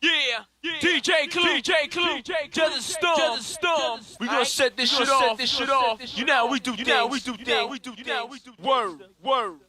DJ Clue, to the storm. We gonna set this shit off. You know how we do things. Word.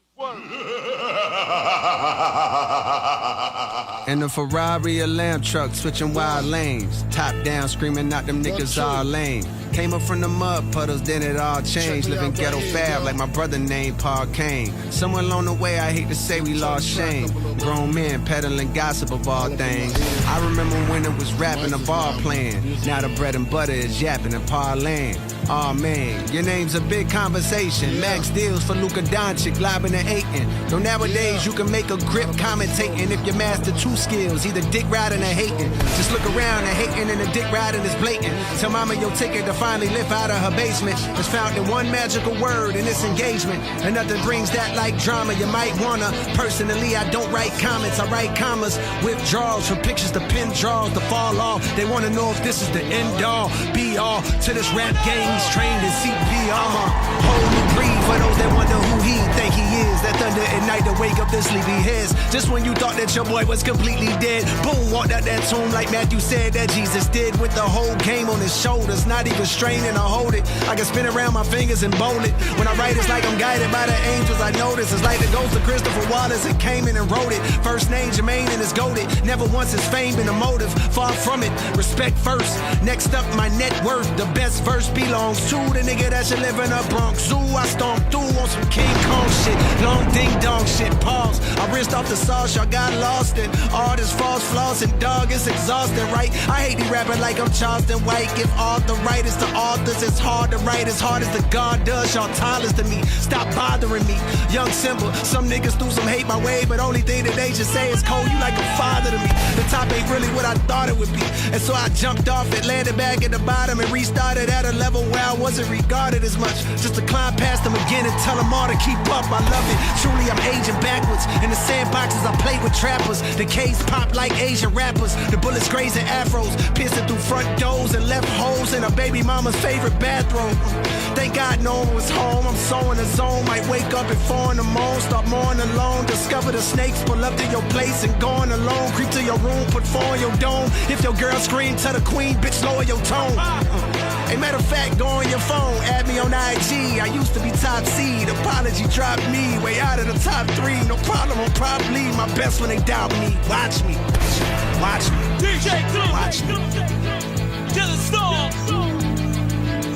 In the Ferrari, a lamb truck, switching wild lanes. Top down, screaming out them niggas all lame. Came up from the mud puddles, then it all changed. Living ghetto fab like my brother named Paul Kane. Somewhere along the way, I hate to say we lost shame. Grown men peddling gossip of all things. I remember when it was rapping, a ball playing. Now the bread and butter is yapping and parlaying. Aw man, your name's a big conversation. Max deals for Luka Doncic, lobbing and hating. Though nowadays you can make a grip commentating if you master two skills, either dick riding or hating. Just look around and hating and the dick riding is blatant. Tell mama your ticket to finally lift out of her basement is found in one magical word in this engagement. And nothing brings that like drama. You might wanna. Personally, I don't write comments, I write commas. Withdrawals from pictures to pin draws to fall off. They wanna know if this is the end all, be all to this rap game. He's trained in CPR. I'm a whole new breed for those that wonder who he think he is. That thunder at night to wake up their sleepy heads. Just when you thought that your boy was completely dead, boom, walked out that tomb like Matthew said that Jesus did, with the whole game on his shoulders, not even straining to hold it. I can spin around my fingers and bowl it. When I write, it's like I'm guided by the angels. I notice it's like the ghost of Christopher Wallace. It came in and wrote it. First name Jermaine and it's goated. Never once has fame been a motive. Far from it. Respect first. Next up, my net worth. The best verse belongs to the nigga that should live in a Bronx Zoo. I storm through on some King Kong shit. Long ding dong shit. Pause. I rinsed off the sauce. Y'all got lost in all this false floss and dog. It's exhausting, right? I hate these rapping like I'm Charleston White. Give authoritis to authors. It's hard to write as hard as the God does. Y'all tallest to me. Stop bothering me. Young Simba. Some niggas threw some hate my way, but only thing that they should say is Cole, you like a father to me. The top ain't really what I thought it would be. And so I jumped off it, landed back at the bottom, and restarted at a level where I wasn't regarded as much. Just to climb past them again and tell them all to keep up. I love it. Truly, I'm aging backwards. In the sandboxes, I played with trappers. The K's pop like Asian rappers. The bullets grazing afros, piercing through front doors and left holes in a baby mama's favorite bathroom. Thank God no one was home. I'm so in the zone. Might wake up at 4 in the morning, start mourning alone. Discover the snakes, pull up to your place and going alone. Creep to your room, put 4 on your dome. If your girl scream, tell the queen, bitch, lower your tone. Hey, matter of fact, go on your phone, add me on IG. I used to be top seed, apology dropped me. Way out of the top 3, no problem, I'm probably my best when they doubt me. Watch me, watch me, DJ Clue, watch me. to the storm.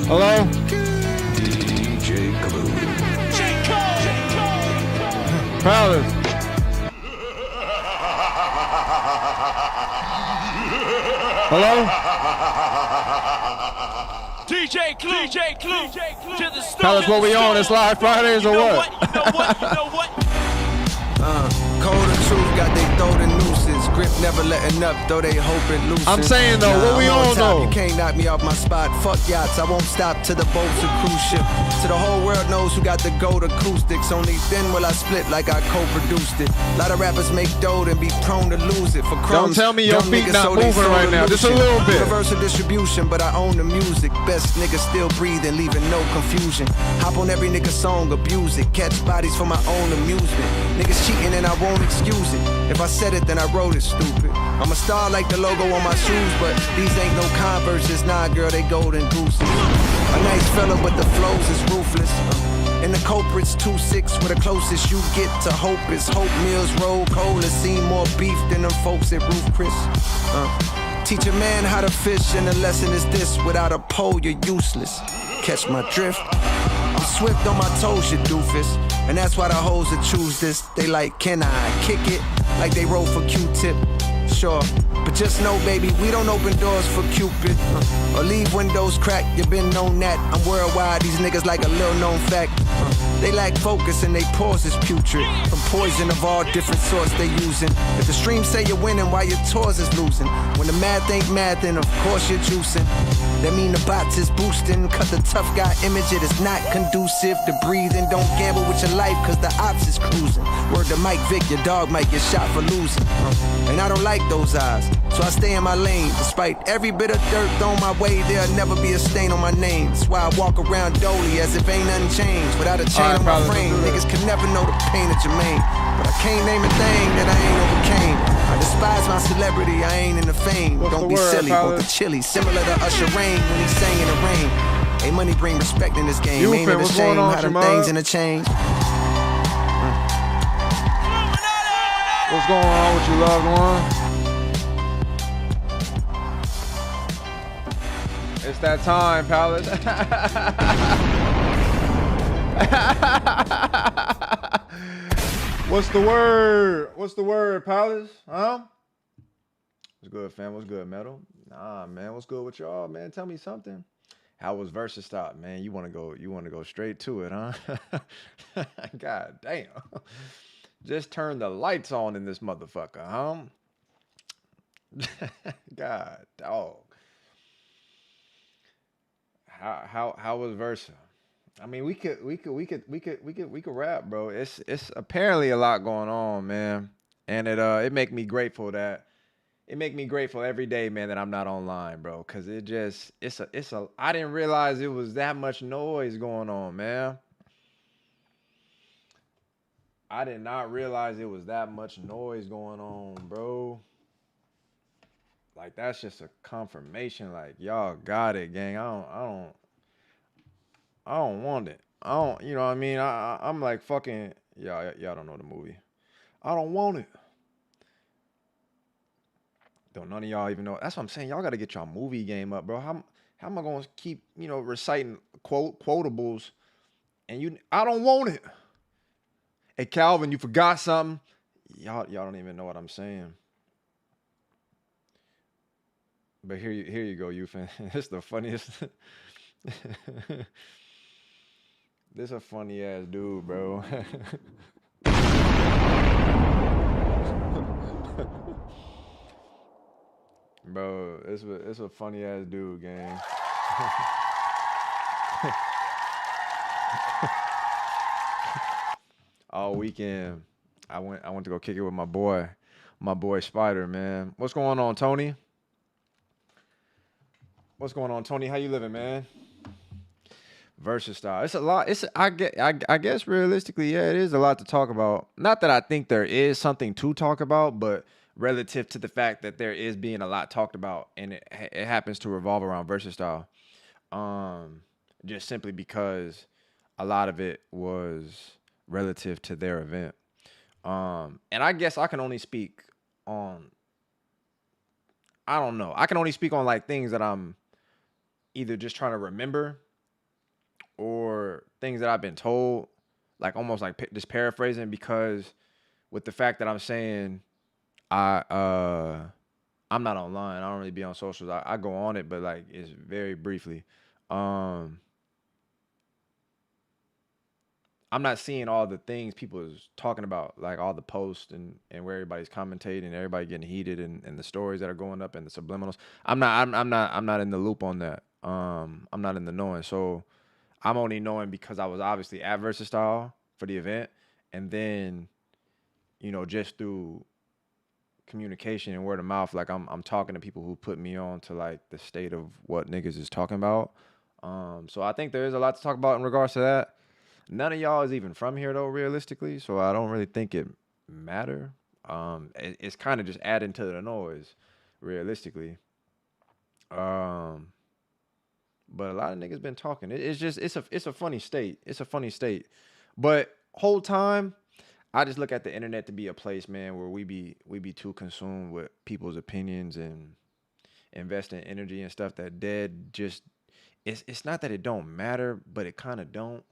Hello? DJ Clue. J. Cole. Fellas. Hello? DJ Clue, to the storm. Fellas, what we on? It's live Fridays or what? You know what? Cold and truth got they throat and nooses. Grip never letting up, though they hoping loosen. I'm saying though, what we I'm on top. though? You can't knock me off my spot. Fuck yachts, I won't stop to the boats and cruise ship. So the whole world knows who got the gold acoustics. Only then will I split like I co-produced it. A lot of rappers make dough and be prone to lose it for crumbs. Don't tell me your Dumb feet niggas not so they moving sold right now, just a illusion. little bit. Universal distribution, but I own the music. Best niggas still breathing, leaving no confusion. Hop on every nigga song, abuse it. Catch bodies for my own amusement. Niggas cheating and I won't excuse it. If I said it, then I wrote it, stupid. I'm a star like the logo on my shoes, but these ain't no Converses. Nah, girl, they golden gooses. A nice fella, but the flows is ruthless. And the culprit's 2-6, where the closest you get to hope is Hope Mills Road Cola. See more beef than them folks at Roof Chris. Teach a man how to fish, and the lesson is this: without a pole, you're useless. Catch my drift? I'm swift on my toes, you doofus. And that's why the hoes that choose this, they like, can I kick it? Like they roll for Q-tip. Sure, but just know, baby, we don't open doors for Cupid or leave windows cracked. You been known that. I'm worldwide, these niggas like a little known fact. They lack focus and they pause is putrid. From poison of all different sorts they using. If the streams say you're winning while your tours is losing, when the math ain't math, then of course you're juicing. That mean the bots is boosting. Cut the tough guy image, it is not conducive to breathing. Don't gamble with your life, cause the ops is cruising. Word to Mike Vick, your dog might get shot for losing. And I don't like those eyes, so I stay in my lane. Despite every bit of dirt thrown my way, there'll never be a stain on my name. That's why I walk around dolly as if ain't nothing changed. Without a chain on my frame, niggas can never know the pain of Jermaine. But I can't name a thing that I ain't overcame. I despise myself celebrity, I ain't in the fame. What's Don't the be word, silly, Tyler? both the chili. Similar to Usher Rain when he sang in the rain. Hey, money bring respect in this game. You Ain't fin, it a what's going shame on, how them Shamar? things interchange? What's going on with you, loved one? It's that time, Palace. What's the word? What's the word, Palace? Huh? What's good, fam? What's good, Metal? Nah, man. What's good with y'all, man? Tell me something. How was Versus Stop, man? You want to go straight to it, huh? God damn. Just turn the lights on in this motherfucker, huh? God, dog. How was Versa? I mean, we could rap, bro. It's apparently a lot going on, man. And it make me grateful every day, man, that I'm not online, bro. Cause I didn't realize it was that much noise going on, man. I did not realize it was that much noise going on, bro. Like, that's just a confirmation. Like, y'all got it, gang. I don't want it. I don't, you know what I mean? I'm like fucking, y'all don't know the movie. I don't want it. Don't none of y'all even know. That's what I'm saying. Y'all got to get y'all movie game up, bro. How am I going to keep, reciting quotables and I don't want it. Hey, Calvin, you forgot something. Y'all don't even know what I'm saying. But here you go, you fan. It's the funniest. This a funny ass dude, bro. Bro, it's a funny ass dude, gang. All weekend, I went to go kick it with my boy Spider, man. What's going on, Tony? What's going on, Tony? How you living, man? Versus style. It's a lot. I guess realistically, yeah, it is a lot to talk about. Not that I think there is something to talk about, but relative to the fact that there is being a lot talked about, and it happens to revolve around versus style. Just simply because a lot of it was relative to their event. And I guess I can only speak on, I don't know. I can only speak on like things that I'm either just trying to remember or things that I've been told, like almost like just paraphrasing, because with the fact that I'm saying I'm not online, I don't really be on socials. I go on it, but like it's very briefly. I'm not seeing all the things people is talking about, like all the posts and where everybody's commentating, and everybody getting heated, and the stories that are going up and the subliminals. I'm not in the loop on that. I'm not in the knowing. So I'm only knowing because I was obviously at Versus Style for the event, and then, just through communication and word of mouth, like I'm talking to people who put me on to like the state of what niggas is talking about. So I think there is a lot to talk about in regards to that. None of y'all is even from here though, realistically, so I don't really think it matter. It's kind of just adding to the noise, realistically. But a lot of niggas been talking. It's a funny state. It's a funny state. But whole time, I just look at the internet to be a place, man, where we be too consumed with people's opinions and investing energy and stuff that dead just it's not that it don't matter, but it kind of don't.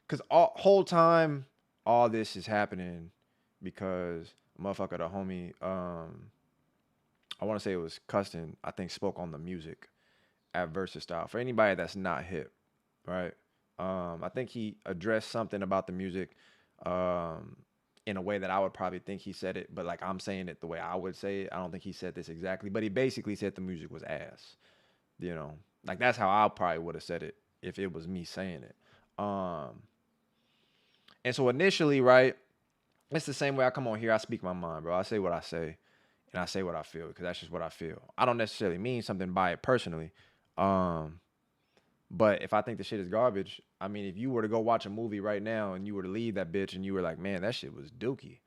Cause whole time all this is happening because motherfucker, the homie, I want to say it was Custon, I think spoke on the music at Versus Style. For anybody that's not hip, right? I think he addressed something about the music in a way that I would probably think he said it, but like I'm saying it the way I would say it. I don't think he said this exactly, but he basically said the music was ass. Like that's how I probably would have said it if it was me saying it. And so initially, right, it's the same way I come on here, I speak my mind, bro. I say what I say, and I say what I feel, because that's just what I feel. I don't necessarily mean something by it personally. But if I think the shit is garbage, I mean, if you were to go watch a movie right now and you were to leave that bitch and you were like, man, that shit was dookie.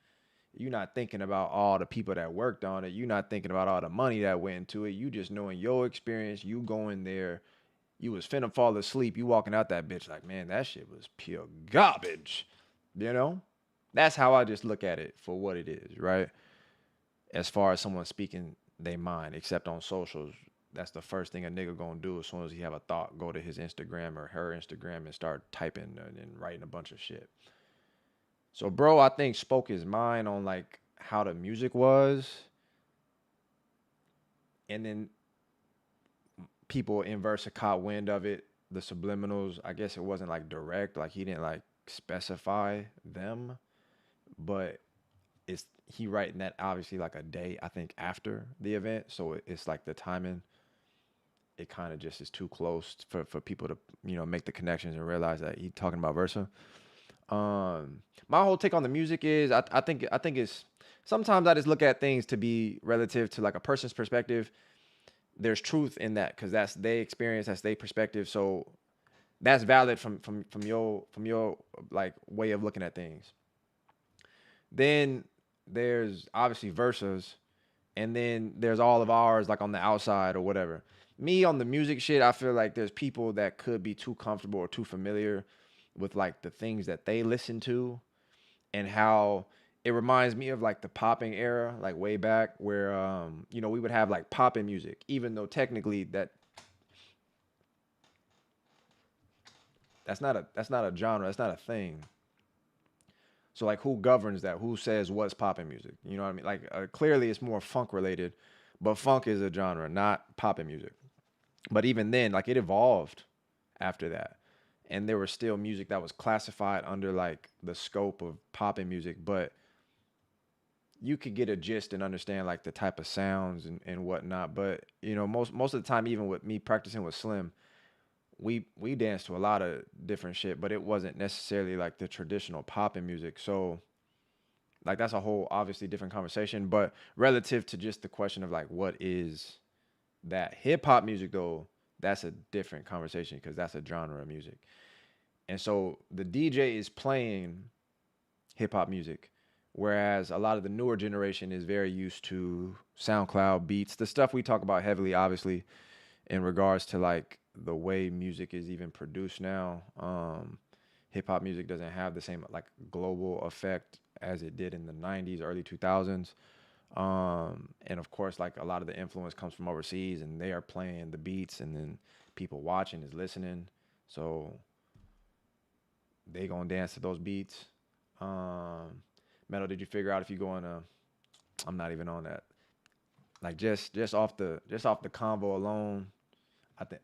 You're not thinking about all the people that worked on it. You're not thinking about all the money that went into it. You just knowing your experience. You going there. You was finna fall asleep. You walking out that bitch like, man, that shit was pure garbage. You know? That's how I just look at it for what it is, right? As far as someone speaking their mind, except on socials, that's the first thing a nigga gonna do as soon as he have a thought, go to his Instagram or her Instagram and start typing and writing a bunch of shit. So, bro, I think spoke his mind on like how the music was, and then people in Versa caught wind of it, the subliminals. I guess it wasn't like direct, like he didn't like specify them, but it's he writing that obviously like a day I think after the event, so it's like the timing. It kind of just is too close for people to make the connections and realize that he talking about Versa. My whole take on the music is I think it's sometimes I just look at things to be relative to like a person's perspective. There's truth in that because that's their experience, that's their perspective. So that's valid from your like way of looking at things. Then there's obviously Versa's, and then there's all of ours like on the outside or whatever. Me on the music shit, I feel like there's people that could be too comfortable or too familiar with like the things that they listen to, and how it reminds me of like the popping era, like way back where we would have like popping music, even though technically that's not a genre, that's not a thing. So like who governs that? Who says what's popping music? You know what I mean? Like clearly it's more funk related, but funk is a genre, not popping music. But even then, like it evolved after that. And there was still music that was classified under like the scope of popping music, but you could get a gist and understand like the type of sounds and whatnot. But most of the time, even with me practicing with Slim, we danced to a lot of different shit, but it wasn't necessarily like the traditional popping music. So like that's a whole obviously different conversation. But relative to just the question of like what is that hip hop music though, that's a different conversation because that's a genre of music. And so the DJ is playing hip hop music, whereas a lot of the newer generation is very used to SoundCloud beats, the stuff we talk about heavily, obviously, in regards to like the way music is even produced now. Hip hop music doesn't have the same like global effect as it did in the 90s, early 2000s. And of course, like a lot of the influence comes from overseas, and they are playing the beats, and then people watching is listening. So they gonna dance to those beats. Metal, did you figure out if you go on I'm not even on that. Like just off the convo alone, I think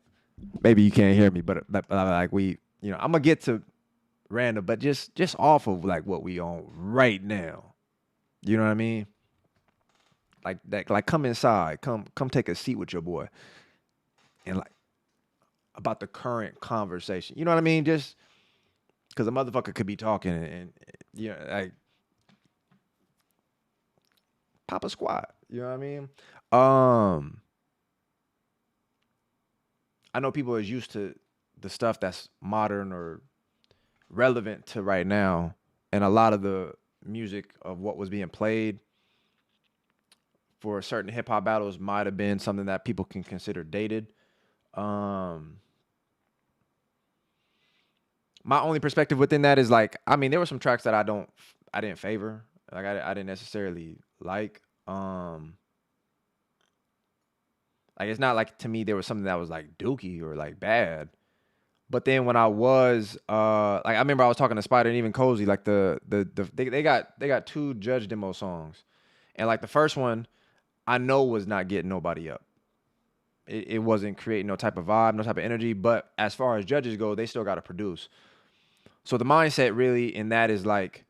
maybe you can't hear me, but like we, I'm gonna get to random, but just off of like what we on right now. You know what I mean? Like that, like come inside, come take a seat with your boy, and like about the current conversation. You know what I mean? Just because a motherfucker could be talking and like pop a squat. You know what I mean? I know people are used to the stuff that's modern or relevant to right now, and a lot of the music of what was being played for certain hip hop battles might have been something that people can consider dated. My only perspective within that is like, I mean, there were some tracks that I didn't favor. Like I didn't necessarily like. Like it's not like to me there was something that was like dookie or like bad. But then when I was like I remember I was talking to Spider and even Cozy, like they got two Judge Demo songs. And like the first one I know was not getting nobody up. It wasn't creating no type of vibe, no type of energy. But as far as judges go, they still got to produce. So the mindset really in that is like,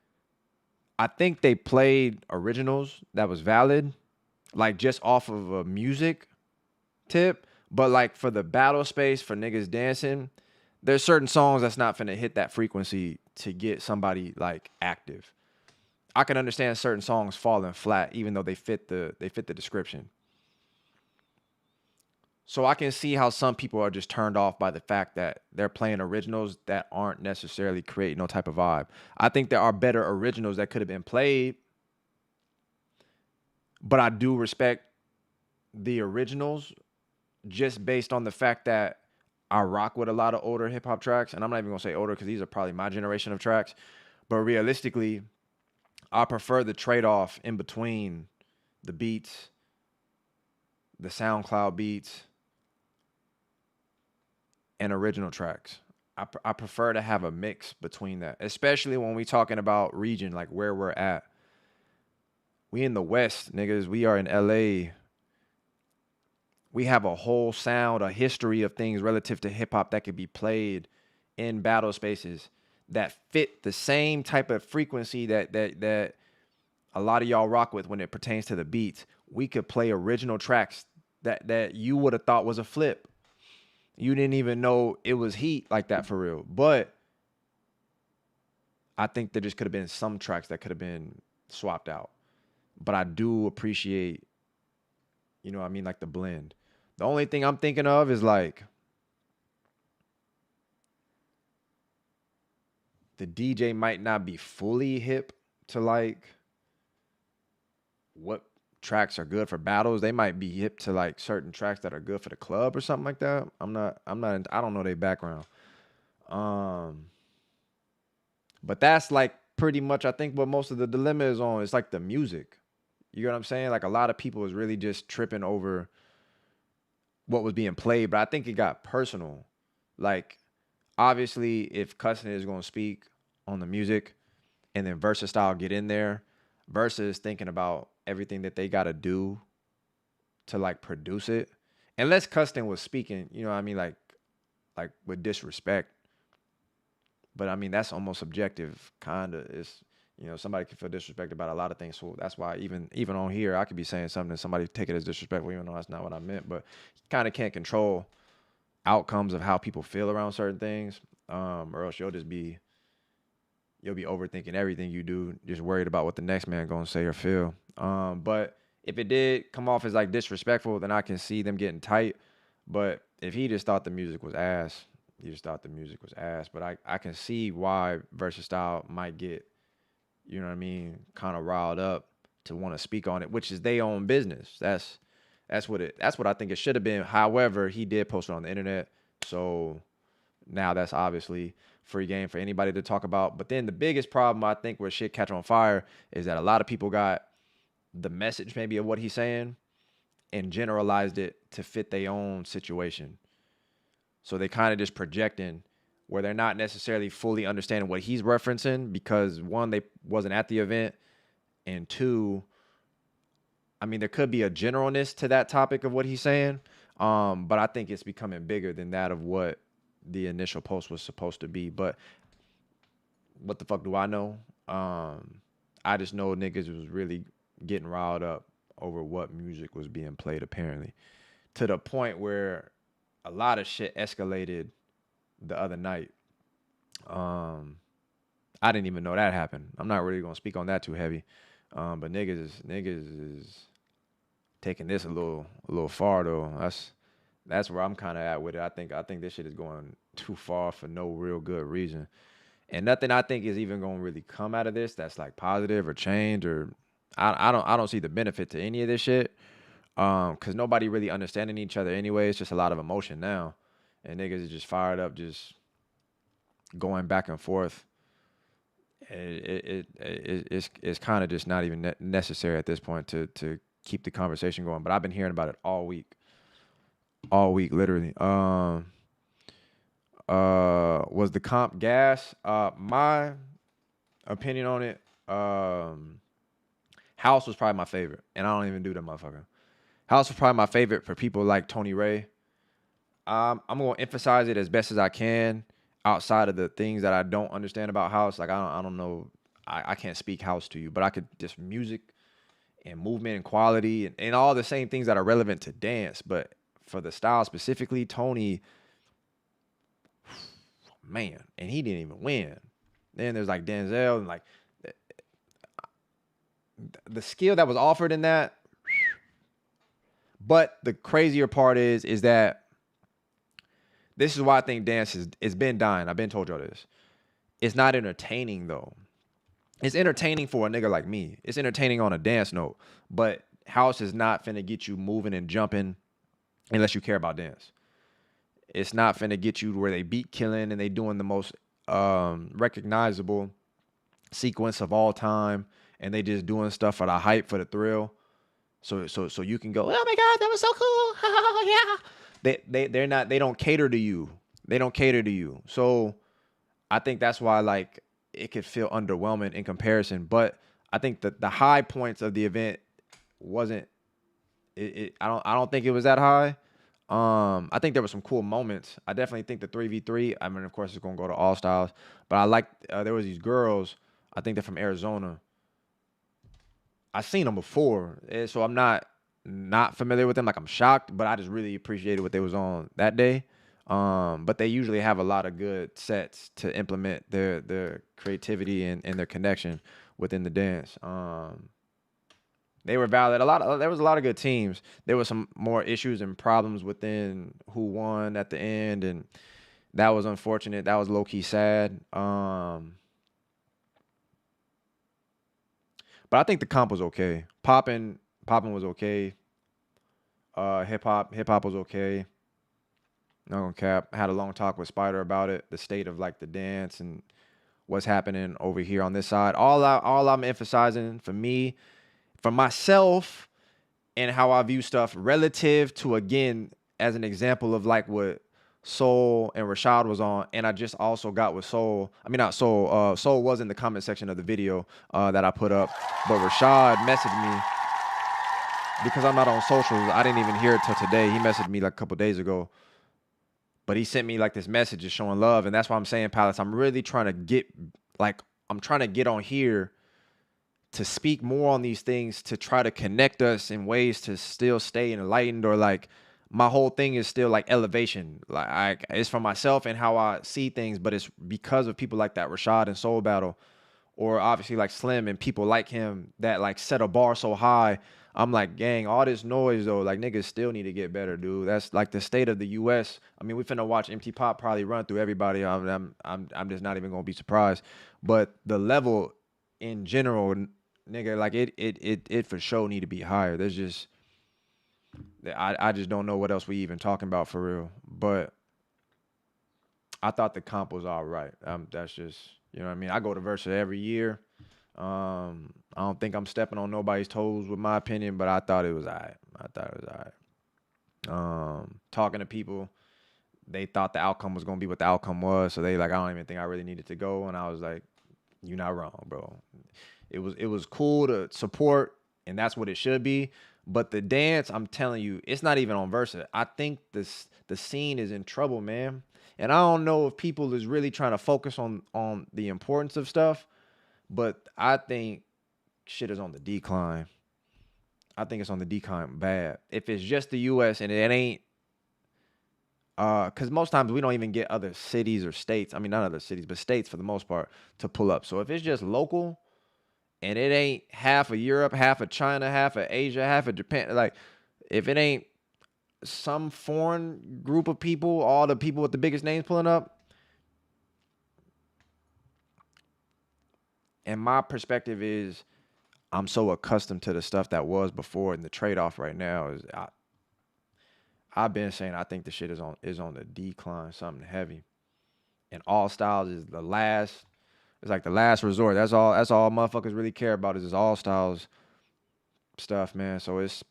I think they played originals that was valid, like just off of a music tip. But like for the battle space, for niggas dancing, there's certain songs that's not finna hit that frequency to get somebody like active. I can understand certain songs falling flat, even though they fit the description. So I can see how some people are just turned off by the fact that they're playing originals that aren't necessarily creating no type of vibe. I think there are better originals that could have been played But I do respect the originals just based on the fact that I rock with a lot of older hip hop tracks. And I'm not even gonna say older because these are probably my generation of tracks. But realistically, I prefer the trade-off in between the beats, the SoundCloud beats, and original tracks. I prefer to have a mix between that, especially when we talking about region, like where we're at. We in the West, niggas. We are in LA. We have a whole sound, a history of things relative to hip hop that could be played in battle spaces that fit the same type of frequency that a lot of y'all rock with when it pertains to the beats. We could play original tracks that you would have thought was a flip. You didn't even know it was heat like that for real. But I think there just could have been some tracks that could have been swapped out. But I do appreciate, you know what I mean, like the blend. The only thing I'm thinking of is like the DJ might not be fully hip to like what tracks are good for battles. They might be hip to like certain tracks that are good for the club or something like that. I don't know their background. But that's like pretty much I think what most of the dilemma is on. It's like the music. You know what I'm saying? Like a lot of people was really just tripping over what was being played, but I think it got personal. Like obviously if Cussing is going to speak on the music and then Versa Style get in there versus thinking about everything that they got to do to like produce it. Unless Custon was speaking, you know what I mean, like with disrespect. But I mean, that's almost subjective, kind of. It's, you know, somebody can feel disrespected about a lot of things. So that's why even on here, I could be saying something and somebody take it as disrespectful, even though that's not what I meant. But you kind of can't control outcomes of how people feel around certain things, or else you'll be overthinking everything you do, just worried about what the next man gonna say or feel. But if it did come off as like disrespectful, then I can see them getting tight. But if he just thought the music was ass, But I can see why Versa Style might get, you know what I mean, kind of riled up to want to speak on it, which is their own business. That's what I think it should have been. However, he did post it on the internet, so now that's obviously free game for anybody to talk about. But then the biggest problem I think where shit catch on fire is that a lot of people got the message maybe of what he's saying and generalized it to fit their own situation. So they kind of just projecting where they're not necessarily fully understanding what he's referencing because one, they wasn't at the event, and two, I mean, there could be a generalness to that topic of what he's saying, but I think it's becoming bigger than that of what the initial post was supposed to be. But what the fuck do I know? I just know niggas was really getting riled up over what music was being played, apparently, to the point where a lot of shit escalated the other night. I didn't even know that happened. I'm not really gonna speak on that too heavy. But niggas is taking this a little far though. That's where I'm kind of at with it. I think this shit is going too far for no real good reason. And nothing I think is even gonna really come out of this that's like positive or change, or I don't see the benefit to any of this shit. Cause nobody really understanding each other anyway. It's just a lot of emotion now. And niggas is just fired up, just going back and forth. It's kind of just not even necessary at this point to keep the conversation going. But I've been hearing about it all week, literally. Was the comp gas? My opinion on it, House was probably my favorite, and I don't even do that motherfucker. House was probably my favorite for people like Tony Ray. I'm gonna emphasize it as best as I can outside of the things that I don't understand about House. Like I don't know, I can't speak House to you, but I could just music and movement and quality and all the same things that are relevant to dance. But for the style specifically, Tony, man, and he didn't even win. Then there's like Denzel and like the skill that was offered in that. But the crazier part is that this is why I think dance it's been dying. I've been told y'all this. It's not entertaining though. It's entertaining for a nigga like me. It's entertaining on a dance note. But house is not finna get you moving and jumping unless you care about dance. It's not finna get you where they beat killing and they doing the most recognizable sequence of all time, and they just doing stuff for the hype, for the thrill. So you can go, oh my God, that was so cool. Yeah. They don't cater to you. They don't cater to you. So I think that's why like it could feel underwhelming in comparison. But I think that the high points of the event wasn't I don't think it was that high. I think there were some cool moments. I definitely think the 3v3, I mean, of course, it's gonna go to all styles, but I like there was these girls. I think they're from Arizona. I seen them before, so I'm not familiar with them. Like I'm shocked, but I just really appreciated what they was on that day. But they usually have a lot of good sets to implement their creativity and their connection within the dance. They were valid. There was a lot of good teams. There was some more issues and problems within who won at the end, and that was unfortunate. That was low key sad. But I think the comp was okay. Poppin' was okay. Hip hop was okay. Not gonna cap. I had a long talk with Spider about it, the state of like the dance and what's happening over here on this side. All I'm emphasizing for me, for myself, and how I view stuff relative to, again, as an example of like what Soul and Rashad was on, and I just also got with Soul. I mean, not Soul. Soul was in the comment section of the video that I put up, but Rashad messaged me because I'm not on socials. I didn't even hear it till today. He messaged me like a couple days ago, but he sent me like this message just showing love, and that's why I'm saying, Palace, I'm really trying to get on here to speak more on these things, to try to connect us in ways to still stay enlightened, or like my whole thing is still like elevation. Like it's for myself and how I see things, but it's because of people like that Rashad and Soul Battle, or obviously like Slim and people like him that like set a bar so high. I'm like, gang, all this noise though, like niggas still need to get better, dude. That's like the state of the U.S. I mean, we finna watch Empty Pop probably run through everybody. I'm just not even gonna be surprised. But the level in general, nigga, like it for sure need to be higher. There's just, I just don't know what else we even talking about for real. But I thought the comp was all right. That's just, you know what I mean? I go to Versa every year. I don't think I'm stepping on nobody's toes with my opinion, but I thought it was all right. Talking to people, they thought the outcome was going to be what the outcome was. So they like, I don't even think I really needed to go. And I was like, you're not wrong, bro. It was cool to support, and that's what it should be. But the dance, I'm telling you, it's not even on Versa. I think the scene is in trouble, man. And I don't know if people is really trying to focus on the importance of stuff, but I think shit is on the decline. I think it's on the decline bad. If it's just the U.S. and it ain't, because most times we don't even get other cities or states. I mean, not other cities, but states for the most part to pull up. So if it's just local, and it ain't half of Europe, half of China, half of Asia, half of Japan, like if it ain't some foreign group of people, all the people with the biggest names pulling up, and my perspective is I'm so accustomed to the stuff that was before, and the trade-off right now is I've been saying I think the shit is on the decline, something heavy. And all styles is the last. It's like the last resort. That's all motherfuckers really care about is this all styles stuff, man. So it's,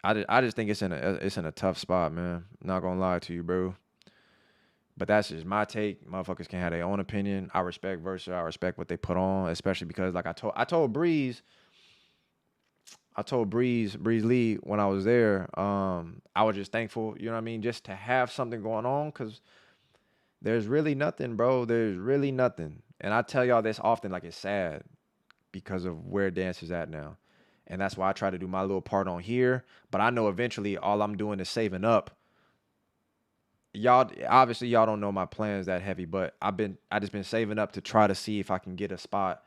I just think it's in a tough spot, man. Not gonna lie to you, bro. But that's just my take. Motherfuckers can have their own opinion. I respect Versa. I respect what they put on, especially because like I told Breeze Lee when I was there, I was just thankful, you know what I mean, just to have something going on, because there's really nothing, bro. There's really nothing. And I tell y'all this often, like it's sad because of where dance is at now. And that's why I try to do my little part on here. But I know eventually all I'm doing is saving up. Y'all don't know my plans that heavy, but I just been saving up to try to see if I can get a spot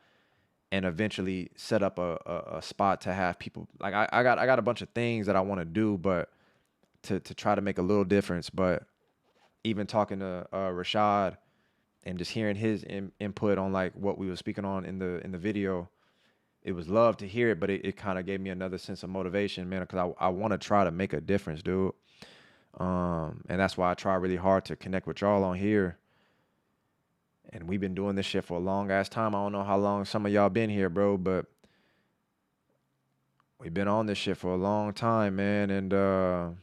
and eventually set up a spot to have people. Like I got a bunch of things that I want to do, but to try to make a little difference. But even talking to Rashad and just hearing his input on like what we were speaking on in the video, it was love to hear it, but it kind of gave me another sense of motivation, man, because I want to try to make a difference, dude. And that's why I try really hard to connect with y'all on here. And we've been doing this shit for a long ass time. I don't know how long some of y'all been here, bro, but we've been on this shit for a long time, man. And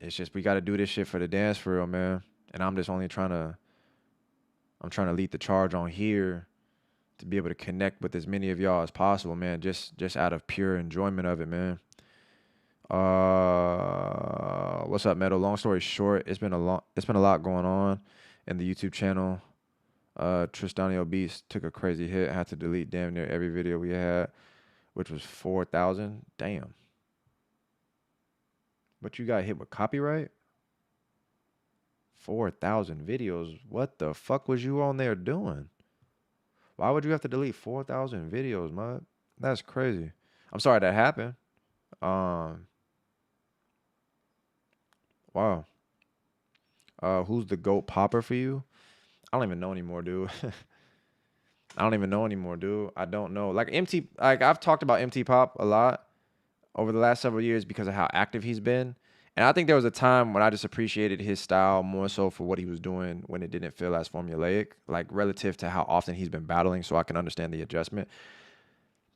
it's just we got to do this shit for the dance for real, man. And I'm just only trying to lead the charge on here to be able to connect with as many of y'all as possible, man. Just out of pure enjoyment of it, man. What's up, Metal? Long story short, it's been a lot going on in the YouTube channel. Tristanio Beats took a crazy hit. Had to delete damn near every video we had, which was 4,000. Damn. But you got hit with copyright? 4,000 videos. What the fuck was you on there doing? Why would you have to delete 4,000 videos, man? That's crazy. I'm sorry that happened. Wow. Who's the GOAT popper for you? I don't even know anymore, dude. I don't know. Like I've talked about MT Pop a lot over the last several years because of how active he's been. And I think there was a time when I just appreciated his style more so for what he was doing when it didn't feel as formulaic, like relative to how often he's been battling, so I can understand the adjustment.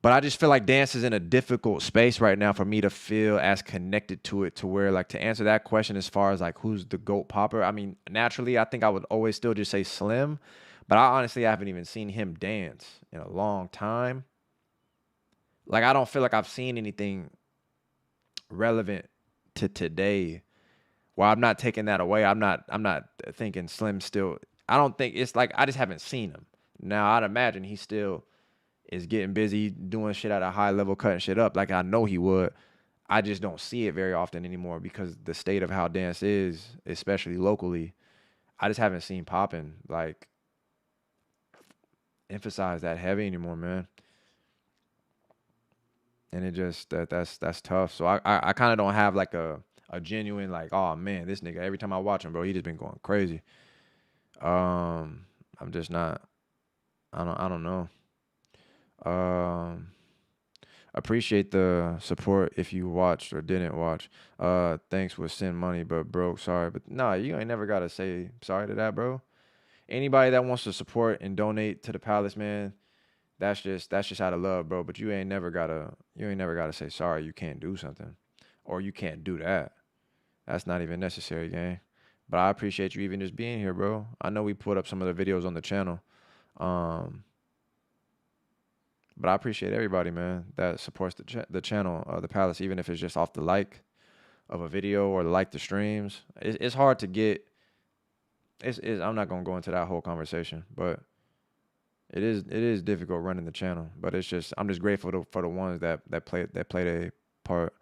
But I just feel like dance is in a difficult space right now for me to feel as connected to it, to where, like, to answer that question as far as like who's the GOAT popper, I mean, naturally I think I would always still just say Slim, but I haven't even seen him dance in a long time. Like, I don't feel like I've seen anything relevant to today. Well, I'm not taking that away. I'm not thinking Slim still. I don't think it's like I just haven't seen him. Now I'd imagine he still is getting busy doing shit at a high level, cutting shit up. Like I know he would. I just don't see it very often anymore because the state of how dance is, especially locally. I just haven't seen Poppin' like emphasize that heavy anymore, man. And it just that's tough. So I kind of don't have like a genuine like, oh man, this nigga, every time I watch him, bro, he just been going crazy. I'm just not. I don't know. Appreciate the support if you watched or didn't watch. Thanks would send money, but broke. Sorry, but nah, you ain't never gotta say sorry to that, bro. Anybody that wants to support and donate to the Palace, man, that's just out of love, bro. But you ain't never gotta say sorry. You can't do something, or you can't do that. That's not even necessary, gang. But I appreciate you even just being here, bro. I know we put up some of the videos on the channel, but I appreciate everybody, man, that supports the channel, the Palace, even if it's just off the like of a video or like the streams. It's hard to get. I'm not gonna go into that whole conversation, but it is difficult running the channel. But it's just I'm just grateful for the ones that played a part.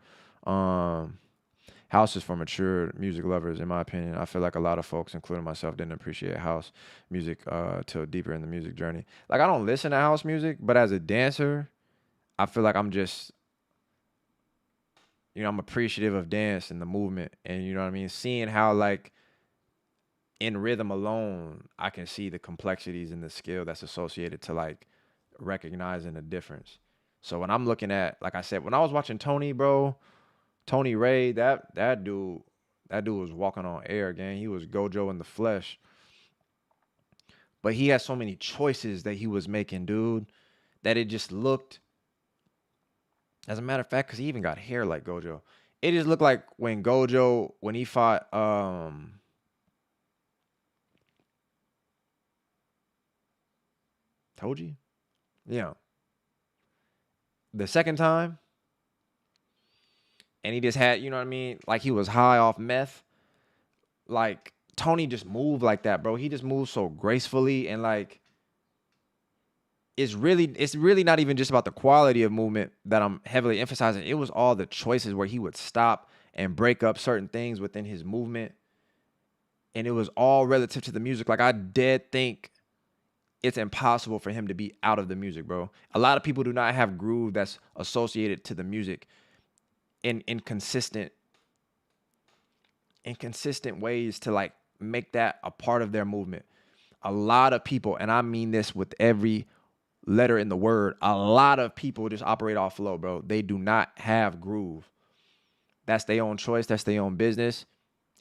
House is for mature music lovers, in my opinion. I feel like a lot of folks, including myself, didn't appreciate house music till deeper in the music journey. Like, I don't listen to house music, but as a dancer, I feel like I'm just, I'm appreciative of dance and the movement. And, you know what I mean? Seeing how, like, in rhythm alone, I can see the complexities and the skill that's associated to, like, recognizing the difference. So when I'm looking at, like I said, when I was watching Tony, bro, Tony Ray, that dude was walking on air, gang. He was Gojo in the flesh. But he had so many choices that he was making, dude, that it just looked, as a matter of fact, because he even got hair like Gojo. It just looked like when he fought Toji? Yeah. The second time, and he just had, you know what I mean? Like, he was high off meth. Like, Tony just moved like that, bro. He just moved so gracefully. And, like, it's really not even just about the quality of movement that I'm heavily emphasizing. It was all the choices where he would stop and break up certain things within his movement. And it was all relative to the music. Like, I dead think it's impossible for him to be out of the music, bro. A lot of people do not have groove that's associated to the music in consistent ways to, like, make that a part of their movement. A lot of people, and I mean this with every letter in the word, a lot of people just operate off flow, bro. They do not have groove. That's their own choice. That's their own business.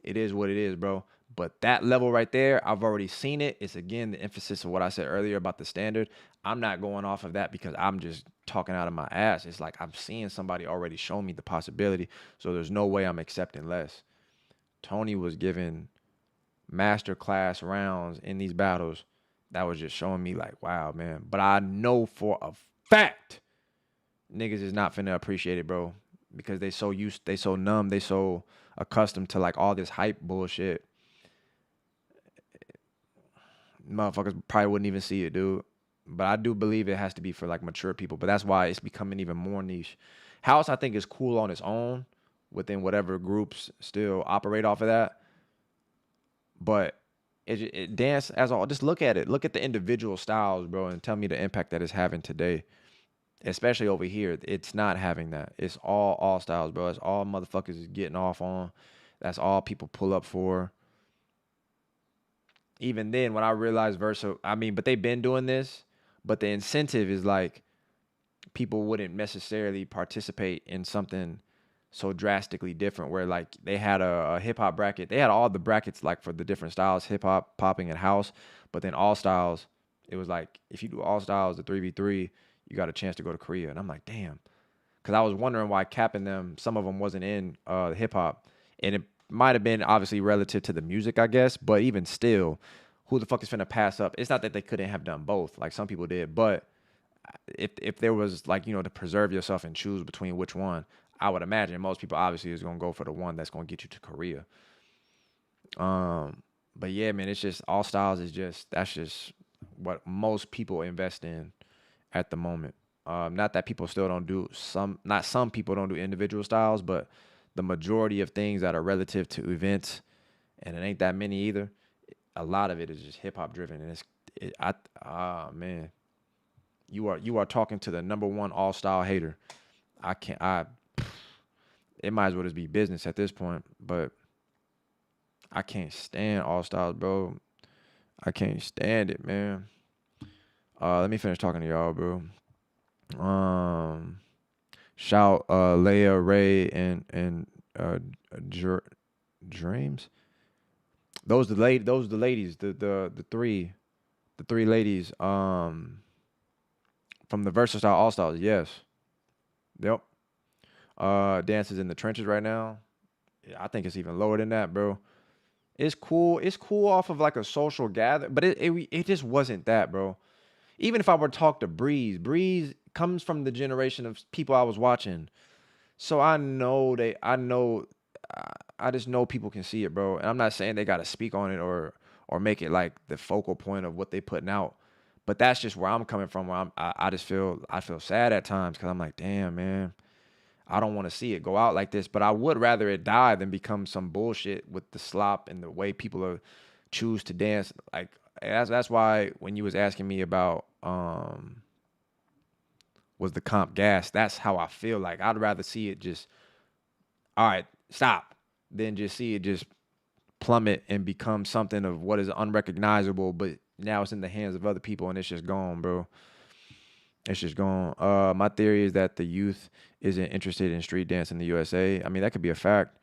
It is what it is, bro. But that level right there, I've already seen it. It's, again, the emphasis of what I said earlier about the standard. I'm not going off of that because I'm just talking out of my ass. It's like I'm seeing somebody already show me the possibility, so there's no way I'm accepting less. Tony was giving masterclass rounds in these battles that was just showing me like, wow, man. But I know for a fact niggas is not finna appreciate it, bro, because they so numb, they so accustomed to like all this hype bullshit. Motherfuckers probably wouldn't even see it, dude. But I do believe it has to be for like mature people. But that's why it's becoming even more niche. House, I think, is cool on its own within whatever groups still operate off of that. But it dance as all. Just look at it. Look at the individual styles, bro, and tell me the impact that it's having today. Especially over here, it's not having that. It's all styles, bro. It's all motherfuckers is getting off on. That's all people pull up for. Even then, when I realized but they've been doing this, but the incentive is like people wouldn't necessarily participate in something so drastically different where like they had a hip hop bracket. They had all the brackets like for the different styles, hip hop, popping, and house. But then all styles, it was like if you do all styles, the 3v3, you got a chance to go to Korea. And I'm like, damn. Because I was wondering why capping them, some of them wasn't in hip hop. And it might have been obviously relative to the music, I guess. But even still, who the fuck is finna pass up? It's not that they couldn't have done both, like some people did. But if there was like, to preserve yourself and choose between which one, I would imagine most people obviously is gonna go for the one that's gonna get you to Korea. But yeah, man, it's just all styles that's just what most people invest in at the moment. Not that people still don't do some people don't do individual styles, but the majority of things that are relative to events, and it ain't that many either. A lot of it is just hip hop driven, and man, you are talking to the number one all style hater. It might as well just be business at this point, but I can't stand all styles, bro. I can't stand it, man. Let me finish talking to y'all, bro. Shout Leia, Ray, and Dreams. Those the ladies, the three ladies from the Versatile All Stars. Yes. Yep. Dances in the Trenches right now. Yeah, I think it's even lower than that, bro. It's cool. It's cool off of like a social gather, but it just wasn't that, bro. Even if I were to talk to Breeze comes from the generation of people I was watching. So I just know people can see it, bro. And I'm not saying they got to speak on it or make it like the focal point of what they putting out. But that's just where I'm coming from. Where I feel sad at times because I'm like, damn, man, I don't want to see it go out like this. But I would rather it die than become some bullshit with the slop and the way people choose to dance. Like that's why when you was asking me about was the comp gas, that's how I feel. Like I'd rather see it just, all right, stop, than just see it just plummet and become something of what is unrecognizable, but now it's in the hands of other people and it's just gone, bro. It's just gone. My theory is that the youth isn't interested in street dance in the USA. I mean, that could be a fact.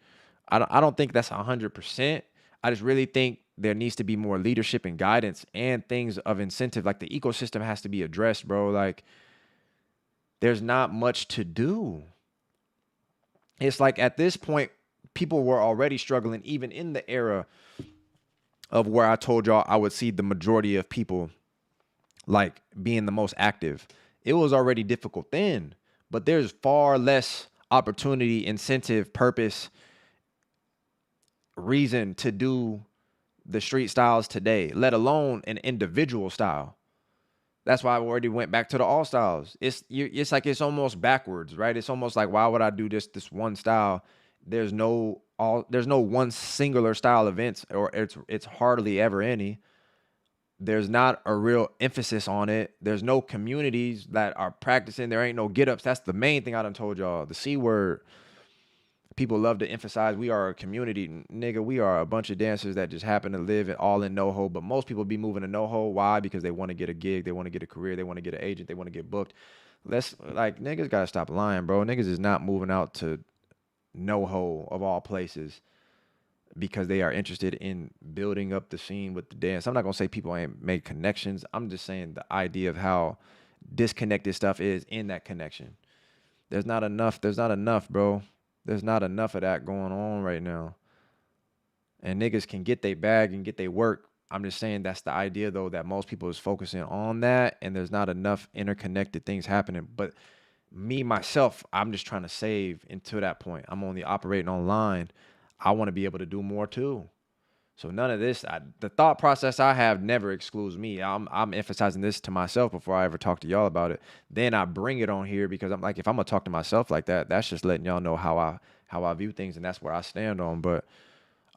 I don't think that's 100%. I just really think there needs to be more leadership and guidance and things of incentive. Like the ecosystem has to be addressed, bro. Like there's not much to do. It's like at this point, people were already struggling, even in the era of where I told y'all I would see the majority of people like being the most active. It was already difficult then, but there's far less opportunity, incentive, purpose, reason to do the street styles today, let alone an individual style. That's why I already went back to the all styles. It's like it's almost backwards, right? It's almost like, why would I do this one style? There's no one singular style events, or it's hardly ever any. There's not a real emphasis on it. There's no communities that are practicing. There ain't no get ups. That's the main thing I done told y'all. The C word. people love to emphasize we are a community. Nigga, we are a bunch of dancers that just happen to live all in NoHo. But most people be moving to NoHo. Why? Because they want to get a gig, they want to get a career, they want to get an agent, they want to get booked. Let's like niggas gotta stop lying, bro. Niggas is not moving out to NoHo of all places because they are interested in building up the scene with the dance. I'm not gonna say people ain't made connections. I'm just saying the idea of how disconnected stuff is in that connection. There's not enough, bro. There's not enough of that going on right now. And niggas can get their bag and get their work. I'm just saying that's the idea, though, that most people is focusing on that, and there's not enough interconnected things happening. But me, myself, I'm just trying to save until that point. I'm only operating online. I want to be able to do more, too. So none of this, the thought process I have never excludes me. I'm emphasizing this to myself before I ever talk to y'all about it. Then I bring it on here because I'm like, if I'm gonna talk to myself like that, that's just letting y'all know how I view things, and that's where I stand on. But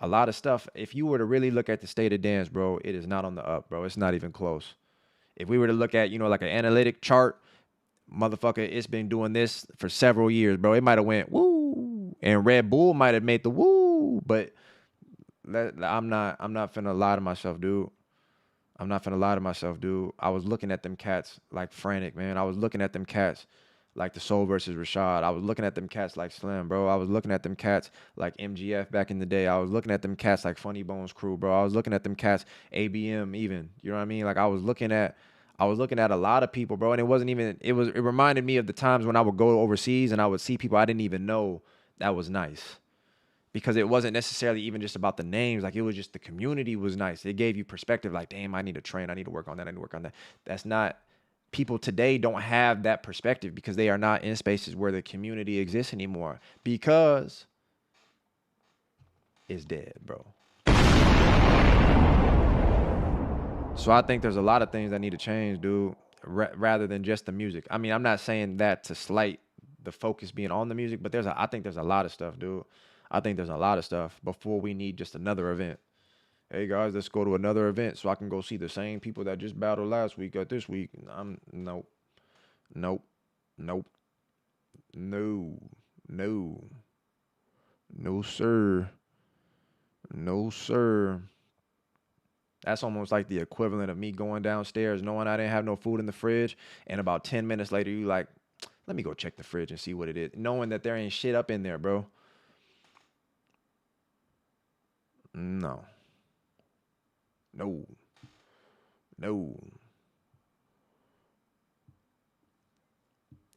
a lot of stuff, if you were to really look at the state of dance, bro, it is not on the up, bro. It's not even close. If we were to look at, like an analytic chart, motherfucker, it's been doing this for several years, bro. It might have went woo, and Red Bull might have made the woo, but I'm not finna lie to myself, dude. I'm not finna lie to myself, dude. I was looking at them cats like Frantic, man. I was looking at them cats like the Soul versus Rashad. I was looking at them cats like Slim, bro. I was looking at them cats like MGF back in the day. I was looking at them cats like Funny Bones Crew, bro. I was looking at them cats, ABM even. You know what I mean? Like I was looking at a lot of people, bro. And it reminded me of the times when I would go overseas and I would see people I didn't even know that was nice. Because it wasn't necessarily even just about the names. Like, it was just the community was nice. It gave you perspective like, damn, I need to train. I need to work on that. I need to work on that. That's not, people today don't have that perspective because they are not in spaces where the community exists anymore because it's dead, bro. So I think there's a lot of things that need to change, dude, rather than just the music. I mean, I'm not saying that to slight the focus being on the music, but I think there's a lot of stuff, dude. I think there's a lot of stuff before we need just another event. Hey guys, let's go to another event so I can go see the same people that just battled last week at this week. Nope, no, sir. That's almost like the equivalent of me going downstairs knowing I didn't have no food in the fridge, and about 10 minutes later you like, let me go check the fridge and see what it is, knowing that there ain't shit up in there, bro. No.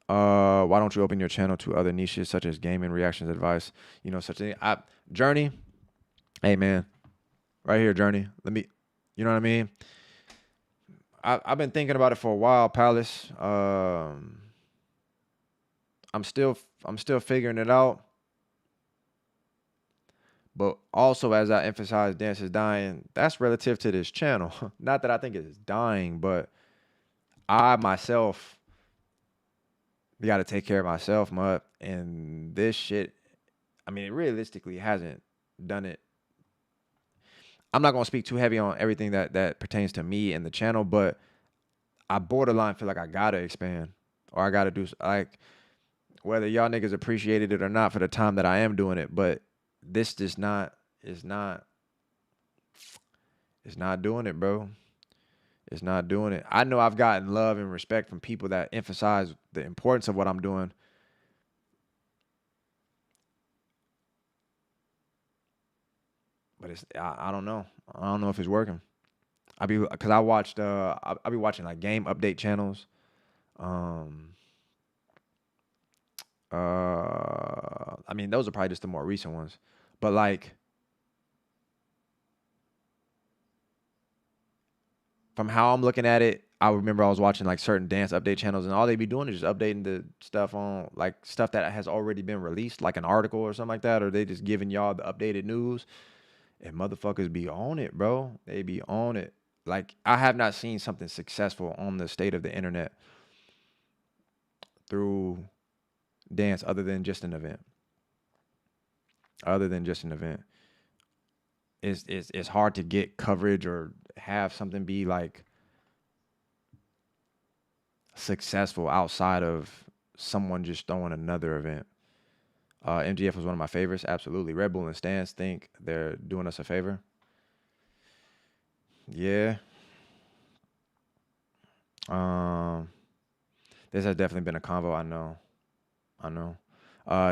Why don't you open your channel to other niches such as gaming, reactions, advice, such thing? Journey, hey man, right here, Journey. You know what I mean? I've been thinking about it for a while, Palace. I'm still figuring it out. But also, as I emphasize, dance is dying, that's relative to this channel. Not that I think it's dying, but I myself got to take care of myself, mud. And this shit, I mean, it realistically hasn't done it. I'm not going to speak too heavy on everything that pertains to me and the channel, but I borderline feel like I got to expand or I got to do, like, whether y'all niggas appreciated it or not for the time that I am doing it, but this is not doing it, bro. It's not doing it. I know I've gotten love and respect from people that emphasize the importance of what I'm doing. But I don't know. I don't know if it's working. I be watching like game update channels. I mean, those are probably just the more recent ones. But like, from how I'm looking at it, I remember I was watching like certain dance update channels and all they be doing is just updating the stuff on like stuff that has already been released, like an article or something like that, or they just giving y'all the updated news. And motherfuckers be on it, bro. They be on it. Like, I have not seen something successful on the state of the internet through dance other than just an event. It's hard to get coverage or have something be like successful outside of someone just throwing another event. MGF was one of my favorites. Absolutely. Red Bull and Stance think they're doing us a favor. Yeah. This has definitely been a convo. I know.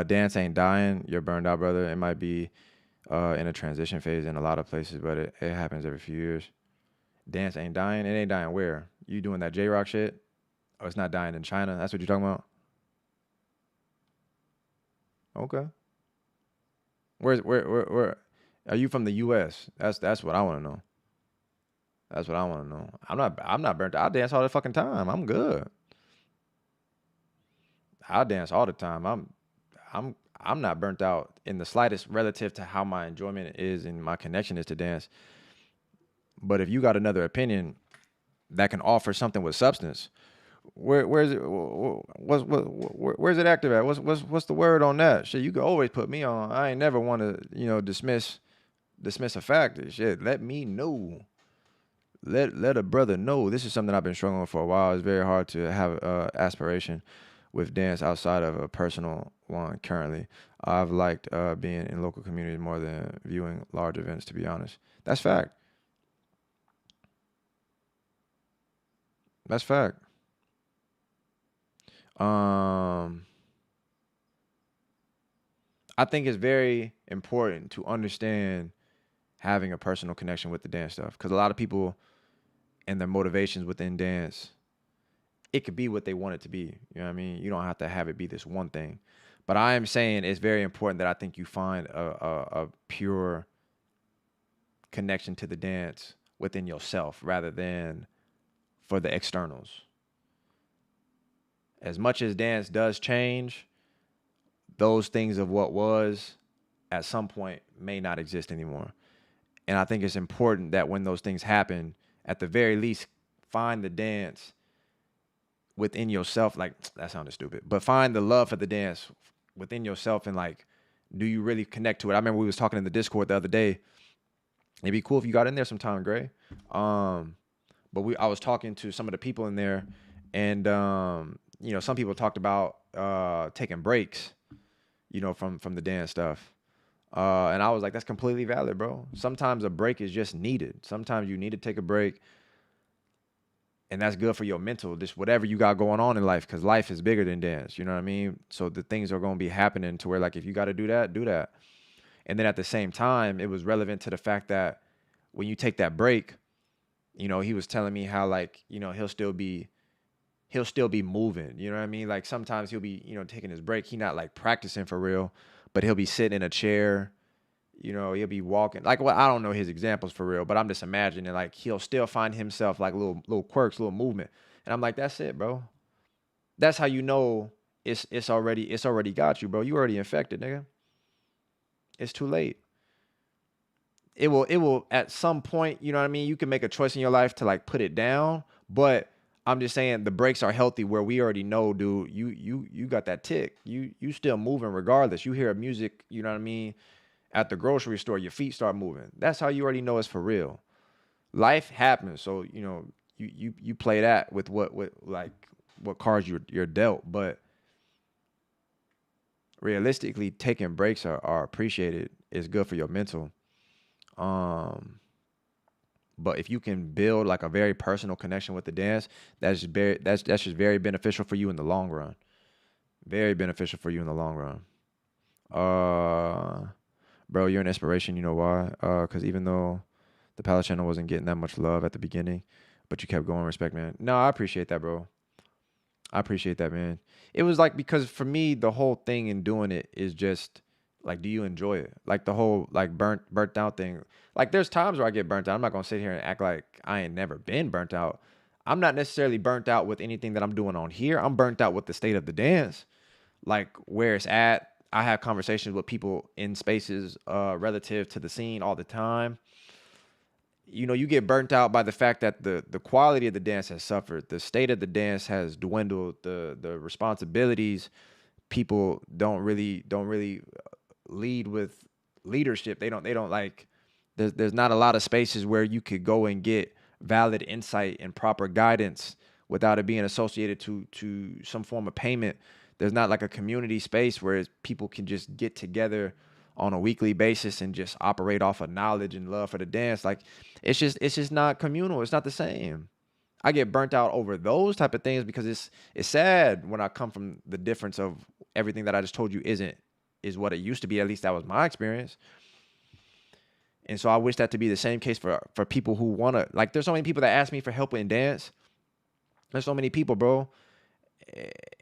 Dance ain't dying. You're burned out, brother. It might be in a transition phase in a lot of places, but it happens every few years. Dance ain't dying. It ain't dying where? You doing that J-Rock shit? Oh, it's not dying in China. That's what you're talking about? Okay. Where are you from the US? That's what I want to know. That's what I want to know. I'm not burnt out. I dance all the fucking time. I'm good. I dance all the time. I'm not burnt out in the slightest relative to how my enjoyment is and my connection is to dance. But if you got another opinion that can offer something with substance, where's it? Where's it active at? What's the word on that? Shit, you can always put me on. I ain't never want to dismiss a fact. Shit, let me know. Let a brother know. This is something I've been struggling with for a while. It's very hard to have aspiration with dance outside of a personal one currently. I've liked being in local communities more than viewing large events, to be honest. That's fact. That's fact. I think it's very important to understand having a personal connection with the dance stuff, because a lot of people and their motivations within dance, it could be what they want it to be. You know what I mean? You don't have to have it be this one thing. But I am saying it's very important that I think you find a pure connection to the dance within yourself rather than for the externals. As much as dance does change, those things of what was at some point may not exist anymore. And I think it's important that when those things happen, at the very least, find the dance within yourself. Like, that sounded stupid, but find the love for the dance within yourself, and like, do you really connect to it? I remember we was talking in the Discord the other day. It'd be cool if you got in there sometime, Gray. But I was talking to some of the people in there, and some people talked about taking breaks, from the dance stuff. And I was like, that's completely valid, bro. Sometimes a break is just needed. Sometimes you need to take a break, and that's good for your mental, just whatever you got going on in life, because life is bigger than dance. You know what I mean? So the things are going to be happening to where, like, if you got to do that, do that. And then at the same time, it was relevant to the fact that when you take that break, he was telling me how, like, he'll still be moving. You know what I mean? Like, sometimes he'll be, taking his break. He not like practicing for real, but he'll be sitting in a chair. He'll be walking. Like, well, I don't know his examples for real, but I'm just imagining, like, he'll still find himself like little quirks, little movement. And I'm like, that's it, bro. That's how you know it's already got you, bro. You already infected, nigga. It's too late. It will at some point, you know what I mean? You can make a choice in your life to, like, put it down, but I'm just saying the breaks are healthy where we already know, dude, you got that tick. You still moving regardless. You hear music, you know what I mean, at the grocery store, your feet start moving. That's how you already know it's for real. Life happens, so you play that with what cards you're dealt, but realistically, taking breaks are appreciated. It's good for your mental. But if you can build like a very personal connection with the dance, that's just very beneficial for you in the long run. Very beneficial for you in the long run. Bro, you're an inspiration. You know why? Because even though the Palace channel wasn't getting that much love at the beginning, but you kept going. Respect, man. No, I appreciate that, bro. I appreciate that, man. It was like, because for me, the whole thing in doing it is just like, do you enjoy it? Like the whole like burnt out thing. Like, there's times where I get burnt out. I'm not gonna sit here and act like I ain't never been burnt out. I'm not necessarily burnt out with anything that I'm doing on here. I'm burnt out with the state of the dance, like where it's at. I have conversations with people in spaces relative to the scene all the time. You get burnt out by the fact that the quality of the dance has suffered. The state of the dance has dwindled. The responsibilities, people don't really lead with leadership. They don't like, there's not a lot of spaces where you could go and get valid insight and proper guidance without it being associated to some form of payment There's not like a community space where people can just get together on a weekly basis and just operate off of knowledge and love for the dance. Like it's just not communal. It's not the same. I get burnt out over those type of things because it's sad when I come from the difference of everything that I just told you is what it used to be. At least that was my experience. And so I wish that to be the same case for people who want to, like, there's so many people that ask me for help in dance. There's so many people, bro.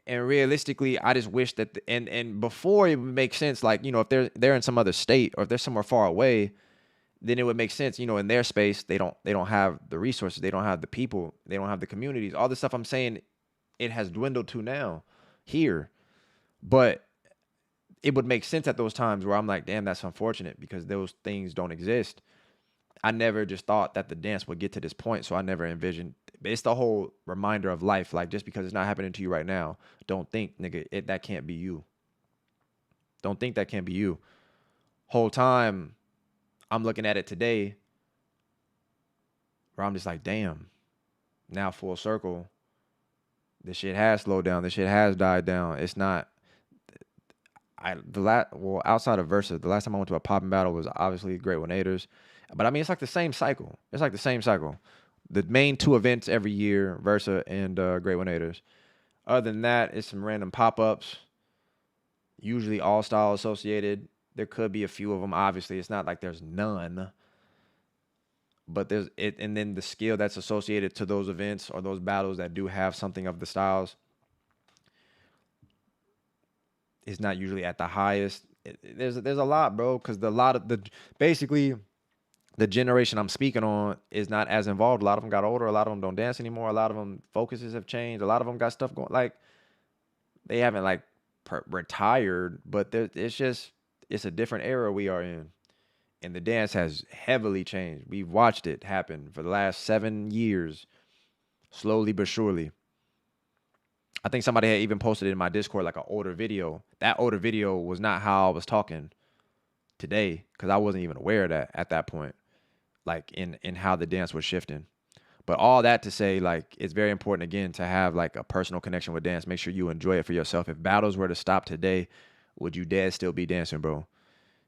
And realistically, I just wish that, and before it would make sense, like, you know, if they're in some other state or if they're somewhere far away, then it would make sense, you know, in their space, they don't have the resources, they don't have the people, they don't have the communities, all the stuff I'm saying, it has dwindled to now here. But it would make sense at those times where I'm like, damn, that's unfortunate because those things don't exist. I never just thought that the dance would get to this point, so I never envisioned. It's the whole reminder of life. Like, just because it's not happening to you right now, don't think, nigga, that can't be you. Don't think that can't be you. Whole time, I'm looking at it today where I'm just like, damn, now full circle, this shit has slowed down. This shit has died down. It's not. Outside of Versa, the last time I went to a popping battle was obviously Great Wanators. But I mean, it's like the same cycle. It's like the same cycle. The main two events every year, Versa and Great Wanators. Other than that, it's some random pop-ups, usually all style associated. There could be a few of them. Obviously, it's not like there's none. But there's it, and then the skill that's associated to those events or those battles that do have something of the styles is not usually at the highest. There's a lot, bro, because basically the generation I'm speaking on is not as involved. A lot of them got older. A lot of them don't dance anymore. A lot of them focuses have changed. A lot of them got stuff going. Like, they haven't like retired, but it's a different era we are in. And the dance has heavily changed. We've watched it happen for the last 7 years, slowly but surely. I think somebody had even posted in my Discord like an older video. That older video was not how I was talking today because I wasn't even aware of that at that point, like in how the dance was shifting. But all that to say, like, it's very important, again, to have like a personal connection with dance. Make sure you enjoy it for yourself. If battles were to stop today, would you dare still be dancing, bro?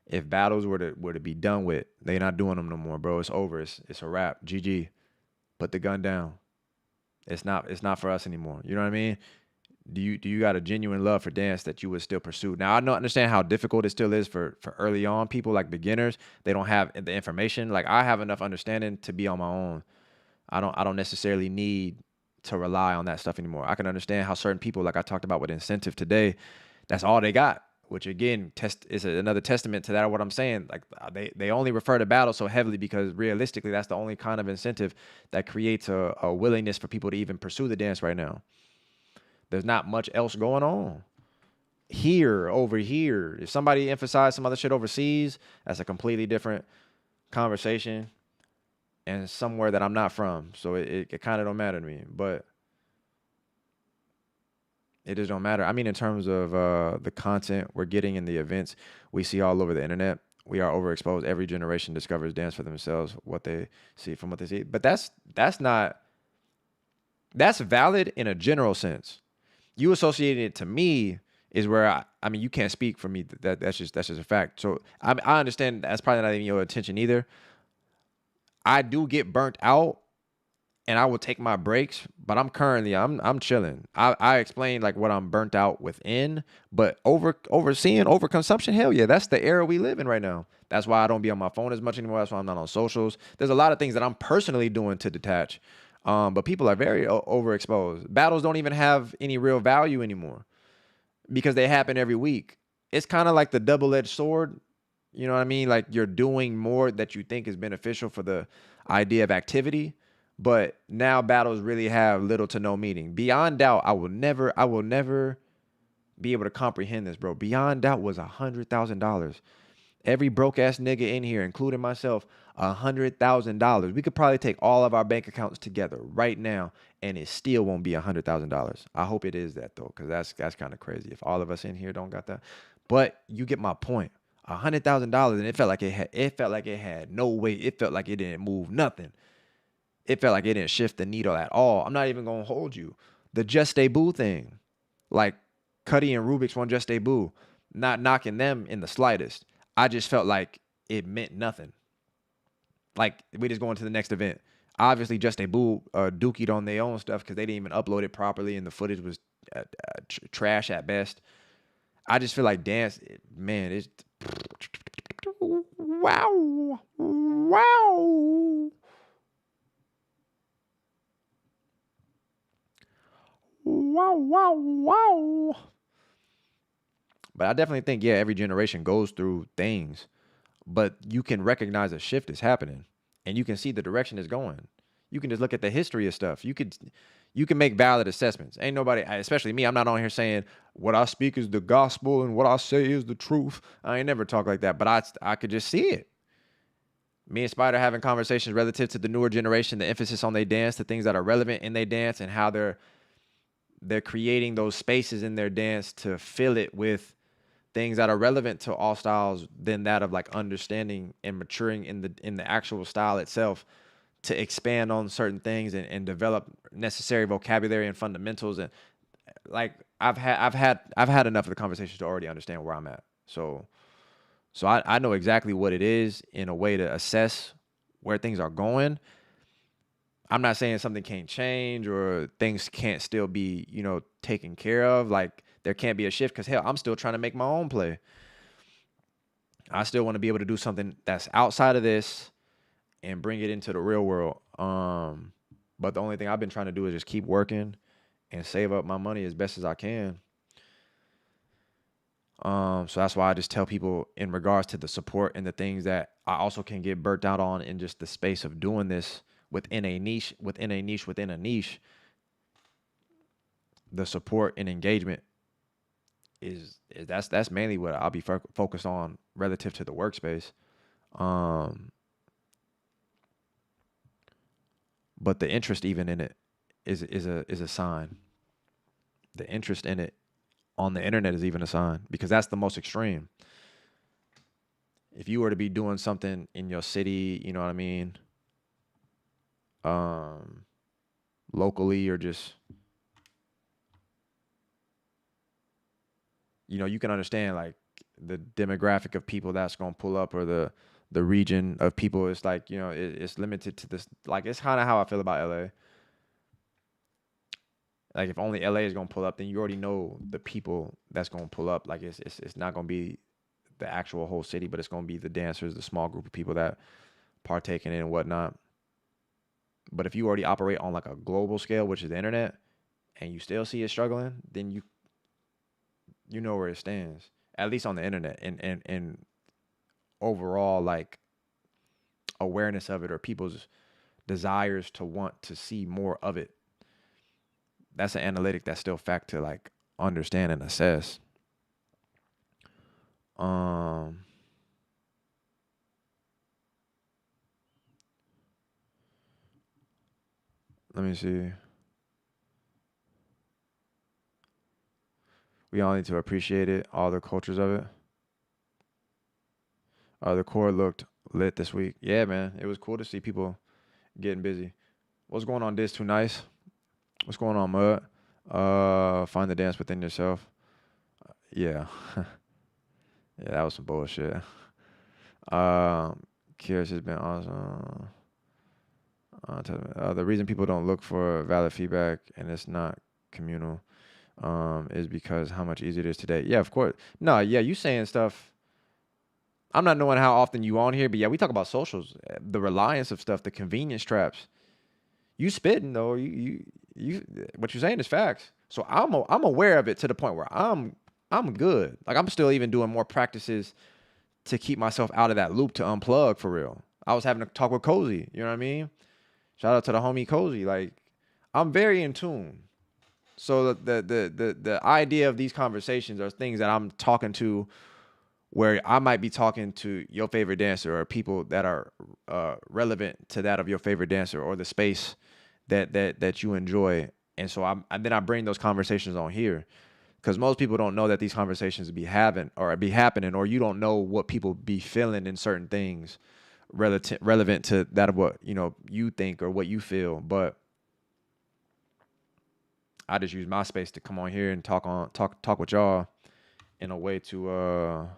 If battles were to be done with, they're not doing them no more, bro. It's over. It's a wrap. GG. Put the gun down. It's not for us anymore. You know what I mean? Do you got a genuine love for dance that you would still pursue? Now, I don't understand how difficult it still is for early on people, like beginners. They don't have the information. Like, I have enough understanding to be on my own. I don't necessarily need to rely on that stuff anymore. I can understand how certain people, like I talked about with Incentive today, that's all they got. Which again, is another testament to that. What I'm saying, like they only refer to battle so heavily because realistically, that's the only kind of incentive that creates a willingness for people to even pursue the dance right now. There's not much else going on over here. If somebody emphasized some other shit overseas, that's a completely different conversation and somewhere that I'm not from. So it kind of don't matter to me, but it just don't matter. I mean, in terms of the content we're getting in the events we see all over the internet, we are overexposed. Every generation discovers dance for themselves, what they see from what they see. But that's valid in a general sense. You associating it to me is where I mean, you can't speak for me. That's just a fact. So I understand that's probably not even your intention either. I do get burnt out. And I will take my breaks, but I'm chilling. I explained like what I'm burnt out within, but overconsumption, hell yeah, that's the era we live in right now. That's why I don't be on my phone as much anymore. That's why I'm not on socials. There's a lot of things that I'm personally doing to detach, but people are very overexposed. Battles don't even have any real value anymore because they happen every week. It's kind of like the double-edged sword. You know what I mean? Like, you're doing more that you think is beneficial for the idea of activity. But now battles really have little to no meaning. Beyond Doubt, I will never be able to comprehend this, bro. Beyond Doubt was $100,000. Every broke ass nigga in here, including myself, $100,000. We could probably take all of our bank accounts together right now, and it still won't be $100,000. I hope it is that though, because that's kind of crazy. If all of us in here don't got that, but you get my point. $100,000, and it felt like it had no weight. It felt like it didn't move nothing. It felt like it didn't shift the needle at all. I'm not even gonna hold you. The Just Stay Boo thing, like, Cudi and Rubik's won Just a Boo. Not knocking them in the slightest. I just felt like it meant nothing. Like, we just going to the next event. Obviously, Just a Boo dookied on their own stuff because they didn't even upload it properly and the footage was trash at best. I just feel like dance, man, it's... Wow. Wow. Wow, wow, wow. But I definitely think, yeah, every generation goes through things. But you can recognize a shift is happening. And you can see the direction it's going. You can just look at the history of stuff. You can make valid assessments. Ain't nobody, especially me, I'm not on here saying what I speak is the gospel and what I say is the truth. I ain't never talk like that. But I could just see it. Me and Spider having conversations relative to the newer generation, the emphasis on their dance, the things that are relevant in their dance, and how they're creating those spaces in their dance to fill it with things that are relevant to all styles than that of like understanding and maturing in the actual style itself to expand on certain things and develop necessary vocabulary and fundamentals. And like I've had enough of the conversations to already understand where I'm at. So I know exactly what it is in a way to assess where things are going. I'm not saying something can't change or things can't still be, taken care of. Like there can't be a shift because hell, I'm still trying to make my own play. I still want to be able to do something that's outside of this and bring it into the real world. But the only thing I've been trying to do is just keep working and save up my money as best as I can. So that's why I just tell people in regards to the support and the things that I also can get burnt out on in just the space of doing this within a niche, the support and engagement that's mainly what I'll be focused on relative to the workspace. But the interest even in it is a sign. The interest in it on the internet is even a sign because that's the most extreme. If you were to be doing something in your city, you know what I mean, locally or just, you can understand like the demographic of people that's going to pull up or the region of people. It's like, it's limited to this. Like, it's kind of how I feel about LA. Like, if only LA is going to pull up, then you already know the people that's going to pull up. Like, it's not going to be the actual whole city, but it's going to be the dancers, the small group of people that partake in it and whatnot. But if you already operate on like a global scale, which is the internet, and you still see it struggling, then you know where it stands, at least on the internet, and overall like awareness of it or people's desires to want to see more of it. That's an analytic that's still fact to like understand and assess. Let me see. We all need to appreciate it, all the cultures of it. The core looked lit this week. Yeah, man. It was cool to see people getting busy. What's going on, Diz Too Nice? What's going on, Mud? Find the dance within yourself. Yeah. Yeah, that was some bullshit. Curious has been awesome. The reason people don't look for valid feedback and it's not communal is because how much easier it is today. Yeah, of course. No, yeah, you saying stuff. I'm not knowing how often you on here, but yeah, we talk about socials, the reliance of stuff, the convenience traps. You spitting though, you what you're saying is facts. So I'm aware of it to the point where I'm good. Like I'm still even doing more practices to keep myself out of that loop to unplug for real. I was having a talk with Cozy, you know what I mean? Shout out to the homie Cozy. Like I'm very in tune. So the idea of these conversations are things that I'm talking to where I might be talking to your favorite dancer or people that are relevant to that of your favorite dancer or the space that you enjoy. And so then I bring those conversations on here because most people don't know that these conversations be happening or you don't know what people be feeling in certain things relevant to that of what, you think or what you feel. But I just use my space to come on here and talk with y'all in a way to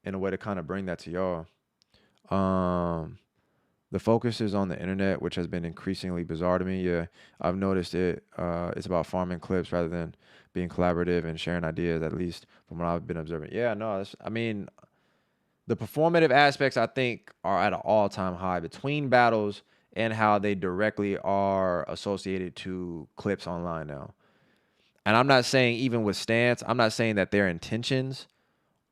in a way to kind of bring that to y'all. The focus is on the internet, which has been increasingly bizarre to me. Yeah, I've noticed it. It's about farming clips rather than being collaborative and sharing ideas, at least from what I've been observing. Yeah, no, I mean, the performative aspects, I think, are at an all-time high between battles and how they directly are associated to clips online now. And I'm not saying, even with Stance, I'm not saying that their intentions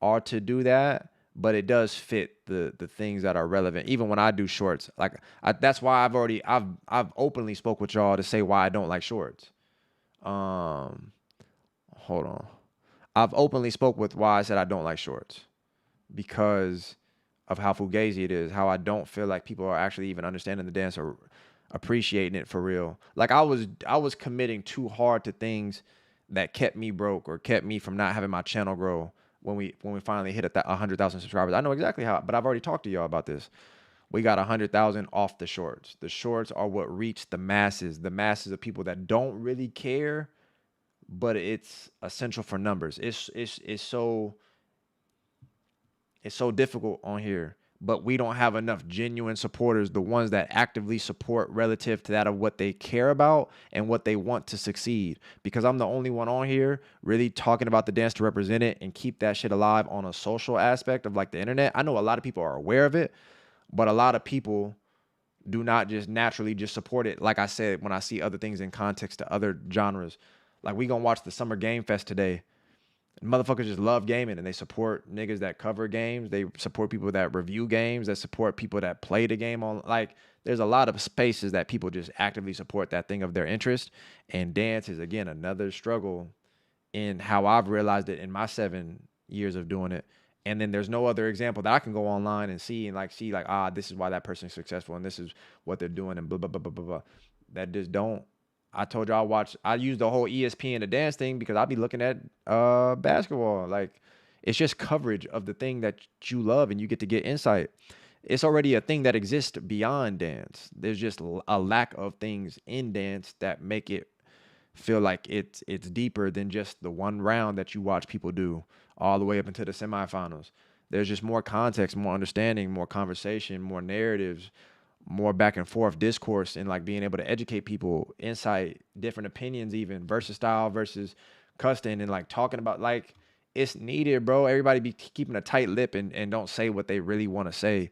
are to do that, but it does fit the things that are relevant. Even when I do shorts, like that's why I've openly spoke with y'all to say why I don't like shorts. Hold on, I've openly spoke with why I said I don't like shorts because of how fugazi it is, how I don't feel like people are actually even understanding the dance or appreciating it for real. Like I was committing too hard to things that kept me broke or kept me from not having my channel grow. When we finally hit 100,000 subscribers, I know exactly how, but I've already talked to y'all about this. We got 100,000 off the shorts. The shorts are what reach the masses of people that don't really care, but it's essential for numbers. It's so difficult on here, but we don't have enough genuine supporters, the ones that actively support relative to that of what they care about and what they want to succeed. Because I'm the only one on here really talking about the dance to represent it and keep that shit alive on a social aspect of like the internet. I know a lot of people are aware of it, but a lot of people do not just naturally just support it. Like I said, when I see other things in context to other genres, like we gonna watch the Summer Game Fest today. Motherfuckers just love gaming and they support niggas that cover games. They support people that review games, that support people that play the game on. Like, there's a lot of spaces that people just actively support that thing of their interest. And dance is, again, another struggle in how I've realized it in my 7 years of doing it. And then there's no other example that I can go online and see this is why that person's successful and this is what they're doing and blah, blah, blah, blah, blah, blah. That just don't. I told you I use the whole ESPN to dance thing because I'll be looking at basketball. Like, it's just coverage of the thing that you love and you get to get insight. It's already a thing that exists beyond dance. There's just a lack of things in dance that make it feel like it's deeper than just the one round that you watch people do all the way up into the semifinals. There's just more context, more understanding, more conversation, more narratives, more back and forth discourse, and like being able to educate people, insight, different opinions, even versus style versus custom, and like talking about, like, it's needed, bro. Everybody be keeping a tight lip and don't say what they really want to say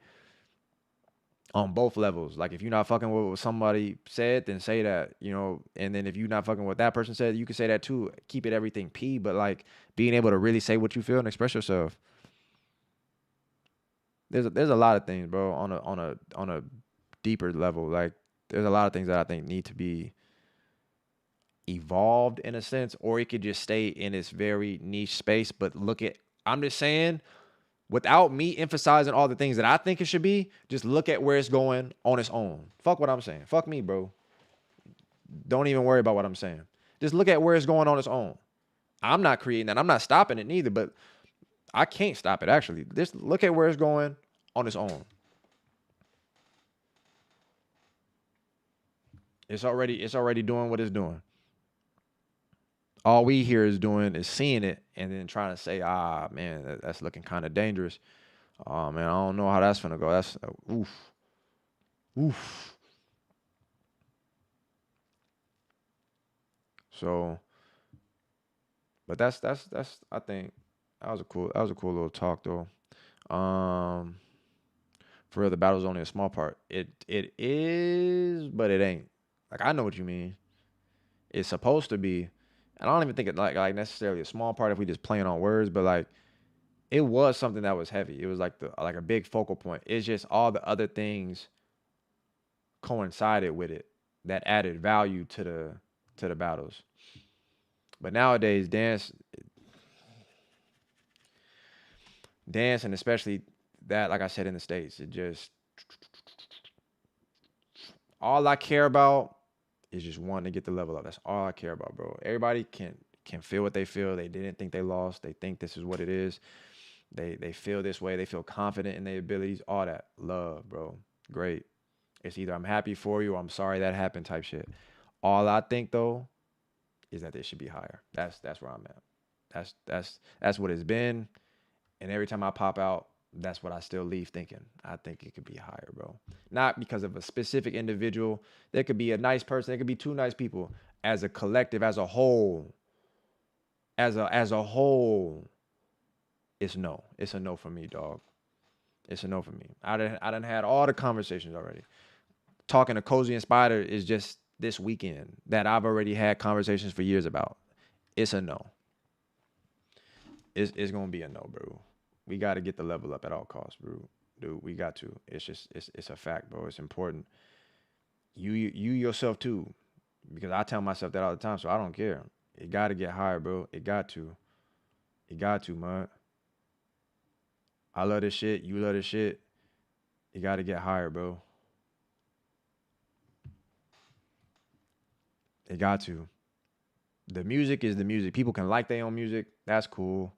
on both levels. Like, if you're not fucking with what somebody said, then say that, you know, and then if you're not fucking with what that person said, you can say that too. Keep it everything P, but like being able to really say what you feel and express yourself. There's a lot of things, bro, on a deeper level. Like, there's a lot of things that I think need to be evolved in a sense, or it could just stay in its very niche space. But I'm just saying, without me emphasizing all the things that I think it should be, just look at where it's going on its own. Fuck what I'm saying. Fuck me, bro. Don't even worry about what I'm saying. Just look at where it's going on its own. I'm not creating that. I'm not stopping it neither, but I can't stop it, actually. Just look at where it's going on its own. It's already doing what it's doing. All we here is doing is seeing it and then trying to say, man, that's looking kind of dangerous. Oh, man, I don't know how that's gonna go. That's oof. So, but that's I think that was a cool little talk though. For real, the battle's only a small part. It is, but it ain't. Like, I know what you mean. It's supposed to be. And I don't even think it like necessarily a small part if we just playing on words, but like, it was something that was heavy. It was like a big focal point. It's just all the other things coincided with it that added value to the battles. But nowadays, dance and especially that, like I said, in the States, it just, all I care about is just wanting to get the level up. That's all I care about, bro. Everybody can feel what they feel. They didn't think they lost. They think this is what it is. They feel this way. They feel confident in their abilities. All that. Love, bro. Great. It's either I'm happy for you or I'm sorry that happened type shit. All I think though is that they should be higher. That's where I'm at. That's what it's been. And every time I pop out, that's what I still leave thinking. I think it could be higher, bro. Not because of a specific individual. There could be a nice person. There could be two nice people. As a collective, as a whole, as a whole, it's no. It's a no for me, dog. It's a no for me. I done had all the conversations already. Talking to Cozy and Spider is just this weekend that I've already had conversations for years about. It's a no. It's gonna be a no, bro. We got to get the level up at all costs, bro. Dude, we got to. It's just it's a fact, bro. It's important. You yourself too, because I tell myself that all the time, so I don't care. It got to get higher, bro. It got to. It got to, man. I love this shit. You love this shit. You got to get higher, bro. It got to. The music is the music. People can like their own music. That's cool.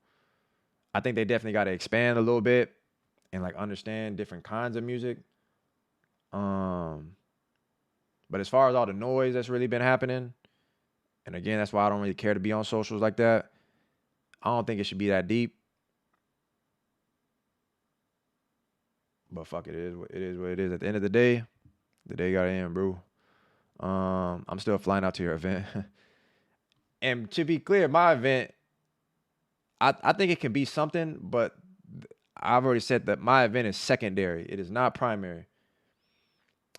I think they definitely got to expand a little bit and like understand different kinds of music. But as far as all the noise that's really been happening, and again, that's why I don't really care to be on socials like that. I don't think it should be that deep. But fuck it, it is what it is. At the end of the day gotta end, bro. I'm still flying out to your event. And to be clear, my event, I think it can be something, but I've already said that my event is secondary. It is not primary.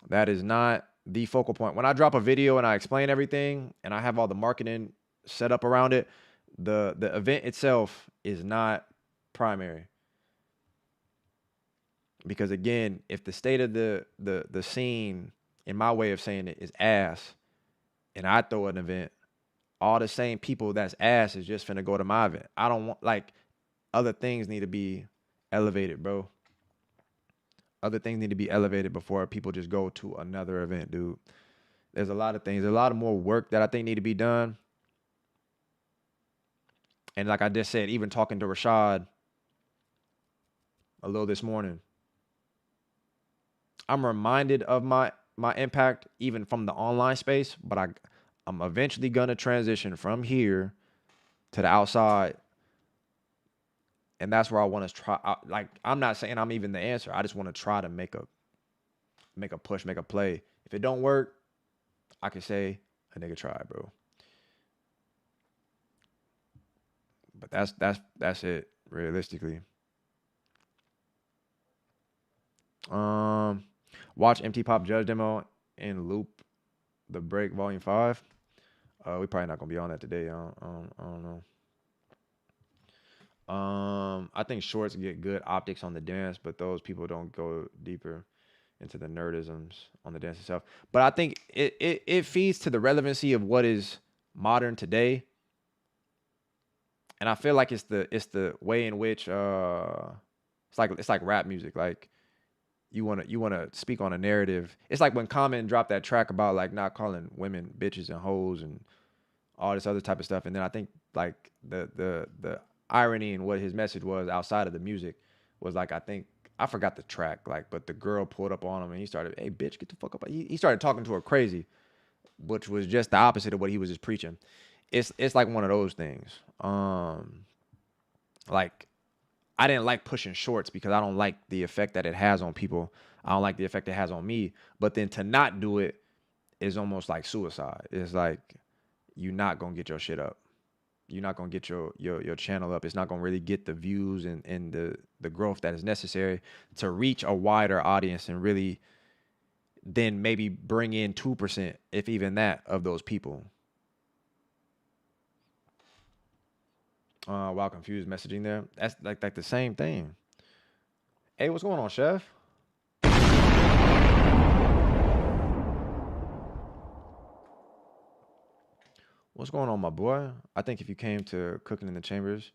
That is not the focal point. When I drop a video and I explain everything and I have all the marketing set up around it, the event itself is not primary. Because again, if the state of the scene, in my way of saying it, is ass, and I throw an event, all the same people that's ass is just finna go to my event. I don't want, like, other things need to be elevated, bro. Other things need to be elevated before people just go to another event, dude. There's a lot of things. There's a lot of more work that I think need to be done. And like I just said, even talking to Rashad a little this morning, I'm reminded of my impact even from the online space, but I'm eventually going to transition from here to the outside. And that's where I want to try. Like, I'm not saying I'm even the answer. I just want to try to make a push, make a play. If it don't work, I can say a nigga tried, bro. But that's it, realistically. Watch MT Pop Judge demo in loop the break volume 5. We probably not gonna be on that today. I don't know. I think shorts get good optics on the dance, but those people don't go deeper into the nerdisms on the dance itself. But I think it feeds to the relevancy of what is modern today. And I feel like it's the way in which it's like rap music. Like you wanna speak on a narrative. It's like when Common dropped that track about like not calling women bitches and hoes and all this other type of stuff. And then I think like the irony in what his message was outside of the music was like, I forgot the track, like, but the girl pulled up on him and he started, hey bitch, get the fuck up. He started talking to her crazy, which was just the opposite of what he was just preaching. It's like one of those things. Like I didn't like pushing shorts because I don't like the effect that it has on people. I don't like the effect it has on me. But then to not do it is almost like suicide. It's like you're not gonna get your shit up. You're not gonna get your channel up. It's not gonna really get the views and the growth that is necessary to reach a wider audience and really then maybe bring in 2%, if even that, of those people. While confused messaging there. That's like the same thing. Hey, what's going on, Chef? What's going on, my boy? I think if you came to Cooking in the Chambers,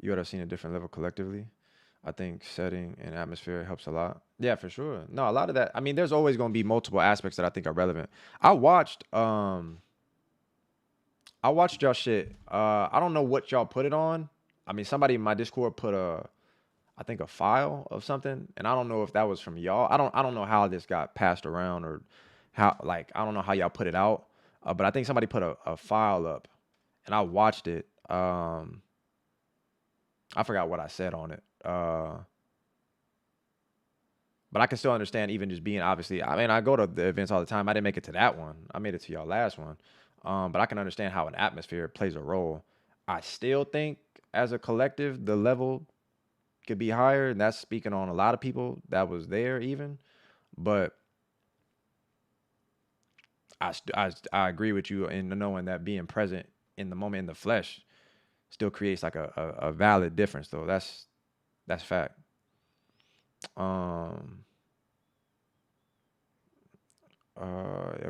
you would have seen a different level collectively. I think setting and atmosphere helps a lot. Yeah, for sure. No, a lot of that. I mean, there's always going to be multiple aspects that I think are relevant. I watched y'all shit. I don't know what y'all put it on. I mean, somebody in my Discord put a I think a file of something, and I don't know if that was from y'all. I don't know how this got passed around or how like I don't know how y'all put it out. But I think somebody put a file up, and I watched it. I forgot what I said on it. But I can still understand even just being obviously. I mean, I go to the events all the time. I didn't make it to that one. I made it to y'all last one. But I can understand how an atmosphere plays a role. I still think as a collective, the level could be higher, and that's speaking on a lot of people that was there even. But I agree with you in knowing that being present in the moment in the flesh still creates like a valid difference though. That's fact. Yeah,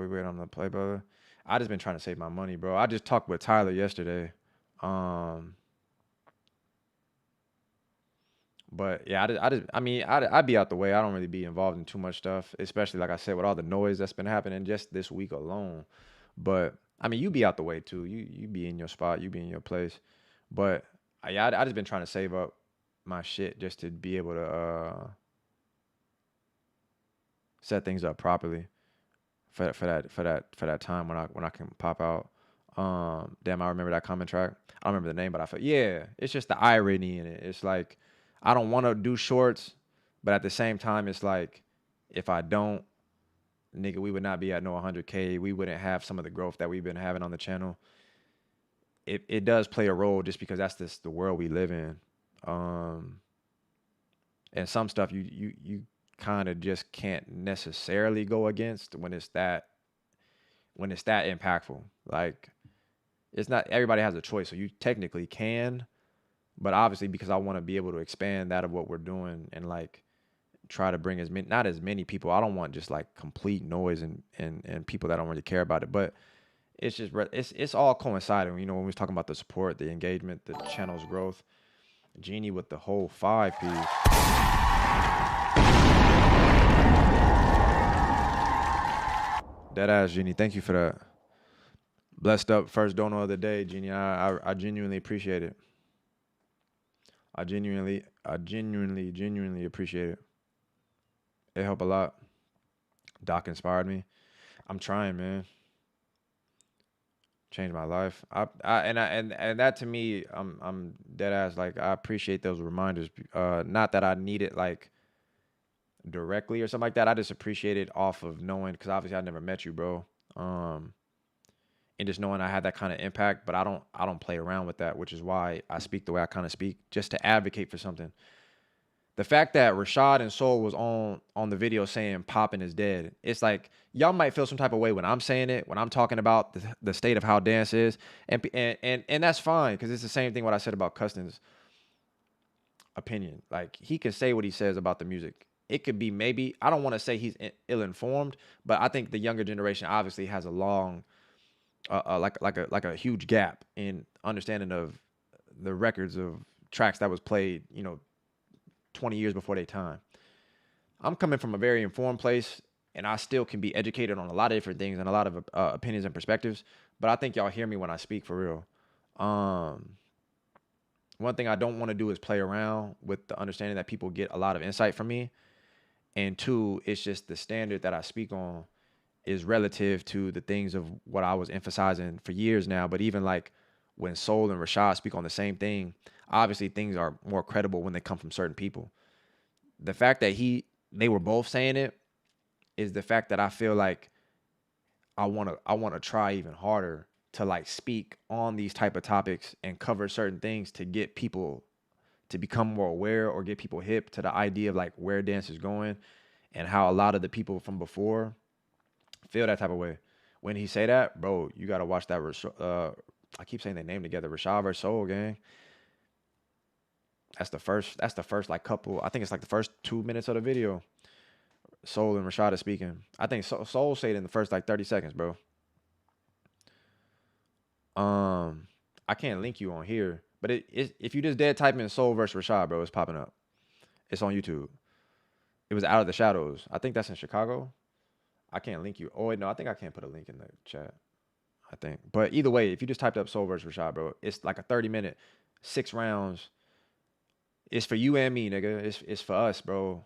we wait on the play, brother. I just been trying to save my money, bro. I just talked with Tyler yesterday. But yeah, I mean, I'd be out the way. I don't really be involved in too much stuff, especially like I said, with all the noise that's been happening just this week alone. But I mean, you be out the way too. You be in your spot, you be in your place. But yeah, I just been trying to save up my shit just to be able to set things up properly for that time when I can pop out. Damn, I remember that comment track. I don't remember the name, but I feel yeah, it's just the irony in it. It's like I don't want to do shorts, but at the same time, it's like if I don't, nigga, we would not be at no 100K. We wouldn't have some of the growth that we've been having on the channel. It does play a role just because that's the world we live in. And some stuff you kind of just can't necessarily go against when it's that impactful. Like it's not everybody has a choice, so you technically can, but obviously because I want to be able to expand that of what we're doing and like try to bring not as many people. I don't want just like complete noise and people that don't really care about it, but it's just it's all coinciding. You know, when we was talking about the support, the engagement, the channel's growth, Genie with the whole 5 piece. Dead ass, Genie. Thank you for that. Blessed up first donor of the day, Genie. I genuinely appreciate it. I genuinely appreciate it. It helped a lot. Doc inspired me. I'm trying, man. Changed my life. And that to me, I'm dead ass. Like I appreciate those reminders. Not that I need it like directly or something like that. I just appreciate it off of knowing, because obviously I never met you, bro. And just knowing I had that kind of impact, but I don't play around with that, which is why I speak the way I kind of speak, just to advocate for something. The fact that Rashad and Soul was on the video saying Poppin is dead, it's like y'all might feel some type of way when I'm saying it, when I'm talking about the state of how dance is, and that's fine, because it's the same thing what I said about Custon's opinion. Like he can say what he says about the music. It could be maybe, I don't want to say he's ill-informed, but I think the younger generation obviously has a long, like a huge gap in understanding of the records of tracks that was played, 20 years before their time. I'm coming from a very informed place, and I still can be educated on a lot of different things and a lot of opinions and perspectives, but I think y'all hear me when I speak for real. One thing I don't want to do is play around with the understanding that people get a lot of insight from me. And two, it's just the standard that I speak on is relative to the things of what I was emphasizing for years now. But even like when Soul and Rashad speak on the same thing, obviously things are more credible when they come from certain people. The fact that they were both saying it is the fact that I feel like I want to try even harder to like speak on these type of topics and cover certain things to get people to become more aware or get people hip to the idea of like where dance is going and how a lot of the people from before feel that type of way. When he say that, bro, you got to watch that. I keep saying their name together. Rashad vs. Soul, gang. That's the first like couple. I think it's like the first 2 minutes of the video. Soul and Rashad is speaking. I think Soul said it in the first like 30 seconds, bro. I can't link you on here, but if you just dead type in Soul versus Rashad, bro, it's popping up. It's on YouTube. It was Out of the Shadows. I think that's in Chicago. I can't link you. Oh wait, no, I think I can't put a link in the chat. I think, but either way, if you just typed up Soul versus Rashad, bro, it's like a 30-minute, 6 rounds It's for you and me, nigga. It's for us, bro.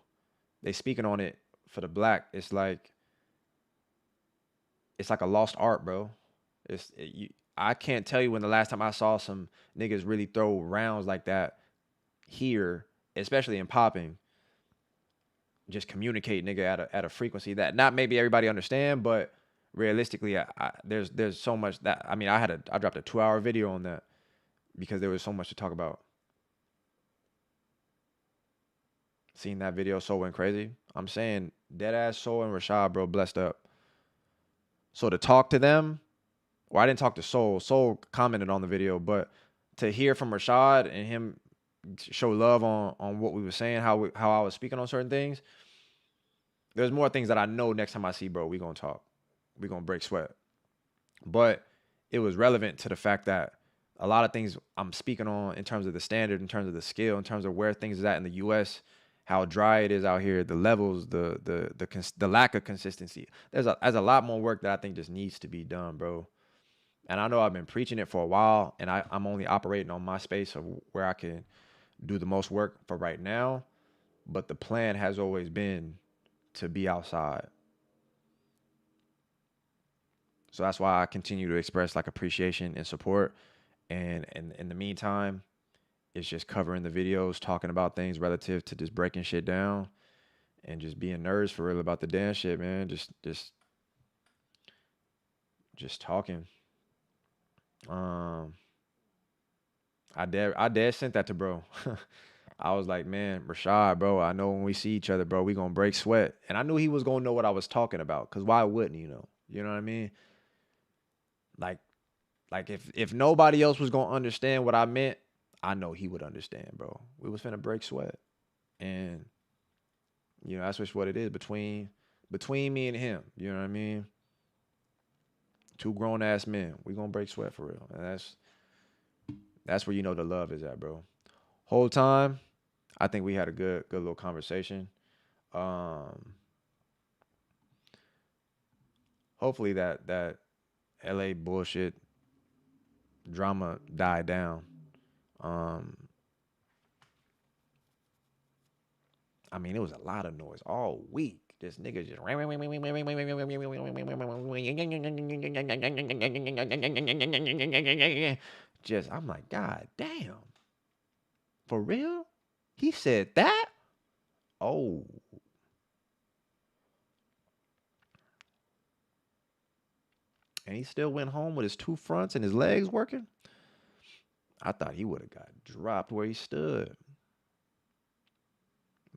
They speaking on it for the black. It's like a lost art, bro. I can't tell you when the last time I saw some niggas really throw rounds like that here, especially in popping. Just communicate, nigga, at a frequency that not maybe everybody understand, but realistically, there's so much that I mean, I dropped a 2-hour video on that because there was so much to talk about. Seeing that video, Soul went crazy. I'm saying dead ass Soul and Rashad, bro, blessed up. So to talk to them, well, I didn't talk to Soul. Soul commented on the video, but to hear from Rashad and him show love on what we were saying, how I was speaking on certain things. There's more things that I know next time I see bro, we gonna talk. We gonna break sweat. But it was relevant to the fact that a lot of things I'm speaking on in terms of the standard, in terms of the scale, in terms of where things is at in the US, how dry it is out here, the levels, the lack of consistency. There's a lot more work that I think just needs to be done, bro. And I know I've been preaching it for a while, and I'm only operating on my space of where I can do the most work for right now. But the plan has always been to be outside. So that's why I continue to express like appreciation and support. And in the meantime, it's just covering the videos, talking about things relative to just breaking shit down and just being nerds for real about the damn shit, man. Just talking. I dad sent that to bro. I was like, man, Rashad, bro, I know when we see each other, bro, we gonna break sweat. And I knew he was gonna know what I was talking about, because why wouldn't you know? You know what I mean? Like if nobody else was gonna understand what I meant, I know he would understand, bro. We was finna break sweat. And, you know, that's just what it is between me and him. You know what I mean? Two grown-ass men. We gonna break sweat for real. And that's where you know the love is at, bro. Whole time, I think we had a good little conversation. Hopefully that LA bullshit drama died down. I mean, it was a lot of noise all week. This nigga just I'm like, God damn. For real? He said that? Oh. And he still went home with his two fronts and his legs working? I thought he would have got dropped where he stood.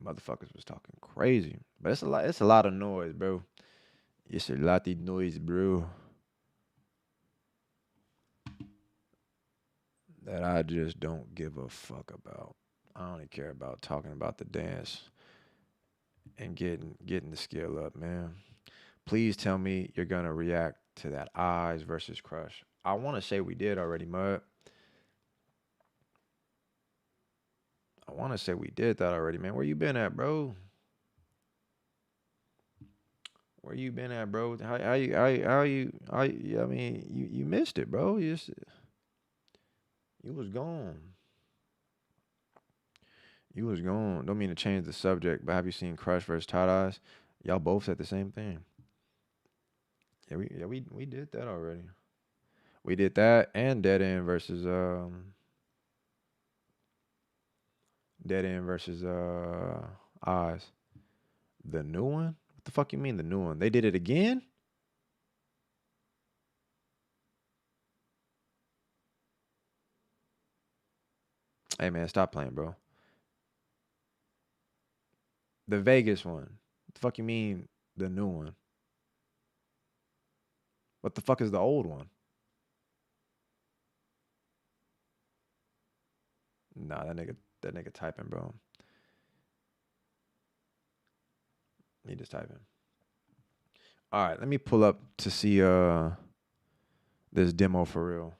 Motherfuckers was talking crazy. But it's a lot of noise, bro. It's a lot of noise, bro. That I just don't give a fuck about. I only care about talking about the dance and getting the skill up, man. Please tell me you're gonna react to that Eyes versus Crush. I want to say we did already, Mud. I want to say we did that already, man. Where you been at, bro? Where you been at, bro? How you? I mean, you missed it, bro. You was gone. You was gone. Don't mean to change the subject, but have you seen Crush versus Tight Eyes? Y'all both said the same thing. Yeah, we did that already. We did that and Dead End versus Eyes. The new one? What the fuck you mean the new one? They did it again? Hey man, stop playing, bro. The Vegas one. What the fuck you mean the new one? What the fuck is the old one? Nah, that nigga typing, bro. He just typing. All right, let me pull up to see this demo for real.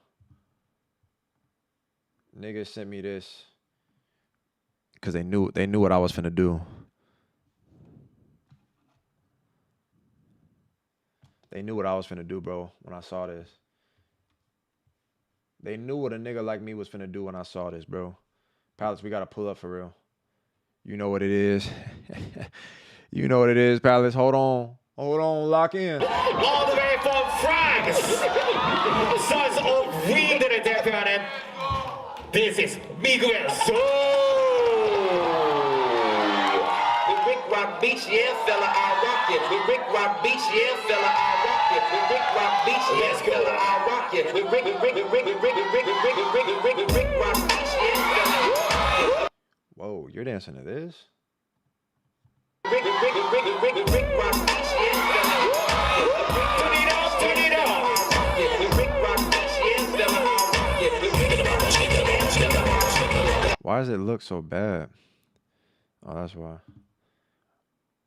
Niggas sent me this because they knew what I was finna do. They knew what I was finna do, bro, when I saw this. They knew what a nigga like me was finna do when I saw this, bro. Palace, we gotta pull up for real. You know what it is. You know what it is, Palace. Hold on, lock in. All the way from France, sons of Wiener Defianen. This is Miguel Soul. With Rick Rock Beach, yeah, fella, I rock it. With Rick Rock Beach, yeah, fella, I rock it. With Rick Rock Beach, yes, fella, I rock it. With Rick Rock Beach, yeah, fella. Whoa, you're dancing to this? Rick Rock Beach, yeah, fella. Turn it up, turn it up. With Rick Rock Beach, yeah, fella, I rock it. With Rick Rock Beach, yeah, fella. Why does it look so bad? Oh, that's why.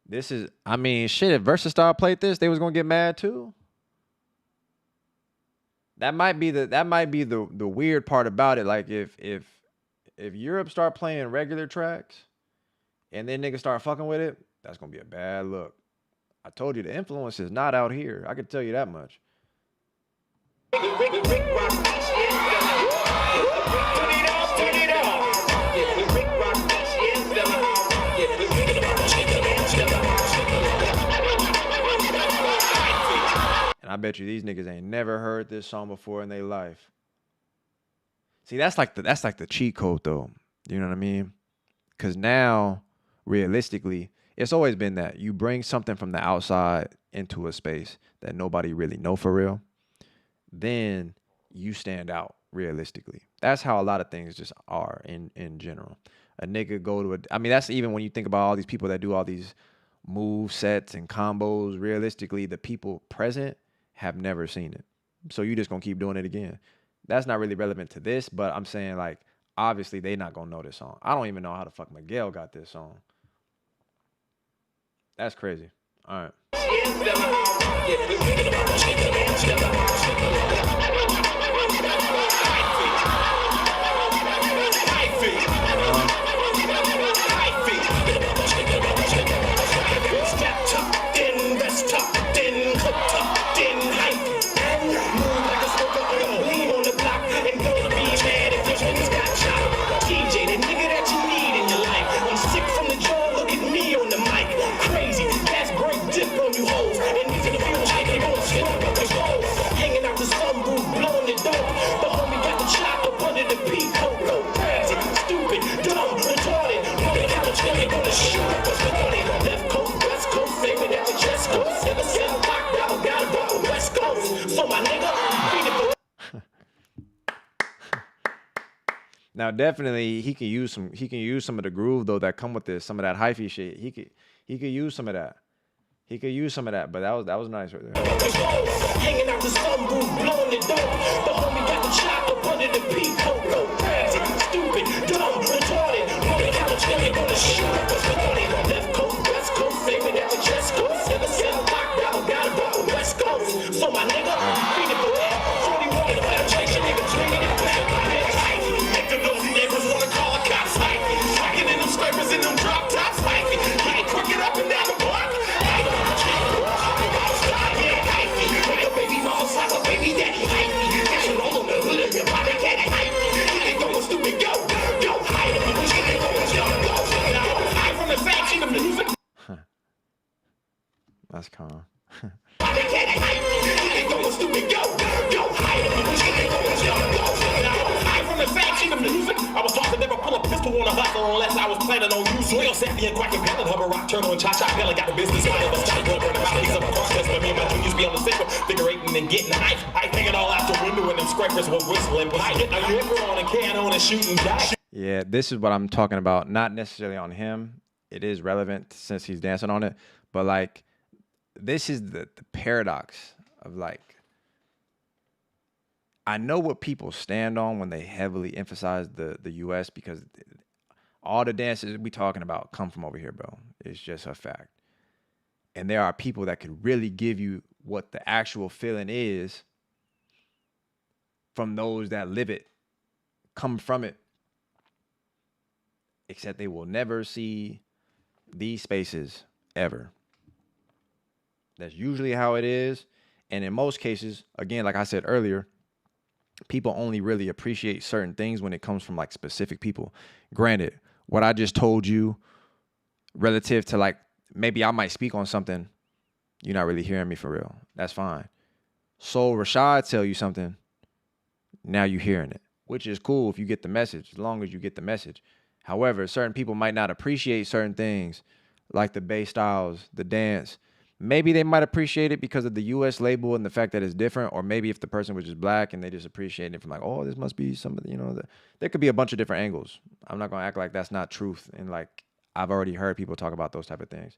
This is, I mean, shit, if Versatile played this, they was gonna get mad too. That might be the weird part about it. Like if Europe start playing regular tracks and then niggas start fucking with it, that's gonna be a bad look. I told you the influence is not out here. I can tell you that much. Rick Rock Beach, yeah, fella. Turn it up, turn it up. With Rick Rock Beach, yeah, fella. And I bet you these niggas ain't never heard this song before in their life. See, that's like the cheat code though. You know what I mean? Cause now, realistically, it's always been that you bring something from the outside into a space that nobody really know for real, then you stand out realistically. That's how a lot of things just are in general. A nigga go to I mean, that's even when you think about all these people that do all these move sets and combos. Realistically, the people present have never seen it. So you just gonna keep doing it again. That's not really relevant to this, but I'm saying, like, obviously they not gonna know this song. I don't even know how the fuck Miguel got this song. That's crazy. All right. Now, definitely, he can use some of the groove though that come with this, some of that hyphy shit. He could use some of that. He could use some of that, but that was nice right there. Hanging out the sunroof, blowing the dope. The homie got the chop up under the peacoat. Go crazy, stupid, dumb, retarded. Rolling out the chili, gonna shoot up what's recorded. Left coast, west coast, favorite at the chest coast. 7-7 lockdown, gotta go to west coast. So my nigga, beat it for that. 41 in penetration, nigga, swinging it back. Make the nosy neighbors wanna call the cops. Talking in them scrapers in them drop tops. Get crooked up and down the block. Baby daddy, got you all on the hood of your body, cat, you ain't going stupid, go, hide him, you ain't going go, hide from the faction of music. That's calm. Body cat, you ain't going stupid, go, hide him, you ain't going go, hide from the faction of music. I was taught to never pull a pistol on a hustler unless I was planning on you. Soil, sapien, quacking, pellet, hover, rock, turtle, and cha-cha, pellet, got the business, I never stop, going to the piece of a car test, but me and my juniors be on the sickle, figurating and getting hype. I take it all out the window and them scrapers will whistle and pipe. Now you ever on a can on and shooting dice. Yeah, this is what I'm talking about. Not necessarily on him. It is relevant since he's dancing on it, but like, this is the paradox of like, I know what people stand on when they heavily emphasize the U.S. because all the dances we talking about come from over here, bro. It's just a fact. And there are people that could really give you what the actual feeling is from those that live it, come from it, except they will never see these spaces ever. That's usually how it is. And in most cases, again, like I said earlier, people only really appreciate certain things when it comes from like specific people. Granted, what I just told you relative to like, maybe I might speak on something, you're not really hearing me for real. That's fine. So Rashad tell you something, now you're hearing it, which is cool if you get the message, as long as you get the message. However, certain people might not appreciate certain things like the bass styles, the dance. Maybe they might appreciate it because of the US label and the fact that it's different, or maybe if the person was just black and they just appreciate it from like, oh, this must be somebody, there could be a bunch of different angles. I'm not gonna act like that's not truth, and like I've already heard people talk about those type of things.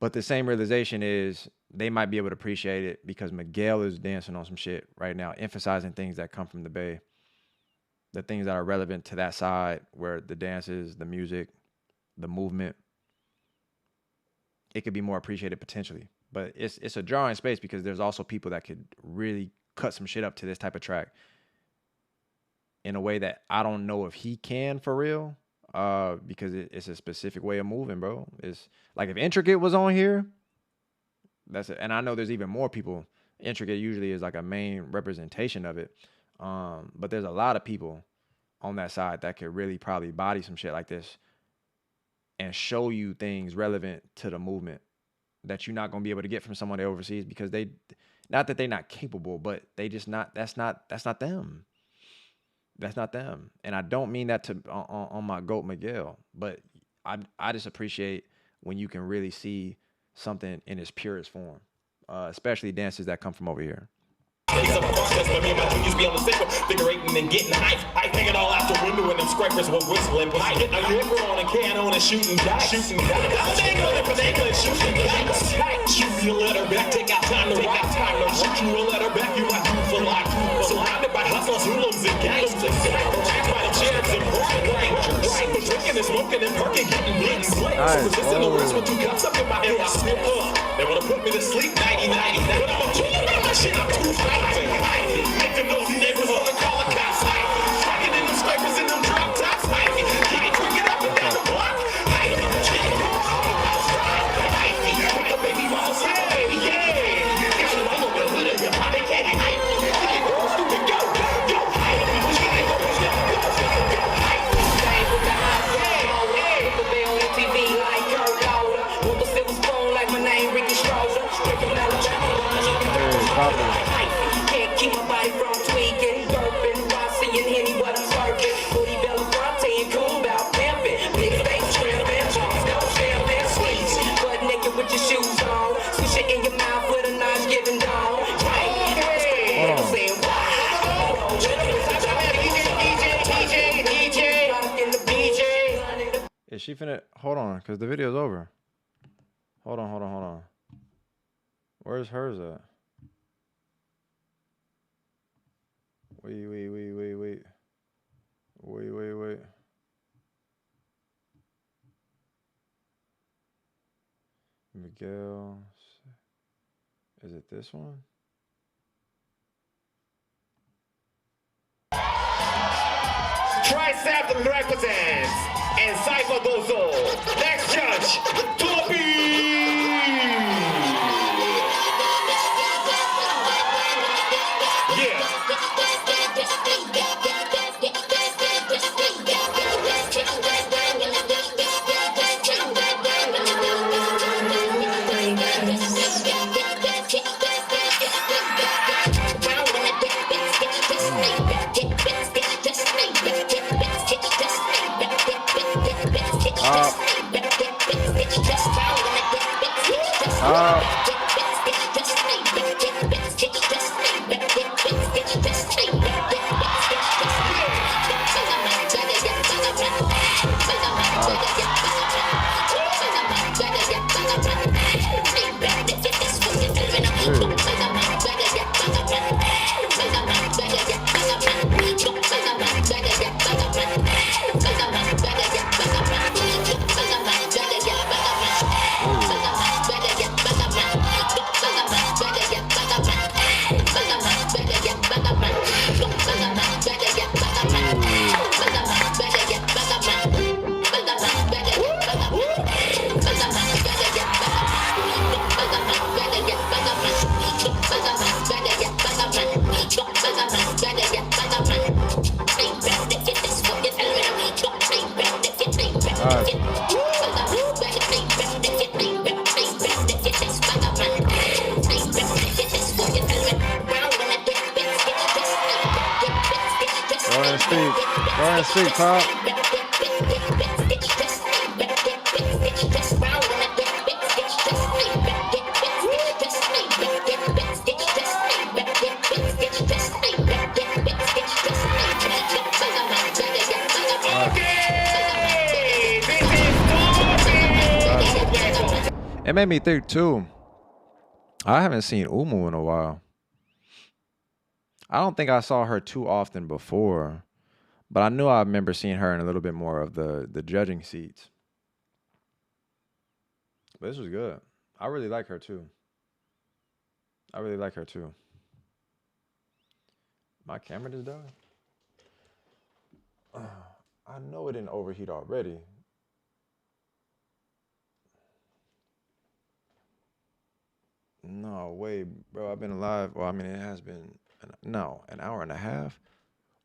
But the same realization is they might be able to appreciate it because Miguel is dancing on some shit right now, emphasizing things that come from the Bay, the things that are relevant to that side where the dances, the music, the movement, it could be more appreciated potentially. But it's a drawing space because there's also people that could really cut some shit up to this type of track in a way that I don't know if he can for real, because it's a specific way of moving, bro. It's like if Intricate was on here, that's it. And I know there's even more people. Intricate usually is like a main representation of it. But there's a lot of people on that side that could really probably body some shit like this and show you things relevant to the movement that you're not going to be able to get from someone overseas, because they, not that they're not capable, but they just not, that's not them. That's not them. And I don't mean that to on my GOAT Miguel, but I just appreciate when you can really see something in its purest form, especially dances that come from over here. Some process, but me and my juniors be on the table, figurating and getting hype. I hang it all out the window and them scrapers were whistling pipe. Now you're growing a can on and shooting dice. I'm dangling for dangling, shooting dice. Shoot me a letter back, take out time to write. Shoot you a letter back, you might do for life. Surrounded by hustlers, hoodlums, and gangsters. Racked by the chairs and bright rangers. We're drinking and smoking and perking, getting lit and slit. So resisting the rest with 2 cups up in my hand, I spit up. They wanna put me to sleep, 90-90. But I'm a king about my shit, I'm too fast. Making those neighbors want to call the cops. Fucking in them scrapers in them drop tops. Keep it drinking up and down the block. Baby mama say, yeah. I'm gonna put it in your body, can't go, go. Can't keep my body from tweaking, burping, Rossi and Henny, what I'm slurping. Booty Belafonte and cool about pimping. Big face tripping, chunks, no champagne, sweets. Butt naked with your shoes on. Swish it in your mouth with a nice giving down. Right, hey, I'm saying wow. DJ, in the BJ. Is she finna, hold on, because the video's over. Hold on. Where's hers at? Wait. Miguel. Is it this one? Tri-Southern represents, and Cypher goes on. Next judge, Toby! and 6, Pop. It made me think too. I haven't seen Umu in a while. I don't think I saw her too often before, but I knew I remember seeing her in a little bit more of the judging seats. But this was good. I really like her too. I really like her too. My camera just died. I know it didn't overheat already. No way, bro. I've been alive. Well, I mean, it has been an hour and a half.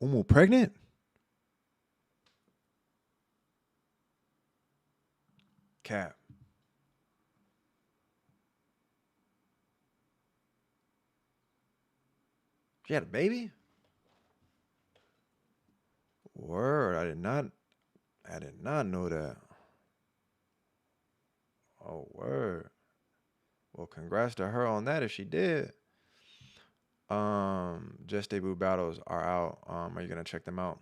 Umu pregnant? Cap. She had a baby? Word. I did not know that. Oh, word. Well, congrats to her on that if she did. Just Debut battles are out. Are you gonna check them out?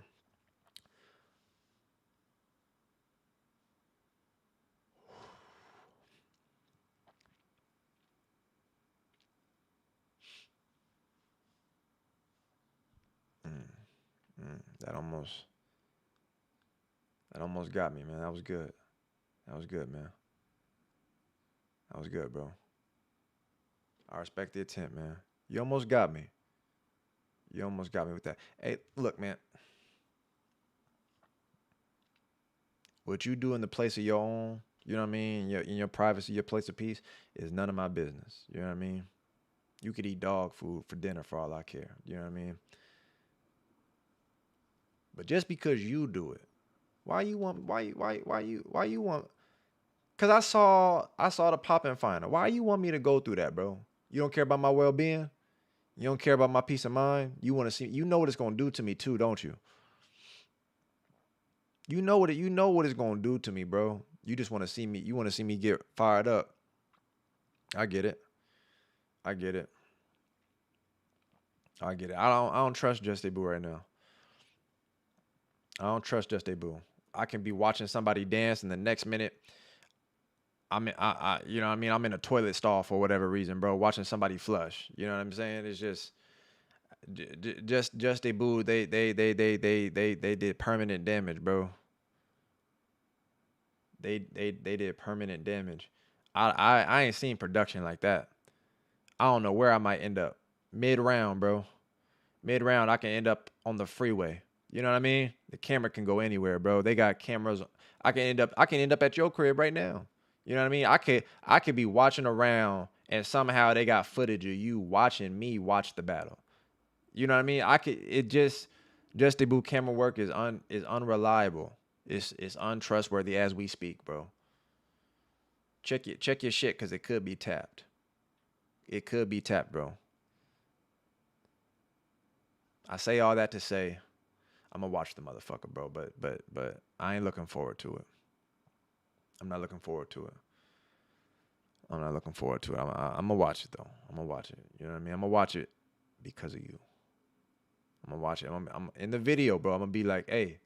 That almost got me, man. That was good. That was good, man. That was good, bro. I respect the attempt, man. You almost got me. You almost got me with that. Hey, look, man. What you do in the place of your own, you know what I mean? In your privacy, your place of peace, is none of my business. You know what I mean? You could eat dog food for dinner for all I care. You know what I mean? But just because you do it, why you want? Cause I saw the pop-in final. Why you want me to go through that, bro? You don't care about my well-being? You don't care about my peace of mind? You want to see? You know what it's gonna do to me too, don't you? You know what it's gonna do to me, bro. You just want to see me. You want to see me get fired up. I get it. I get it. I get it. I don't trust Just Debut right now. I don't trust Just Debut. I can be watching somebody dance, and the next minute, you know what I mean? I'm in a toilet stall for whatever reason, bro. Watching somebody flush. You know what I'm saying? It's just Debut. They did permanent damage, bro. They did permanent damage. I ain't seen production like that. I don't know where I might end up. Mid-round, bro. Mid-round, I can end up on the freeway. You know what I mean? The camera can go anywhere, bro. They got cameras. I can end up at your crib right now. You know what I mean? I could be watching around and somehow they got footage of you watching me watch the battle. You know what I mean? Just Debut camera work is unreliable. It's untrustworthy as we speak, bro. Check your shit, cause it could be tapped. It could be tapped, bro. I say all that to say, I'm gonna watch the motherfucker, bro. But I ain't looking forward to it. I'm not looking forward to it. I'm gonna watch it though. I'm gonna watch it. You know what I mean? I'm gonna watch it because of you. I'm gonna watch it. I'm in the video, bro. I'm gonna be like, hey,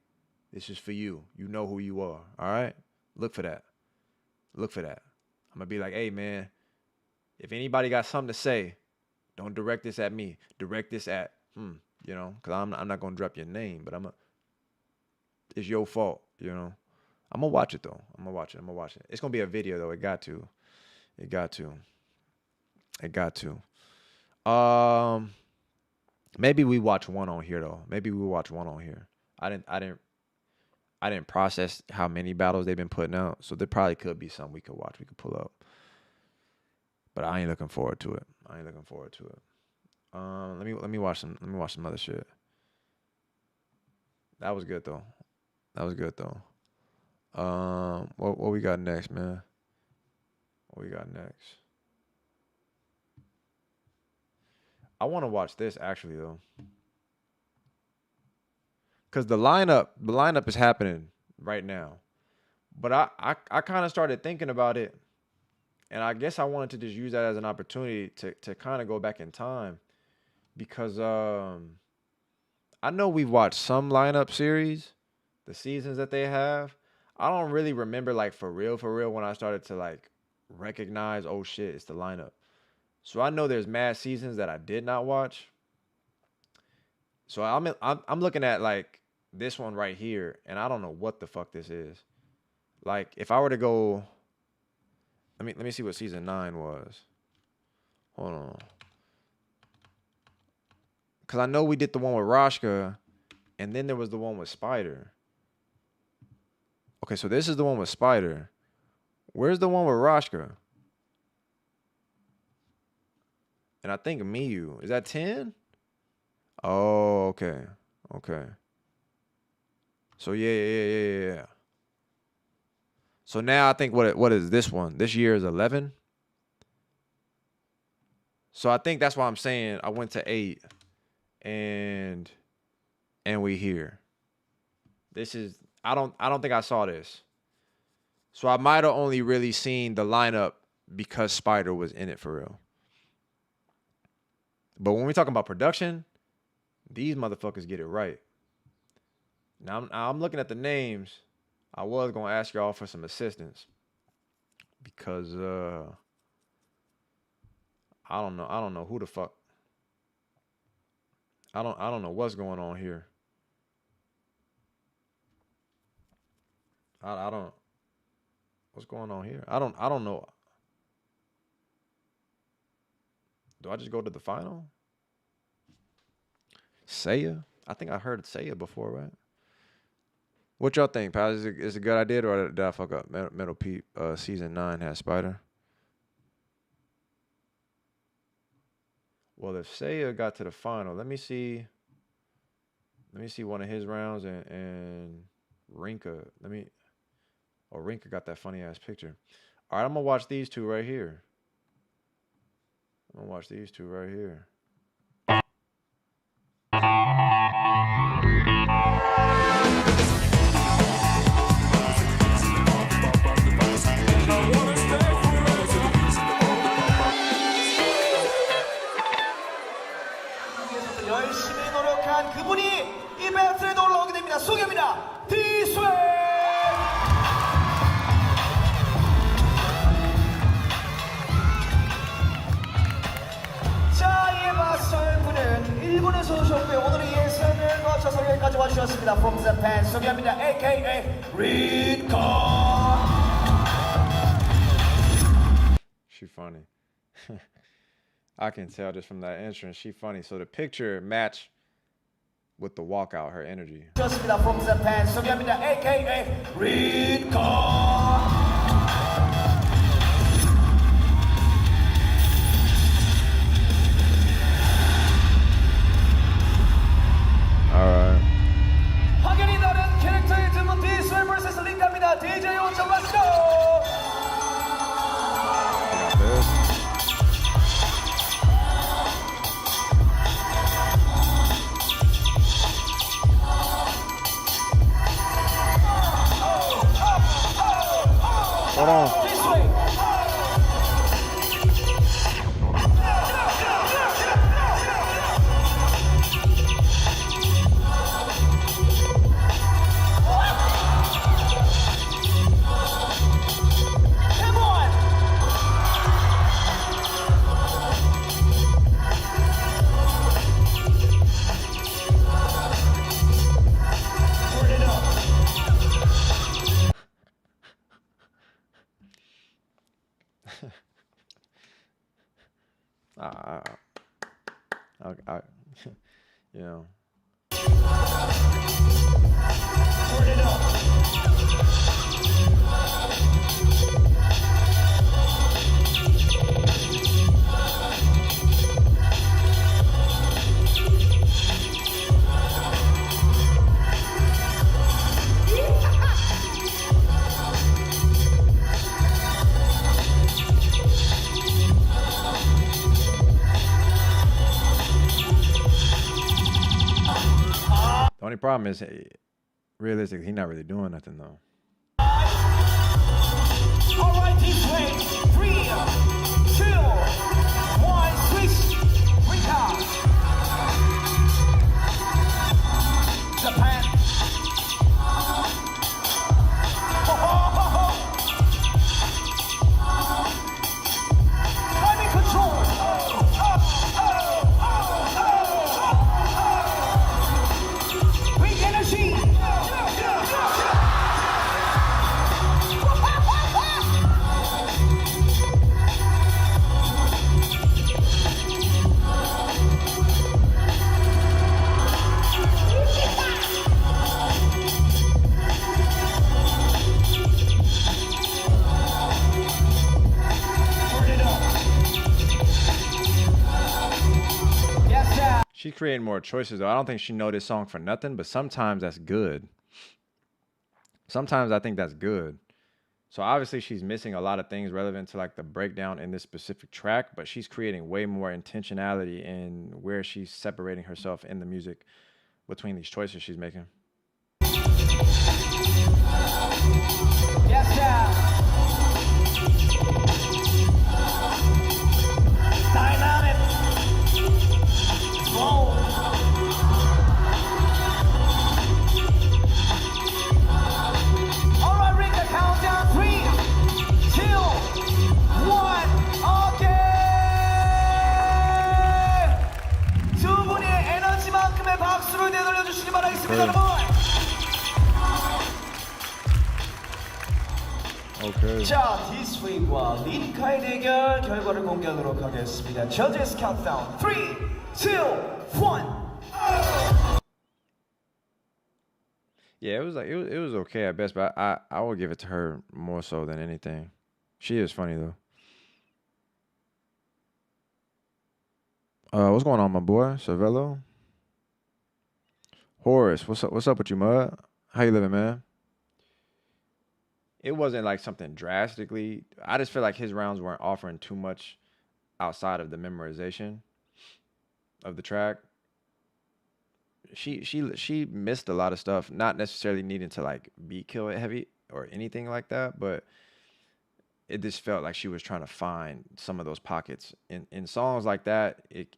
this is for you. You know who you are. All right? Look for that. Look for that. I'm gonna be like, hey, man, if anybody got something to say, don't direct this at me. Direct this at, you know, because I'm not gonna drop your name, but it's your fault, you know. I'm gonna watch it though. I'm gonna watch it. It's gonna be a video though. It got to. Maybe we watch one on here though. I didn't process how many battles they've been putting out, so there probably could be some we could watch. We could pull up, but I ain't looking forward to it. Let me watch some other shit. That was good though. What we got next, man? I want to watch this actually though. because the lineup is happening right now. But I kind of started thinking about it, and I guess I wanted to just use that as an opportunity to kind of go back in time, because I know we've watched some lineup series, the seasons that they have. I don't really remember, like, for real, when I started to, like, recognize, oh shit, it's the lineup. So I know there's mad seasons that I did not watch. So I'm looking at, like, this one right here, and I don't know what the fuck this is. Like, if I were to go, let me see what season 9 was. Hold on. Because I know we did the one with Rashka, and then there was the one with Spider. Okay, so this is the one with Spider. Where's the one with Rashka? And I think Miyu. Is that 10? Oh, okay. Okay. So yeah. So now I think what is this one? This year is 11. So I think that's why I'm saying I went to 8 and we here. This is I don't think I saw this. So I might have only really seen the lineup because Spider was in it for real. But when we talking about production, these motherfuckers get it right. Now I'm looking at the names. I was gonna ask y'all for some assistance because I don't know who the fuck. I don't know what's going on here. I don't. What's going on here? I don't know. Do I just go to the final? Seiya? I think I heard Seiya before, right? What y'all think, pal? Is it a good idea, or did I fuck up? Metal Peep season 9 has Spider. Well, if Seiya got to the final, let me see one of his rounds and Rinka. Rinka got that funny ass picture. All right, I'm gonna watch these two right here. 열심히 노력한 그분이 이 배틀에 올라오게 됩니다. 소개합니다. 디스웨. 자, 이에 맞설 분은 일본에서 오셨고요. 오늘의 예선을 거쳐서 여기까지 와주셨습니다. From Japan 소개합니다. AKA 린컨. She funny. I can tell just from that entrance. She funny. So the picture match with the walkout, her energy. 좋습니다. From Japan 소개합니다. AKA 린컨. Alright. 확연히 다른 캐릭터의 드문 디스웰 vs 링카입니다. DJ 오점 let's go. I got this. Hold on. I you know. Only problem is, realistically, he's not really doing nothing though. All right, this way. 3, 2, 1, switch. Recap. Japan. Climate control. Big energy. She's creating more choices though. I don't think she know this song for nothing, but sometimes that's good. Sometimes I think that's good. So obviously she's missing a lot of things relevant to like the breakdown in this specific track, but she's creating way more intentionality in where she's separating herself in the music between these choices she's making. Yes, sir. Dynamic. Boom. All right, ring the countdown. 3, 2, 1. Okay. 두 분이 에너지만큼의 박수를 내돌려 주시기 바라겠습니다, 여러분. Okay. 자, 디스웨이와 리카의 대결 결과를 공개하도록 하겠습니다. Judges countdown. 3, 2, 1. Yeah, it was like it was okay at best, but I would give it to her more so than anything. She is funny though. What's going on, my boy? Cervello? Horace, what's up with you, Mud? How you living, man? It wasn't like something drastically. I just feel like his rounds weren't offering too much outside of the memorization of the track. She missed a lot of stuff, not necessarily needing to like beat kill it heavy or anything like that, but it just felt like she was trying to find some of those pockets in songs like that. It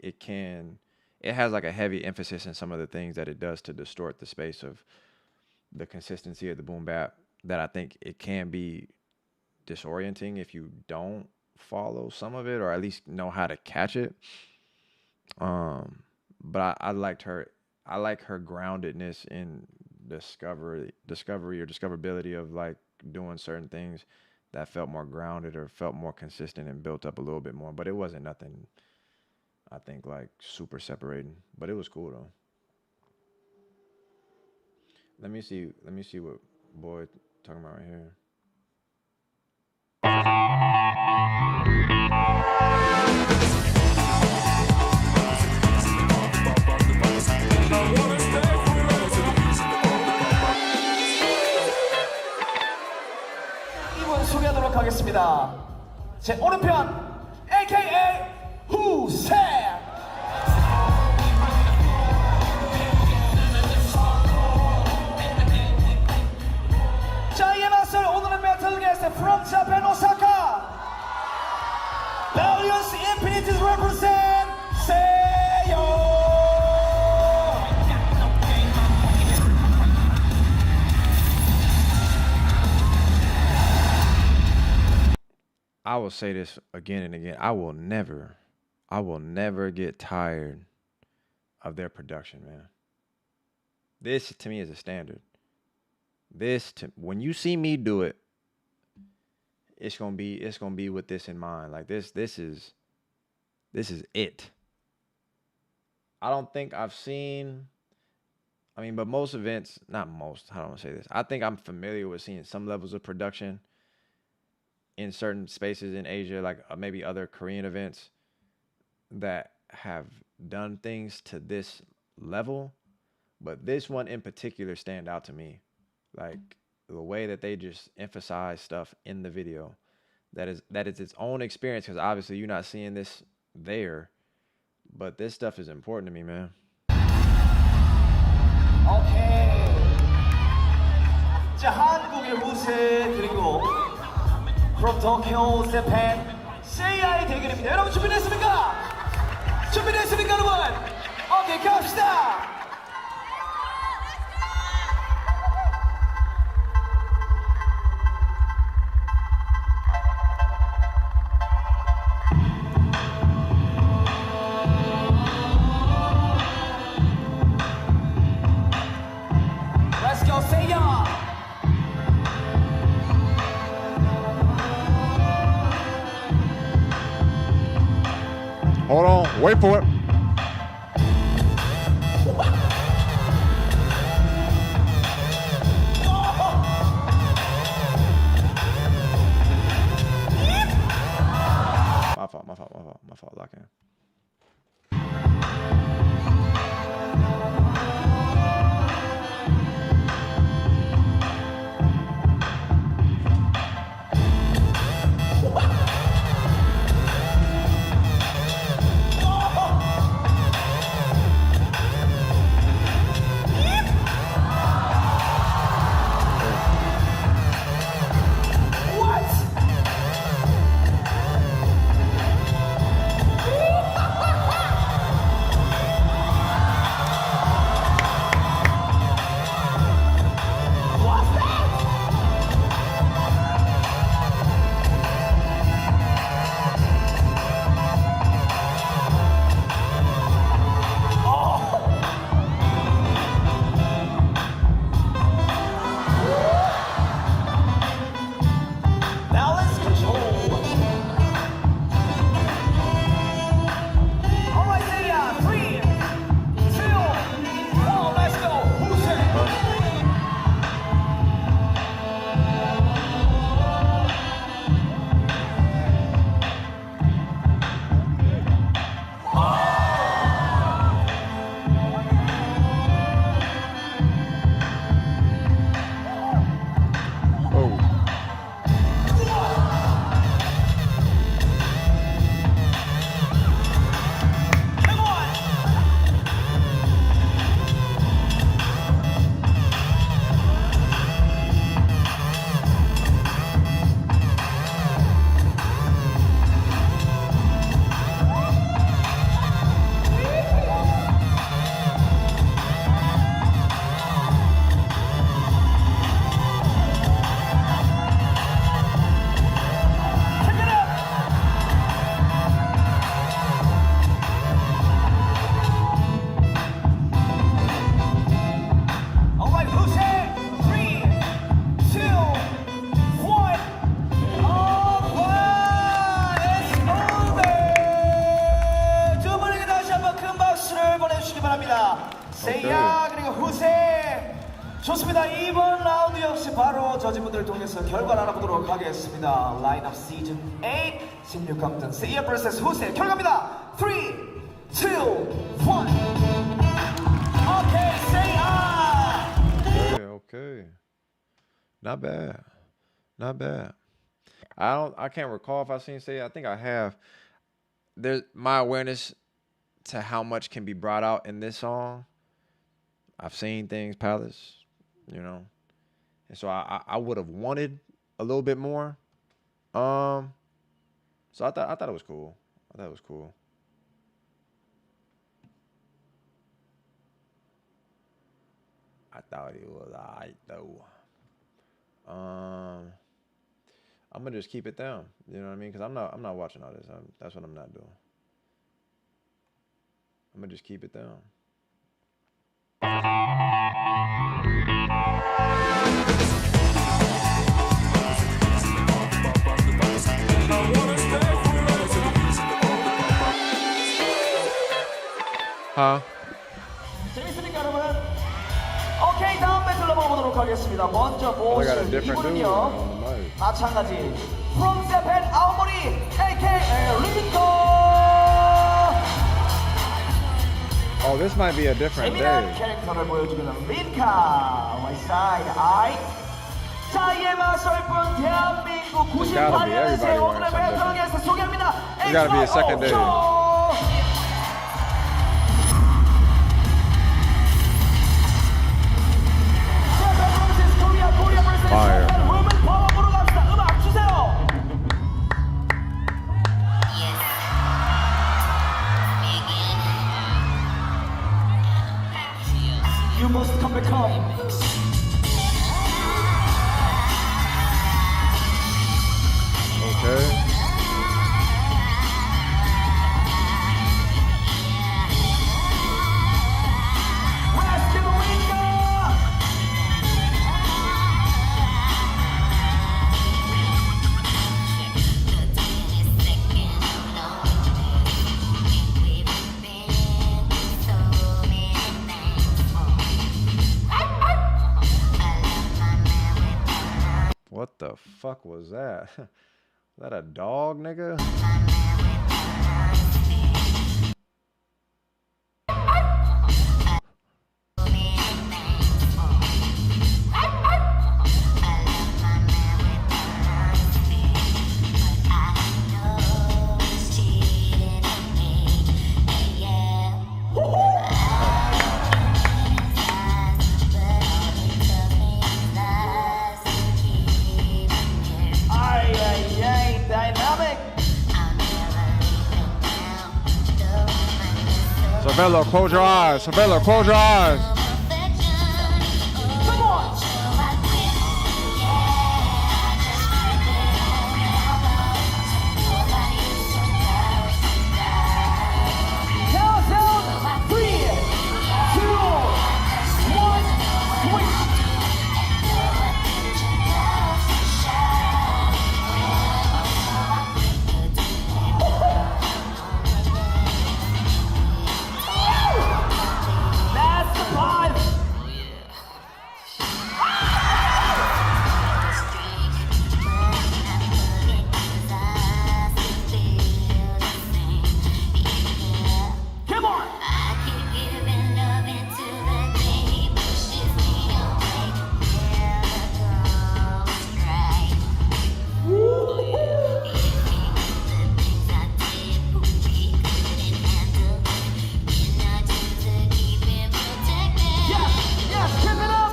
has like a heavy emphasis in some of the things that it does to distort the space of the consistency of the boom bap, that I think it can be disorienting if you don't follow some of it or at least know how to catch it. But I liked her. I like her groundedness in discovery or discoverability of like doing certain things that felt more grounded or felt more consistent and built up a little bit more. But it wasn't nothing, I think, like super separating. But it was cool though. Let me see what boy talking about right here. 이분 소개하도록 하겠습니다. 제 오른편 AKA 후세. 자, 이에 맞설 오늘의 메탈 게스트 from Japan, Osaka, Valiance Infinities represent 세요. I will say this again and again. I will never get tired of their production, man. This to me is a standard. When you see me do it, it's gonna be with this in mind. Like this is it. I don't think I've seen. I mean, but most events, not most. How do I want to say this? I think I'm familiar with seeing some levels of production in certain spaces in Asia, like maybe other Korean events that have done things to this level, but this one in particular stand out to me. Like the way that they just emphasize stuff in the video, that is its own experience, because obviously you're not seeing this there, but this stuff is important to me, man. 오케이. 자, 한국의 후세 그리고 from Tokyo, Japan, 세이아의 대결입니다. 여러분 준비됐습니까? 준비됐습니까, 여러분? 오케이, 갑시다. Let's go, 세이아. Hold on, wait for it. My fault, lock in. 세이야 그리고 후세. 좋습니다. 이번 라운드 역시 바로 저지분들을 통해서 결과를 알아보도록 하겠습니다. 라인업 시즌 8 16강전 세이야 vs 후세 결과입니다. 3, 2, 1. 오케이, 세이야. Okay. Not bad. Not bad. I can't recall if I've seen Say. I think I have. There's my awareness to how much can be brought out in this song. I've seen things, Palace, you know. And so I would have wanted a little bit more. So I thought it was cool. I thought it was cool. I thought it was alright though. I'm gonna just keep it down. You know what I mean? Because I'm not watching all this. That's what I'm not doing. I'm gonna just keep it down. Huh? 재밌습니까, 여러분? 오케이, 다음 배틀 넘어가보도록 하겠습니다. 먼저 보실 이분은요, 마찬가지 From Japan 아오모리 AKA 리코. Oh, this might be a different 재미난 day. 캐릭터를 보여주는 린카. Right side, eye. 자, 이에 맞설 분 대한민국 98년생 오늘의 배틀 게스트 소개합니다. It gotta be a second day. Fire. 음을 파워으로 갑시다. 음악 주세요. You must come back home. Okay. West America. What the fuck was that? Was that a dog, nigga? Ay, ay, ay, dynamic. Savella, close your eyes. Savella, close your eyes. Come on. Countdown, 3, 2, 1, switch. That's the vibe. Come on. Yes, yes, give it up.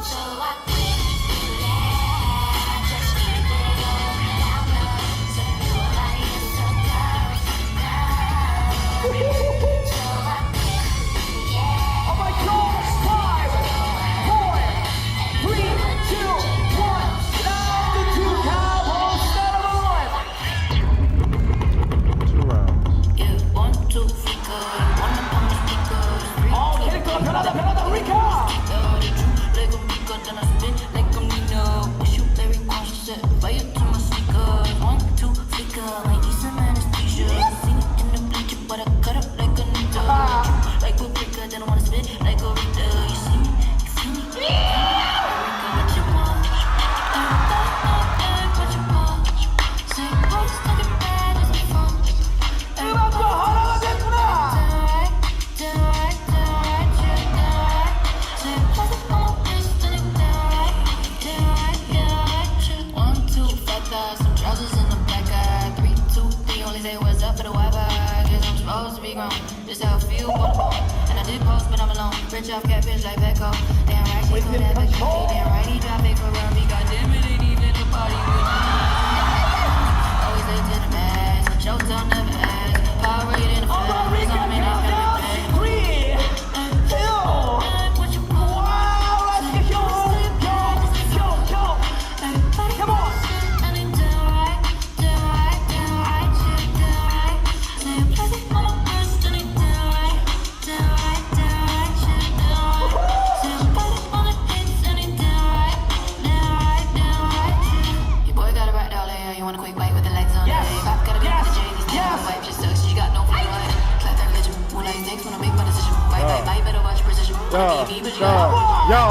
Oh my God, 5, 4, 3, 2, 1. Now the two cowboys settle on. 2 rounds. 캐릭터가 변하다, 리카. 음악과 하나가 됐구나. Just how I feel, and I did post, but I'm alone. Rich off catfish like Becco. Damn right, she gon' have a key. Damn right, he drive fake for around me. Goddamn it, ain't even a party with me. Always late to the max. Showtime never ask. Power rated in the Although fast. Rika, Something ain't got countdown, me back. 3, 2. Wow, let's go. Come on. Your boy got a right dollar, you want a quick bite with the legs on Yes. it. Pop got a bit Yes. with the J, these Yes. wife just sucks, she got no flavor. Clap that religion, when I take, when I make my decision. Bite, better watch precision. Yo, Wanna be me, but you got yo.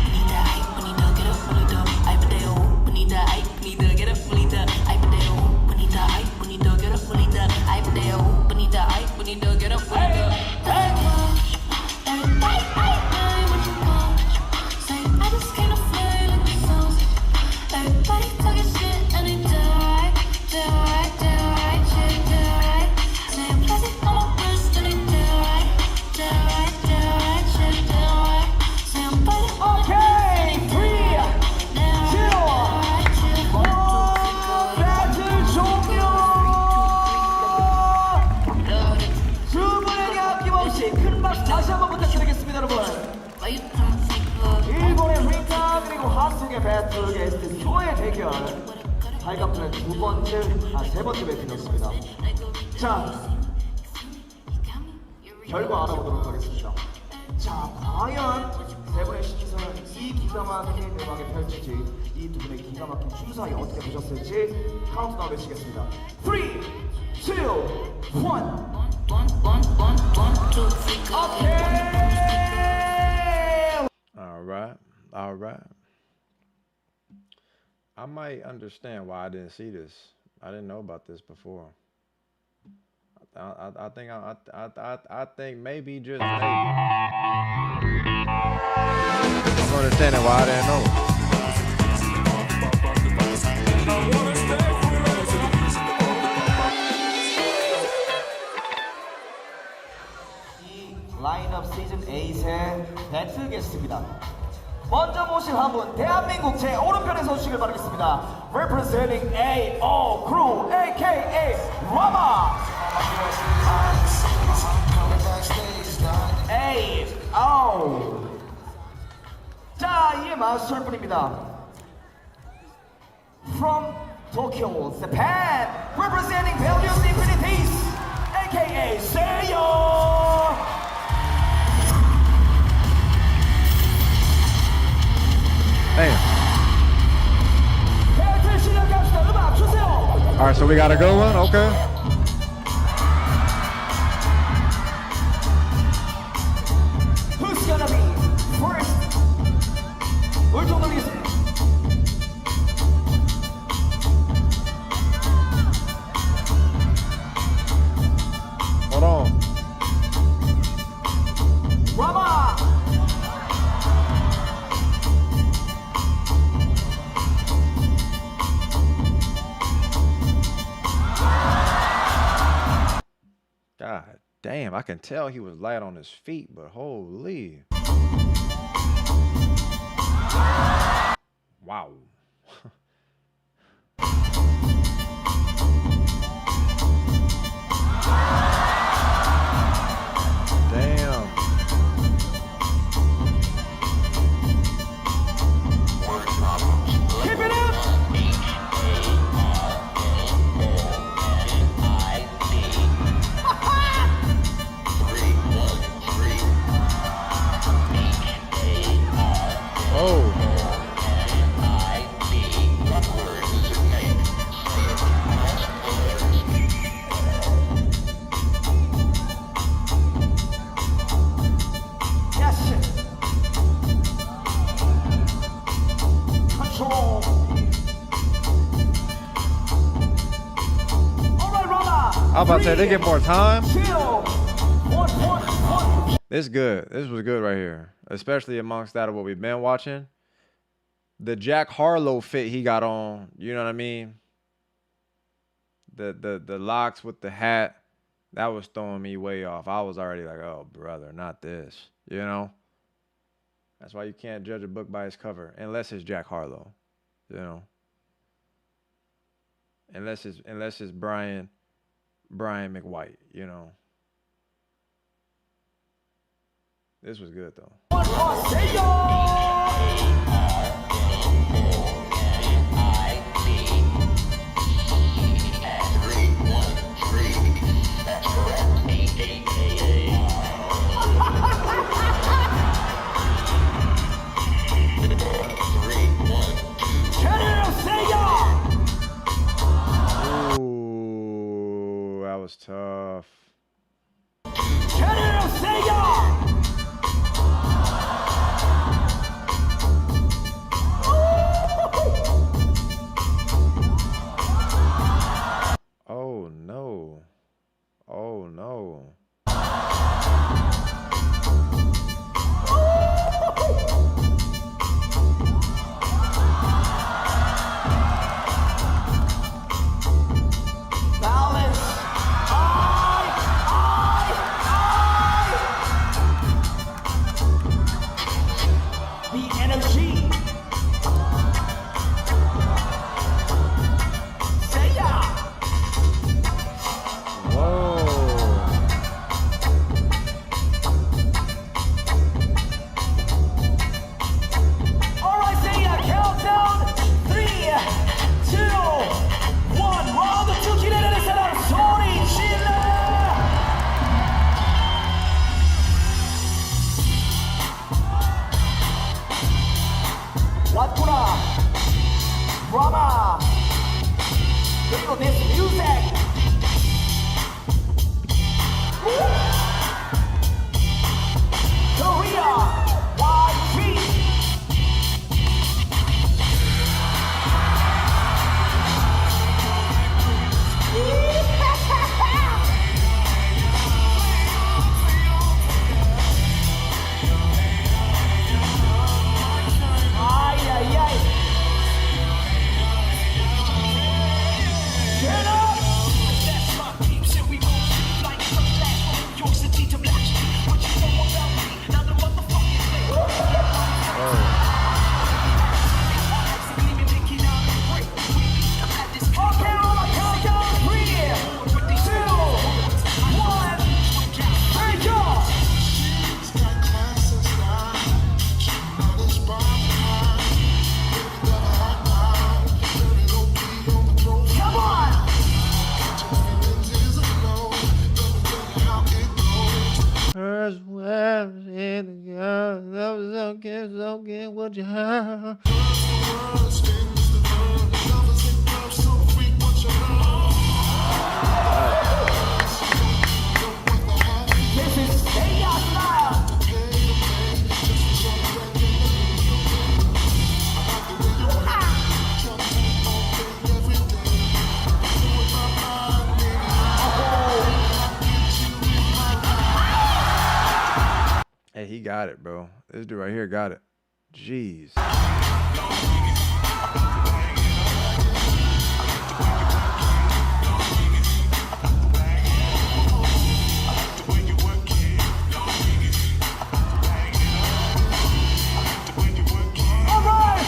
Bonita, ay, bonita, get up, bonita, ay, pateo. Bonita, ay, bonita, get up, bonita, ay, pateo. Bonita, ay, bonita, get up, bonita, ay, pateo. Bonita, ay, bonita, get up, bonita. Everybody, ay, what you want? Say, I just came to fly like the sun. Everybody talking shit and they do right, shit, do right. Say, I'm pressing on my wrist and they do right, shit, do right. Say, I'm biting on my 같이 큰 박수 다시 한번 부탁드리겠습니다, 여러분. Why you come fake love? 일본의 리타 그리고 핫속의 배틀 게스트 쇼의 대결. 발감전의 세 번째 배틀이었습니다. 자, 결과 알아보도록 하겠습니다. 자, 과연 세 분의 신인선은 이 기가 막힌 음악에 펼칠지, 이 두 분의 기가 막힌 춤사위 어떻게 보셨을지 카운트다운 외치겠습니다. 3, 2, 1. 오케이. All right. I might understand why I didn't see this. I didn't know about this before. I think maybe just maybe I'm understanding why I didn't know. 이 라인업 시즌 8의 배틀 게스트입니다. 먼저 모실 한 분, 대한민국 제 오른편에서 오시길 바라겠습니다. Representing AO Crew, AKA 라마. AO. 자, 이에 맞설 분입니다. From Tokyo, Japan, representing Values Infinities, AKA Seiyo. Damn. 배틀 시작합시다. 음악 주세요. All right, so we got a good one. Okay. Who's gonna be first? 울통 돌리겠습니다. Hold on. 라마. God damn, I can tell he was light on his feet, but holy. Wow. Damn. Keep it up. Oh. Yes. Control. All right, Rama. I was about to say, they get more time. Chill. One. This good. This was good right here, especially amongst that of what we've been watching. The Jack Harlow fit he got on, you know what I mean? The locks with the hat, that was throwing me way off. I was already like, oh brother, not this, you know? That's why you can't judge a book by its cover unless it's Jack Harlow, you know? Unless it's Brian McWhite, you know? This was good though. Ooh, that was tough. Oh no. Oh no. Balance. The energy. Say ya. Whoa. what you have. This is Say Ya Style. Hey, he got it, bro. This dude right here got it. Jeez. Alright,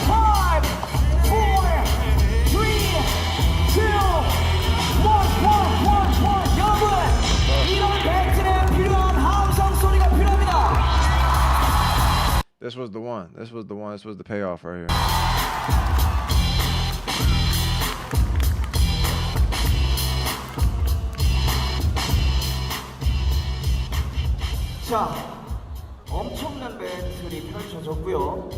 5, 4, 3, 2, 1. 여러분, 이런 배틀에 필요한 함성 소리가 필요합니다. This was the one. This was the one. This was the payoff right here. 자, 엄청난 배틀이 펼쳐졌고요.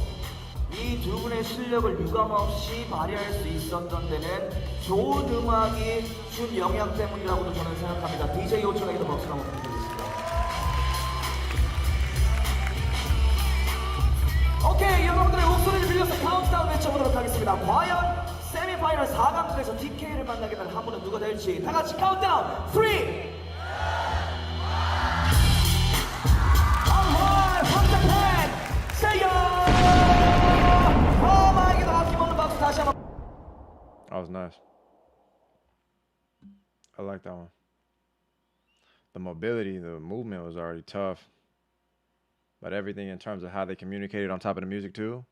이 두 분의 실력을 유감없이 발휘할 수 있었던 데는 좋은 음악이 준 영향 때문이라고도 저는 생각합니다. DJ 오천에게도 박수를 한번 부탁드리겠습니다. 오케이, 여러분들의 목소리를 빌려서 카운트다운 외쳐보도록 하겠습니다. 과연 세미파이널 4강전에서 DK를 만나게 될 한 분은 누가 될지 다 같이 카운트다운 3! Alright, from Japan, say ya! 마에게도 아낌없는 박수 다시 한번. That was nice. I like that one. The mobility, the movement was already tough. But everything in terms of how they communicated on top of the music too.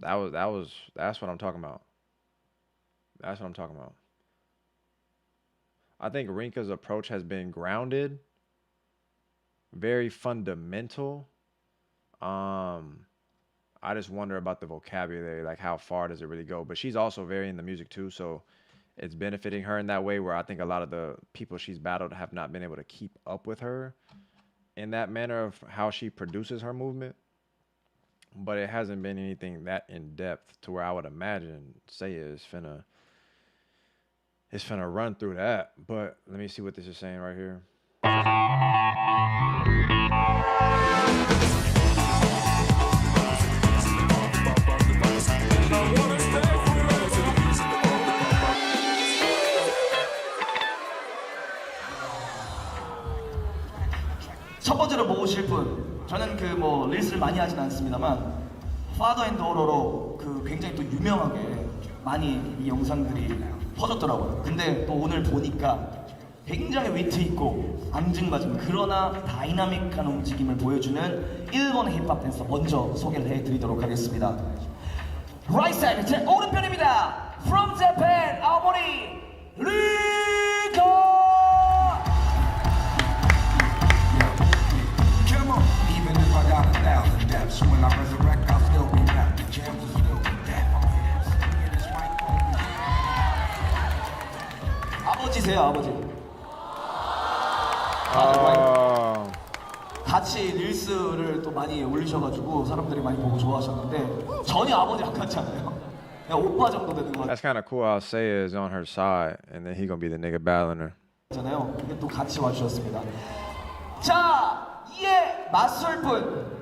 That's what I'm talking about. That's what I'm talking about. I think Rinka's approach has been grounded, very fundamental. I just wonder about the vocabulary, like how far does it really go? But she's also very in the music too, so it's benefiting her in that way, where I think a lot of the people she's battled have not been able to keep up with her in that manner of how she produces her movement. But it hasn't been anything that in depth to where I would imagine Seiya is finna run through that. But let me see what this is saying right here. 첫 번째로 모으실 분, 저는 그 뭐 릴스를 많이 하진 않습니다만 파더 앤 도어로 그 굉장히 또 유명하게 많이 이 영상들이 퍼졌더라고요. 근데 또 오늘 보니까 굉장히 위트 있고 앙증맞은 그러나 다이나믹한 움직임을 보여주는 일본 힙합 댄서 먼저 소개를 해드리도록 하겠습니다. Right side, 제 오른편입니다. From Japan, 아오모리 리카. Even if I got 1,000 deaths, when I resurrect, I'll still be back. The jams will still be dead. 아버지세요, 아버지. 같이 릴스를 또 많이 올리셔가지고 사람들이 많이 보고 좋아하셨는데 전혀 아버지랑 같지 않아요. 그냥 오빠 정도 되는 것 That's kind of cool how Seiya is on her side, and then he gonna be the nigga battling her. 같잖아요. 근데 또 같이 와주셨습니다. 자, 이에 맞설 분.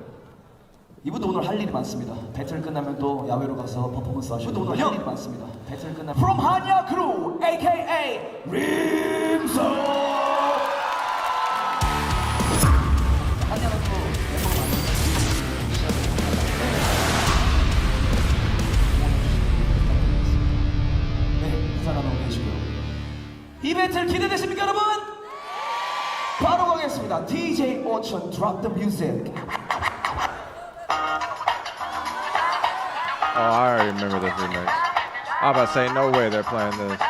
이분도 오늘 할 일이 많습니다. 배틀 끝나면 또 야외로 가서 퍼포먼스 하시고 오늘 할 일이 많습니다. 배틀 끝나면 From 한야 크루, AKA 림소. 한야는 또 멤버가 많습니다. 네, 인사 나누고 계시고요. 이 배틀 기대되십니까, 여러분? 바로 가겠습니다. DJ 오천, drop the music. Oh, I already remember this remix. I'm about to say, no way they're playing this.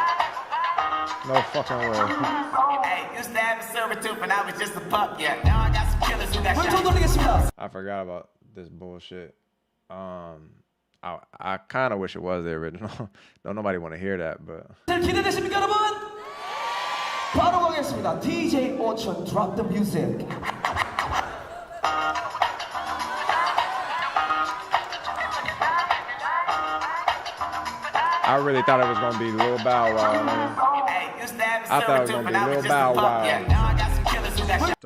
No fucking way. Hey, used to have a silver tooth and I was just a pup, yeah. Now I got some killers who got 왼손 shot. 돌리겠습니다. I forgot about this bullshit. I kind of wish it was the original. Don't nobody want to hear that, but. 기대되십니까, 여러분? 바로 가겠습니다. DJ 오천, drop the music. I really thought it was gonna be Lil Bow Wow. Man. I thought it was gonna be Lil Bow Wow.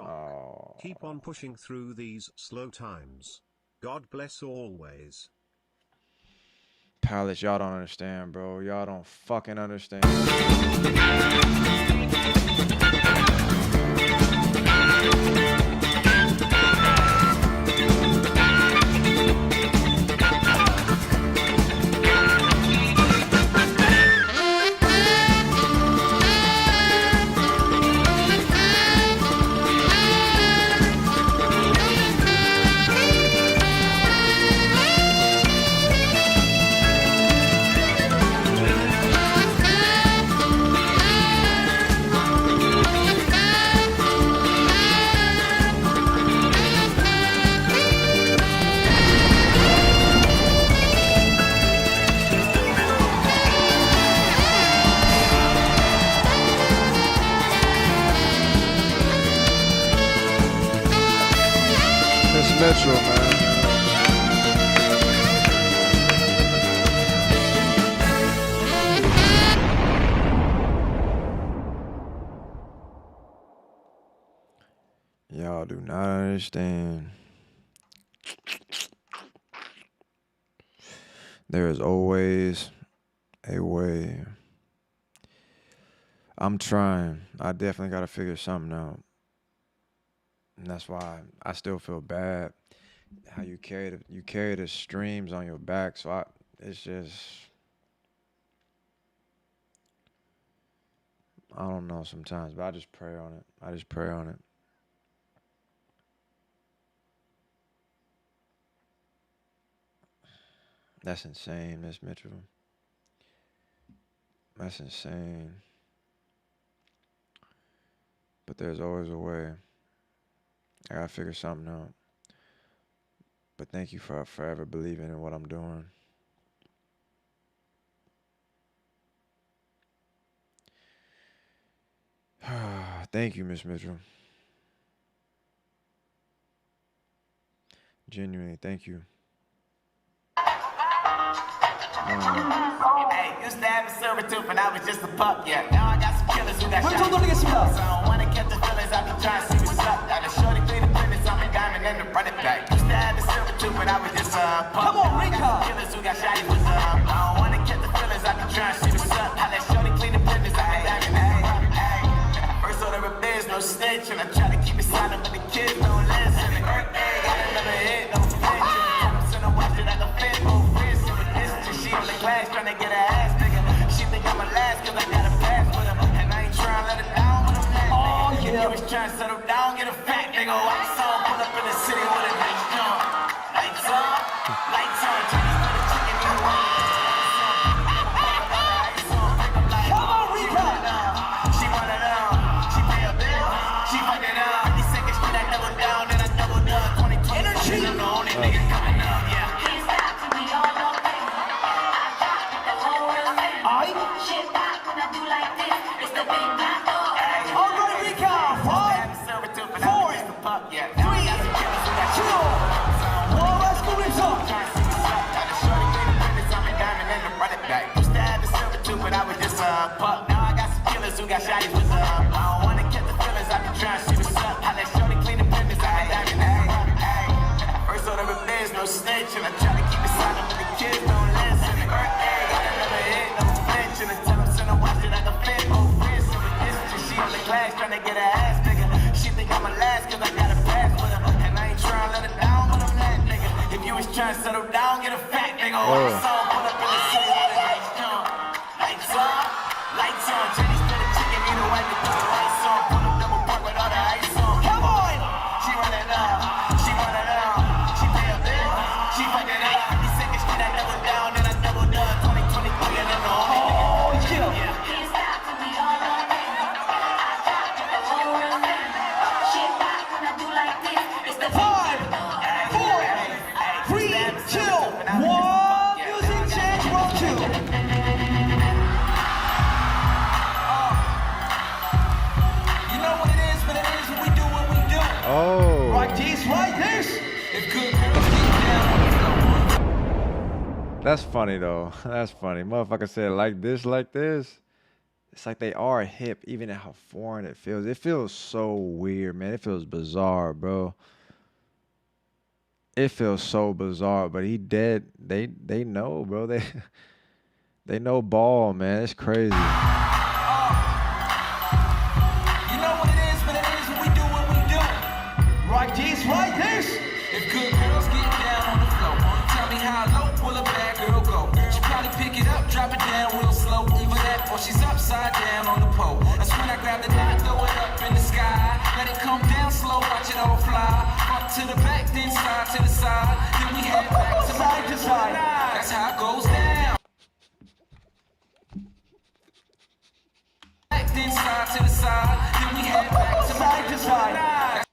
Oh. Keep on pushing through these slow times. God bless always. Palace, y'all don't understand, bro. Y'all don't fucking understand. Metro, man. Y'all do not understand. There is always a way. I'm trying. I definitely got to figure something out. And that's why I still feel bad how you carry the streams on your back. So it's just, I don't know sometimes, but I just pray on it. I just pray on it. That's insane, Miss Mitchell. That's insane. But there's always a way. I gotta figure something out. But thank you for forever believing in what I'm doing. Thank you, Miss Mitchell. Genuinely, thank you. Hey, used to have a silver tooth when I was just a pup, yeah. Now I got some killers who got shot. So I don't wanna catch the feelings, I be trying to see what's up. Got a shorty clean the business, I'm a diamond and the run it back. Used to have a silver tooth when I was just a pup. Come on, Rika! Killers who got shot, what's up? I don't wanna catch the feelings, I be trying to see what's up. Got that shorty clean the business, I'm a diamond and the run it back. First order of biz, no snitch, and I try to keep it silent, but the kids don't listen. Birthday, got another hit, no flinch. I'm sending watch it at the fit, no fist. She on the class tryna get her ass nigga. She think I'm a last cause I got a pass with her. And I ain't tryna let her down with a fat nigga. If you was tryna settle down, get a fat nigga. I saw her pull up in the city with a nice jump. Lights on, Chinese for the chicken, you want. Come on, Rika! She run it up, she pay a bill, she fuck it up. 50 seconds, she that double down, then I doubled up. 2020, I'm the only nigga coming up, yeah. Shit back when I do like this. It's the big black dog. All right, Rika. 5, 4, 3, 2, 1. Let's go, Rika. But I was just a pup. Now I got some killers who got shotties with I don't wanna catch the feelings, I be trying to see what's up. How that shorty clean the business, I'm a diamond, First order of biz, no snitch, and I try to keep it silent, but the kids don't listen. Birthday, got another hit, no flinch, and I tell them send her watch it like a fit, no wrist. So with this, she on the class trying to get her ass nigga. She think I'm a last cause I got a pass with her, and I ain't trying to let her down, but I'm that nigga. If you was trying to settle down, get a fat nigga. I saw her pull up in the city with a nice jump. Lights on, Chinese for the chicken, you know I can put the lights on. Pull up double park with all the ice on. Come on! She run it up, she pay a bill, she fuck it up. 50 seconds, she that double down, then I doubled up. 2023 and then the only nigga. Can't stop till we all on it. I got the whole real thing. Shit back when I do like this. It's the 5, 4, 3, 2, 1. Music change, roll 2. Oh. Right this. If good girls get down. That's funny though. That's funny. Motherfucker said like this, like this. It's like they are hip, even at how foreign it feels. It feels so weird, man. It feels bizarre, bro. It feels so bizarre, but he dead. They know, bro. They know ball, man. It's crazy. You know what it is, but it is what we do what we do. Right this, right this. If good girls get down on the floor, tell me how low will a bad girl go? She probably pick it up, drop it down real slow. Either that or she's upside down on the pole. That's when I grab the knot, throw it up in the sky. Let it come down slow, watch it all fly. Front to the back, then side to the side. Then we head back to Side to side. That's how it goes down. Back, then side to the side. Then we head back to Side to side.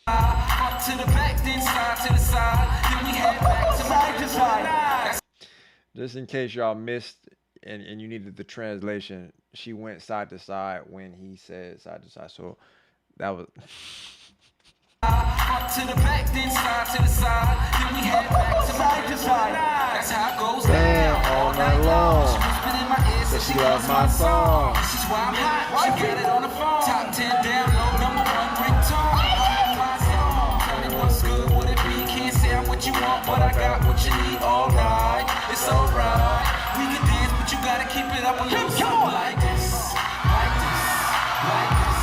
Front to the back, then side to the side. Then we head back to Side to side. Just in case y'all missed and you needed the translation, she went side to side when he said side to side. So that was front to the back, then side to the side. Then we head back to Side to side. That's how it goes damn down. all night long. She whispered in my ear, said she loves my song. This is why I'm hot. She got it on the phone. Top 10 download, number 1 ringtone. My song. Tell me what's good, would it be? Can't say I'm what you want, but I got what you need. Alright, it's alright. We can dance, but you gotta keep it up a little something like this. Like this. Like this.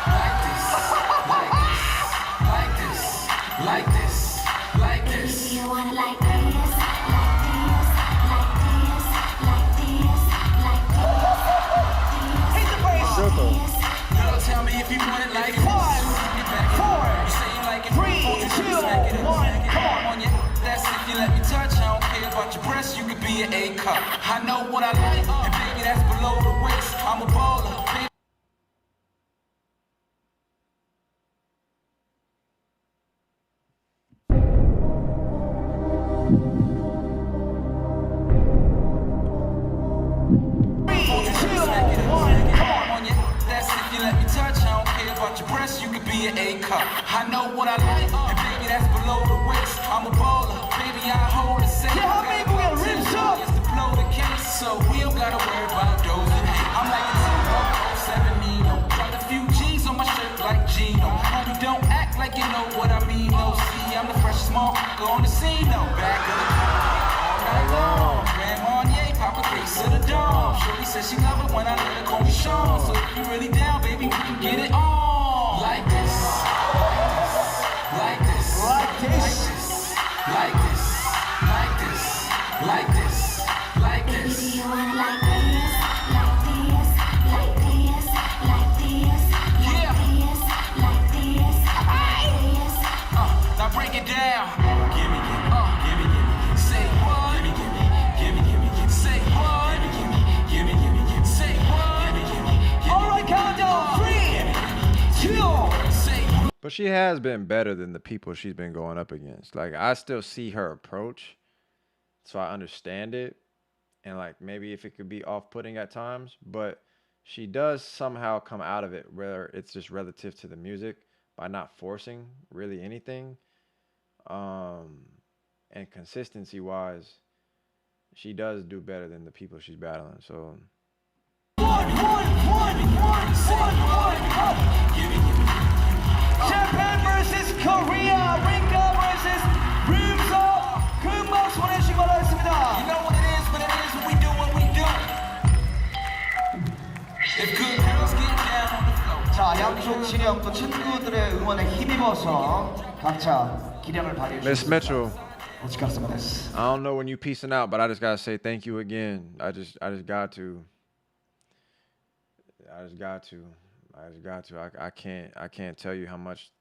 Like this. Like this. Like this. Like this. Like this. You want it like this, like this, like this, like this, like this. Hit the bass. Girl, tell me if you want it like this. 5, 4, You say you like it. 3, 2, 1, come on. That's if you let me touch. I don't care about your breasts. You could be an A cup. I know what I like, and baby, that's below the waist. I'm a baller. Baby. That's if you let me touch. I don't care about your breasts. You could be an A cup. I know what I like, and baby, that's below the waist. I'm a baller. Baby, I hold a set. 대한민국의 림석. Is to blow the case, so we don't gotta worry about those. I'm like a 7 Nino. Dropped a few G's on my shirt like Gino. Homie, don't act like you know what I mean. No, see, I'm the freshest motherfucker on the scene. No, back of the car, all night long. Grand Marnier, pop a case of the dawn. Shorty says she love it when I let her call me Sean. So if you really down, baby, we can get it on. Like this. Like this. Like this. Like this. Like this. Like this. Like this. Do you want it like this, like this, like this, like this, Yeah. like this, like this? Now break it down. Gimme, gimme, gimme. Say what? Gimme, gimme. Say what? Gimme, gimme. Say what? Gimme, All right, countdown. 3, 2. Say what? But she has been better than the people she's been going up against. Like, I still see her approach, so I understand it. And, like, maybe if it could be off-putting at times, but she does somehow come out of it where it's just relative to the music by not forcing really anything. And consistency-wise, she does do better than the people she's battling, so... 1, 1, 1, 1, 1, 1. Japan versus Korea. Rinka versus 림석. 금방 보내주시기 바라겠습니다. You know what it is, but it is what we do what we do. If good girls get down on the floor. 자, 양쪽 진영 또 친구들의 응원에 힘입어서 각자 기량을 발휘해 Miss 주셨습니다. Mitchell, 오츠카르사마 I don't know when you peacing out, but I just gotta say thank you again. I just got to. I can't tell you how much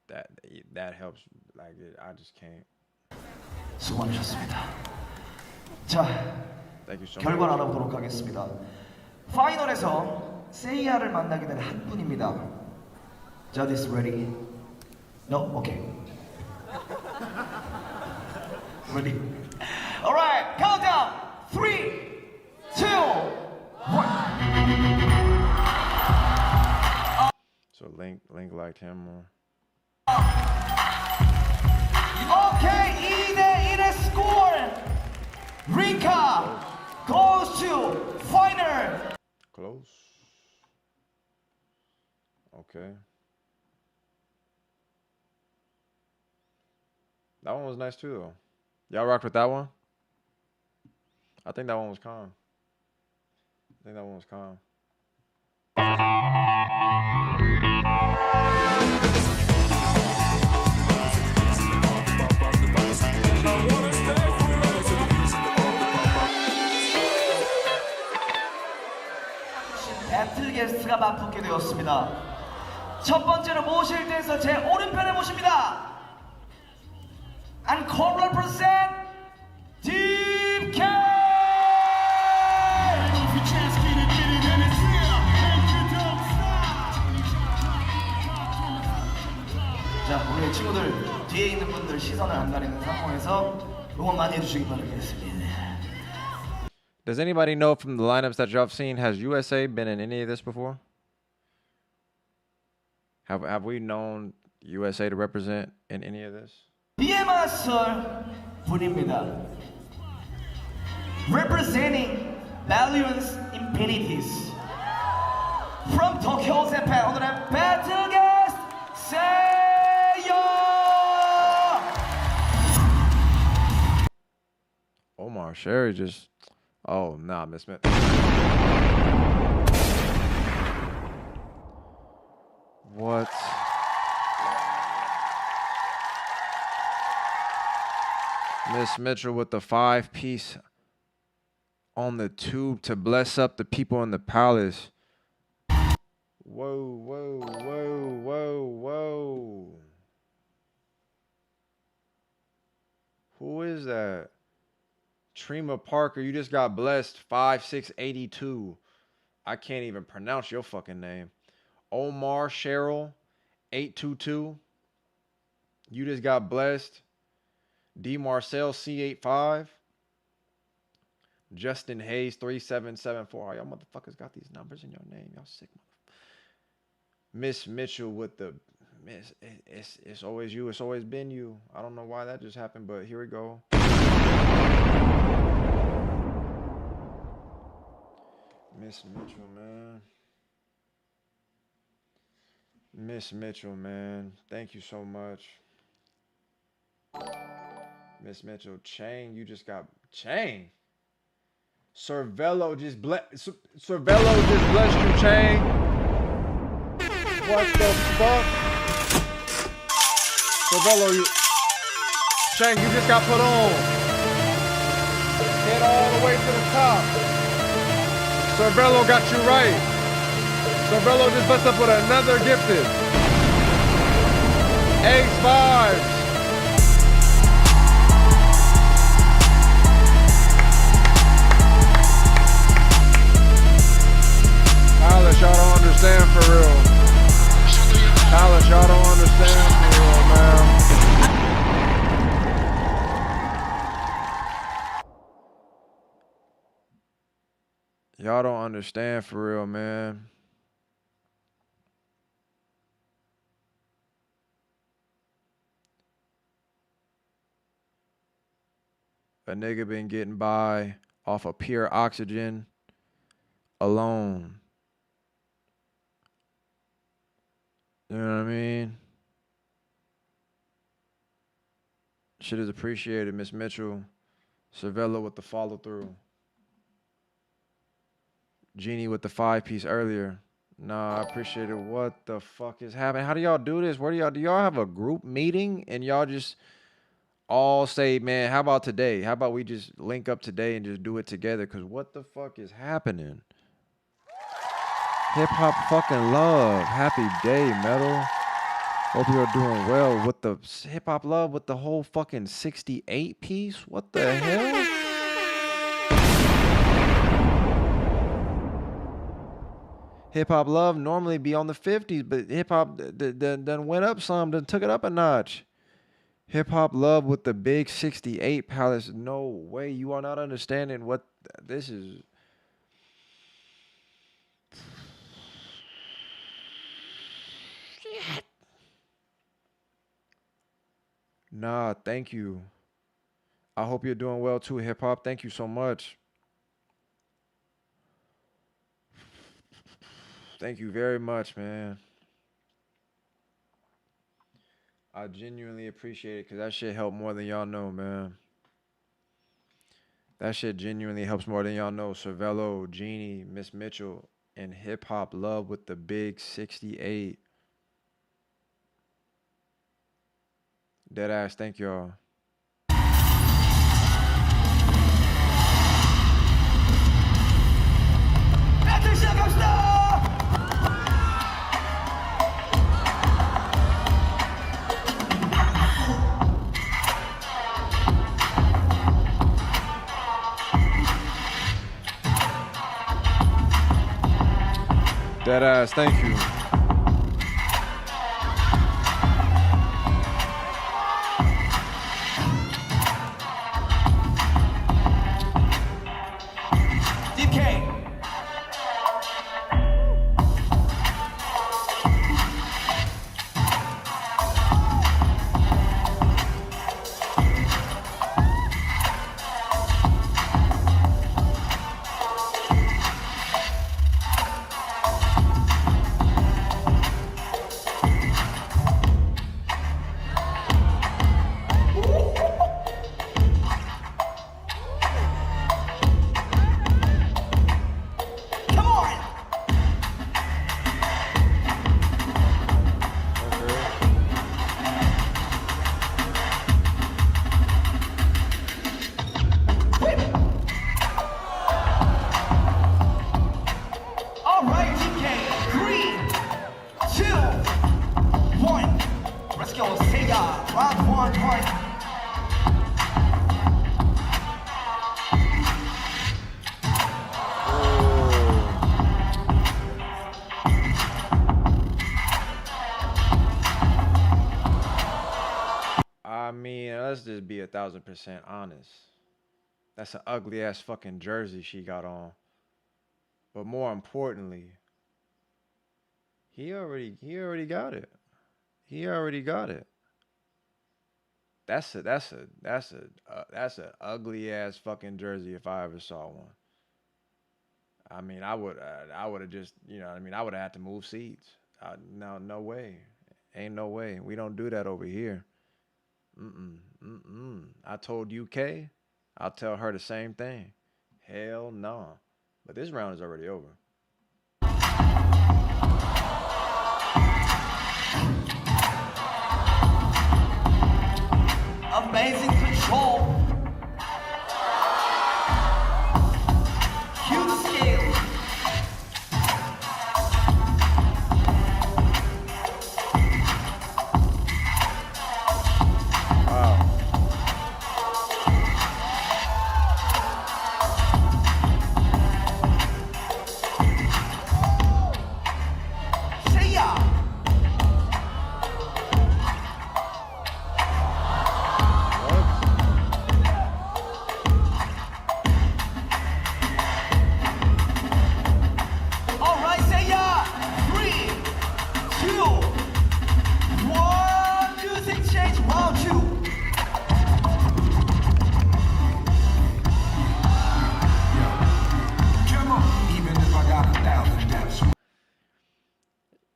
that helps. Like I just can't. 수고 많으셨습니다. 자, Thank you so much. 결과를 알아보도록 하겠습니다. 파이널에서 세이야를 만나게 된 한 분입니다. Judges ready? No? Okay. Ready? Alright, countdown. 3, 2, 1. So Link liked him more. 오케이, 2대1의 스코어 Rinka goes to final. Close. Okay. That one was nice too, though. Y'all rocked with that one? I think that one was calm. 배틀 게스트가 맞붙게 되었습니다. 첫 번째로 모실 댄서 제 오른편에 모십니다. And co-represent Team K. 자, 우리 친구들 뒤에 있는 분들 시선을 안 가리는 상황에서 응원 많이 해주시기 바라겠습니다. Does anybody know from the lineups that y'all have seen, has USA been in any of this before? Have we known USA to represent in any of this? 이에 맞설 분입니다. Representing Balloons Infinities from Tokyo, Japan. 오늘의 배틀 게스트 세요. Omar Sherry just. Oh, nah, Miss Smith. What? Miss Mitchell with the 5-piece on the tube to bless up the people in the palace. Whoa, whoa, whoa, whoa, whoa. Who is that? Trima Parker, you just got blessed 5682. I can't even pronounce your fucking name. Omar Cheryl 822. You just got blessed. D Marcel C85. Justin Hayes 3774. Y'all motherfuckers got these numbers in your name. Y'all sick motherfuckers. Miss Mitchell with the Miss. It's always you. It's always been you. I don't know why that just happened, but here we go. Miss Mitchell, man. Miss Mitchell, man. Thank you so much. Miss Mitchell. Chang, you just got Chang. Cervello just blessed you, Chang. What the fuck? Cervello, you Chang, you just got put on. Head all the way to the top. Cervello got you right. Cervello just blessed up with another gifted. Ace vibes. Alice, y'all don't understand for real. Alice, y'all don't understand for real, man. Y'all don't understand for real, man. A nigga been getting by off of pure oxygen alone. You know what I mean? Shit is appreciated, Miss Mitchell. Cervello with the follow through. Jeannie with the 5-piece earlier. Nah, I appreciate it. What the fuck is happening? How do y'all do this? Where do y'all have a group meeting and y'all just all say, man, how about today? How about we just link up today and just do it together? Because what the fuck is happening? Hip hop fucking love. Happy day, Metal. Hope you're doing well with the hip hop love with the whole fucking 68 piece. What the hell? Hip hop love normally be on the 50s, but hip hop done went up some, done took it up a notch. Hip hop love with the big 68 palace. No way. You are not understanding what this is. Shit. Nah, thank you. I hope you're doing well too, hip hop. Thank you so much. Thank you very much, man. I genuinely appreciate it because that shit helped more than y'all know, man. That shit genuinely helps more than y'all know. Cervello, Genie, Miss Mitchell, and Hip Hop Love with the big 68. Deadass, thank y'all. Deadass, thank you. DK. I mean, let's just be 1,000% honest. That's an ugly ass fucking jersey she got on. But more importantly, he already got it. He already got it. That's a ugly ass fucking jersey if I ever saw one. I mean, I would have just, you know what I mean, I would have had to move seats. No way. Ain't no way. We don't do that over here. I told UK, I'll tell her the same thing. Hell no. But this round is already over. Amazing control. Cue the scale.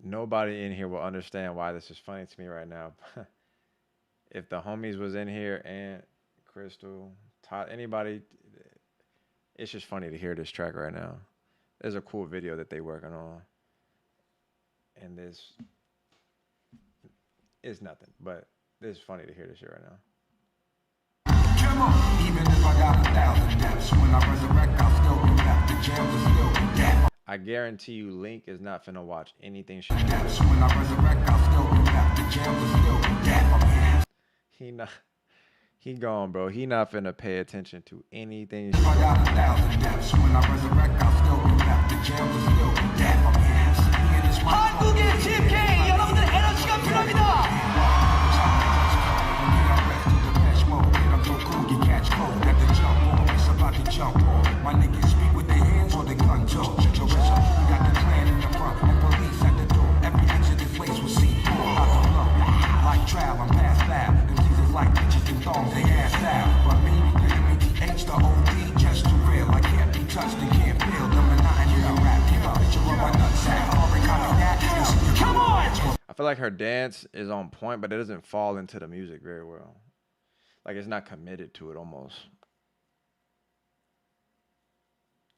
Nobody in here will understand why this is funny to me right now. If the homies was in here and Crystal, Todd, anybody, it's just funny to hear this track right now. There's a cool video that they working on. And this is nothing, but it's funny to hear this shit right now. Even if I got 1,000 deaths, when I resurrect, I'll still be left. The jams are still dead. I guarantee you Link is not finna watch anything she does. When I resurrect, I'll still be left. The jams are still dead. He gone, bro. He not finna pay attention to anything. If I got 1,000 deaths, when I resurrect, I'll still be left. The jams are still dead. 한국의 GK 여러분들 에너지가 필요합니다. My niggas speak with their hands or their gun talk. Teresa, we got the clan in the front and police at the door. Every exit this place will see through. Hot to love, like travel, I'm past that. Them Jesus like bitches and thongs, they ass out. But me, feel like her dance is on point, but it doesn't fall into the music very well. Like it's not committed to it almost.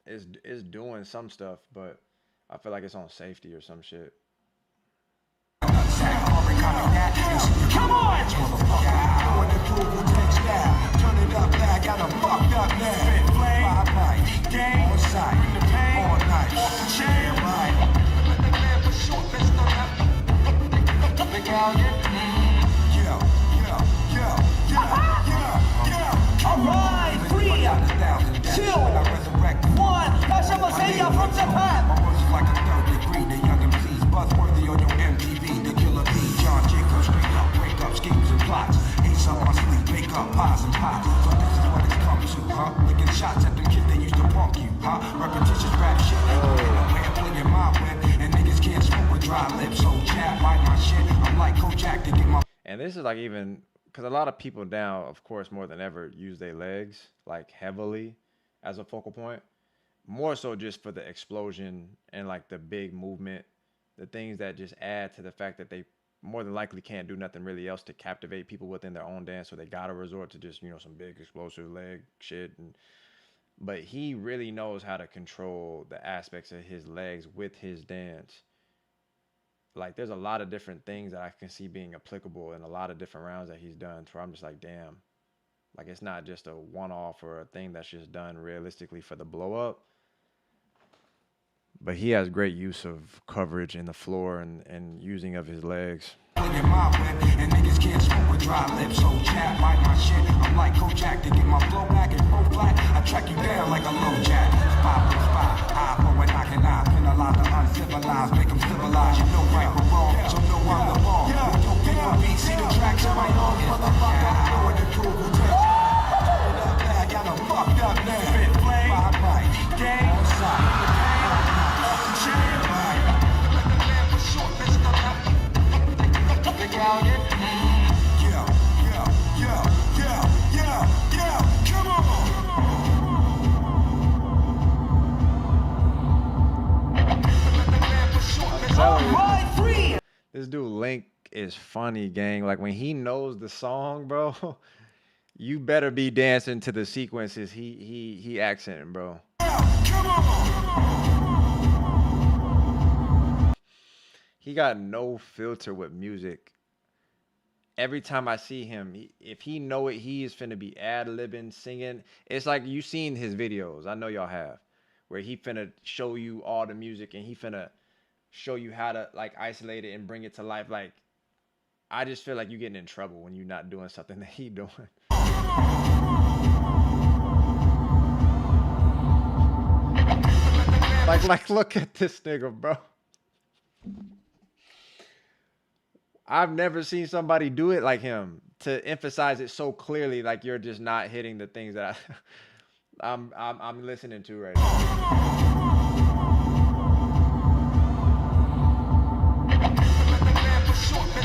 It's doing some stuff, but I feel like it's on safety or some shit. Come on! Turn it up, I got a fucked up man. Five nights, game on site, all night, chain right. Alright, 3, 2, 1. 다시 한번 say ya from Japan. My words is like a third degree. The young MCs buzzworthy on your MTV. The killer B, John Jacobs, straight up, break up schemes and plots. Ace up my sleep, make up pies and pots. So this is what it's come to, huh? Licking shots at the kid that used to punk you, huh? Repetitious rap shit. Nowhere playing my whip, and niggas can't smoke with dry lips. So chat like my shit. I'm like Kojak to get my. And this is like even because a lot of people now, of course, more than ever, use their legs like heavily as a focal point. More so just for the explosion and like the big movement, the things that just add to the fact that they more than likely can't do nothing really else to captivate people within their own dance. So they got to resort to just, you know, some big explosive leg shit. But he really knows how to control the aspects of his legs with his dance. Like there's a lot of different things that I can see being applicable in a lot of different rounds that he's done. So I'm just like, damn, like it's not just a one-off or a thing that's just done realistically for the blow up. But he has great use of coverage in the floor and using of his legs. Playing my whip, and niggas can't smoke with dry lips. So chat like my shit. I'm like Kojak to get my flow back and flow flat. I track you down like a low jack. Spot for spot, eye for an eye and eye. Penalize the uncivilized, make them civilize. You know right from wrong, so know I'm the wrong. Don't get no beat, see the tracks in my own motherfucker. I know what the crew will take. I got a fucked up man. Spit flame, five nights, game on site. This dude Link is funny, gang. Like when he knows the song, bro, you better be dancing to the sequences he accenting, bro. He got no filter with music. Every time I see him, if he know it, he is finna be ad-libbing, singing. It's like you seen his videos. I know y'all have. Where he finna show you all the music and he finna show you how to like isolate it and bring it to life. Like, I just feel like you're getting in trouble when you're not doing something that he doing. Like, look at this nigga, bro. I've never seen somebody do it like him to emphasize it so clearly. Like you're just not hitting the things that I'm listening to right now.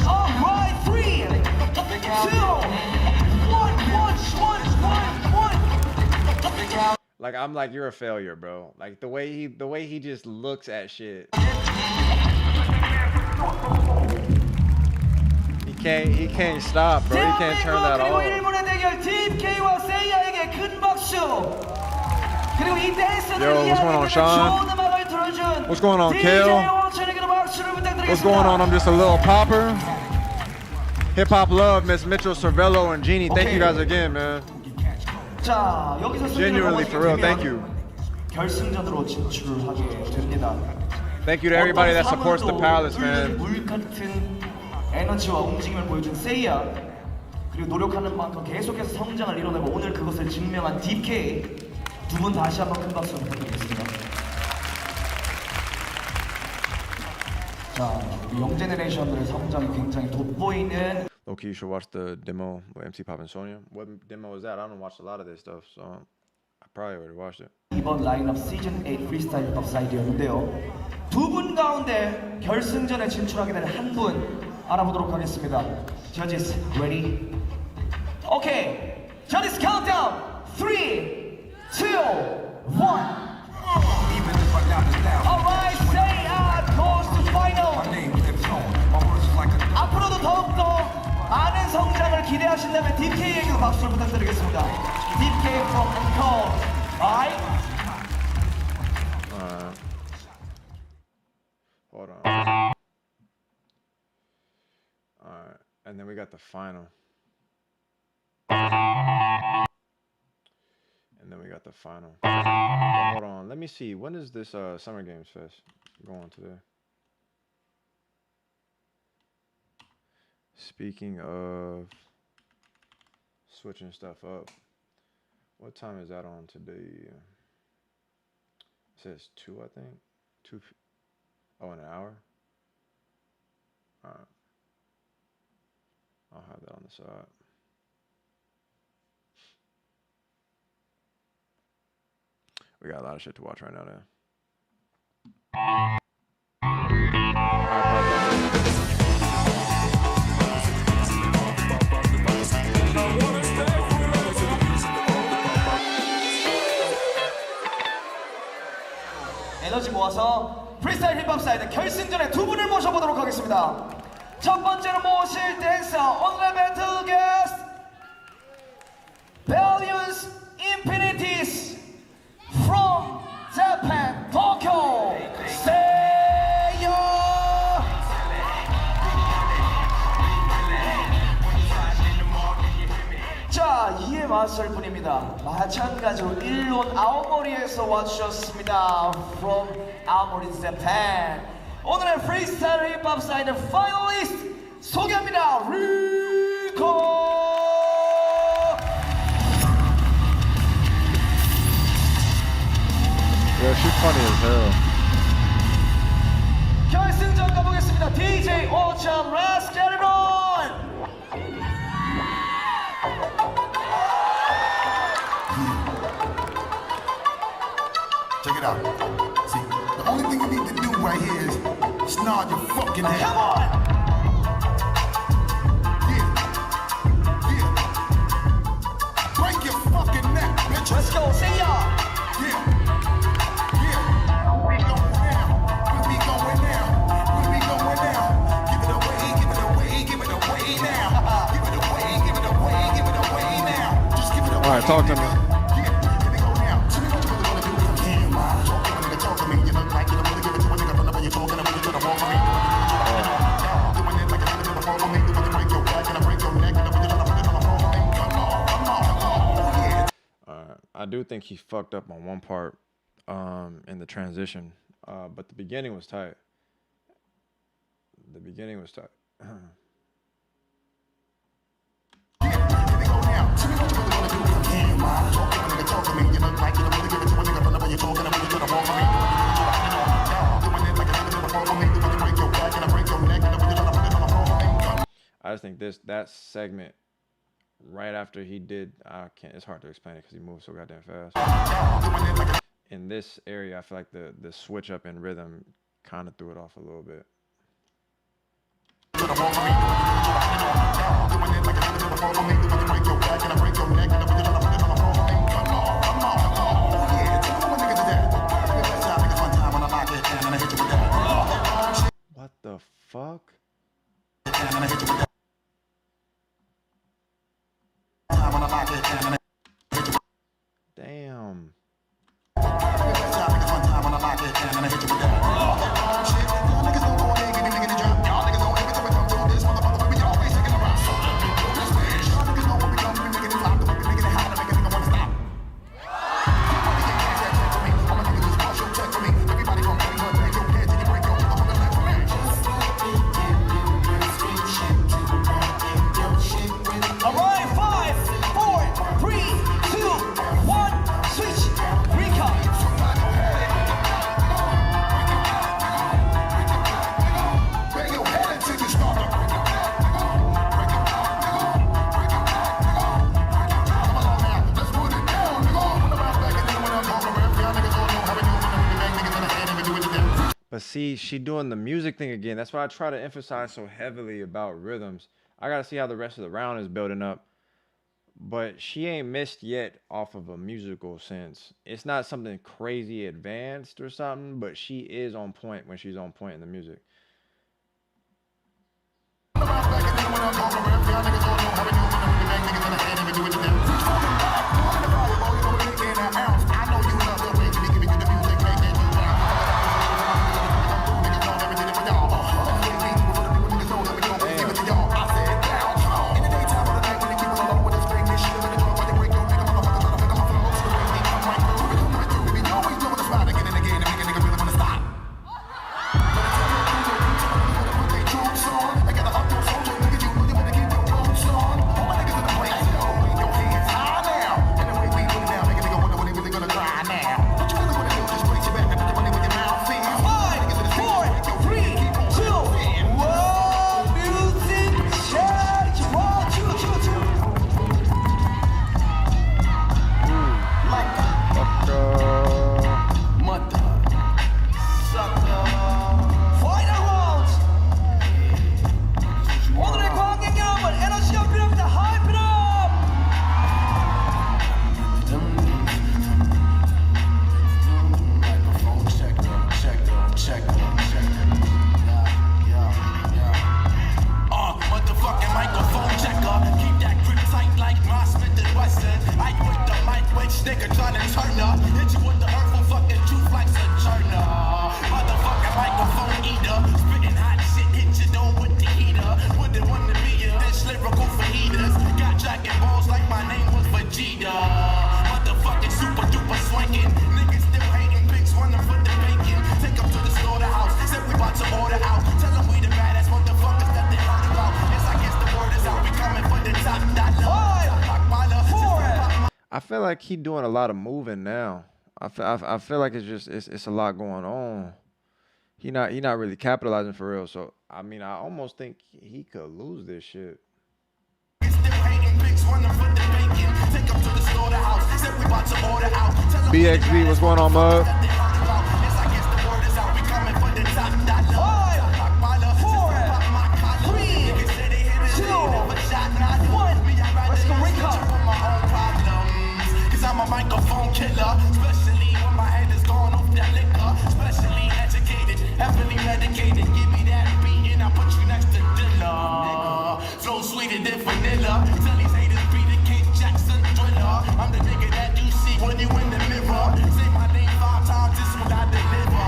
All right, 3, 2, 1, 1. Like I'm like, you're a failure, bro. Like the way he just looks at shit. He can't stop, bro. He can't turn that off. Yo, what's going on, Sean? What's going on, Kale? What's going on? I'm just a little popper. Hip Hop Love, Miss Mitchell Cervello and Jeannie. Thank you guys again, man. Genuinely, for real, thank you. 결승전으로 진출을 하게 됩니다. Thank you to everybody that supports the Palace, man. 물 같은 에너지와 움직임을 보여준 세이야, 그리고 노력하는 만큼 계속해서 성장을 이뤄내고 오늘 그것을 증명한 DK 두 분 다시 한번 큰 박수 부탁드리겠습니다. 자, 우리 영제네레이션들의 성장이 굉장히 돋보이는. Okay, you should watch the demo with MC Pop and Sonia. What demo is that? I don't watch a lot of this stuff, so I probably already watched it. 이번 라인업 시즌 8 프리스타일 힙합 사이드였는데요. 두 분 가운데 결승전에 진출하게 될 한 분 알아보도록 하겠습니다. Judges, ready? Okay, Judges countdown. 3, 2, 1. Alright, say goes to final. My name lives on. My words is like 가능하신다면 DK에게도 박수를 부탁드리겠습니다. DK from Encore. Alright? Hold on. Alright, and then we got the final. And then we got the final. But hold on, let me see. When is this Summer Games Fest going today? Speaking of switching stuff up, what time is that on today? It says 2, I think. 2. Oh, in an hour? Alright. I'll have that on the side. We got a lot of shit to watch right now, then. 에너지 모아서 프리스타일 힙합 사이드 결승전에 두 분을 모셔보도록 하겠습니다. 첫 번째로 모실 댄서 오늘의 배틀 게스트 Valiance Infinities from Japan, Tokyo. 세요. 자, 이에 맞설 분입니다. 마찬가지로 일본 아오모리에서 와주셨습니다. From 아오모리, Japan. 오늘의 프리스타일 힙합 사이드 파이널리스트 소개합니다. 리코. Yeah, she's funny as hell. 결승전 가보겠습니다. DJ 오참, Let's get it on! Check it out. See, the only thing you need to do right here is nod your fucking head. Come on! Yeah. Yeah. Break your fucking neck, bitch. Let's go, see ya! Yeah. Yeah. Where we going now? Where we going now? Where we going now? Give it away, give it away, give it away now. Give it away, give it away, give it away now. Just give it away. All right, talk to me. I do think he fucked up on one part in the transition, but the beginning was tight. The beginning was tight. I just think that segment right after he did, it's hard to explain it because he moves so goddamn fast. In this area, I feel like the switch up in rhythm kind of threw it off a little bit. What the fuck? Damn. Alright, 5, 4, 3, 2, 1, switch, recap. Bang your head until you start to break it. Come on now, let's put it down. Nigga, put the back and then when I'm talking rap, y'all niggas all know how we do it. When we bang niggas in the head and we do it together. But see, she doing the music thing again. That's why I try to emphasize so heavily about rhythms. I gotta see how the rest of the round is building up. But she ain't missed yet off of a musical sense. It's not something crazy advanced or something, but she is on point when she's on point in the music. Come on back and then when I'm talking rap, y'all niggas all know how we do it. When we bang feel like he doing a lot of moving now. I feel like it's a lot going on. He not really capitalizing for real. So I mean, I almost think he could lose this shit. BXB, what's going on, Mug? 5, 4, 3, 2, 1. Let's go, ring up. I'm a microphone killer, especially when my head is gone off that liquor. Especially educated, heavily medicated. Give me that beat and I put you next to Dilla. Flow sweeter than vanilla. Tell these haters be the Kate Jackson thriller. I'm the nigga that you see when you in the mirror. Say my name 5 times, this what I deliver.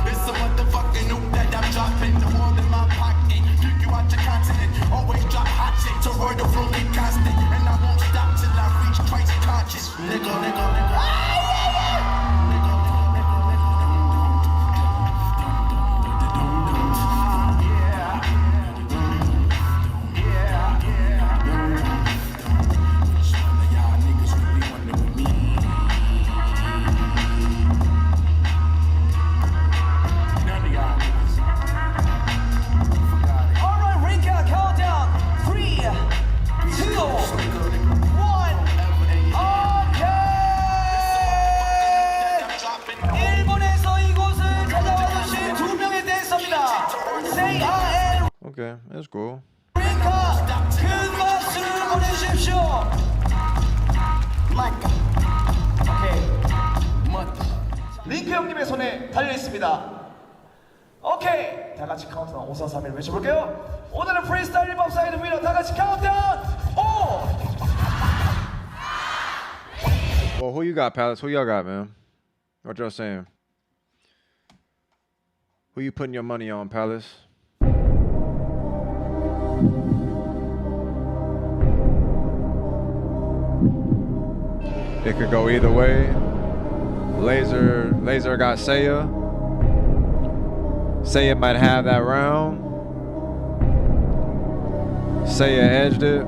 It's a motherfucking nuke that I'm dropping. The world in my pocket, duke you out your continent. Always drop hot shit to word the flow get constant. And I won't stop till I reach Christ conscious. Nigga, nigga, nigga. Okay, that's cool. 링크 형님의 손에 달려 있습니다. 오케이, 다 같이 카운트다운 5, 4, 3, 1 외쳐볼게요. 오늘은 프리스타일 힙합 사이드 위너 다 같이 카운트다운 5. Well, who you got, Palace? Who y'all got, man? What y'all saying? Who you putting your money on, Palace? It could go either way. Laser got Saya. Saya might have that round. Saya edged it.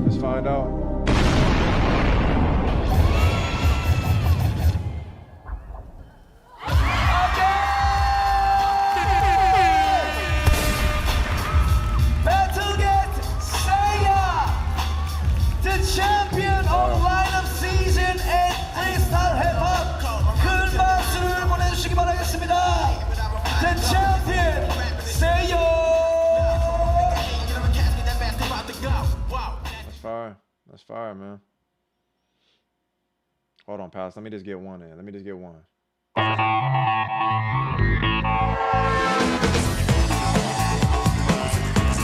Let's find out. Champion of lineup season 8 freestyle hip hop. 큰 박수를 보내주시기 바라겠습니다. The champion, Sayo. That's fire. That's fire, man. Hold on, Palace. Let me just get one in. Let me just get one.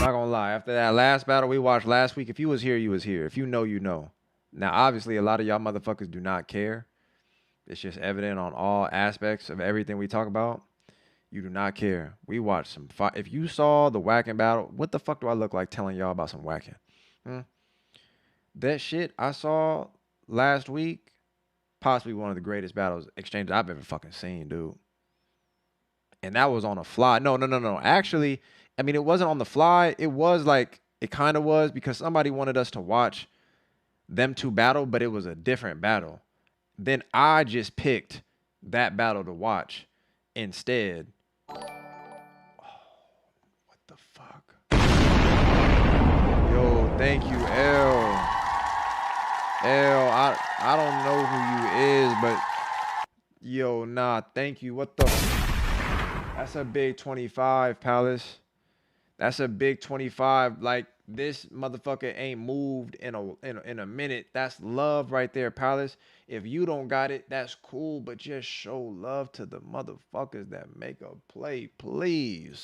Not gonna lie, after that last battle we watched last week, if you was here, you was here. If you know, you know. Now, obviously, a lot of y'all motherfuckers do not care. It's just evident on all aspects of everything we talk about. You do not care. We watched some fight. If you saw the whacking battle, what the fuck do I look like telling y'all about some whacking? That shit I saw last week, possibly one of the greatest battles exchanges I've ever fucking seen, dude. And that was on a fly. No. Actually, I mean, it wasn't on the fly. It was like, it kind of was because somebody wanted us to watch them two battle, but it was a different battle. Then I just picked that battle to watch instead. Oh, what the fuck? Yo, thank you, L. I don't know who you is, but yo, nah, thank you. What the? That's a big 25, Palace. That's a big 25. Like, this motherfucker ain't moved in a minute. That's love right there, Palace. If you don't got it, that's cool, but just show love to the motherfuckers that make a play, please.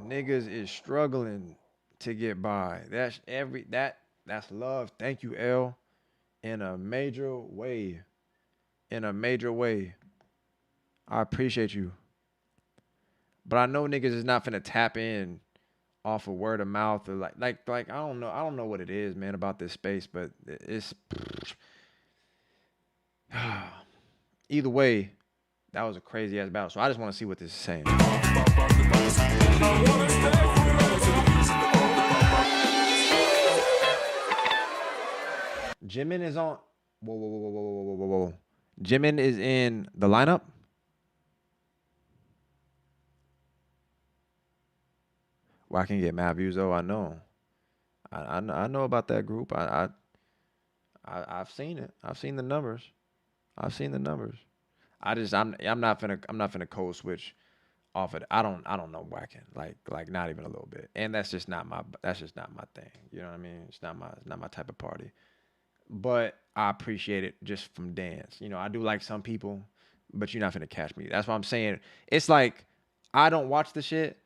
Niggas is struggling to get by. That's love. Thank you, L. In a major way. In a major way. I appreciate you. But I know niggas is not finna tap in off of word of mouth or like I don't know what it is, man, about this space, but it's either way, that was a crazy ass battle. So I just want to see what this is saying. Jimin is on. Whoa. Jimin is in the lineup. Well, I can get mad views though. I know. I know about that group. I've seen it. I've seen the numbers. I'm not finna code switch off it. I don't know whacking like not even a little bit. And that's just not my thing. You know what I mean? It's not my type of party. But I appreciate it just from dance. You know, I do like some people, but you're not finna catch me. That's what I'm saying. It's like I don't watch the shit.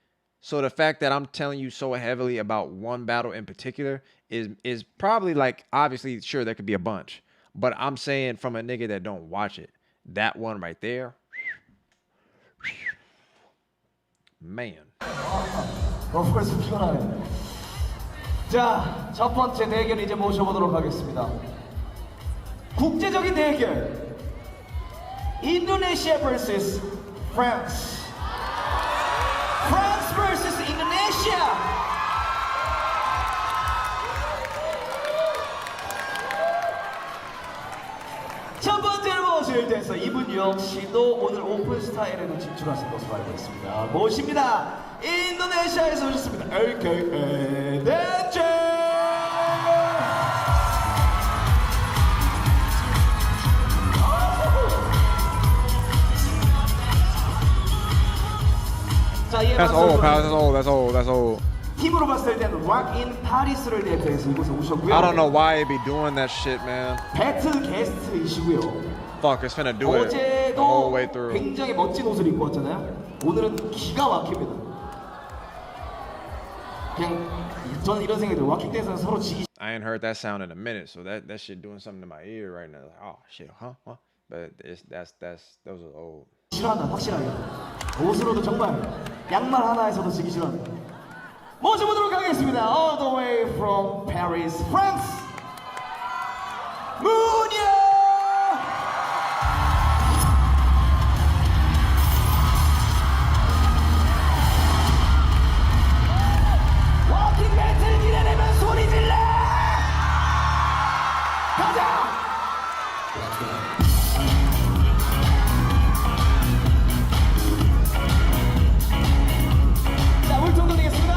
So the fact that I'm telling you so heavily about one battle in particular is probably like, obviously, sure, there could be a bunch. But I'm saying from a nigga that don't watch it, that one right there, man. 벌써 피곤하네. 자, 첫 번째 대결 이제 모셔보도록 하겠습니다. 국제적인 대결. 인도네시아 vs 프랑스. France vs Indonesia. 첫 번째로 모실 댄서 이분 역시도 오늘 오픈 스타일에도 진출하신 것으로 알고 있습니다. 모십니다. 인도네시아에서 오셨습니다. AKA 댄제. That's old, pal. That's old. 팀으로 봤을 때는 락인 파리스를 대표해서 이곳에 오셨고요. I don't know why they be doing that shit, man. 배틀 게스트이시고요. Fuck, it's finna do it the whole way through. 굉장히 멋진 옷을 입고 왔잖아요. 오늘은 기가 막힙니다. 그냥 저는 이런 생각이 들어요. 왁킹 댄서는 서로 지기. I ain't heard that sound in a minute, so that shit doing something to my ear right now. Like, oh shit, huh? But those are old. 싫어한다, 확실하게. 옷으로도 정말 양말 하나에서도 지기 싫어한다. 모셔보도록 하겠습니다. All the way from Paris, France. 문야. 워킹 배틀 기대되면 소리 질러. 가자. 자, 물총 돌리겠습니다.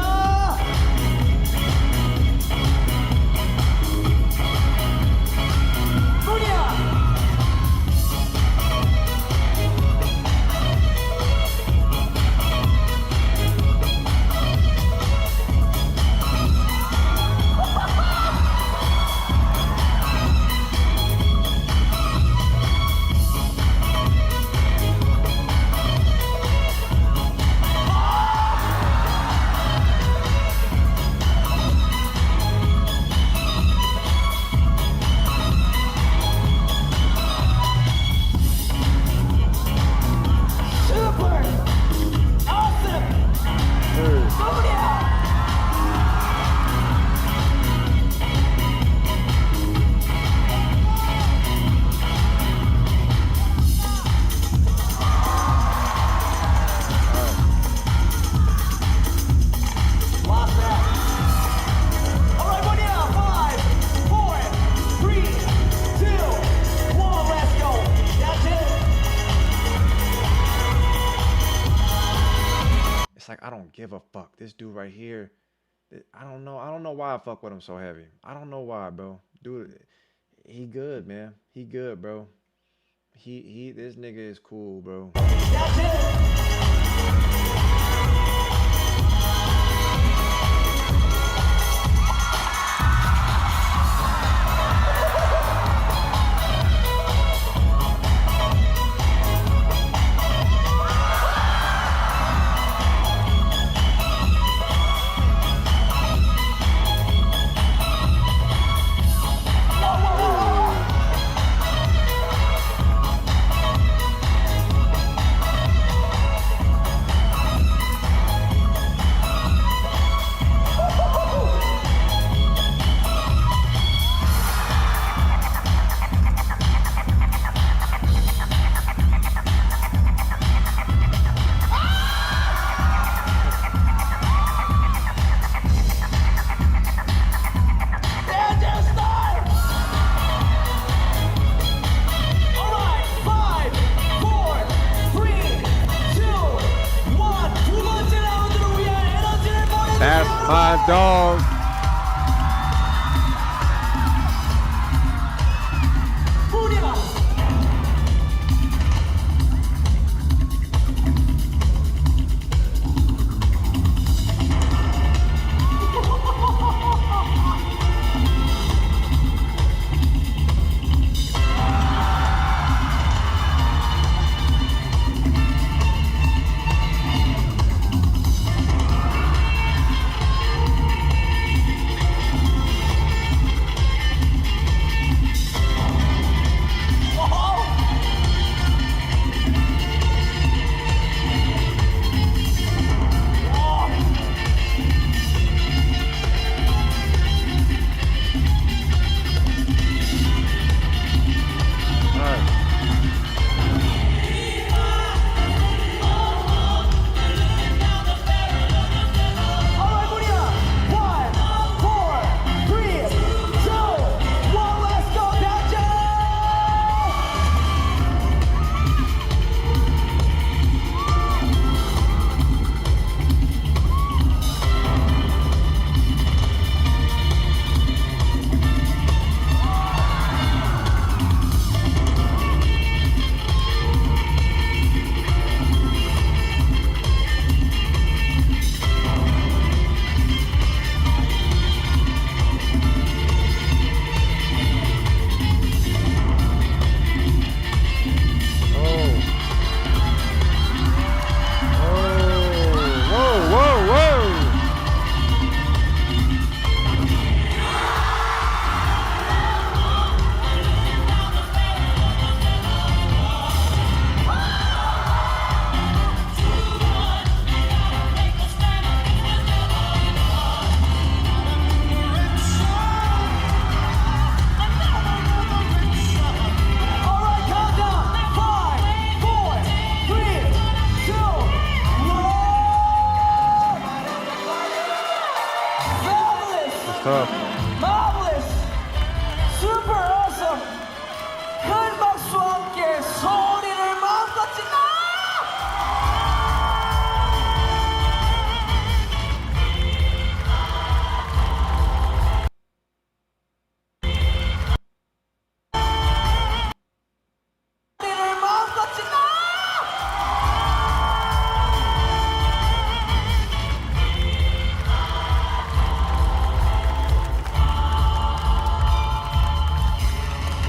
Like, I don't give a fuck. This dude right here, I don't know why I fuck with him so heavy. I don't know why, bro. Dude, he good, man. He good, bro. This nigga is cool, bro. dog. Marvelous! Super awesome! 큰 박수와 함께 소리를 마음껏 질러! 소리를 마음껏 질러!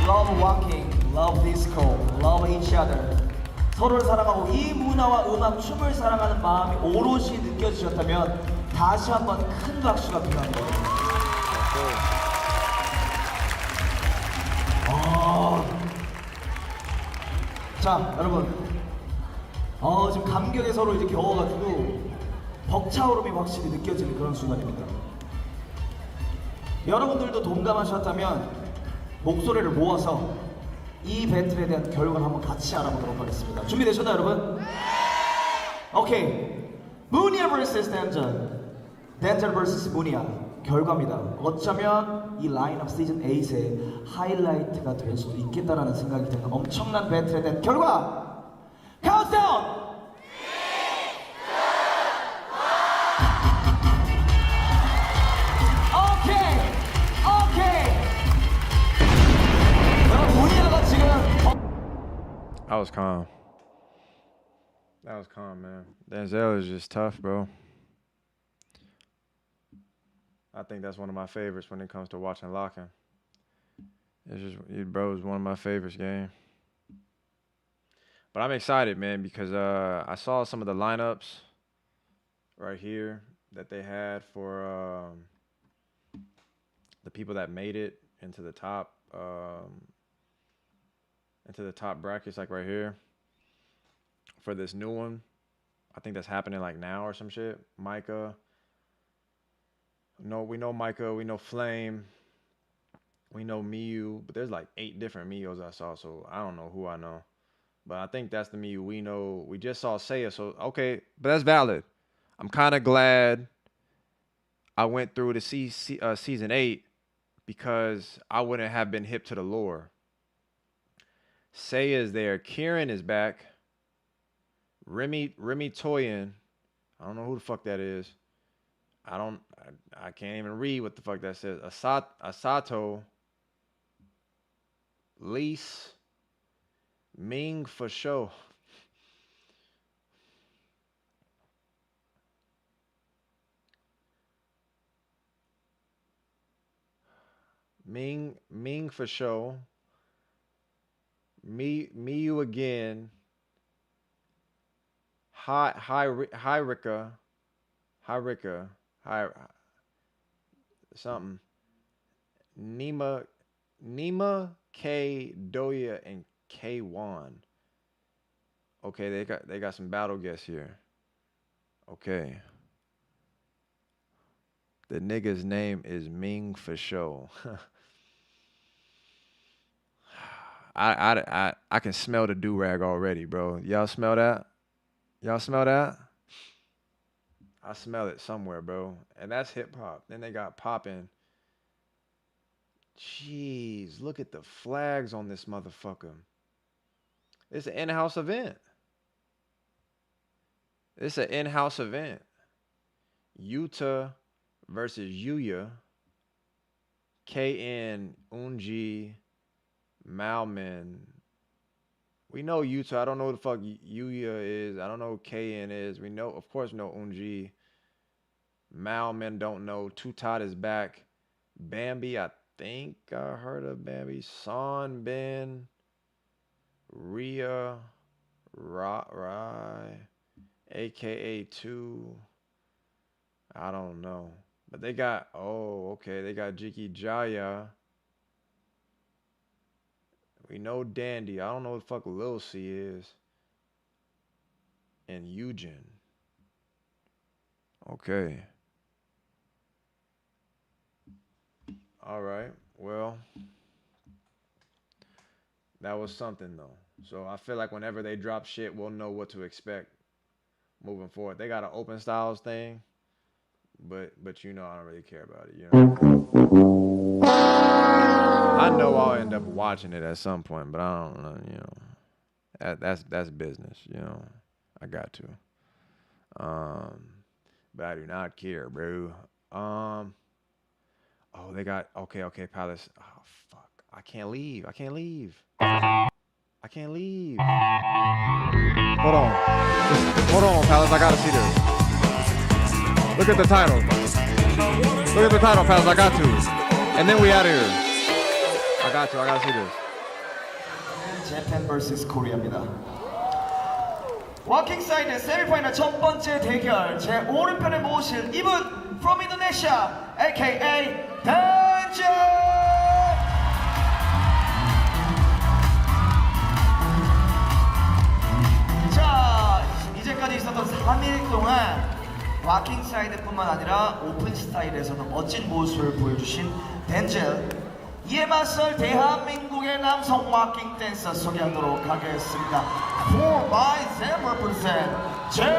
Love walking, love disco, love each other. 서로를 사랑하고 이 문화와 음악, 춤을 사랑하는 마음이 오롯이 느껴지셨다면 다시 한번 큰 박수가 필요한 거예요. 자, 여러분. 지금 감격에 서로 이제 겨워가지고 벅차오름이 확실히 느껴지는 그런 순간입니다. 여러분들도 동감하셨다면 목소리를 모아서 이 배틀에 대한 결과를 한번 같이 알아보도록 하겠습니다. 준비되셨나요, 여러분? 오케이. 무니아 vs 댄전, 댄전 vs 무니아 결과입니다. 어쩌면 이 라인업 시즌 8의 하이라이트가 될 수도 있겠다라는 생각이 드는 엄청난 배틀에 대한 결과 카운트다운! That was calm. That was calm, man. Denzel is just tough, bro. I think that's one of my favorites when it comes to watching locking. It's just, bro, is one of my favorites, game. But I'm excited, man, because I saw some of the lineups right here that they had for the people that made it into the top brackets, like right here for this new one. I think that's happening like now or some shit. Micah. No, we know Micah. We know Flame. We know Miyu. But there's like 8 different Miyos I saw, so I don't know who I know. But I think that's the Miyu we know. We just saw Seiya, so okay. But that's valid. I'm kind of glad I went through to see season 8 because I wouldn't have been hip to the lore. Seiya is there. Kieran is back. Remy Toyin. I don't know who the fuck that is. I can't even read what the fuck that says. Asato, Lease, Ming for sure. Ming for sure. Me you again. Hi Rika. Something. Nima K Doya and K1. Okay, they got some battle guests here. Okay. The nigga's name is Ming for sure. I can smell the do-rag already, bro. Y'all smell that? Y'all smell that? I smell it somewhere, bro. And that's hip hop. Then they got poppin'. Jeez, look at the flags on this motherfucker. It's an in-house event. It's an in-house event. Yuta versus Yuya. KN, Unji, Malman. We know Yuta. I don't know who the fuck Yuya is. I don't know who KN is. We know, of course, know Unji. Malman don't know. Tutat is back. Bambi, I think I heard of Bambi. Son Ben. Rhea. Rai. AKA 2. I don't know. But they got, oh, okay. They got Jiki Jaya. We know Dandy. I don't know what the fuck Lil C is. And Eugen. Okay. All right. Well, that was something though. So I feel like whenever they drop shit, we'll know what to expect moving forward. They got an open styles thing, but you know I don't really care about it. You know. I know I'll end up watching it at some point, but I don't know. You know, that's business. You know, I got to. But I do not care, bro. Oh, they got okay, Palace. Oh fuck, I can't leave. I can't leave. Hold on, Palace. I gotta see this. Look at the title. Look at the title, Palace. I got to. And then we out of here. I gotta see this. Japan vs Korea입니다. 워킹사이드 세미파이널 첫 번째 대결 제 오른편에 모실 이분 from Indonesia, aka 댄저. 자, 이제까지 있었던 3일 동안 워킹사이드뿐만 아니라 오픈 스타일에서도 멋진 모습을 보여주신 댄젤. 이에 맞설 대한민국의 남성 워킹 댄서 소개하도록 하겠습니다. For my Zem represent 재미.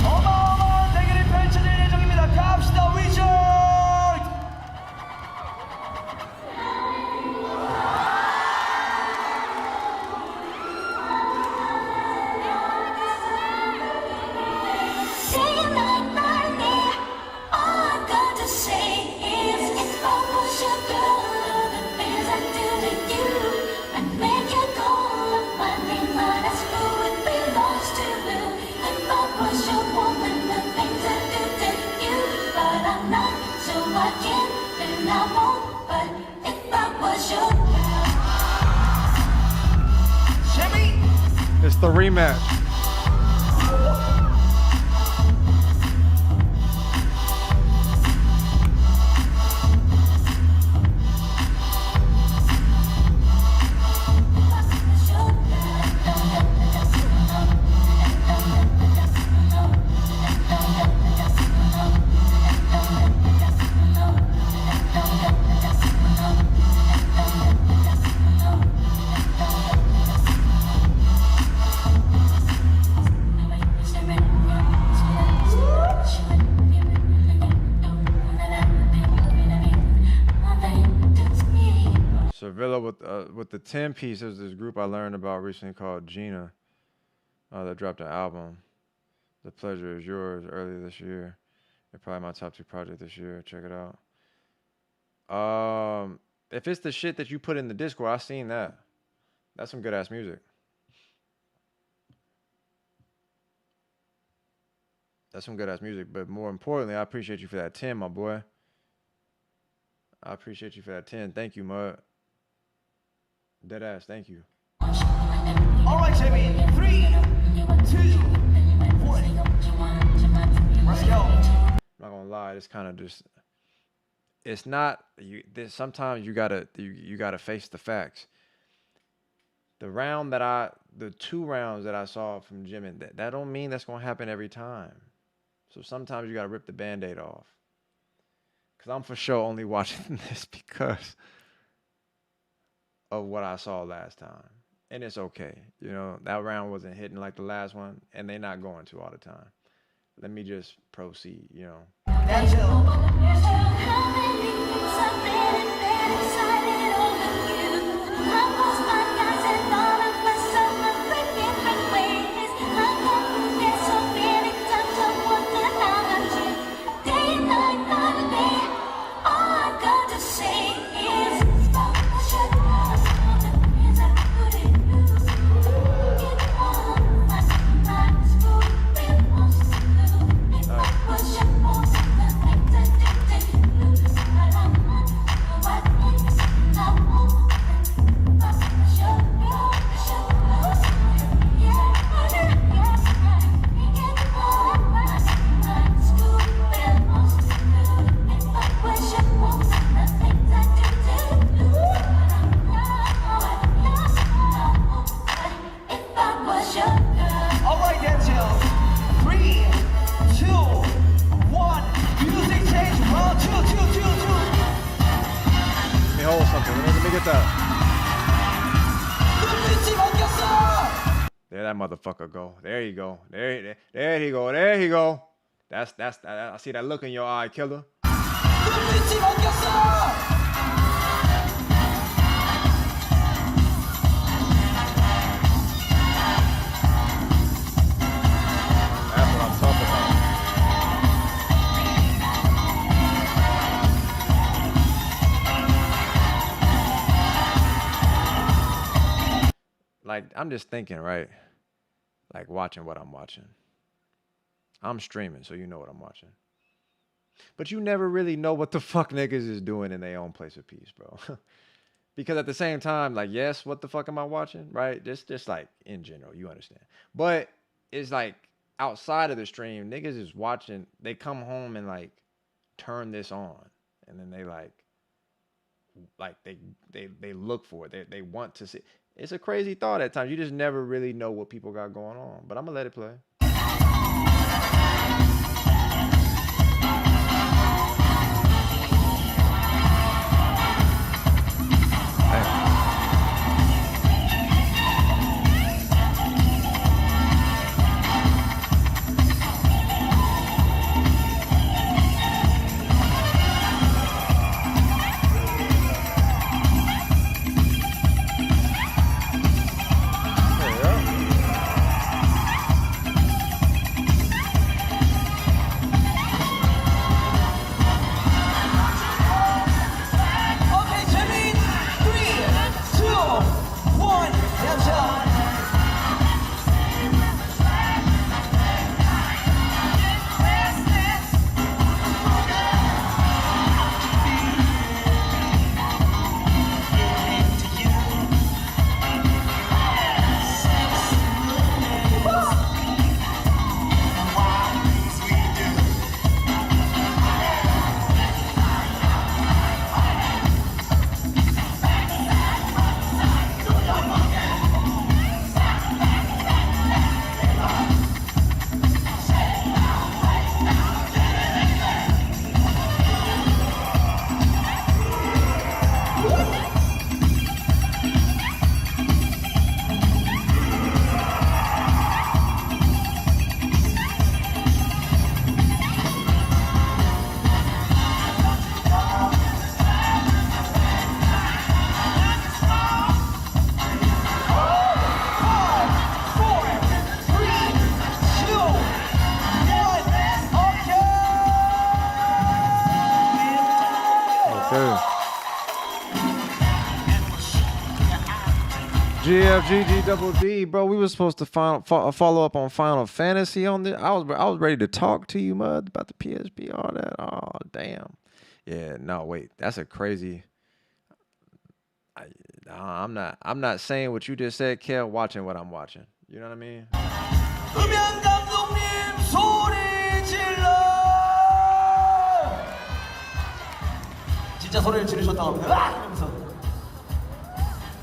어마어마한 대결이 펼쳐질 예정입니다. 갑시다 위저. It's the rematch. with the 10 piece, there's this group I learned about recently called Gina. That dropped an album. The Pleasure Is Yours earlier this year. They're probably my top 2 project this year. Check it out. If it's the shit that you put in the Discord, I seen that. That's some good ass music. That's some good ass music. But more importantly, I appreciate you for that 10, my boy. I appreciate you for that 10. Thank you, Mud. Dead ass, thank you. All right, Jimmy. 3, 2, 1. Let's go. I'm not gonna lie, it's kind of just. It's not you. Sometimes you gotta face the facts. The 2 rounds that I saw from Jimin, that don't mean that's gonna happen every time. So sometimes you gotta rip the Band-Aid off. Cause I'm for sure only watching this because of what I saw last time, and it's okay. You know, that round wasn't hitting like the last one, and they're not going to all the time. Let me just proceed. You know. All right, Denzel. 3, 2, 1. Music change. 1, 2, 2, 2, 2. Let me hold something. Let me get that. There that motherfucker go. There you go. There he go. There he go. That's I see that look in your eye, killer. That's what I'm talking about. Like, I'm just thinking, right? Like, watching what I'm watching. I'm streaming, so you know what I'm watching. But you never really know what the fuck niggas is doing in their own place of peace, bro. Because at the same time, like, yes, what the fuck am I watching, right? Just like, in general, you understand. But it's like, outside of the stream, niggas is watching, they come home and, like, turn this on. And then they, they look for it. They want to see. It's a crazy thought at times. You just never really know what people got going on. But I'm going to let it play. GFGG Double D, bro. We were supposed to follow up on Final Fantasy on this. I was ready to talk to you, mud, about the PSP, all that. Oh, damn. Yeah, no, wait. That's a crazy. I'm not saying what you just said, Kel. Watching what I'm watching. You know what I mean? 음향 감독님 소리 질러! 진짜 소리를 지르셨다고 합니다. 아! 하면서.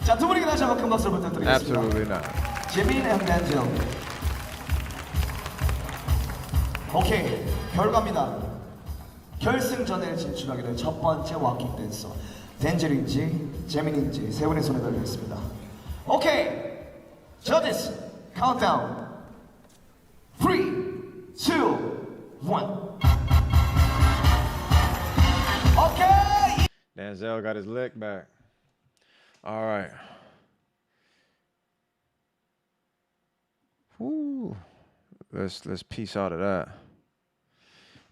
자, 두 분에게 다시 한번 큰 박수를 부탁드리겠습니다. Absolutely not. 재민 and Denzel. 오케이, 결과입니다. 결승전에 진출하게 된 첫 번째 워킹 댄서 덴젤인지 재민인지 세 분의 손에 달려 있습니다. 오케이, 저디스 카운트다운 3, 2, 1. 오케이. Denzel got his lick back. All right. Woo. Let's piece out of that.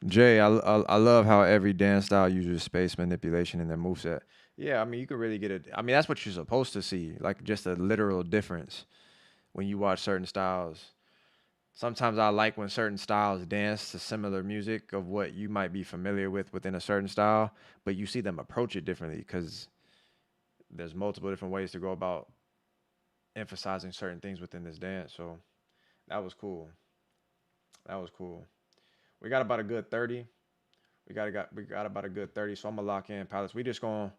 Jay, I love how every dance style uses space manipulation in their moveset. Yeah, I mean, you could really get it. I mean, that's what you're supposed to see, like just a literal difference when you watch certain styles. Sometimes I like when certain styles dance to similar music of what you might be familiar with within a certain style, but you see them approach it differently because there's multiple different ways to go about emphasizing certain things within this dance. So that was cool. That was cool. We got about a good 30. We got about a good 30. So I'm gonna lock in Palace. We gonna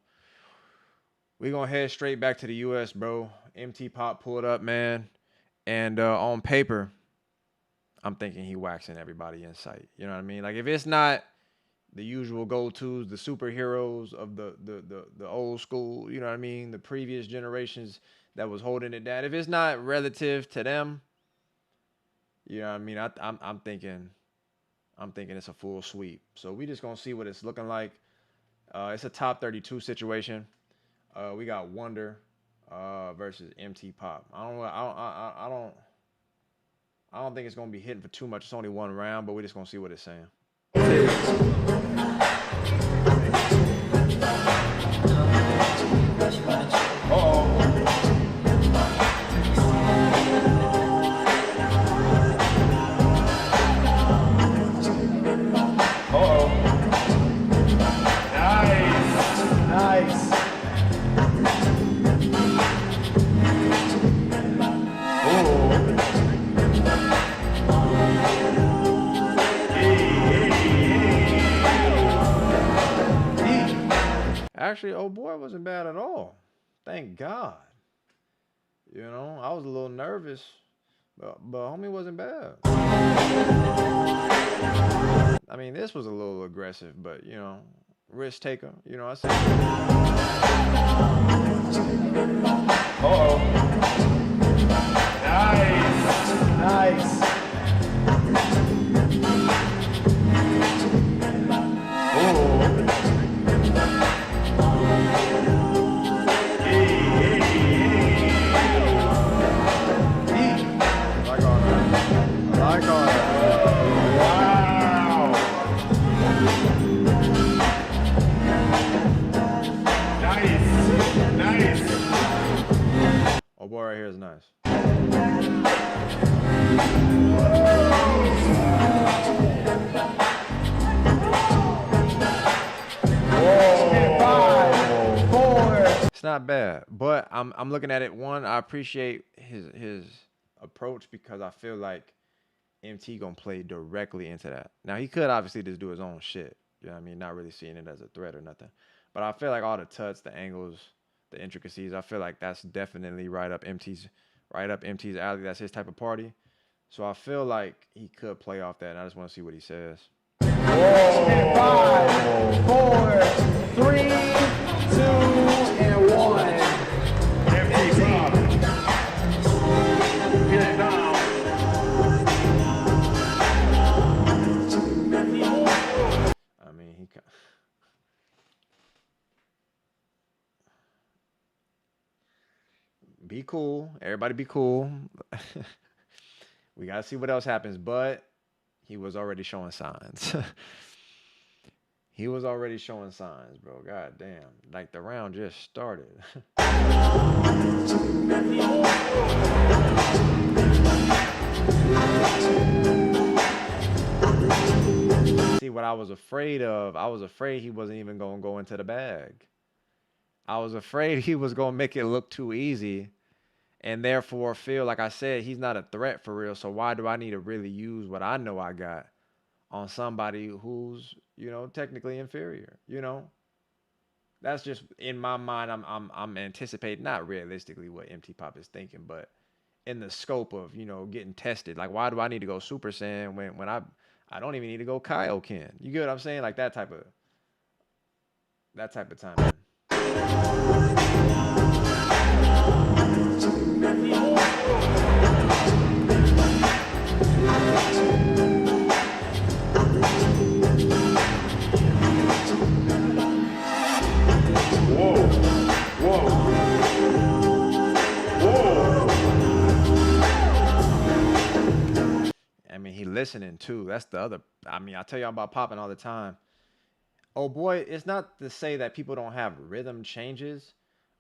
head straight back to the US, bro. MT Pop pulled up, man. And on paper, I'm thinking he waxing everybody in sight. You know what I mean? Like if it's not the usual go-tos, the superheroes of the old school, you know what I mean? The previous generations that was holding it down. If it's not relative to them, you know what I mean? I'm thinking it's a full sweep. So we just gonna see what it's looking like. It's a top 32 situation. We got Wonder versus MT Pop. I don't think it's gonna be hitting for too much. It's only one round, but we're just gonna see what it's saying. Actually, oh boy, wasn't bad at all. Thank God. You know, I was a little nervous, but homie wasn't bad. I mean, this was a little aggressive, but you know, risk taker. You know, I said. Uh-oh. Nice. Oh boy, right here is nice. It's not bad, but I'm looking at it. One, I appreciate his approach because I feel like MT gonna play directly into that. Now he could obviously just do his own shit. You know what I mean? Not really seeing it as a threat or nothing. But I feel like all the tuts, the angles, the intricacies, I feel like that's definitely right up MT's alley. That's his type of party. So I feel like he could play off that, and I just want to see what he says. 5, 4, 3, 2, and 1. MT Pop. Get it down. I mean, he can. Be cool. Everybody be cool. We got to see what else happens, but he was already showing signs. He was already showing signs, bro. God damn. Like the round just started. See what I was afraid of. I was afraid he wasn't even gonna go into the bag. I was afraid he was gonna make it look too easy, and therefore feel like I said he's not a threat for real. So why do I need to really use what I know I got on somebody who's, you know, technically inferior? You know, that's just in my mind. I'm anticipating, not realistically what MT Pop is thinking, but in the scope of, you know, getting tested. Like, why do I need to go Super Saiyan when I don't even need to go Kaioken? You get what I'm saying? Like that type of time. I mean, he listening too. That's the other. I mean, I tell y'all about popping all the time. Oh boy, it's not to say that people don't have rhythm changes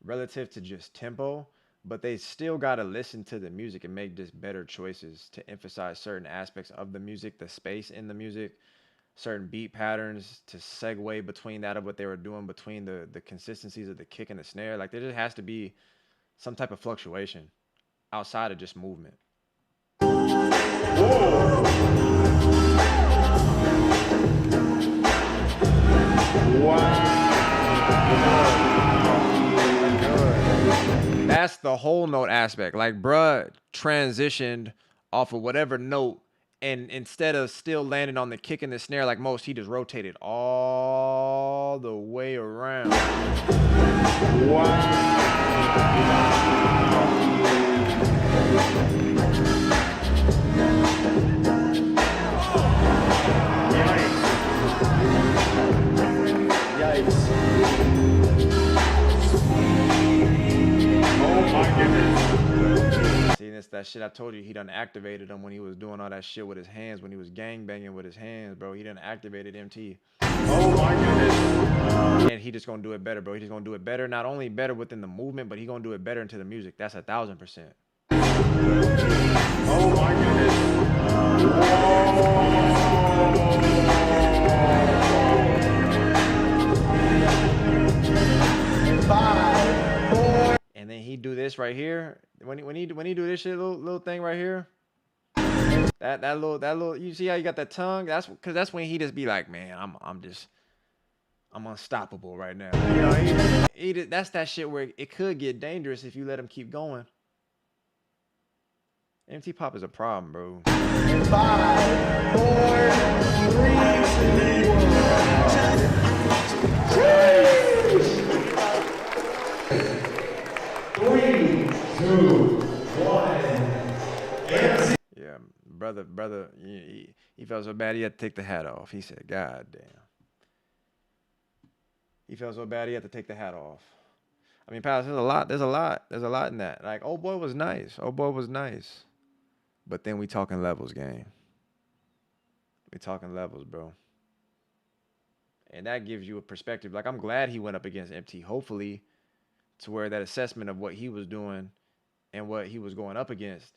relative to just tempo, but they still got to listen to the music and make just better choices to emphasize certain aspects of the music, the space in the music, certain beat patterns to segue between that of what they were doing, between the consistencies of the kick and the snare. Like, there just has to be some type of fluctuation outside of just movement. That's the whole note aspect. Like, bruh transitioned off of whatever note, and instead of still landing on the kick and the snare like most, he just rotated all the way around. Yikes. Oh my goodness. See, that's that shit I told you. He done activated him when he was doing all that shit with his hands, when he was gang banging with his hands, bro. He done activated MT. Oh my goodness. And he just gonna do it better, bro. He just gonna do it better. Not only better within the movement, but he gonna do it better into the music. That's 1,000%. Oh my goodness. And then he do this right here. When he do this shit, little thing right here. That little. You see how you got that tongue? That's because that's when he just be like, man, I'm unstoppable right now. You know, that's that shit where it could get dangerous if you let him keep going. MT Pop is a problem, bro. 5, 4, 3, 2, 1. Yeah, brother, he felt so bad he had to take the hat off. He said, God damn. He felt so bad he had to take the hat off. I mean, Palace, there's a lot in that. Like, old boy was nice. But then we talking levels, gang. We talking levels, bro. And that gives you a perspective. Like, I'm glad he went up against MT. Hopefully, to where that assessment of what he was doing and what he was going up against,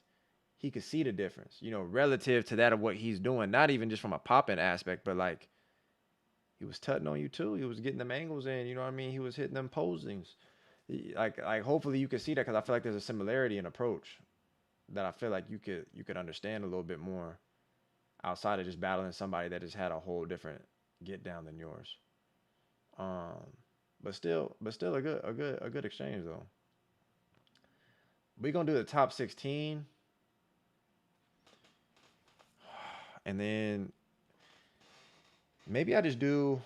he could see the difference, you know, relative to that of what he's doing. Not even just from a popping aspect, but like, he was tutting on you too. He was getting them angles in, you know what I mean? He was hitting them posings. Like hopefully you could see that, because I feel like there's a similarity in approach that I feel like you could understand a little bit more outside of just battling somebody that just had a whole different get down than yours. But still a good exchange though. We're gonna do the top 16, and then maybe I just do.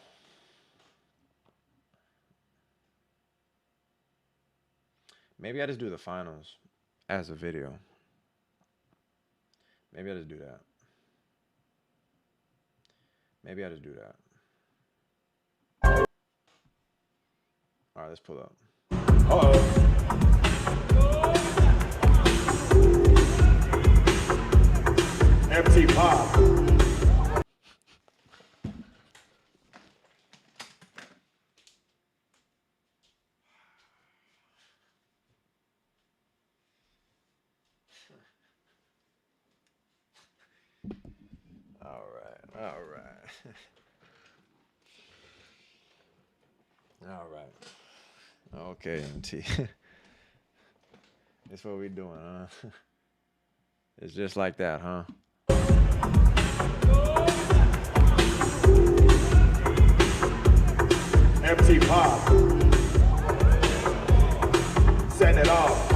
Maybe I just do the finals as a video. Maybe I just do that. All right, let's pull up. MT Pop. All right. All right. Okay, MT. That's what we doing, huh? It's just like that, huh? MT Pop. Setting it off.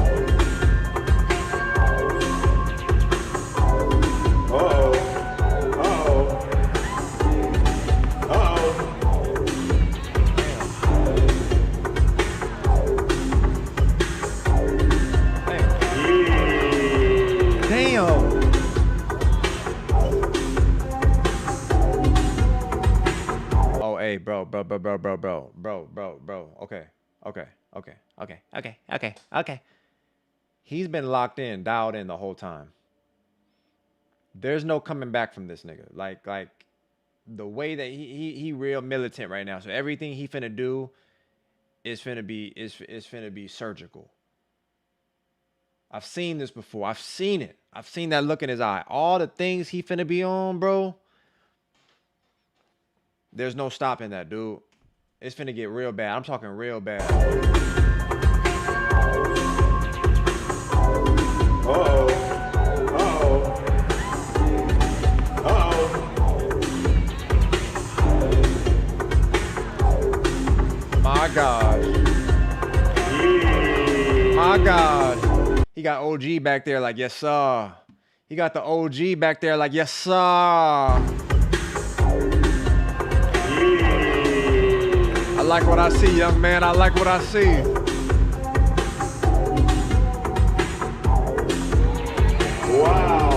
Uh-oh. Uh-oh. Uh-oh. Damn. Oh, hey, bro. Okay. He's been locked in, dialed in the whole time. There's no coming back from this nigga. Like the way that he real militant right now. So everything he finna do is finna be surgical. I've seen this before. I've seen it. I've seen that look in his eye. All the things he finna be on, bro. There's no stopping that, dude. It's finna get real bad. I'm talking real bad. Uh-oh. Uh-oh. Uh-oh. My God. My God. He got OG back there like, yes, sir. He got the OG back there like, yes, sir. I like what I see, young man. I like what I see. Wow.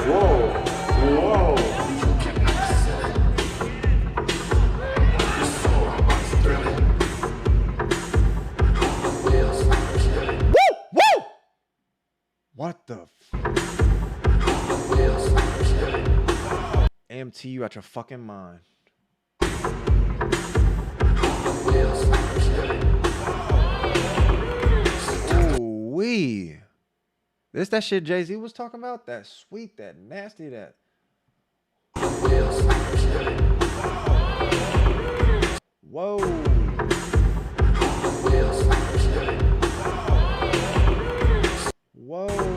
Whoa. Whoa. Woo! What the MT, you out your fucking mind. Ooh-wee. This that shit Jay-Z was talking about? That sweet, that nasty, that. Whoa. Whoa.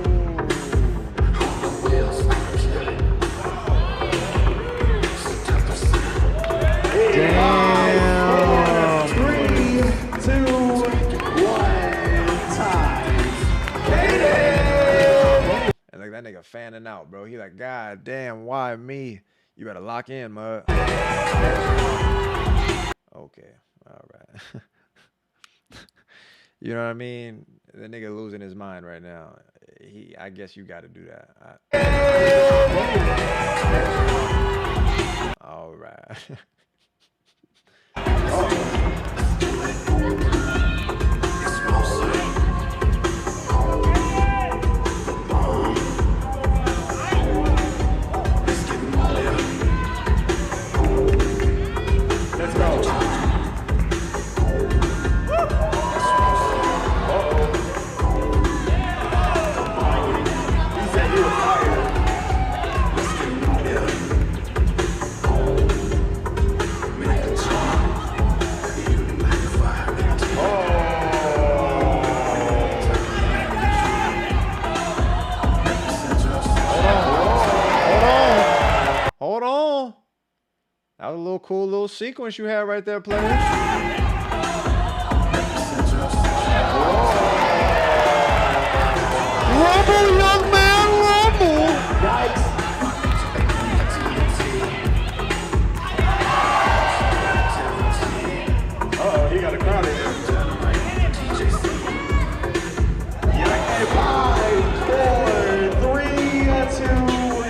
Damn. 3, 2, 1, time. And like that nigga fanning out, bro. He like, God damn, why me? You better lock in, mud. Okay, all right. You know what I mean? The nigga losing his mind right now. I guess you got to do that. All right. Let's go. He said you were fired. Hold on. That was a little cool little sequence you had right there, players. Rumble, young man, rumble. Uh-oh, he got a crowd in here. Yeah, 5, 4, 3, 2,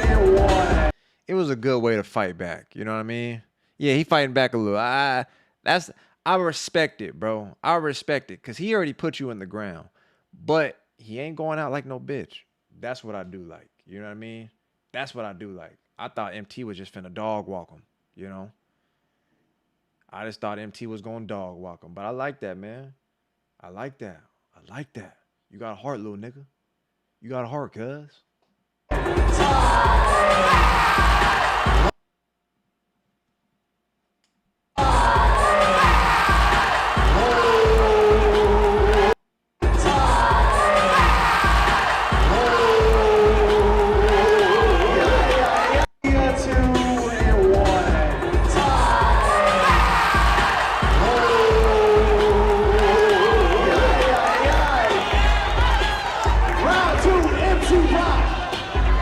and 1. It was a good way to fight back. You know what I mean? Yeah, he fighting back a little. I respect it, bro. I respect it because he already put you in the ground, but he ain't going out like no bitch. That's what I do like. You know what I mean? That's what I do like. I thought MT was just finna dog walk him. You know? I just thought MT was gonna dog walk him, but I like that, man. I like that. I like that. You got a heart, little nigga. You got a heart, cuz.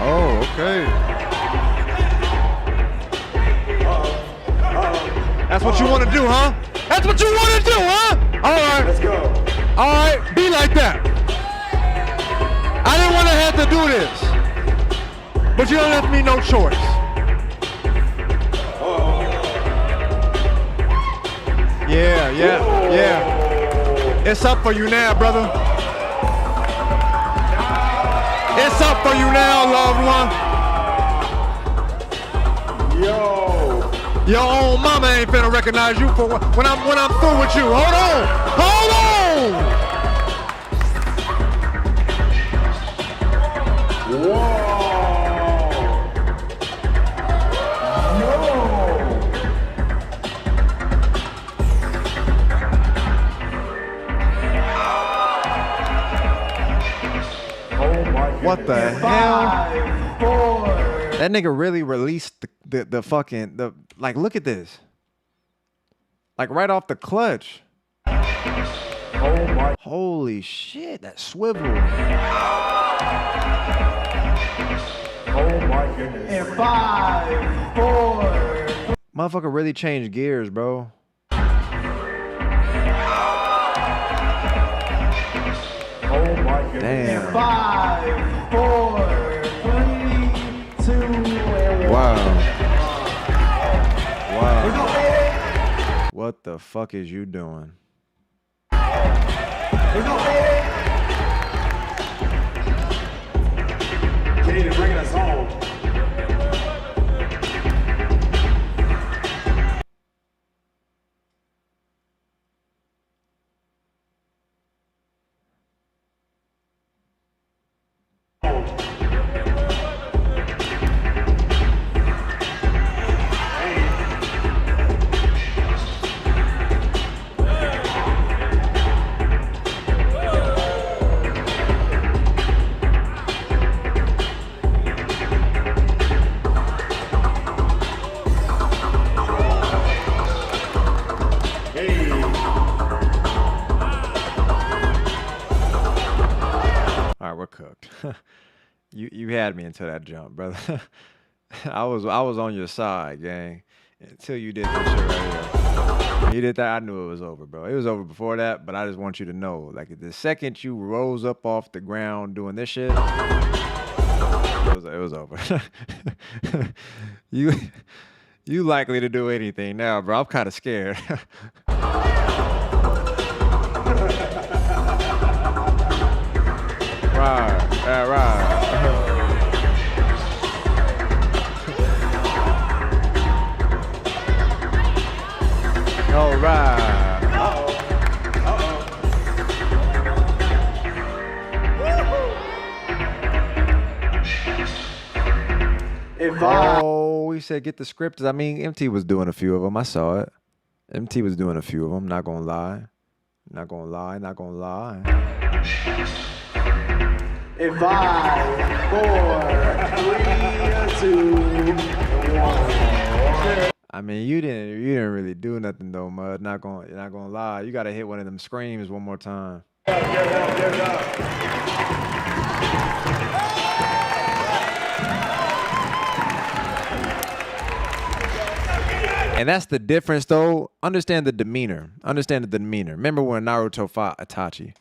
Oh, okay. That's what you want to do, huh? That's what you want to do, huh? All right. Let's go. All right, be like that. I didn't want to have to do this, but you don't left me no choice. Yeah. It's up for you now, brother. It's up for you now, loved one. Yo. Your own mama ain't finna recognize you for when I'm through with you. Hold on. Whoa. What the hell? That nigga really released the fucking like, look at this. Like right off the clutch. Holy shit, that swivel. Oh my goodness. In 5, 4. Motherfucker really changed gears, bro. Oh my goodness. Damn. 5, 4, 3, 2, and 1. Wow. What the fuck is you doing? Kaden bringing us home. We're cooked. You had me until that jump, brother. I was on your side, gang, until you did this shit right here. When you did that, I knew it was over, bro. It was over before that, but I just want you to know, like, the second you rose up off the ground doing this shit, it was over. You likely to do anything now, bro. I'm kind of scared. Right. All right. Oh, he said get the script. I mean, MT was doing a few of them. I saw it. MT was doing a few of them. Not gonna lie. In 5, 4, 3, 2, 1. I mean, you didn't really do nothing though, Mud. Not gonna lie. You gotta hit one of them screams one more time. Give it up. And that's the difference though. Understand the demeanor. Remember when Naruto fought Itachi?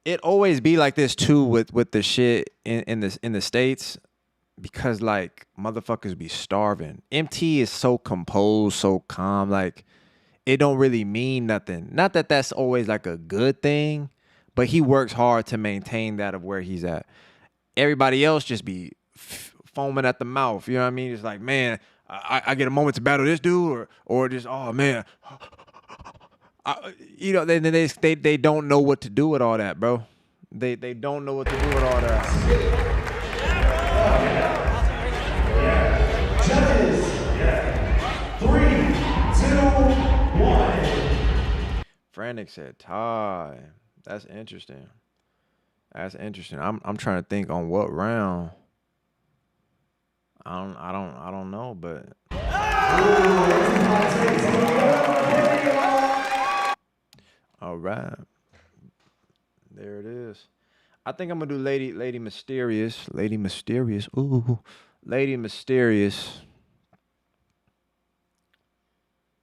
It always be like this too with the shit in the States, because like motherfuckers be starving. MT is so composed, so calm, like it don't really mean nothing. Not that that's always like a good thing, but he works hard to maintain that of where he's at. Everybody else just be foaming at the mouth. You know what I mean? It's like, man, I get a moment to battle this dude, or just, oh man. You know, they don't know what to do with all that, bro. They don't know what to do with all that. Brannick said tie. That's interesting. That's interesting. I'm trying to think on what round. I don't know, but all right. There it is. I think I'm gonna do Lady Mysterious. Lady Mysterious. Ooh. Lady Mysterious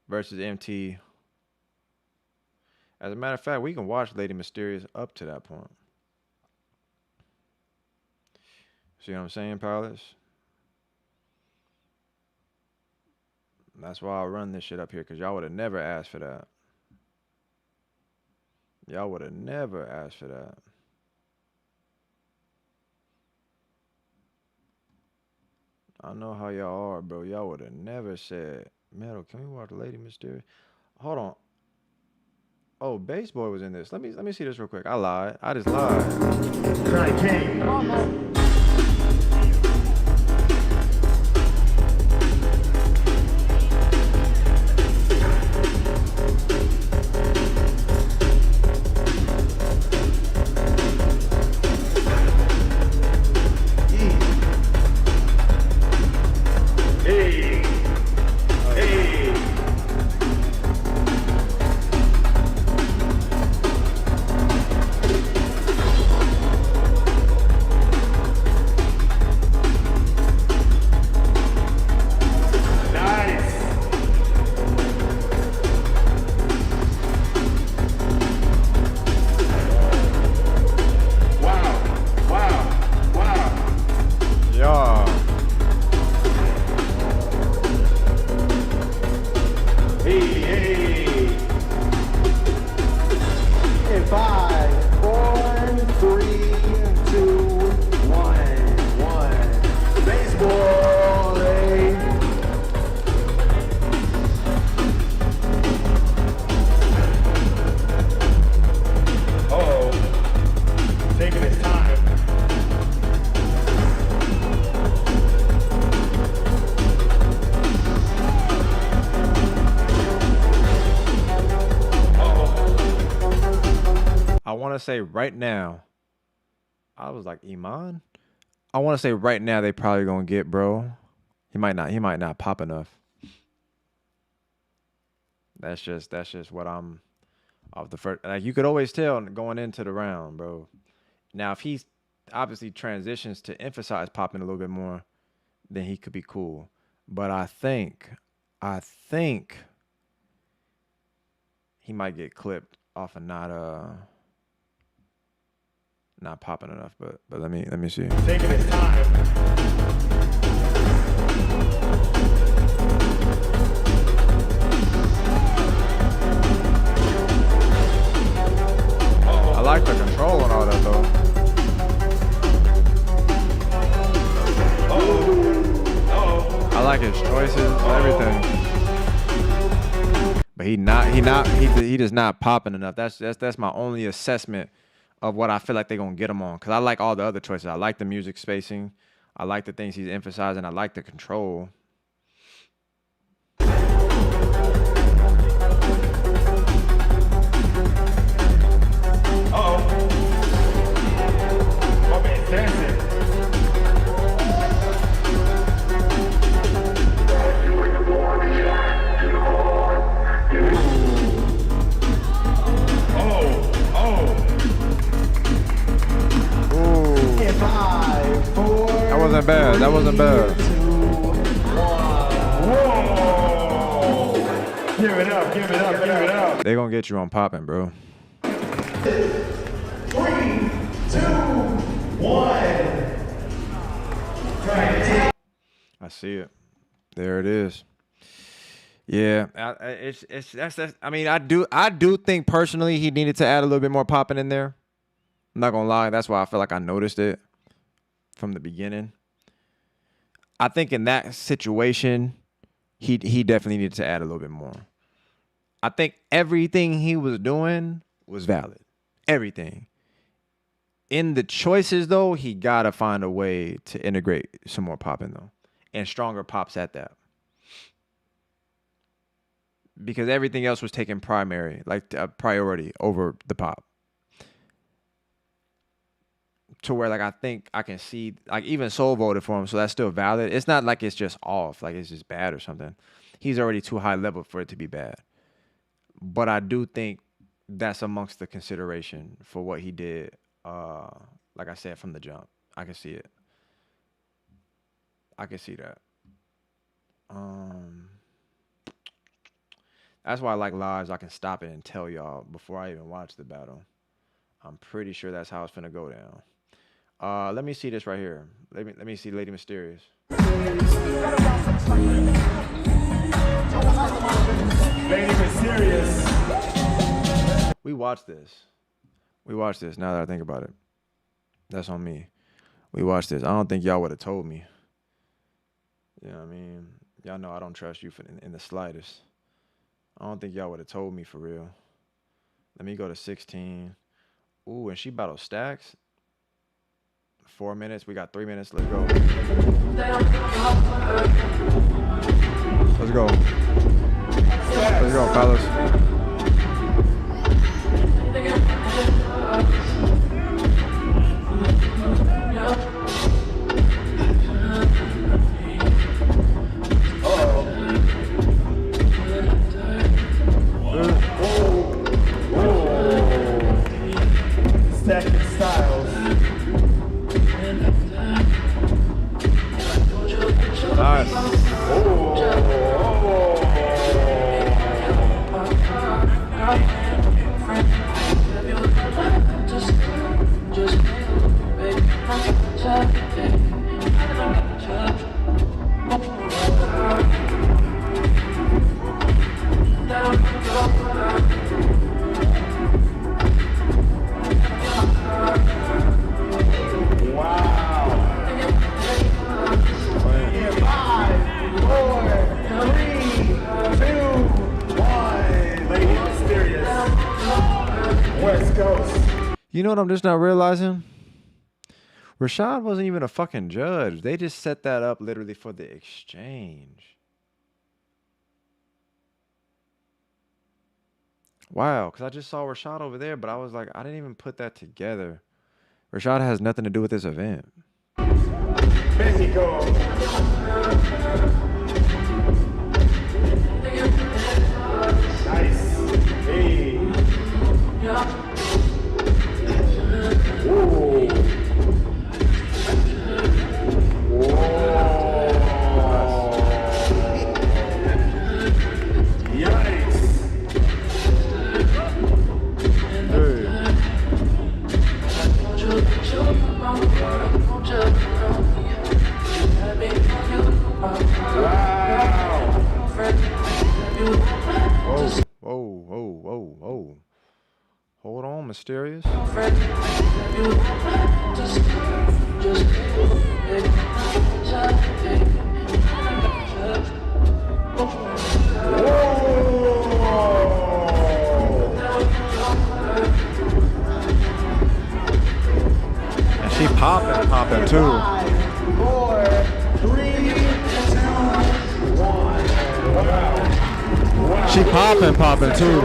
versus MT. As a matter of fact, we can watch Lady Mysterious up to that point. See what I'm saying, pilots? That's why I run this shit up here, because y'all would have never asked for that. Y'all would have never asked for that. I know how y'all are, bro. Y'all would have never said, Metal, can we watch Lady Mysterious? Hold on. Oh, Bass Boy was in this. Let me see this real quick. I lied. I just lied. Try King. Say right now, I was like, Iman, I want to say right now they probably gonna get, bro. He might not pop enough. That's just what I'm off the first. Like, you could always tell going into the round, bro. Now if he obviously transitions to emphasize popping a little bit more, then he could be cool. But I think he might get clipped off of not popping enough, but let me see. Taking his time. I like the control and all that though. I like his choices, everything. But he does not popping enough. That's my only assessment of what I feel like they're going to get him on. Because I like all the other choices. I like the music spacing. I like the things he's emphasizing. I like the control. Uh-oh. My man's dancing. That wasn't bad. Whoa! Give it up. They gonna get you on popping, bro. 3, 2, 1. I see it. There it is. Yeah, that's. I mean, I do think personally he needed to add a little bit more popping in there. I'm not gonna lie. That's why I feel like I noticed it from the beginning. I think in that situation, he definitely needed to add a little bit more. I think everything he was doing was valid. Everything. In the choices, though, he got to find a way to integrate some more popping, though. And stronger pops at that. because everything else was taking primary, like priority over the pop. To where like I think I can see like even Soul voted for him, so that's still valid. It's not like it's just off, like it's just bad or something. He's already too high level for it to be bad. But I do think that's amongst the consideration for what he did. Like I said from the jump, I can see it. I can see that. That's why I like lives. I can stop it and tell y'all before I even watch the battle. I'm pretty sure that's how it's finna go down. Let me see this right here. Let me see Lady Mysterious. Lady Mysterious. We watched this. Now that I think about it. That's on me. We watched this. I don't think y'all would have told me. You know what I mean? Y'all know I don't trust you in the slightest. I don't think y'all would have told me for real. Let me go to 16. Ooh, and she battled Stacks. 4 minutes. We got 3 minutes. Let's go. Let's go. Let's go, fellas. Stacking styles. Nice. You know what I'm just not realizing? Rashad wasn't even a fucking judge. They just set that up literally for the exchange. Wow, because I just saw Rashad over there, but I was like, I didn't even put that together. Rashad has nothing to do with this event. Mexico. Nice. Hey. Whoa. Yikes. Whoa. Hold on, Mysterious. And she popping too. 5, 4, 3, 2, 1. Wow. She popping too.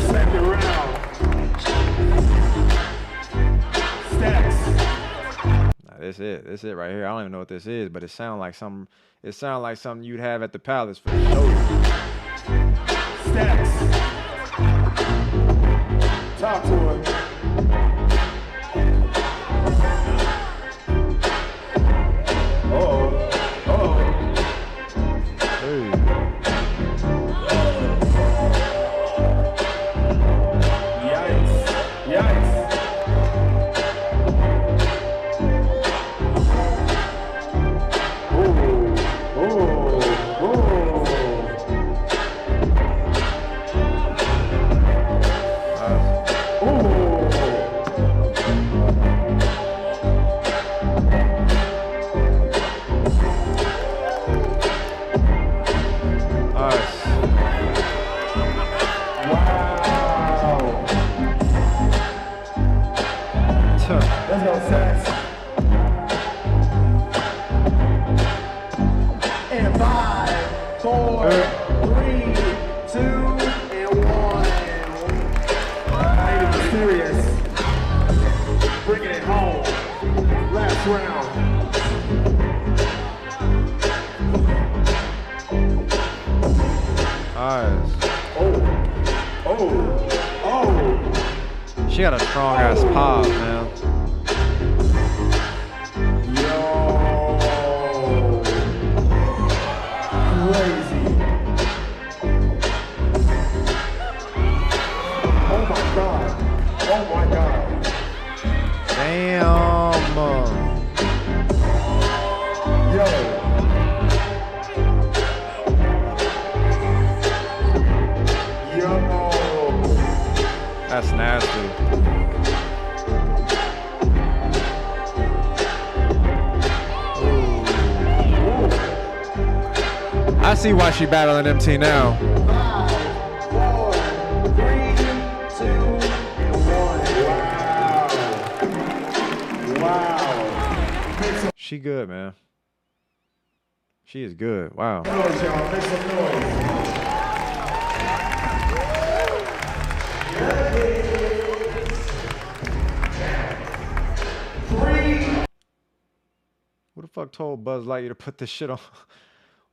Second round. Stacks. Nah, this it right here. I don't even know what this is, but it sounds like something. It sounds like something you'd have at the palace for sure. Stacks. Talk to her. Ooh. Next round. Nice. Oh. She got a strong ass pop, man. Crazy. Oh my god. Oh my god. Damn. Yo. That's nasty. I see why she battling MT now. 5, 4, 3, 2, and 1. Wow. She good, man. She is good. Wow. Make some noise, y'all. Make some noise. Who the fuck told Buzz Lightyear to put this shit on?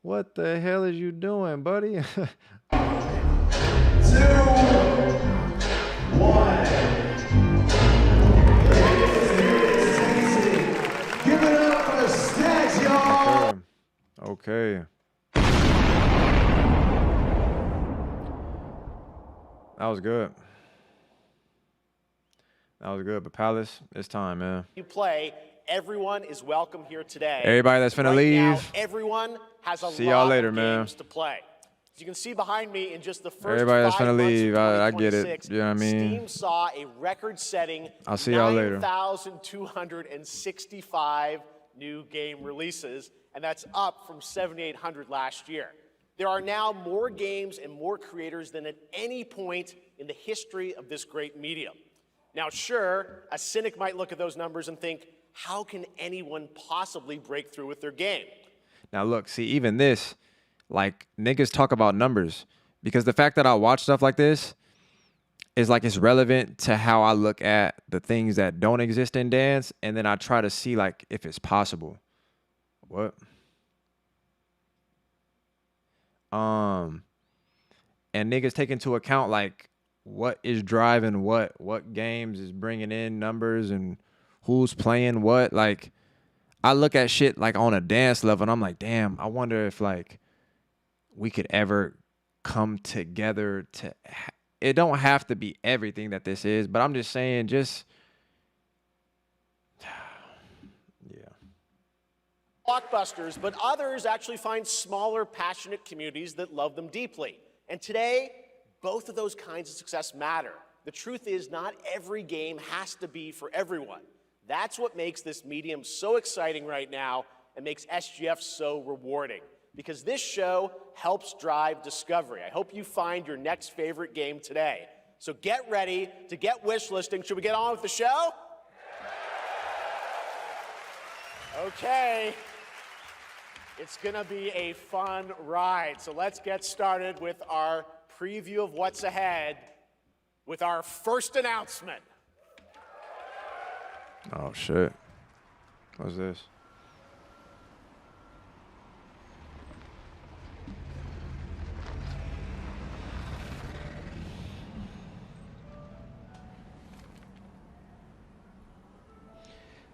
What the hell is you doing, buddy? 2, 1. Give it up for the Stags, y'all. Okay. That was good. That was good. But Palace, it's time, man. You play. Everyone is welcome here today. Everybody that's finna leave. Now, everyone has a See y'all lot later, of man. games to play. As you can see behind me, in just the first Everybody that's 5 finna months leave, of I get it. 2026, You know what I mean? Steam saw a record-setting I'll see y'all later. 9,265 new game releases, and that's up from 7,800 last year. There are now more games and more creators than at any point in the history of this great medium. Now, sure, a cynic might look at those numbers and think, how can anyone possibly break through with their game? Now look, see, even this, like, niggas talk about numbers because the fact that I watch stuff like this is like it's relevant to how I look at the things that don't exist in dance, and then I try to see like if it's possible. What? And niggas take into account like what is driving what games is bringing in numbers and who's playing what. Like, I look at shit like on a dance level and I'm like, damn, I wonder if like we could ever come together to it don't have to be everything that this is, but I'm just saying, just Blockbusters, but others actually find smaller, passionate communities that love them deeply. And today, both of those kinds of success matter. The truth is, not every game has to be for everyone. That's what makes this medium so exciting right now and makes SGF so rewarding, because this show helps drive discovery. I hope you find your next favorite game today. So get ready to get wish listing. Should we get on with the show? Okay. It's gonna be a fun ride. So let's get started with our preview of what's ahead with our first announcement. oh shit. What's this?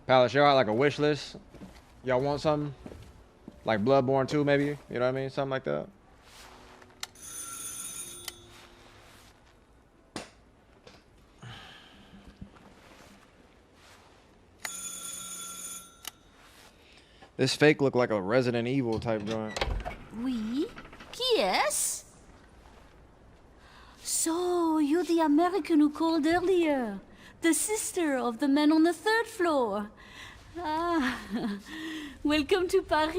Palace, y'all got like a wish list? Y'all want something? Like Bloodborne 2 maybe? You know what I mean? Something like that? This fake look like a Resident Evil type joint. Oui? Qui est-ce? So, you're the American who called earlier. The sister of the man on the 3rd floor. Ah, welcome to Paris.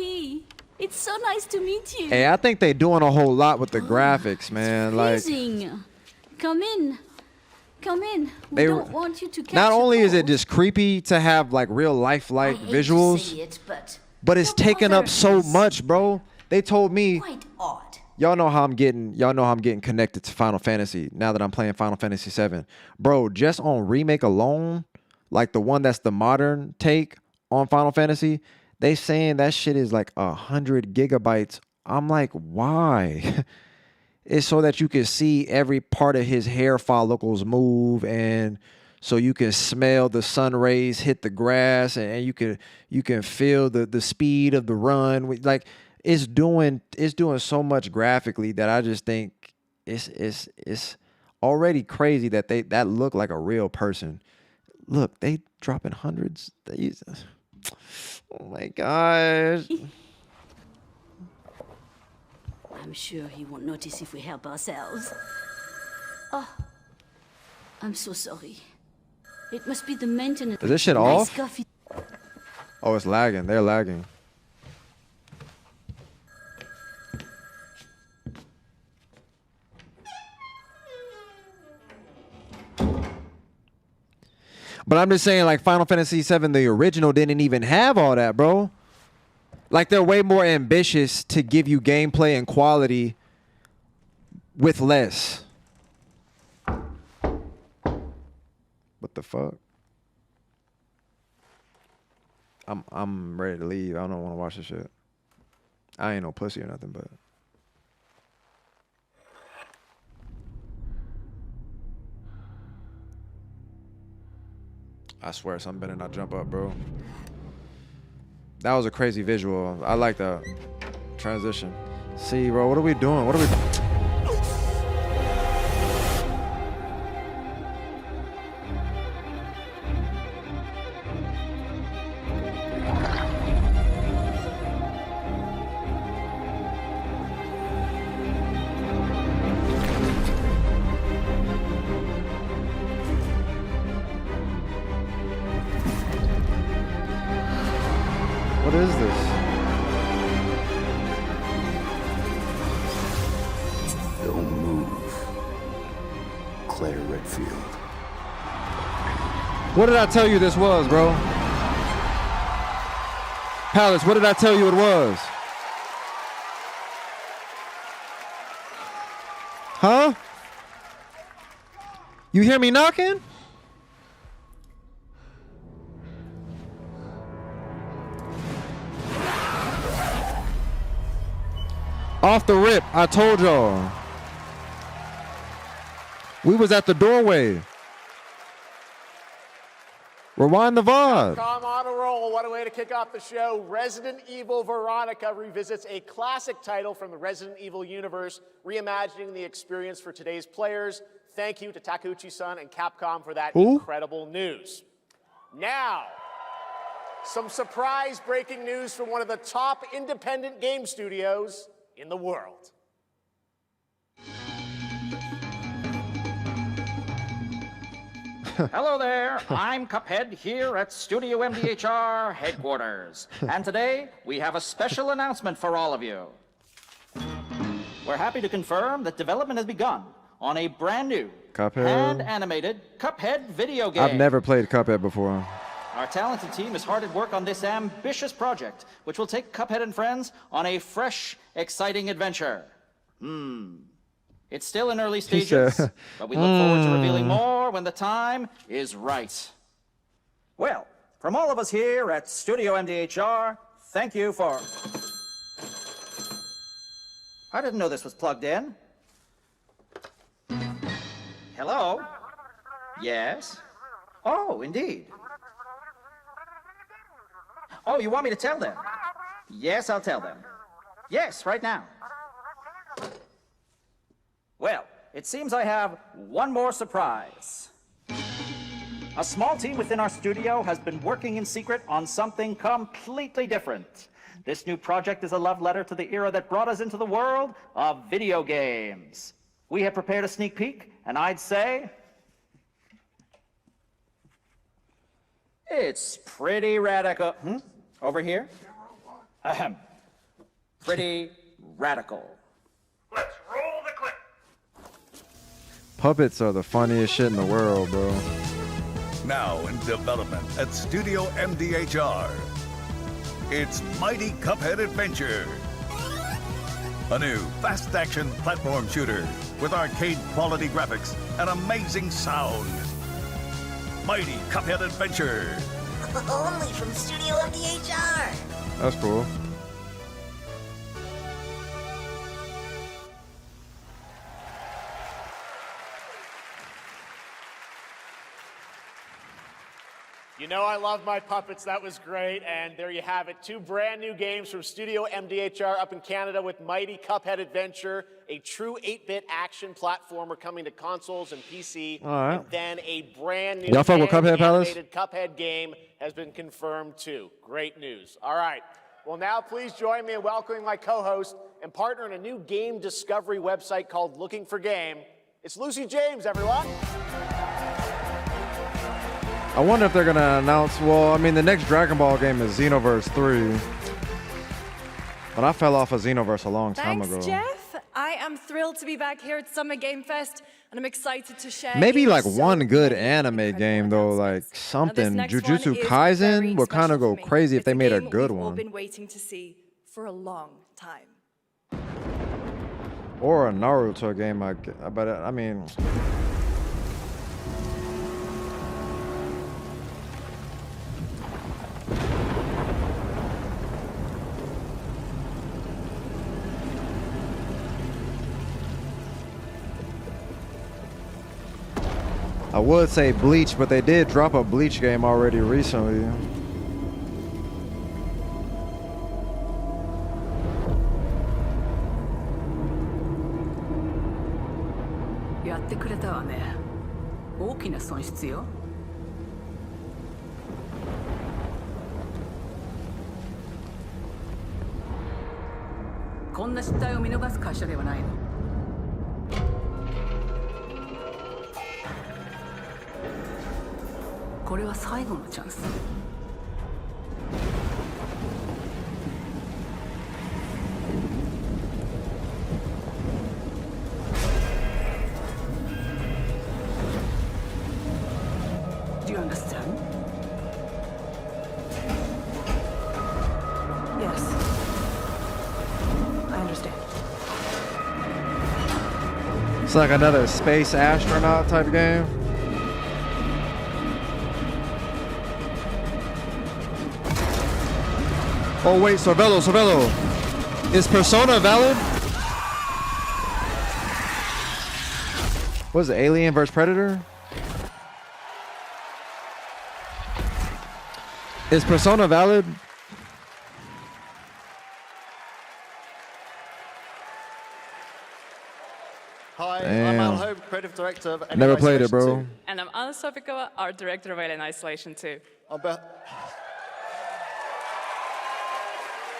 It's so nice to meet you. Hey, I think they doing a whole lot with the graphics, man. Like, Amazing. Come in. Come in. We They- don't want you to catch not a only is it cold. just creepy to have like real life-like I hate visuals, to say it, but it's taking up so much, bro. They told me, quite odd. y'all know how I'm getting connected to Final Fantasy now that I'm playing Final Fantasy 7. Bro, just on remake alone, like the one that's the modern take, on Final Fantasy, they saying that shit is like 100 gigabytes. I'm like, why? It's so that you can see every part of his hair follicles move, and so you can smell the sun rays hit the grass, and you can feel the speed of the run. Like it's doing so much graphically that I just think it's already crazy that that look like a real person. Look, they dropping hundreds. Oh my gosh. I'm sure he won't notice if we help ourselves. Oh, I'm so sorry. It must be the maintenance. Is this shit Nice off? coffee. Oh, it's lagging. They're lagging. But I'm just saying, like, Final Fantasy VII, the original, didn't even have all that, bro. Like, they're way more ambitious to give you gameplay and quality with less. What the fuck? I'm ready to leave. I don't want to watch this shit. I ain't no pussy or nothing, but... I swear something better not jump up, bro. That was a crazy visual. I like the transition. See, bro, what are we doing? What are we... What is this? Don't move. Claire Redfield. What did I tell you this was, bro? Palace, what did I tell you it was? Huh? You hear me knocking? Off the rip, I told y'all. We was at the doorway. Rewind the VOD. Come on a roll. What a way to kick off the show. Resident Evil Veronica revisits a classic title from the Resident Evil universe, reimagining the experience for today's players. Thank you to Takeuchi-san and Capcom for that incredible news. Now, some surprise breaking news from one of the top independent game studios in the world. Hello there, I'm Cuphead here at Studio MDHR headquarters. And today, we have a special announcement for all of you. We're happy to confirm that development has begun on a brand new, Cuphead. hand-animated Cuphead video game. I've never played Cuphead before. Our talented team is hard at work on this ambitious project, which will take Cuphead and friends on a fresh, exciting adventure. It's still in early stages, but we look forward to revealing more when the time is right. Well, from all of us here at Studio MDHR, thank you for... I didn't know this was plugged in. Hello? Yes? Oh, indeed. Oh, you want me to tell them? Yes, I'll tell them. Yes, right now. Well, it seems I have one more surprise. A small team within our studio has been working in secret on something completely different. This new project is a love letter to the era that brought us into the world of video games. We have prepared a sneak peek, and I'd say... it's pretty radical. Over here? Ahem. Pretty radical. Let's roll the clip. Puppets are the funniest shit in the world, bro. Now in development at Studio MDHR. It's Mighty Cuphead Adventure. A new fast-action platform shooter with arcade-quality graphics and amazing sound. Mighty Cuphead Adventure. Only from Studio MDHR. That's cool. You know I love my puppets. That was great. And there you have it. 2 brand new games from Studio MDHR up in Canada with Mighty Cuphead Adventure, a true 8-bit action platformer coming to consoles and PC. All right. And then a brand new Y'all fuck with Cuphead, Palace? animated Cuphead game has been confirmed too. Great news. All right. Well, now please join me in welcoming my co-host and partner in a new game discovery website called Looking for Game. It's Lucy James, everyone. I wonder if they're gonna announce. Well, I mean, the next Dragon Ball game is Xenoverse 3, but I fell off of Xenoverse a long time ago. Thanks, Jeff. I am thrilled to be back here at Summer Game Fest, and I'm excited to share. Maybe like one good anime game though, like something. Jujutsu Kaisen would kind of go crazy if they made a good We've all one, been waiting to see for a long time. or a Naruto game. But I mean. I would say Bleach, but they did drop a Bleach game already recently. Do you understand? Yes. I understand. It's like another space astronaut type game. Oh wait, Sorvello. Is Persona valid? What is it, Alien vs Predator? Is Persona valid? Hi, Damn. I'm Al Hope, Creative Director of Alien Never played it, Isolation bro. 2. And I'm Anna Sofikova, Art Director of Alien Isolation 2.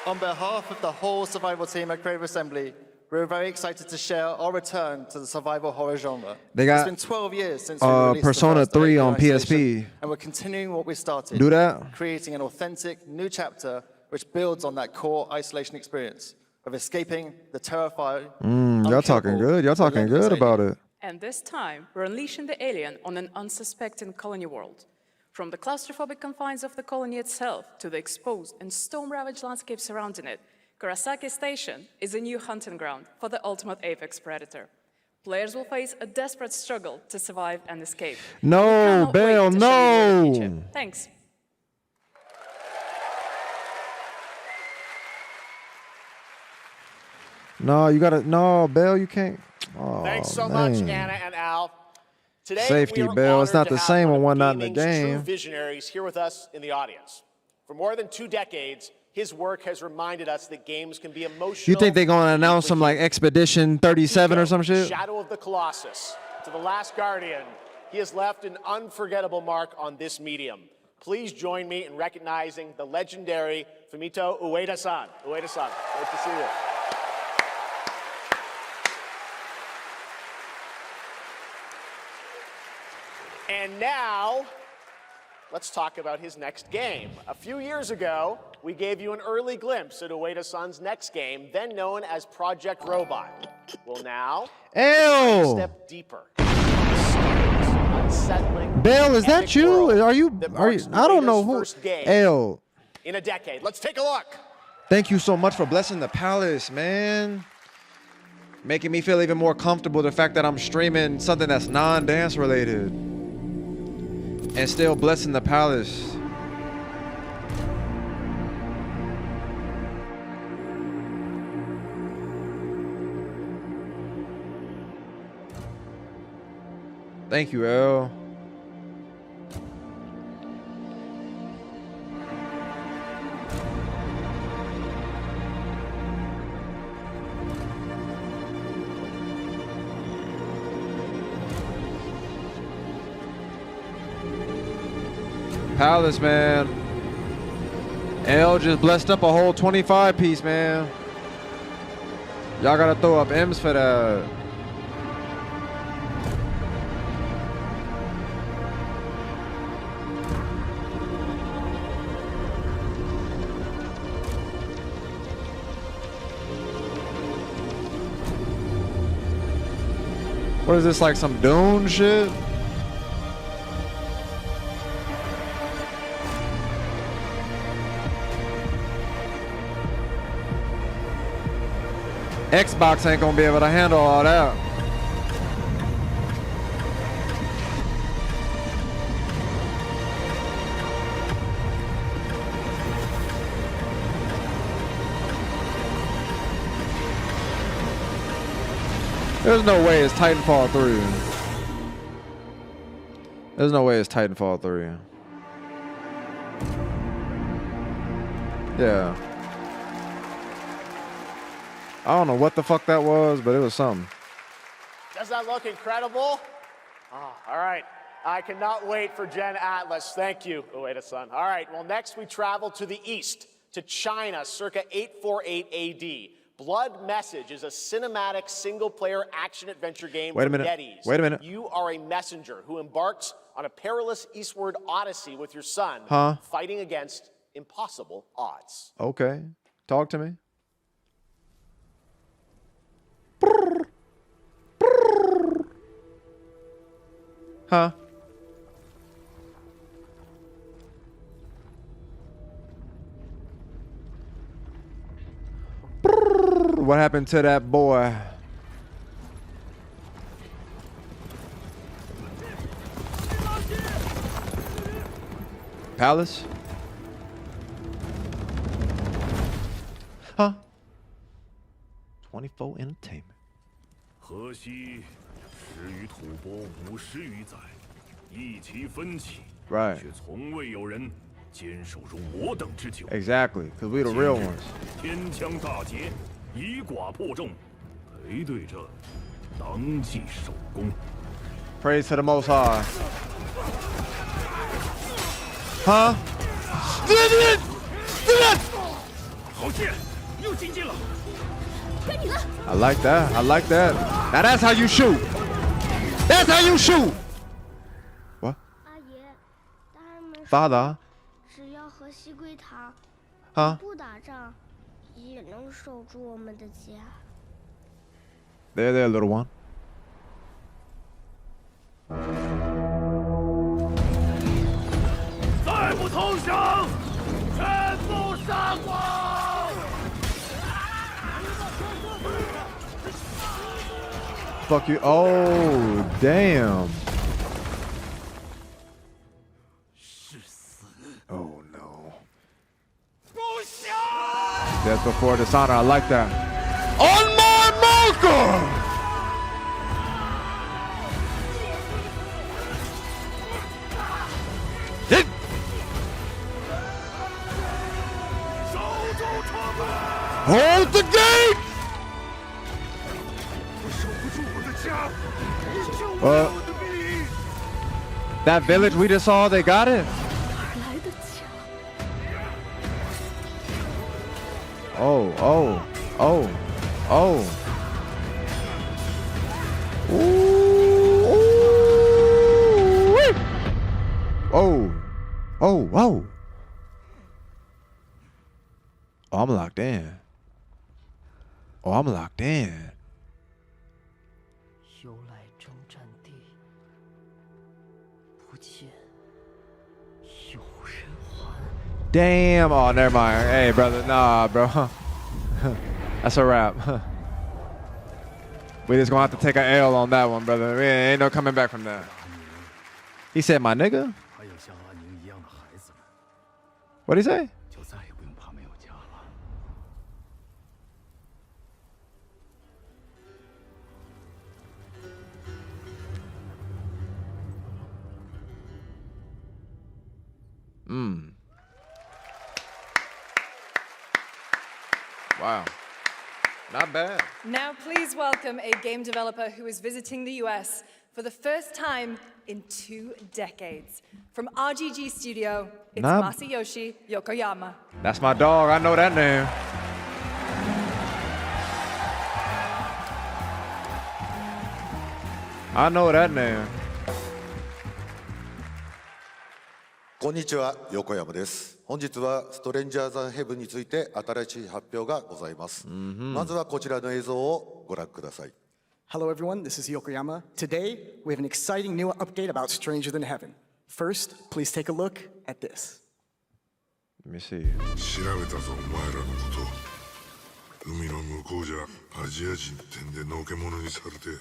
On behalf of the whole survival team at Creative Assembly, we're very excited to share our return to the survival horror genre. They got, it's been 12 years since we released Persona the first 3 Alien on Isolation, PSP. and we're continuing what we started. Do that? Creating an authentic new chapter which builds on that core isolation experience of escaping the terrifying. Y'all talking good. Y'all talking good about it. And this time, we're unleashing the alien on an unsuspecting colony world. From the claustrophobic confines of the colony itself to the exposed and storm-ravaged landscape surrounding it, Kurosaki Station is a new hunting ground for the ultimate apex predator. Players will face a desperate struggle to survive and escape. No, Bale, no. Thanks. No, you gotta. No, Bale, you can't. Oh, Thanks so man. much, Anna and Al. Today, Safety, we are Bale. It's honored not to the have same one when of one not in the gaming's true game. visionaries here with us in the audience. For more than 2 decades, his work has reminded us that games can be emotional. You think they're gonna announce some like Expedition 37 or some shit? Shadow of the Colossus, to The Last Guardian, he has left an unforgettable mark on this medium. Please join me in recognizing the legendary Fumito Ueda-san. Ueda-san, great to see you. And now, let's talk about his next game. A few years ago, we gave you an early glimpse at Ueda-san's next game, then known as Project Robot. Well, now, Ew. step deeper. Mysterious, unsettling, Bale, is that epic you? world Are you? that Are you? marks I don't know Ueda's who. first game Ew. in a decade. Let's take a look. Thank you so much for blessing the palace, man. Making me feel even more comfortable the fact that I'm streaming something that's non-dance related. And still blessing the palace. Thank you, L. Palace, man. L just blessed up a whole 25 piece, man. Y'all gotta throw up M's for that. What is this, like some Dune shit? Xbox ain't gonna be able to handle all that. There's no way it's Titanfall 3. There's no way it's Titanfall 3. Yeah. I don't know what the fuck that was, but it was something. Does that look incredible? Oh, all right. I cannot wait for Gen Atlas. Thank you, Ueda-san. All right, well, next we travel to the east, to China, circa 848 AD. Blood Message is a cinematic single-player action-adventure game Wait a from minute. NetEase. Wait a minute. You are a messenger who embarks on a perilous eastward odyssey with your son, fighting against impossible odds. Okay. Talk to me. Huh? What happened to that boy? Palace? Huh? 24 Entertainment. 河西始于吐蕃5十余载，意其分歧， Right. 却从未有人坚守如我等之久。 Exactly, because we the real ones. 天枪大捷，以寡破众，陪对着当即首功。 Praise to the Most High. Huh? 好剑，又精进了。 I like that. I like that. Now that's how you shoot. That's how you shoot. What? Father? 只要和西归堂 Huh? 不打仗，也能守住我们的家。 There, there, little one. 再不投降，全部杀光！ Fuck you. Oh, damn. Oh, no. Death before dishonor. I like that. On my marker! Hit! Hold the gate! That village we just saw, they got it? Oh, oh, oh, oh. Ooh, ooh, wee. Oh, oh, whoa. Oh, I'm locked in. Oh, I'm locked in. Damn. Oh, never mind. Hey, brother. Nah, bro. That's a wrap. We just gonna have to take an L on that one, brother. Ain't no coming back from that. He said, my nigga? What'd he say? Wow. Not bad. Now please welcome a game developer who is visiting the US for the first time in 2 decades. From RGG Studio, it's Masayoshi Yokoyama. That's my dog. I know that name. I know that name. こんにちは、横山です。本日はストレンジャーズ・ヘブンについて新しい発表がございます。まずはこちらの映像をご覧ください。Hello everyone, this is Yokoyama. Today, we have an exciting new update about Stranger Than Heaven. First, please take a look at this. Let me see. 調べたぞ、お前らのこと。海の向こうじゃアジア人ってんでのけ者にされて。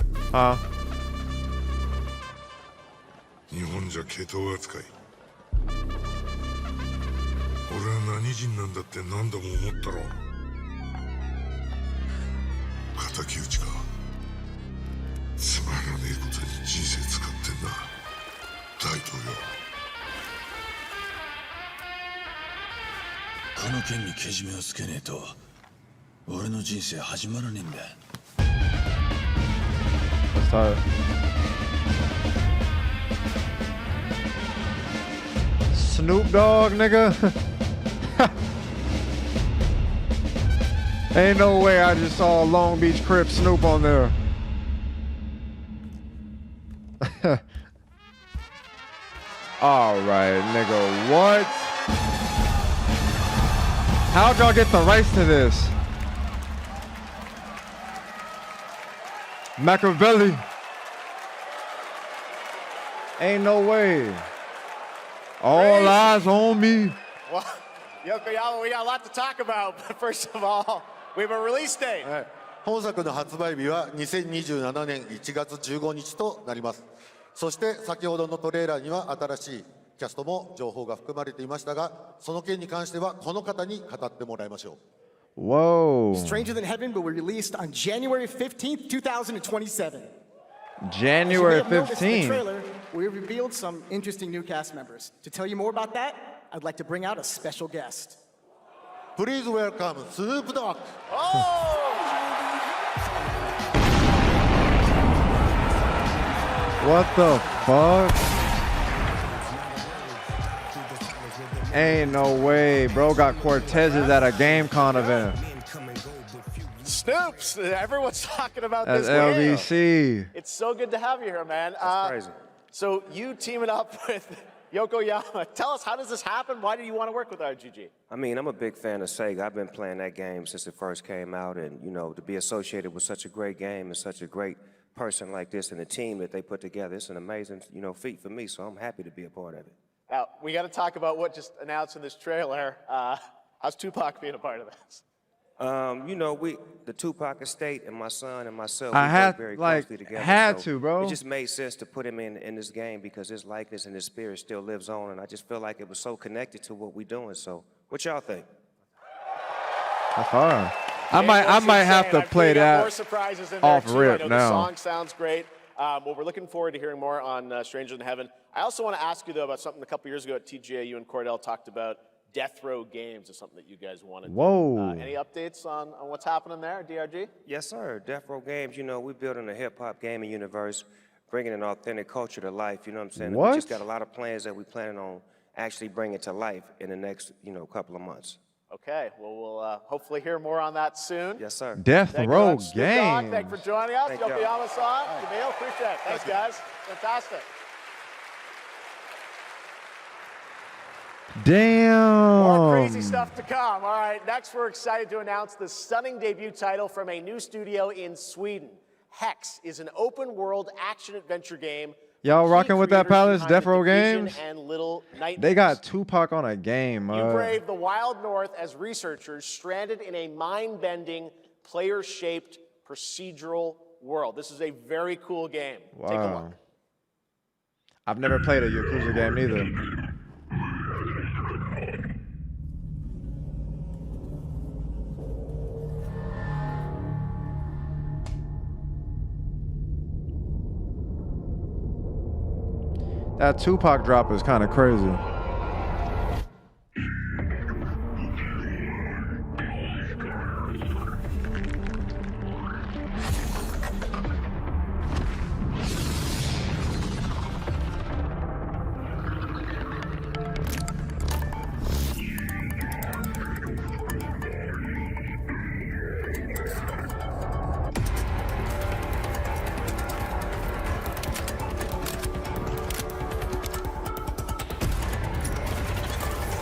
日本じゃ毛頭扱い。俺は何人なんだって何度も思ったろ。敵討ちか。つまらねえことに人生使ってんだ。大統領。この件にけじめをつけねえと俺の人生始まらねえんだ。Snoop Dogg, nigga. Ain't no way I just saw Long Beach Crip Snoop on there. All right, nigga, what? How'd y'all get the rights to this? Machiavelli. Ain't no way. All eyes on me. Well, Yokoyama, we got a lot to talk about, but first of all, we have a release date. 本作の発売日は2027年1月15日となります。そして先ほどのトレーラーには新しいキャストも情報が含まれていましたが、その件に関してはこの方に語ってもらいましょう。Whoa. Stranger Than Heaven will be released on January 15th, 2027. January As you may have noticed in the 15th. trailer, we revealed some interesting new cast members. To tell you more about that, I'd like to bring out a special guest. Please welcome Snoop Dogg. What the fuck? Ain't no way, bro. Got Cortezes at a GameCon event. Snoops, everyone's talking about That's this. LBC. It's so good to have you here, man. That's crazy. So you teaming up with Yokoyama. Tell us, how does this happen? Why do you want to work with RGG? I mean, I'm a big fan of Sega. I've been playing that game since it first came out, and you know, to be associated with such a great game and such a great person like this and the team that they put together, it's an amazing, you know, feat for me. So I'm happy to be a part of it. Now, we got to talk about what just announced in this trailer. How's Tupac being a part of this? You know, the Tupac estate and my son and myself, I we had, work very like, closely together. had so to, bro. It just made sense to put him in this game because his likeness and his spirit still lives on, and I just feel like it was so connected to what we're doing. So, what y'all think? That's fine. I might have to play that more surprises in there off too. rip I know now. The song sounds great. Well, we're looking forward to hearing more on Stranger Than Heaven. I also want to ask you, though, about something a couple years ago at TGA, you and Cordell talked about Death Row Games is something that you guys wanted. Whoa. Any updates on what's happening there, DRG? Yes, sir. Death Row Games, you know, we're building a hip-hop gaming universe, bringing an authentic culture to life, you know what I'm saying? What? We just got a lot of plans that we're planning on actually bringing to life in the next, you know, couple of months. Okay, well, we'll hopefully hear more on that soon. Yes, sir. Death Row Games. Thanks for joining us. Thank y'all. Yokoyama-san, Jamil, appreciate it. Thanks, guys. Fantastic. Damn. More crazy stuff to come. All right, next we're excited to announce the stunning debut title from a new studio in Sweden. Hex is an open-world action-adventure game. Y'all rocking with that Creators Palace, behind Death The Row Division Games? and Little Nightmares. They got Tupac on a game. You brave the wild north as researchers stranded in a mind-bending, player-shaped procedural world. This is a very cool game. Wow. Take a look. I've never played a Yakuza game either. That Tupac drop is kind of crazy.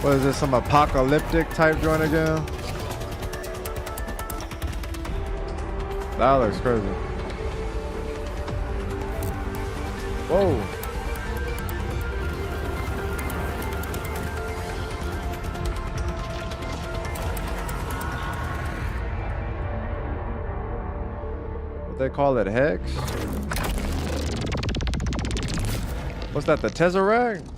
What is this, some apocalyptic type joint again? That looks crazy. Whoa. What they call it, Hex? What's that, the Tesseract?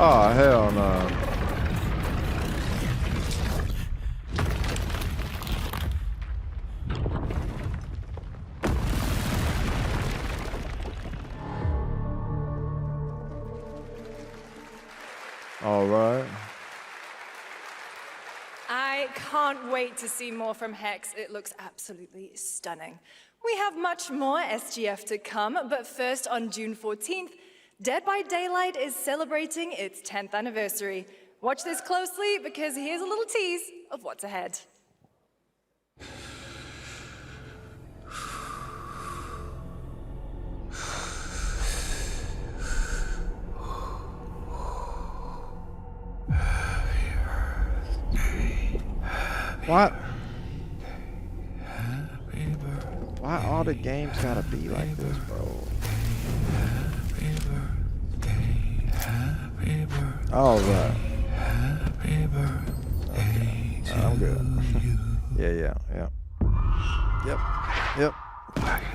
Oh, hell no. All right. I can't wait to see more from Hex. It looks absolutely stunning. We have much more SGF to come, but first on June 14th, Dead by Daylight is celebrating its 10th anniversary. Watch this closely because here's a little tease of what's ahead. What? Why all the games gotta be like this, bro? All right. Okay. I'm good. Yeah. Yep.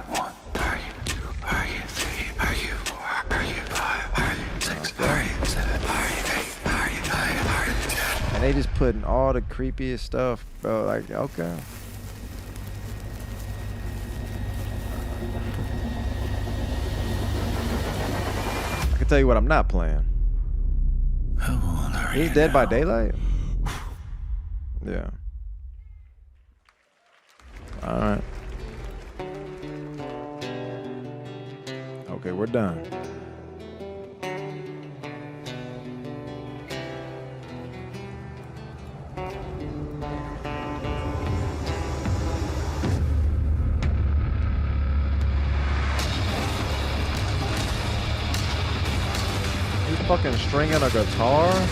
One, 2, 3, 4, 5, 6, 7, 8, And they just putting all the creepiest stuff, bro. Like, okay. I can tell you what I'm not playing. He's Dead by Daylight? Yeah. All right. Okay, we're done. He's fucking stringing a guitar?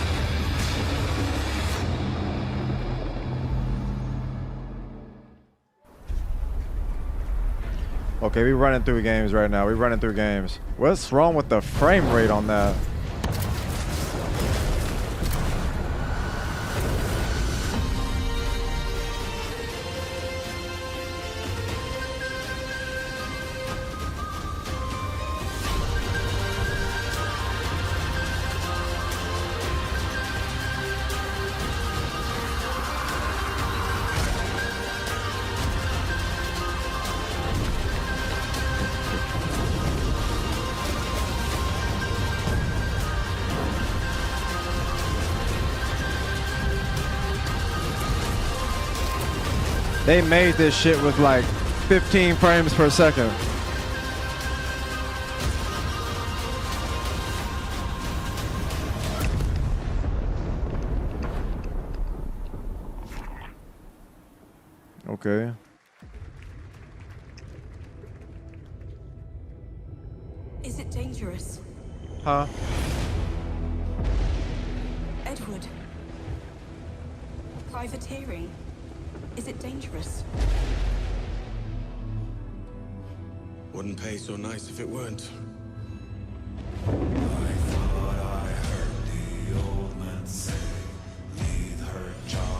Okay, we running through games right now. We running through games. What's wrong with the frame rate on that? They made this shit with like 15 frames per second. Okay. Is it dangerous? Huh? Edward. Privateering. Is it dangerous? Wouldn't pay so nice if it weren't.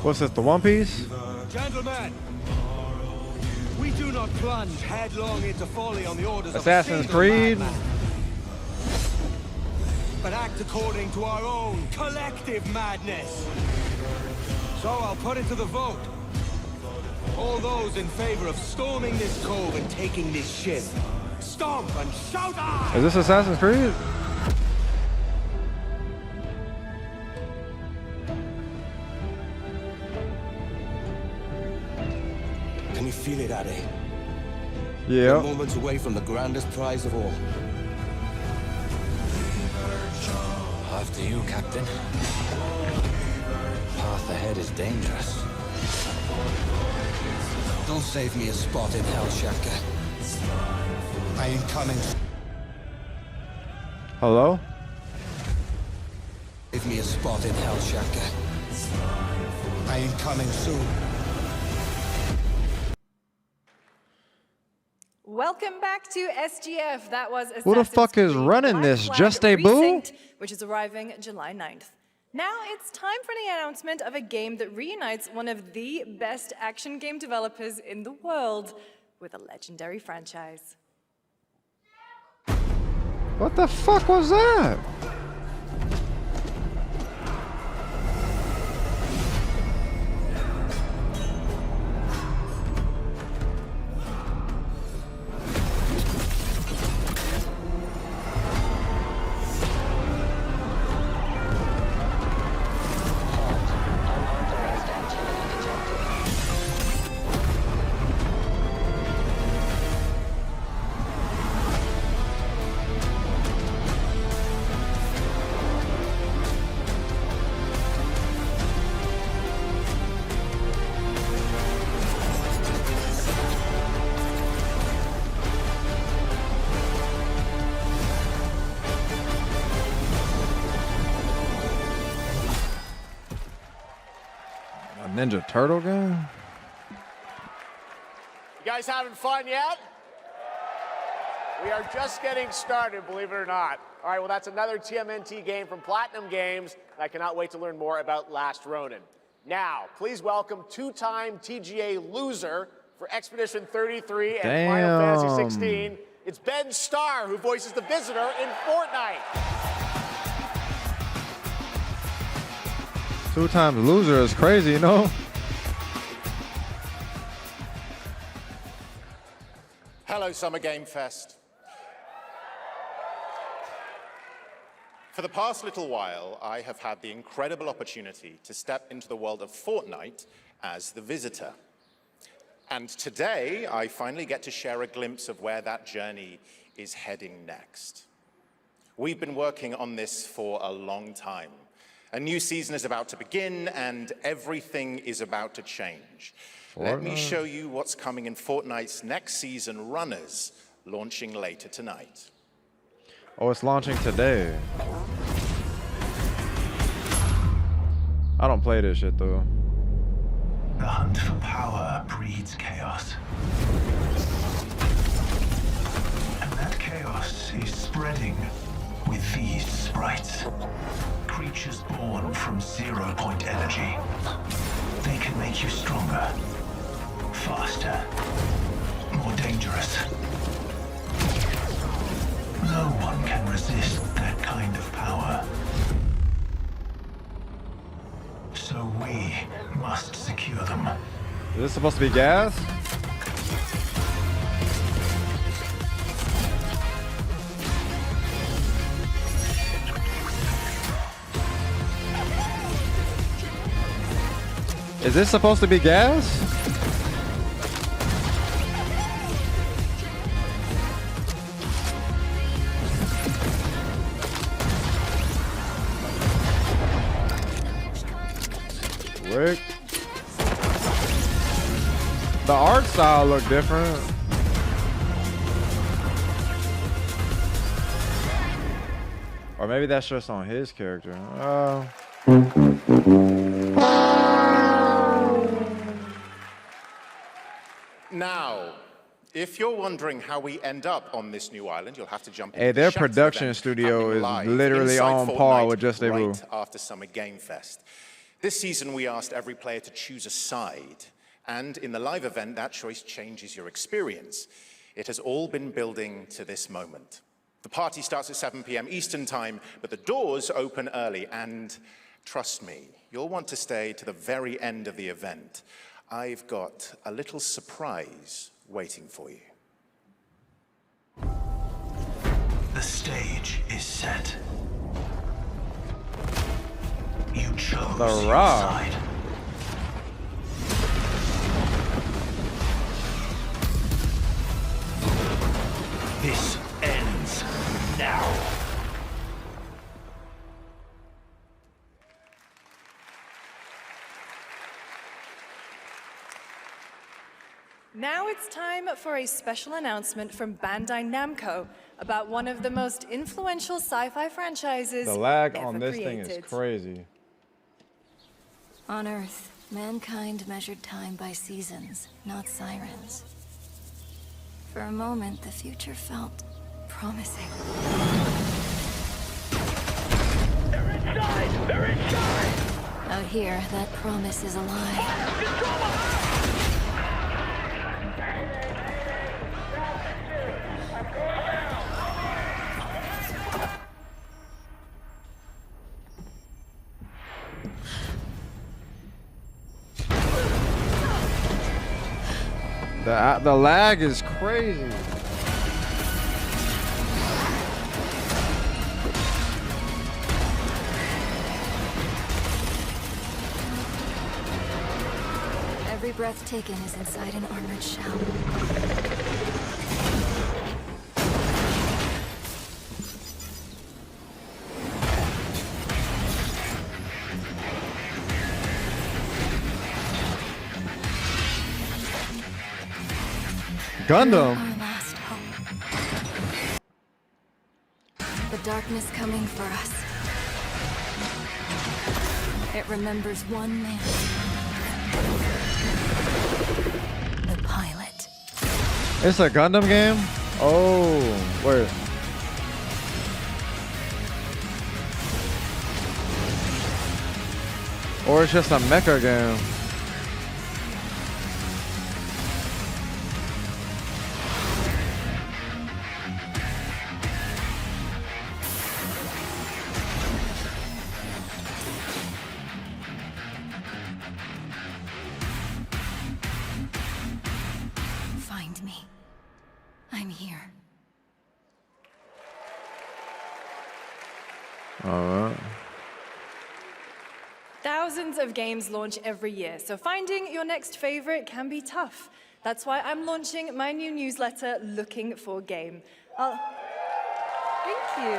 What's this, the One Piece? Gentlemen, we do not plunge headlong into folly on the orders Assassin's of a single Creed? madman, but act according to our own collective madness. So I'll put it to the vote. All those in favor of storming this cove and taking this ship, stomp and shout aye! Is this Assassin's Creed? Can you feel it, Addy? Yeah. We're moments away from the grandest prize of all. After you, Captain. path ahead is dangerous. Don't save me a spot in hell, Shaka. I ain't coming. Hello? Save me a spot in hell, Shaka. I ain't coming soon. Welcome back to SGF. That was Who the Assassin's fuck is Creed running Black this? Flag Just a Boo? Precinct, which is arriving July 9th. Now it's time for the announcement of a game that reunites one of the best action game developers in the world with a legendary franchise. What the fuck was that? Ninja Turtle game? You guys having fun yet? We are just getting started, believe it or not. All right, well, that's another TMNT game from Platinum Games. I cannot wait to learn more about Last Ronin. Now, please welcome two-time TGA loser for Expedition 33 and Final Fantasy 16. It's Ben Starr, who voices the Visitor in Fortnite. Two times loser is crazy, you know? Hello, Summer Game Fest. For the past little while, I have had the incredible opportunity to step into the world of Fortnite as the Visitor. And today, I finally get to share a glimpse of where that journey is heading next. We've been working on this for a long time. A new season is about to begin, and everything is about to change. Let me show you what's coming in Fortnite's next season, Runners, launching later tonight. Oh, it's launching today. I don't play this shit, though. The hunt for power breeds chaos. And that chaos is spreading with these sprites. Creatures born from 0-point energy. They can make you stronger, faster, more dangerous. No one can resist that kind of power. So we must secure them. Is this supposed to be gas? Is this supposed to be gas? Rick. The art style look different. Or maybe that's just on his character. Now, if you're wondering how we end up on this new island, you'll have to jump into Hey, their the Shattered production event studio happening is live literally inside on par Fortnite with Just a Boo. right after Summer Game Fest. This season, we asked every player to choose a side, and in the live event, that choice changes your experience. It has all been building to this moment. The party starts at 7 p.m. Eastern Time, but the doors open early, and trust me, you'll want to stay to the very end of the event. I've got a little surprise waiting for you. The stage is set. You chose The your Rock. side. This ends now. Now it's time for a special announcement from Bandai Namco about one of the most influential sci-fi franchises The lag ever on this created. thing is crazy. On Earth, mankind measured time by seasons, not sirens. For a moment, the future felt promising. They're inside! They're inside! Out here, that promise is a lie. The lag is crazy. Every breath taken is inside an armored shell. Gundam. Our last hope. The darkness coming for us. It remembers one man. The pilot. It's a Gundam game? Oh, where? Or it's just a mecha game. Find me. I'm here. All right. Thousands of games launch every year, so finding your next favorite can be tough. That's why I'm launching my new newsletter, Looking for Game. Thank you.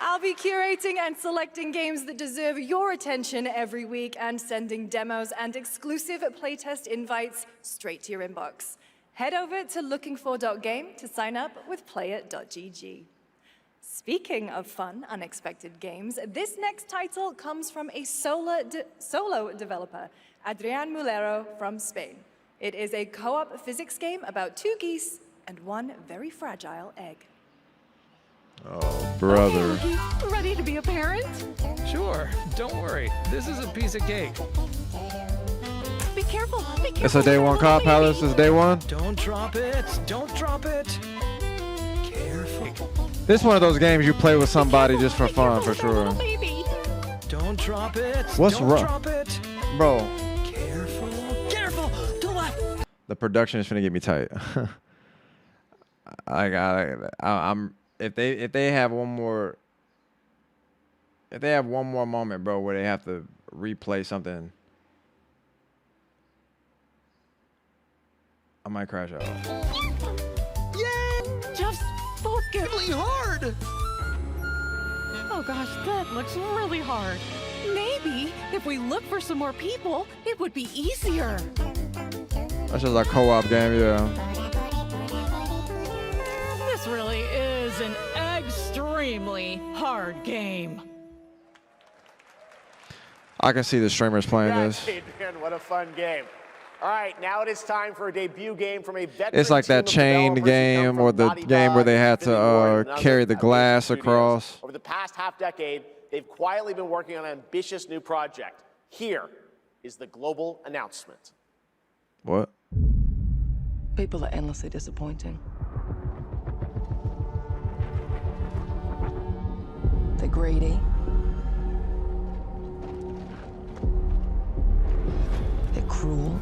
I'll be curating and selecting games that deserve your attention every week and sending demos and exclusive playtest invites straight to your inbox. Head over to lookingfor.game to sign up with play.it.gg. Speaking of fun, unexpected games, this next title comes from a solo developer, Adrián Mulero from Spain. It is a co-op physics game about two geese and one very fragile egg. Oh, brother. Okay, Wookie, ready to be a parent? Sure, don't worry. This is a piece of cake. Be careful, be careful. It's a day one cop, Palace. It's day one. Don't drop it. Don't drop it. Careful. This is one of those games you play with somebody just for fun, for sure. Don't drop it. What's Don't wrong? drop it. Bro, Careful. Careful. To the left. the production is finna get me tight. I'm if they have one more moment, bro, where they have to replay something, I might crash out. Yay! Just focus. Really hard. Oh gosh, that looks really hard. Maybe if we look for some more people, it would be easier. That's just a co-op game, yeah. This really is an extremely hard game. I can see the streamers playing this. Adrian, what a fun game. All right, now it is time for a debut game from a veteran It's like that team of chain developers who come game from or the Naughty game where Dog they and had Infinity Ward to and carry other the glass studios. across. Over the past half-decade, they've quietly been working on an ambitious new project. Here is the global announcement. What? People are endlessly disappointing. They're greedy. They're cruel.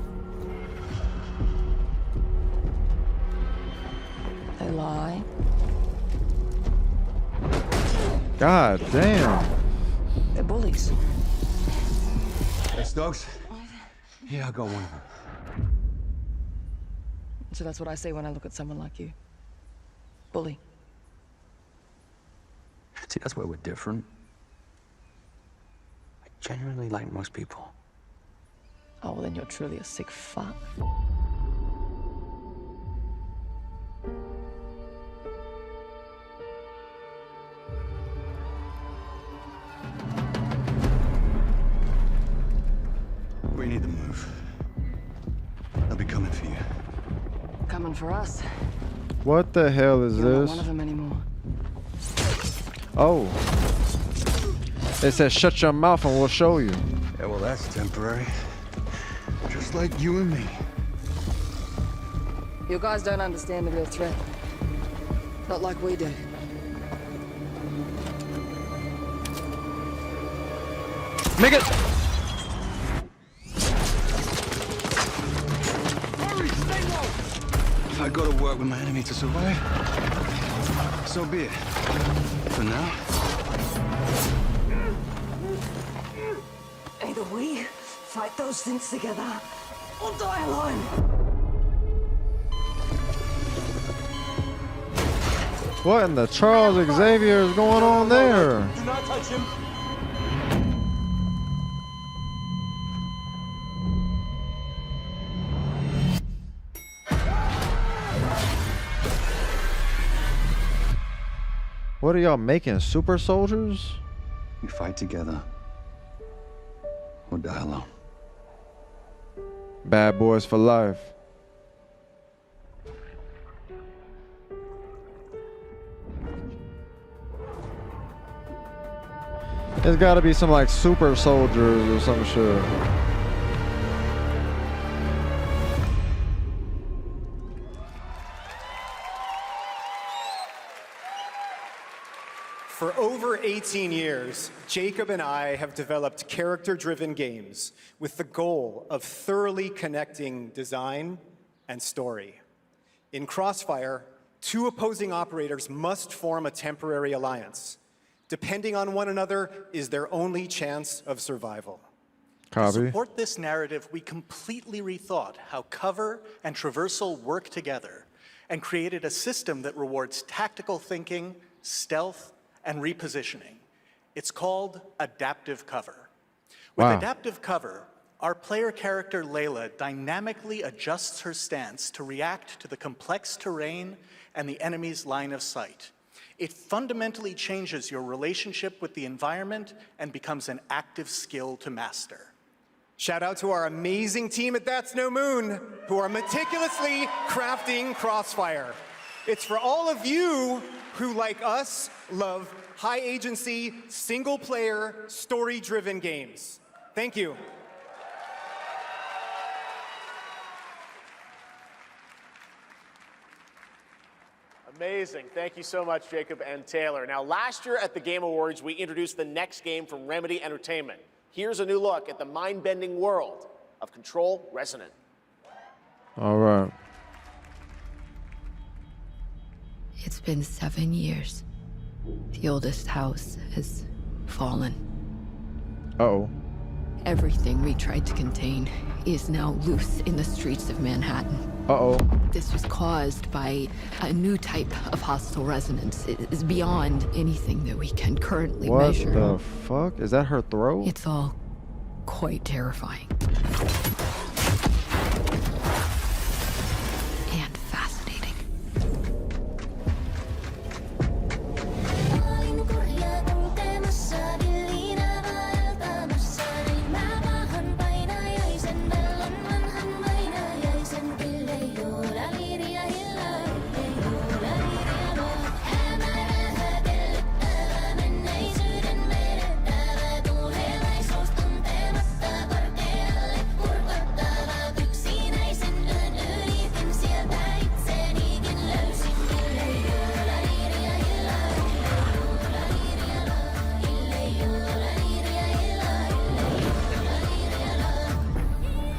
They lie. God damn. They're bullies. Hey, Stokes? Yeah, I'll go one of them. So that's what I say when I look at someone like you. Bully. See, that's where we're different. I genuinely like most people. Oh, well, then you're truly a sick fuck. We need to move. They'll be coming for you. Coming for us. What the hell is You're not this? one of them anymore. Oh. It says shut your mouth and we'll show you. Yeah, well, that's temporary. Just like you and me. You guys don't understand the real threat. Not like we do. Make it! Hurry, stay low! If I go to work with my enemy to survive, so be it. For now. Either we fight those things together, or die alone. What in the Charles Xavier is going on there? Do not touch him. What are y'all making? Super soldiers? We fight together. Or die alone. Bad boys for life. There's gotta be some like super soldiers or some shit. For over 18 years, Jacob and I have developed character-driven games with the goal of thoroughly connecting design and story. In Crossfire, two opposing operators must form a temporary alliance. Depending on one another is their only chance of survival. Copy. To support this narrative, we completely rethought how cover and traversal work together and created a system that rewards tactical thinking, stealth, and repositioning. It's called adaptive cover. With Wow. adaptive cover, our player character Layla dynamically adjusts her stance to react to the complex terrain and the enemy's line of sight. It fundamentally changes your relationship with the environment and becomes an active skill to master. Shout out to our amazing team at That's No Moon, who are meticulously crafting Crossfire. It's for all of you who, like us, love high agency, single player, story driven games. Thank you. Amazing. Thank you so much, Jacob and Taylor. Now, last year at the Game Awards, we introduced the next game from Remedy Entertainment. Here's a new look at the mind-bending world of Control Resonant. All right. It's been 7 years. The oldest house has fallen. Uh-oh. Everything we tried to contain is now loose in the streets of Manhattan. Uh-oh. This was caused by a new type of hostile resonance. It is beyond anything that we can currently What measure. the fuck? Is that her throat? It's all quite terrifying. And fascinating.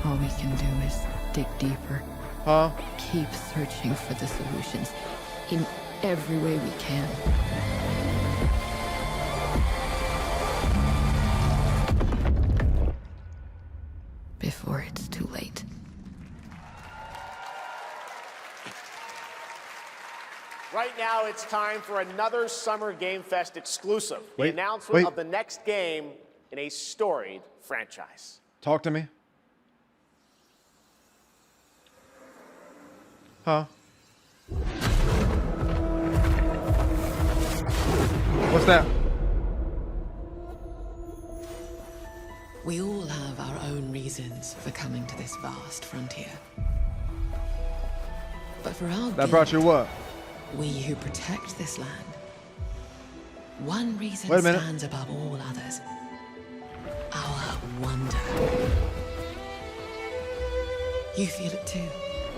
All we can do is dig deeper. Huh? Keep searching for the solutions in every way we can. Before it's too late. Right now, it's time for another Summer Game Fest exclusive. Wait, the announcement wait. of the next game in a storied franchise. Talk to me. Huh? What's that? We all have our own reasons for coming to this vast frontier. But for our That brought you what? we who protect this land, one reason Wait a minute. stands above all others. Our wonder. You feel it too.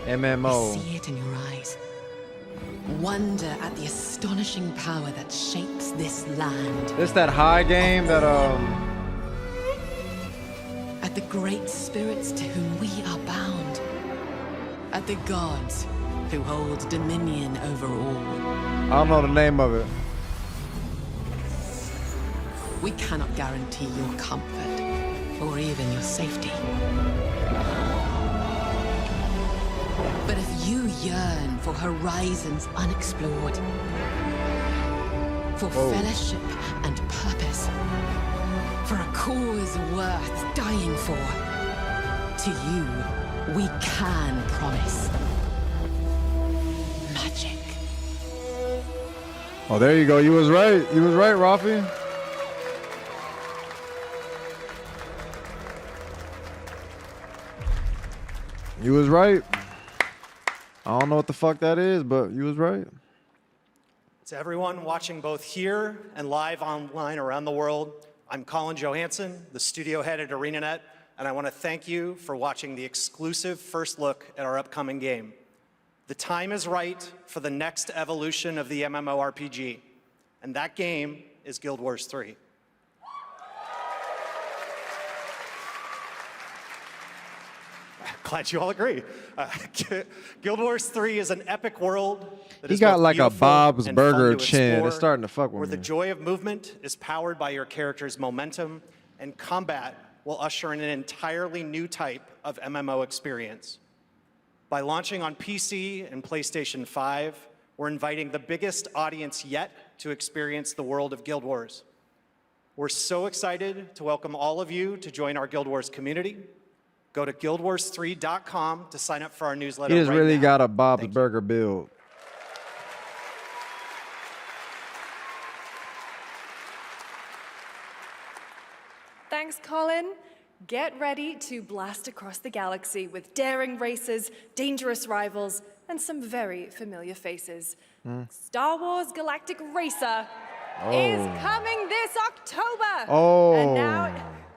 MMO. You see it in your eyes. Wonder at the astonishing power that shapes this land. It's that high game that At the great spirits to whom we are bound. At the gods who hold dominion over all. I don't know the name of it. We cannot guarantee your comfort or even your safety. But if you yearn for horizons unexplored, for fellowship and purpose, for a cause worth dying for, to you, we can promise magic. Oh, there you go. You was right. You was right, Rafi. You was right. I don't know what the fuck that is, but you was right. To everyone watching both here and live online around the world, I'm Colin Johansson, the studio head at ArenaNet, and I want to thank you for watching the exclusive first look at our upcoming game. The time is right for the next evolution of the MMORPG, and that game is Guild Wars 3. Glad you all agree. Guild Wars 3 is an epic world that He is got both like a beautiful Bob's and Burger fun to chin. explore, It's starting to fuck where with the me. joy of movement is powered by your character's momentum, and combat will usher in an entirely new type of MMO experience. By launching on PC and PlayStation 5, we're inviting the biggest audience yet to experience the world of Guild Wars. We're so excited to welcome all of you to join our Guild Wars community. Go to guildwars3.com to sign up for our newsletter. He just right really now. got a Bob's Burger build. Thanks, Colin. Get ready to blast across the galaxy with daring races, dangerous rivals, and some very familiar faces. Star Wars Galactic Racer is coming this October. Oh.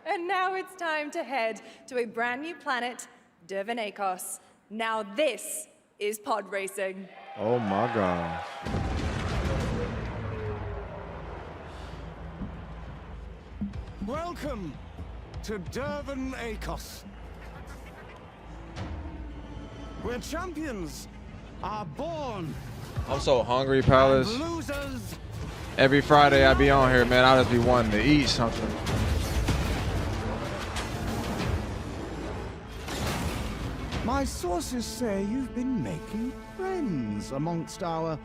And now it's time to head to a brand new planet, Dervan Akos. Now this is pod racing. Oh my gosh. Welcome to Dervan Akos, where champions are born. I'm so hungry, Palace. and losers. Every Friday I be on here, man. I just be wanting to eat something. My sources say you've been making friends amongst our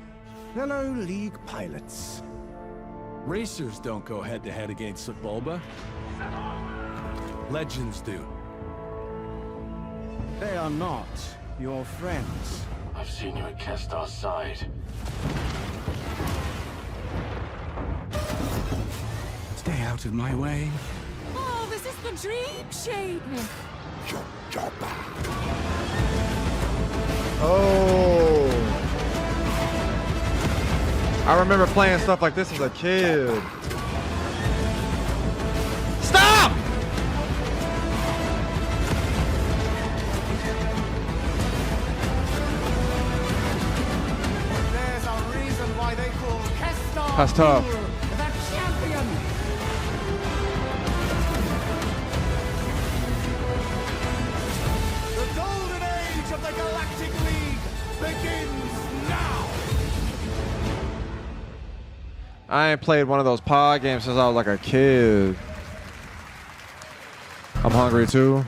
fellow League pilots. Racers don't go head-to-head against Bulba. Legends do. They are not your friends. I've seen you at Kestar's side. Stay out of my way. Oh, this is the dream shape. Oh. I remember playing stuff like this as a kid. Stop! There's a reason why they call Kestar That's tough. the champion. The golden age of the Galactic League begins now. I ain't played one of those pod games since I was like a kid. I'm hungry too.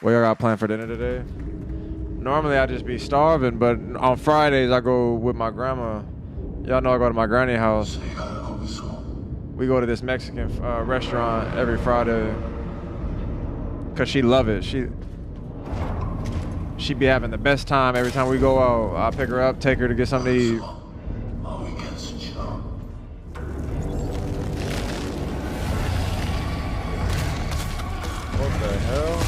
What y'all got planned for dinner today? Normally I just be starving, but on Fridays I go with my grandma. Y'all know I go to my granny house. We go to this Mexican restaurant every Friday. Cause she love it. She She be having the best time every time we go out. I pick her up, take her to get something to eat. What the hell?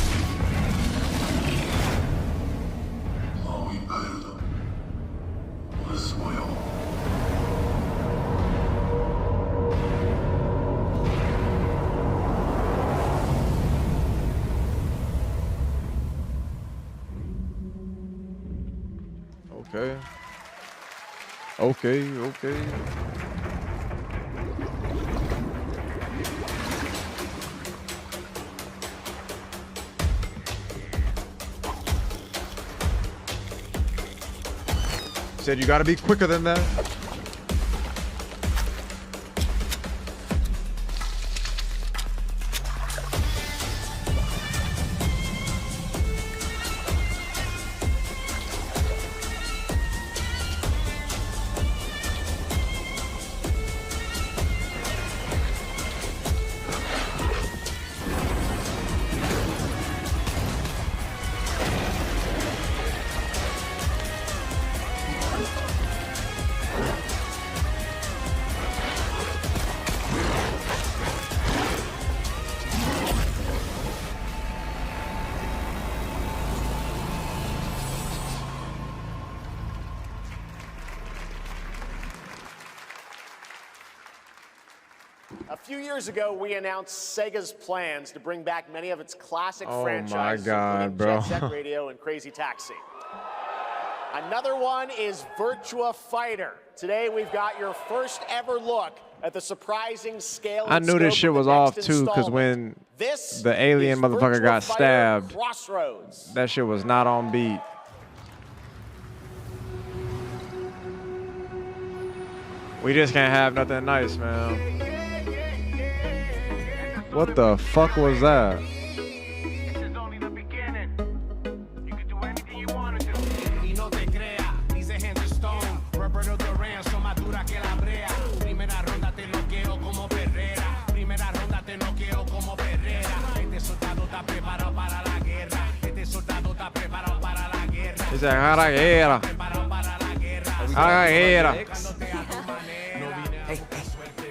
Okay. Okay. Said you gotta be quicker than that. A few years ago, we announced Sega's plans to bring back many of its classic Oh my franchises, God, including bro. Jet Set Radio and Crazy Taxi. Another one is Virtua Fighter. Today, we've got your first ever look at the surprising scale I and knew this scope shit of the was next off too, because installment. when This the alien is motherfucker Virtua got Fighter stabbed, Crossroads. that shit was not on beat. We just can't have nothing nice, man. What the fuck was that? He said, a la guerra. A la guerra. Hey,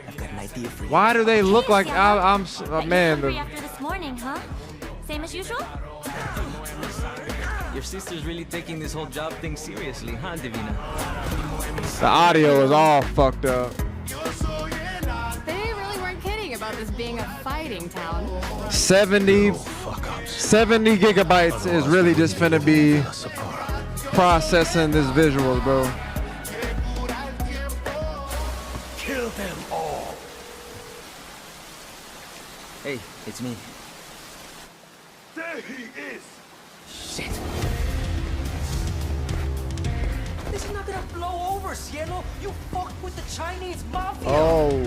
I've got an idea for you. Why do they look like I'm man? Hungry after this morning, huh? Same as usual? Your sister's really taking this whole job thing seriously, huh, Divina? The audio is all fucked up. They really weren't kidding about this being a fighting town. 70 gigabytes is really just finna be processing this visuals, bro. Kill them all. Hey, it's me. There he is! Shit. This is not gonna blow over, Cielo. You fucked with the Chinese mafia. Oh.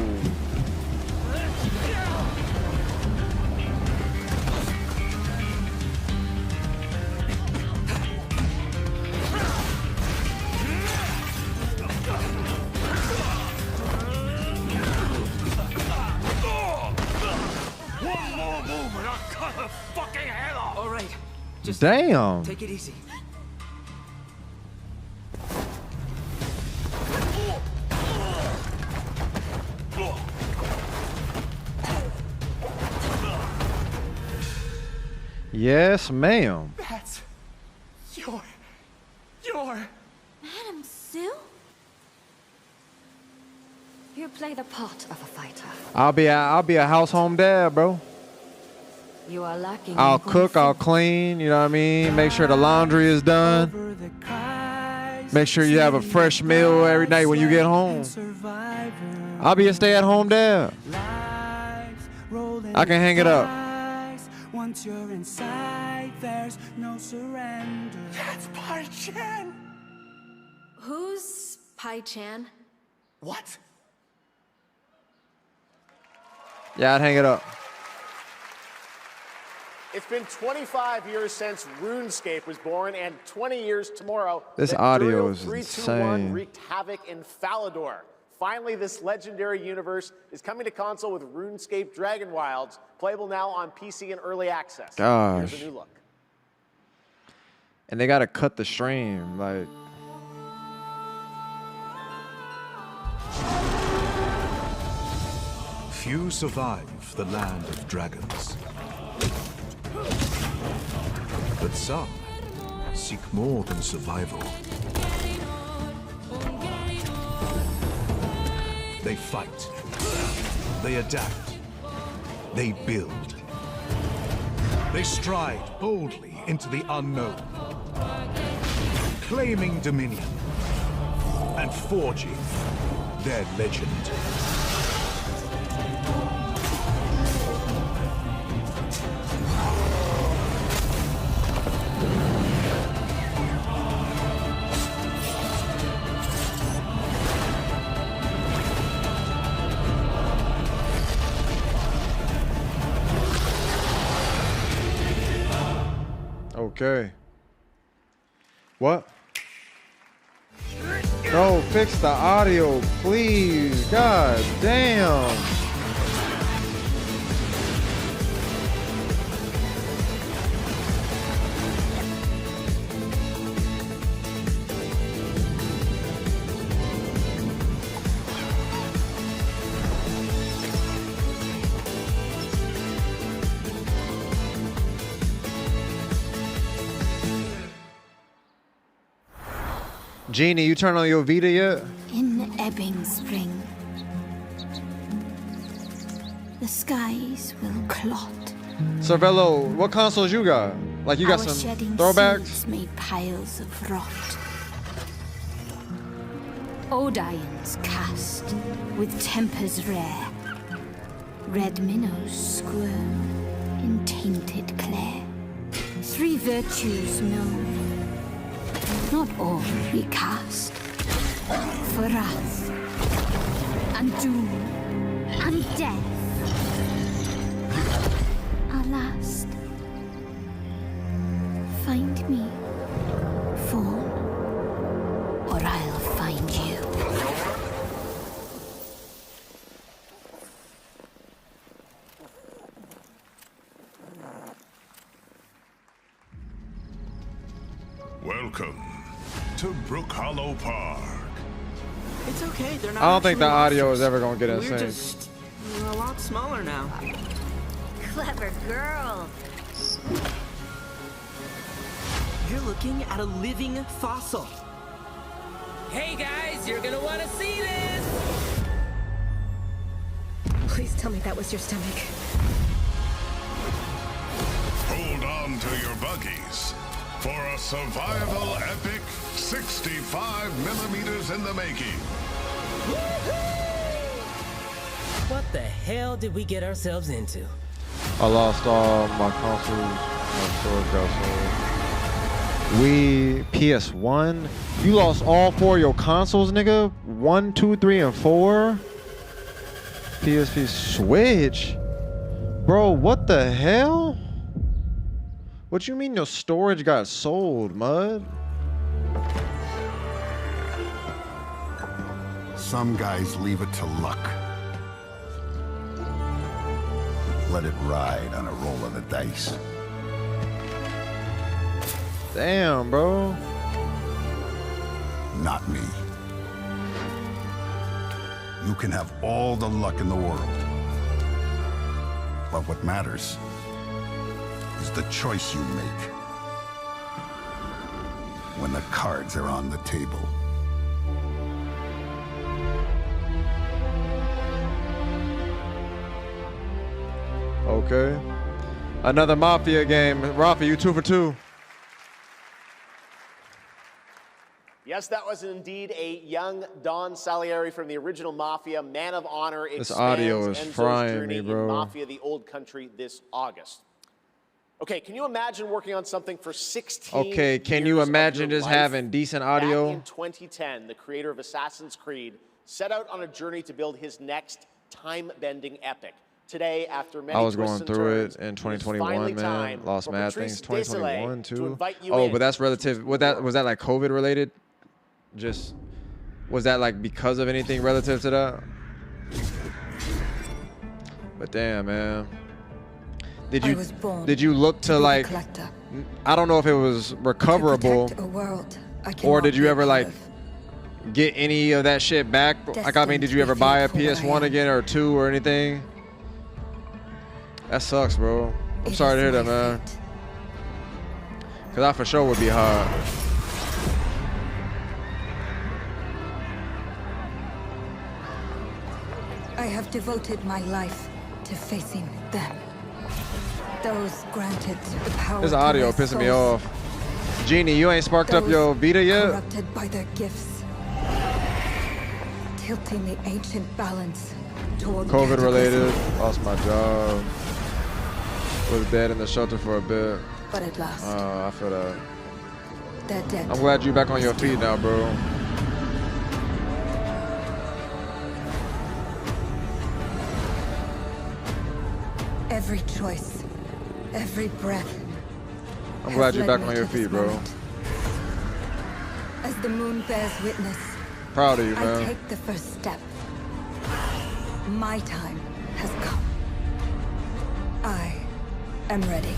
One more move and I'll cut her fucking head off! All right. Just Damn. take it easy. Yes, ma'am. That's your. Madam Sue? You play the part of a fighter. I'll be a house home dad, bro. You are lacking. I'll cook, I'll clean, you know what I mean? Make sure the laundry is done. Make sure you have a fresh meal every night when you get home. I'll be a stay-at-home dad. I can hang it up. Once you're inside, there's no surrender. That's Pai Chan. Who's Pai Chan? What? Yeah, I'd hang it up. It's been 25 years since RuneScape was born, and 20 years tomorrow. This that audio Duriel is 321 insane. wreaked havoc in Falador. Finally, this legendary universe is coming to console with RuneScape Dragon Wilds, playable now on PC in early access. Gosh. Here's a new look. and they gotta cut the stream. Like, Few survive the land of dragons. But some seek more than survival. They fight. They adapt. They build. They stride boldly into the unknown, claiming dominion and forging their legend. okay. What? Bro, fix the audio, please. God damn. Genie, you turn on your Vita yet? In ebbing spring, the skies will clot. Cervello, what consoles you got? Like you got Our some shedding throwbacks? seeds made piles of rot. Odions cast with tempers rare. Red minnows squirm in tainted clay. Three virtues known, not all recast. For wrath, and doom, and death. Our last. Find me, Fawn, or I'll find you. Welcome to Brook Hollow Park. It's okay, they're not. I don't think the actually audio monsters. is ever gonna get in We're sync. just a lot smaller now. Clever girl. You're looking at a living fossil. Hey guys, you're gonna want to see this! Please tell me that was your stomach. Hold on to your buggies for a survival epic 65 millimeters in the making. What the hell did we get ourselves into? I lost all my consoles. My storage got sold. We PS1. You lost all four of your consoles, nigga. 1, 2, 3, and 4. PSP, Switch. Bro, what the hell? What you mean your storage got sold, Mud? Some guys leave it to luck. Let it ride on a roll of the dice. Damn, bro. Not me. You can have all the luck in the world. But what matters is the choice you make when the cards are on the table. Okay. Another Mafia game. Rafa, you 2 for 2. Yes, that was indeed a young Don Salieri from the original Mafia. Man of Honor This audio expands is Enzo's frying journey me, bro. in Mafia: The Old Country this August. Okay, can you imagine working on something for 16 Okay, can you years of imagine your just life? having decent Back audio? in 2010, the creator of Assassin's Creed set out on a journey to build his next time-bending epic. Today, after many I was twists going and through turns, it in it is 2021, finally man. time Lost for mad Patrice things. 2021 Désilets to too. invite you Oh, in but that's relative. Was that like COVID related? Just was that like because of anything relative to that? But damn, man. Did I you was born did you look to be a like? collector. I don't know if it was recoverable, To protect a world I or cannot did you be a ever part like of. get any of that shit back? Like, I mean, did you ever buy a PS1 again or 2 or anything? That sucks, bro. I'm sorry to hear that, man. Cause I for sure would be hard. I have devoted my life to facing them. Those granted the power This to audio wrest pissing me souls. off. Genie, you ain't sparked up Those your Vita yet? corrupted by their gifts. Tilting the ancient balance toward COVID related. cataclysm. Lost my job. Was dead in the shelter for a bit. But at last, I feel that. they're dead. I'm glad you back on your feet now, bro. Every choice, every breath. I'm has glad you're led back me on to your this feet, bro. moment. As the moon bears witness, Proud of you, I man. take the first step. My time has come. I am ready.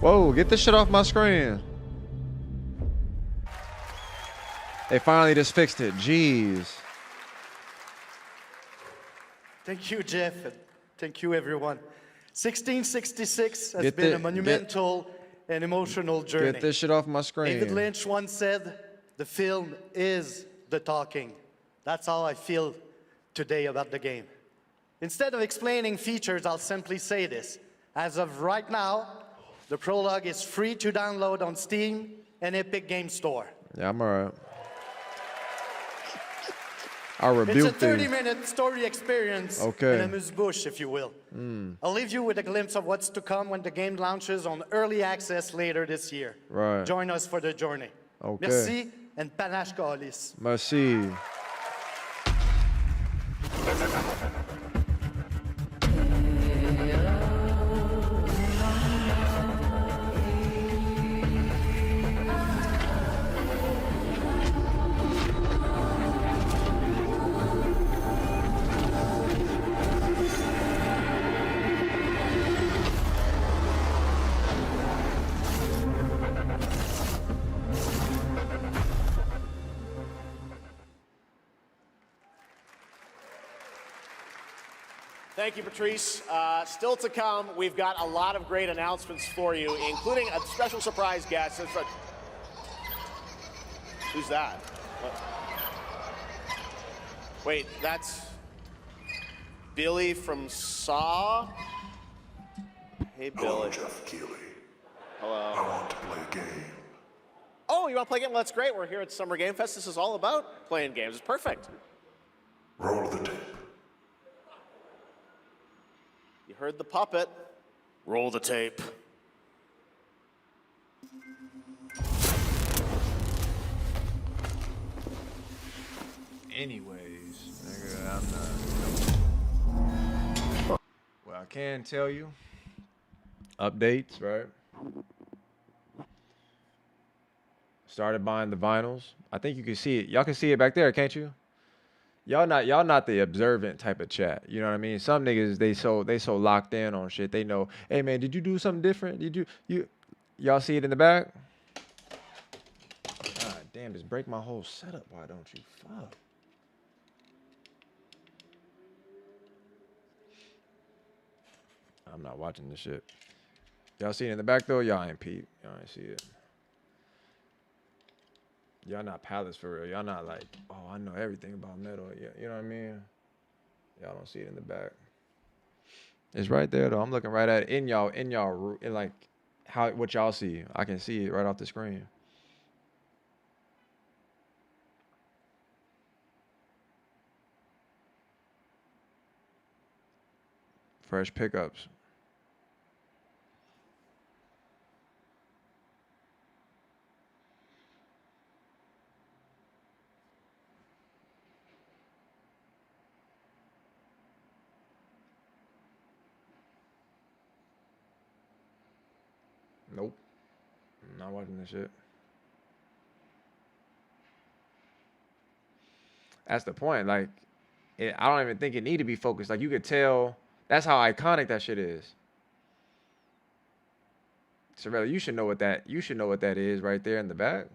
Whoa, get this shit off my screen. They finally just fixed it. Jeez. Thank you, Jeff, and thank you, everyone. 1666 has Get been the- a monumental and emotional journey. Get this shit off my screen. David Lynch once said, the film is the talking. That's how I feel today about the game. Instead of explaining features, I'll simply say this. As of right now, the prologue is free to download on Steam and Epic Game Store. Yeah, I'm alright. I It's a rebuked you. 30-minute story experience Okay. in amuse-bouche, if you will. I'll leave you with a glimpse of what's to come when the game launches on early access later this year. Right. Join us for the journey. Okay. Merci and panache Calis. Merci. Thank you, Patrice. Still to come, we've got a lot of great announcements for you, including a special surprise guest. Who's that? What? Wait, that's Billy from Saw? Hey, Billy. Hello, Jeff Keighley. Hello. I want to play a game. Oh, you want to play a game? Well, that's great. We're here at Summer Game Fest. This is all about playing games. It's perfect. Roll the tape. You heard the puppet. Roll the tape. Anyways, nigga, I'm not. Well, I can tell you. Updates, right? Started buying the vinyls. I think you can see it. Y'all can see it back there, can't you? Y'all not the observant type of chat. You know what I mean? Some niggas they so locked in on shit. They know, hey man, did you do something different? Did y'all see it in the back? God damn, just break my whole setup. Why don't you? Fuck. I'm not watching this shit. Y'all see it in the back though? Y'all ain't peep. Y'all ain't see it. Y'all not palace for real. Y'all not like, oh, I know everything about metal. Yeah, you know what I mean? Y'all don't see it in the back. It's right there though. I'm looking right at it in like what y'all see. I can see it right off the screen. Fresh pickups. Nope. I'm not watching this shit. That's the point. Like, I don't even think it need to be focused. Like, you could tell. That's how iconic that shit is. Sorella, you should know what that is right there in the back.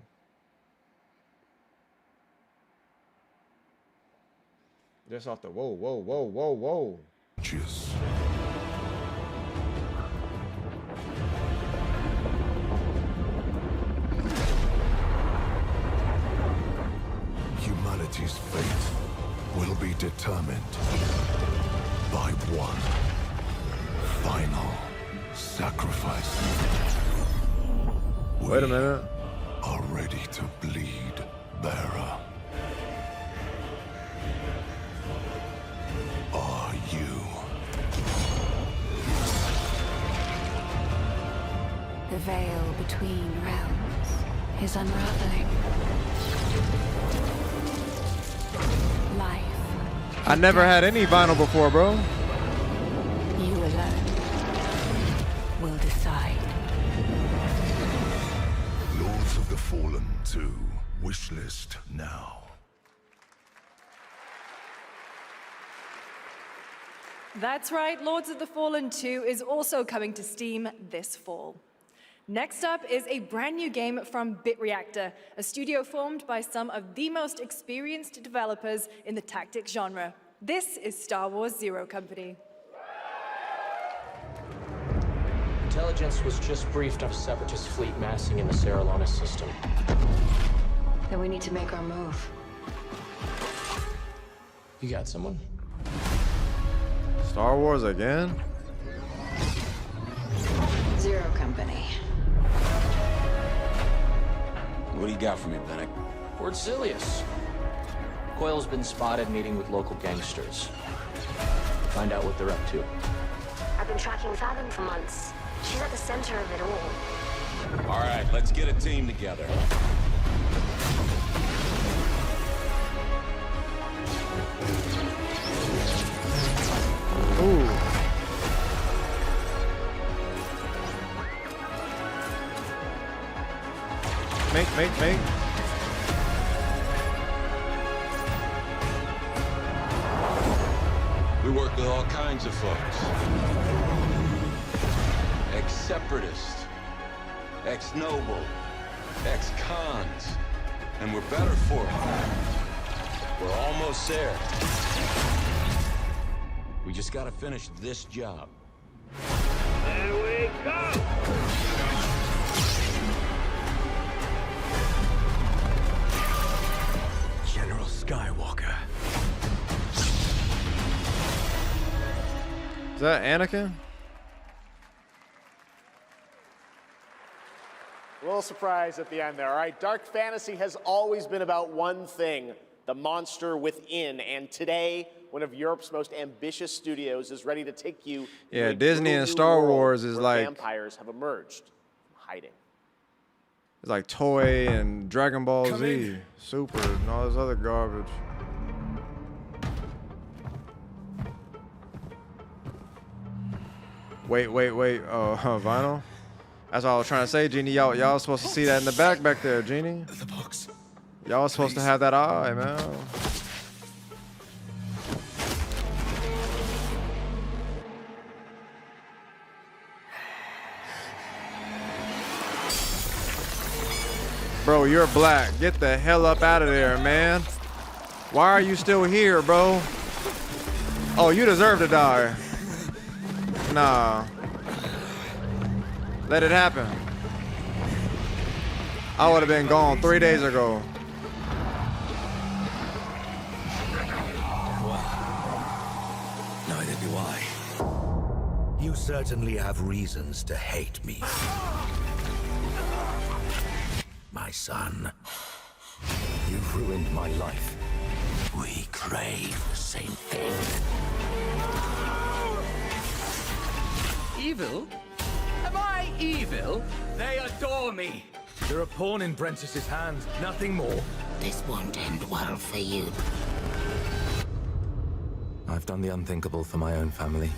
Just off the whoa. Cheers. Humanity's fate will be determined by one final sacrifice. Wait a minute. Are ready to bleed, bearer. Are you? The veil between realms is unraveling. Life. I never had any vinyl before, bro. You alone will decide. Lords of the Fallen 2. Wishlist now. That's right, Lords of the Fallen 2 is also coming to Steam this fall. Next up is a brand new game from BitReactor, a studio formed by some of the most experienced developers in the tactics genre. This is Star Wars Zero Company. Intelligence was just briefed of a separatist fleet massing in the Serralana system. Then we need to make our move. You got someone? Star Wars again? Zero Company. What do you got for me, Fennec? Lord Silius. Coil's been spotted meeting with local gangsters. Find out what they're up to. I've been tracking Fathom for months. She's at the center of it all. All right, let's get a team together. Ooh. Make. We work with all kinds of folks. Ex-separatists, ex-noble, ex-cons. And we're better for it. We're almost there. We just gotta finish this job. There we go! General Skywalker. Is that Anakin? A little surprise at the end there. All right, dark fantasy has always been about one thing, the monster within. And today, one of Europe's most ambitious studios is ready to take you Yeah, to a Disney brutal and new Star world Wars is where like vampires have emerged from hiding. it's like Toei and Dragon Ball Z, Super, and all this other garbage. Wait. Vinyl? That's all I was trying to say, Genie. Y'all supposed to see that in the back there, Genie. The box. Y'all supposed to have that eye, man. Bro, you're black. Get the hell up out of there, man. Why are you still here, bro? Oh, you deserve to die. Nah. Let it happen. I would have been gone 3 days ago. Neither do I. You certainly have reasons to hate me. My son, you've ruined my life. We crave the same thing. Evil? Am I evil? They adore me. You're a pawn in Brentus's hands, nothing more. This won't end well for you. I've done the unthinkable for my own family.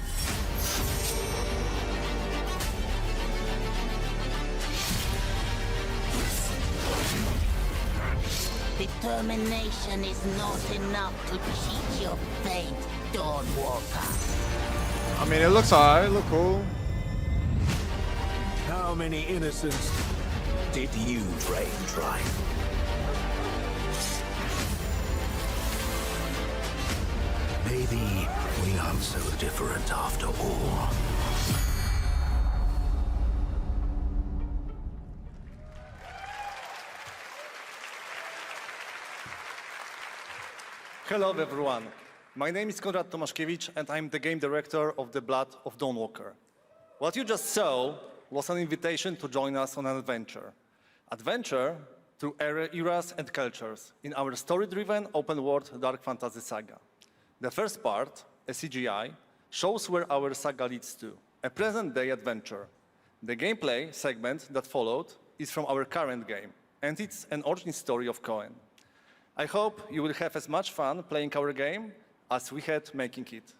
Determination is not enough to cheat your fate, Dawnwalker. I mean, it looks alright. It look cool. How many innocents did you drain dry? Maybe we aren't so different after all. Hello everyone. My name is Konrad Tomaszkiewicz and I'm the game director of The Blood of Dawnwalker. What you just saw was an invitation to join us on an adventure. Adventure through eras and cultures in our story-driven open-world dark fantasy saga. The first part, a CGI, shows where our saga leads to, a present-day adventure. The gameplay segment that followed is from our current game, and it's an origin story of Cohen. I hope you will have as much fun playing our game as we had making it.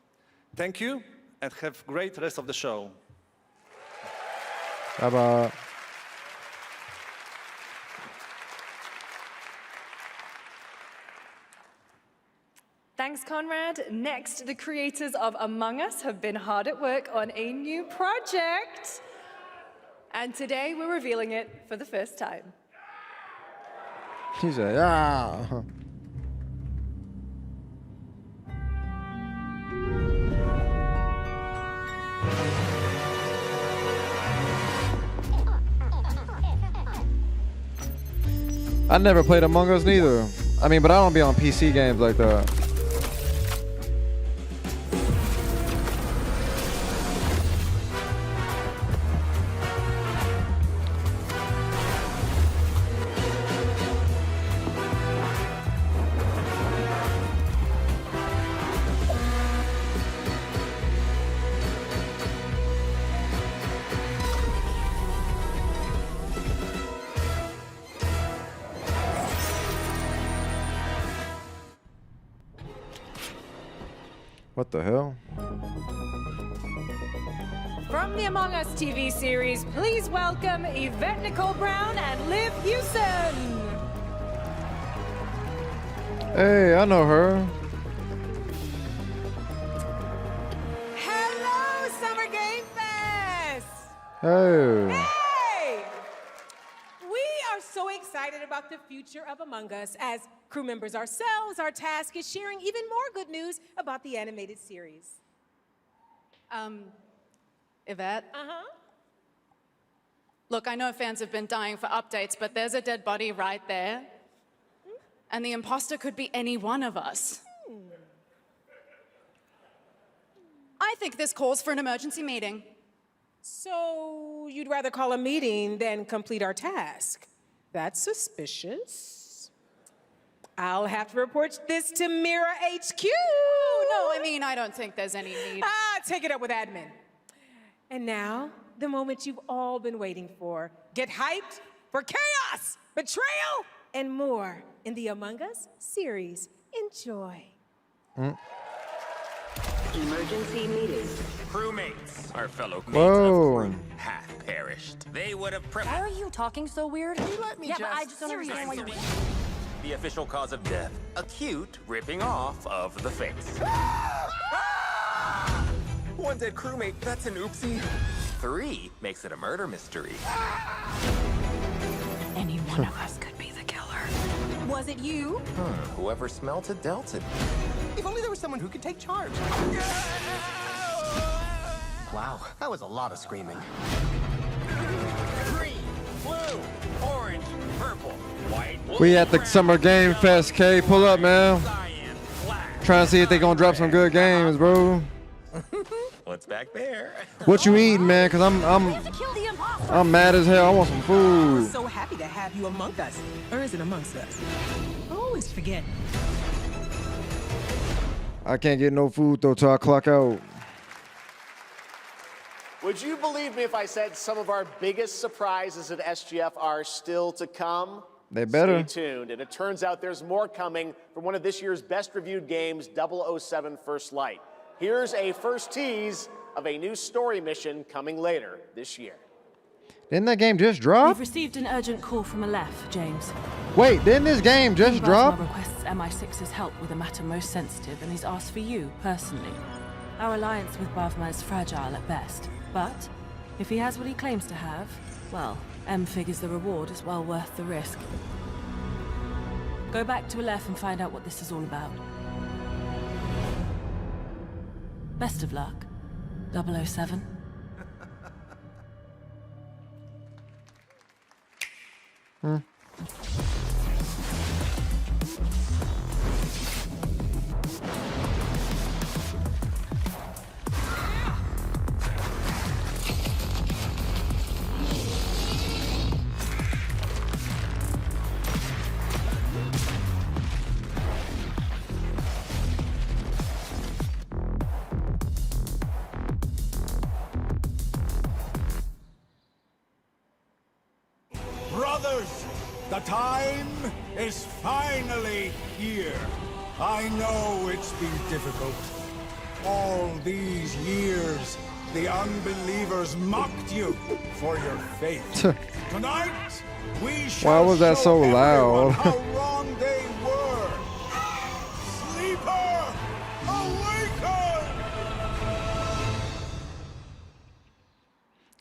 Thank you, and have a great rest of the show. Bye-bye. Thanks, Conrad. Next, the creators of Among Us have been hard at work on a new project. And today we're revealing it for the first time. He said, yeah. I never played Among Us neither. I mean, but I don't be on PC games like that. What the hell? From the Among Us TV series, please welcome Yvette Nicole Brown and Liv Hewson. Hey, I know her. Hello, Summer Game Fest! Hey. Hey! We are so excited about the future of Among Us. As crew members ourselves, our task is sharing even more good news about the animated series. Yvette? Uh-huh. Look, I know fans have been dying for updates, but there's a dead body right there. And the imposter could be any one of us. I think this calls for an emergency meeting. So you'd rather call a meeting than complete our task? That's suspicious. I'll have to report this to Mira HQ. Oh, no, I mean, I don't think there's any need. Take it up with admin. And now, the moment you've all been waiting for. Get hyped for chaos, betrayal, and more in the Among Us series. Enjoy. Emergency meeting. Crewmates, our fellow mates Whoa. of crew, hath perished. They would have Why are you talking so weird? You let me yeah, but I just don't understand why you're... The official cause of death, acute ripping off of the face. One dead crewmate, that's an oopsie. 3 makes it a murder mystery. Any one of us could be the killer. Was it you? Whoever smelt it dealt it. If only there was someone who could take charge. Wow, that was a lot of screaming. Green, blue, orange, purple, white. We at the Summer Game Fest, K. Pull up, man. Trying to see if they gonna drop some good games, bro. What's back there? What you eating, man? Cause I'm mad as hell. I want some food. So happy to have you among us. Or is it amongst us? I always forget. I can't get no food though till I clock out. Would you believe me if I said some of our biggest surprises at SGF are still to come? They better. Stay tuned. And it turns out there's more coming from one of this year's best reviewed games, 007 First Light. Here's a first tease of a new story mission coming later this year. Didn't that game just drop? We've received an urgent call from Aleph, James. Wait, didn't this game just drop? Basma requests MI6's help with a matter most sensitive, and he's asked for you, personally. Our alliance with Bavma is fragile at best, but If he has what he claims to have, well, M figures the reward is well worth the risk. Go back to Aleph and find out what this is all about. Best of luck, 007. Brothers, the time is finally here. I know it's been difficult. All these years, the unbelievers mocked you for your faith. Tonight, we shall Why was that show so everyone loud? how wrong they were. Sleeper, awaken!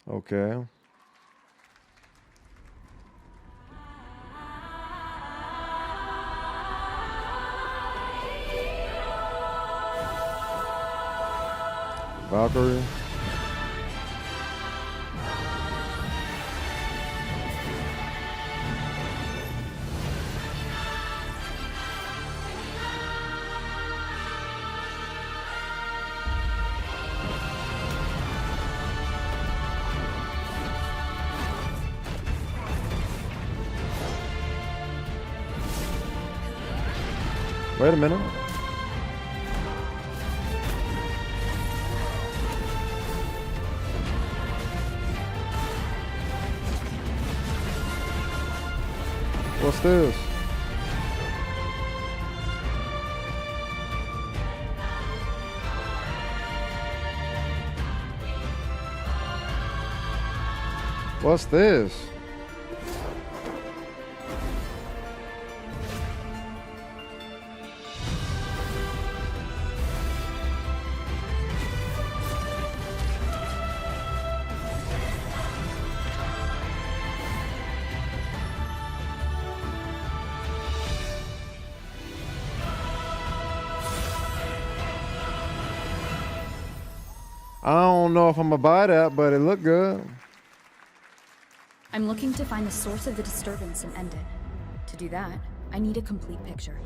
Okay. Valkyrie. Wait a minute. What's this? What's this? I don't know if I'm gonna buy that, but it looked good. I'm looking to find the source of the disturbance and end it. To do that, I need a complete picture.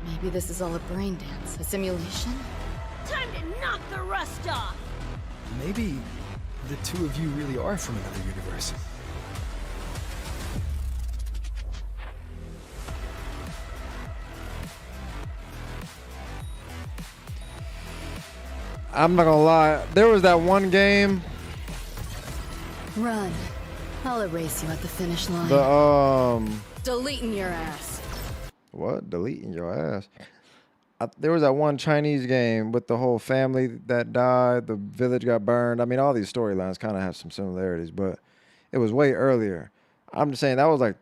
Maybe this is all a brain dance, a simulation? Time to knock the rust off! Maybe the two of you really are from another universe. I'm not gonna lie. There was that one game. Run. I'll erase you at the finish line. Deleting your ass. What? Deleting your ass? There was that one Chinese game with the whole family that died. The village got burned. I mean, all these storylines kind of have some similarities, but it was way earlier. I'm just saying that was like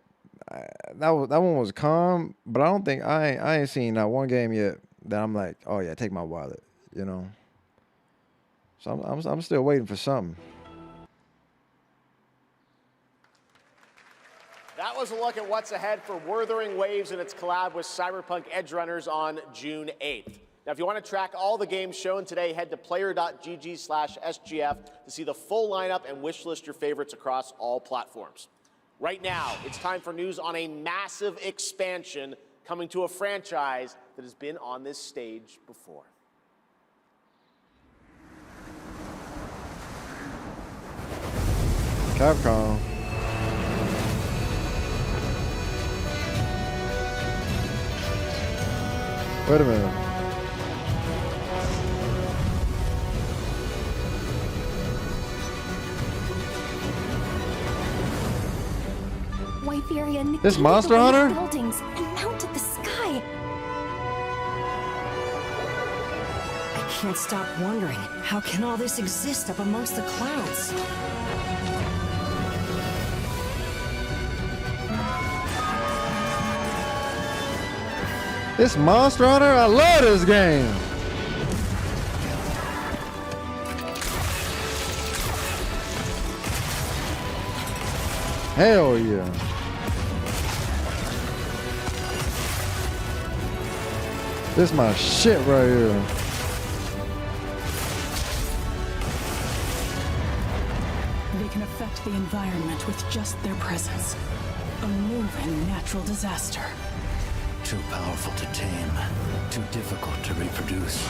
that one was calm, but I don't think I ain't seen that one game yet that I'm like, oh yeah, take my wallet, you know. So I'm still waiting for something. That was a look at what's ahead for Wuthering Waves and its collab with Cyberpunk Edgerunners on June 8th. Now, if you want to track all the games shown today, head to player.gg/SGF to see the full lineup and wishlist your favorites across all platforms. Right now, it's time for news on a massive expansion coming to a franchise that has been on this stage before. Capcom. Wait a minute. White Fury and This Monster Hunter? buildings and mounted the sky. I can't stop wondering, how can all this exist up amongst the clouds? This Monster Hunter, I love this game. Hell yeah. This my shit right here. They can affect the environment with just their presence. A moving natural disaster. Too powerful to tame. Too difficult to reproduce.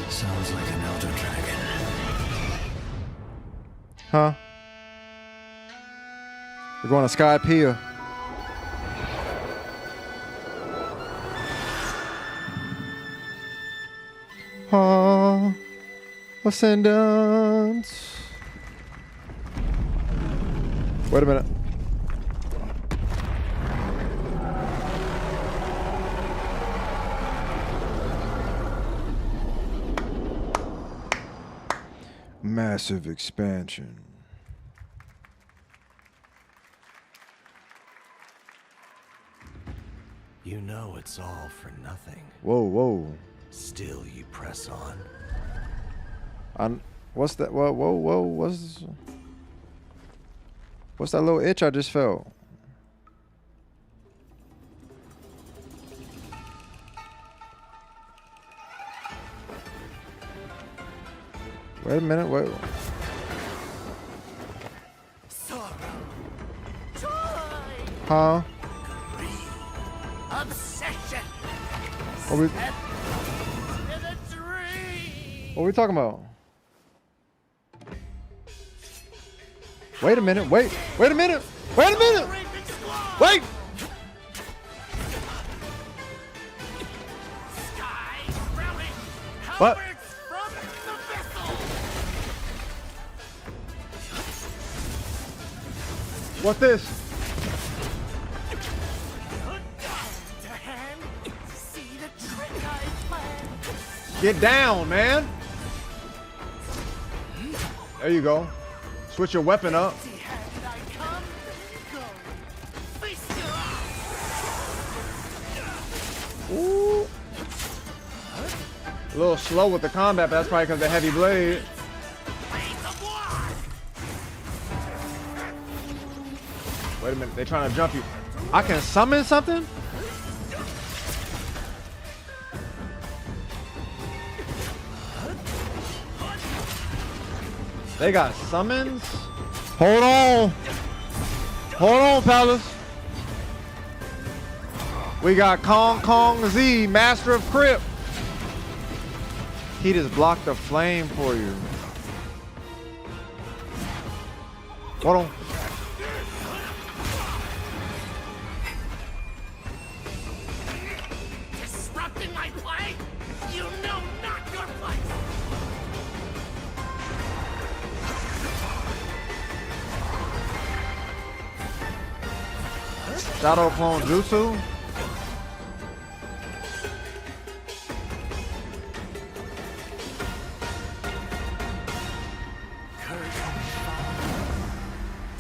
Sounds like an elder dragon. Huh? We're going to Sky Pier. Ascendance. Wait a minute. Massive expansion. You know it's all for nothing. Whoa, whoa. Still you press on. What's that? Whoa, whoa, whoa. What's that little itch I just felt? Wait a minute, wait. Huh? Obsession. What are we talking about? Wait a minute, wait a minute, wait a minute, wait! What? What's this? Get down, man. There you go. Switch your weapon up. Ooh. A little slow with the combat, but that's probably because of the heavy blade. Wait a minute, they're trying to jump you. I can summon something? They got summons? Hold on. Hold on, fellas. We got Kong Kong Z, Master of Crypt. He just blocked the flame for you. Hold on. Disrupting my play? You know not your place. Shadow Clone Jutsu.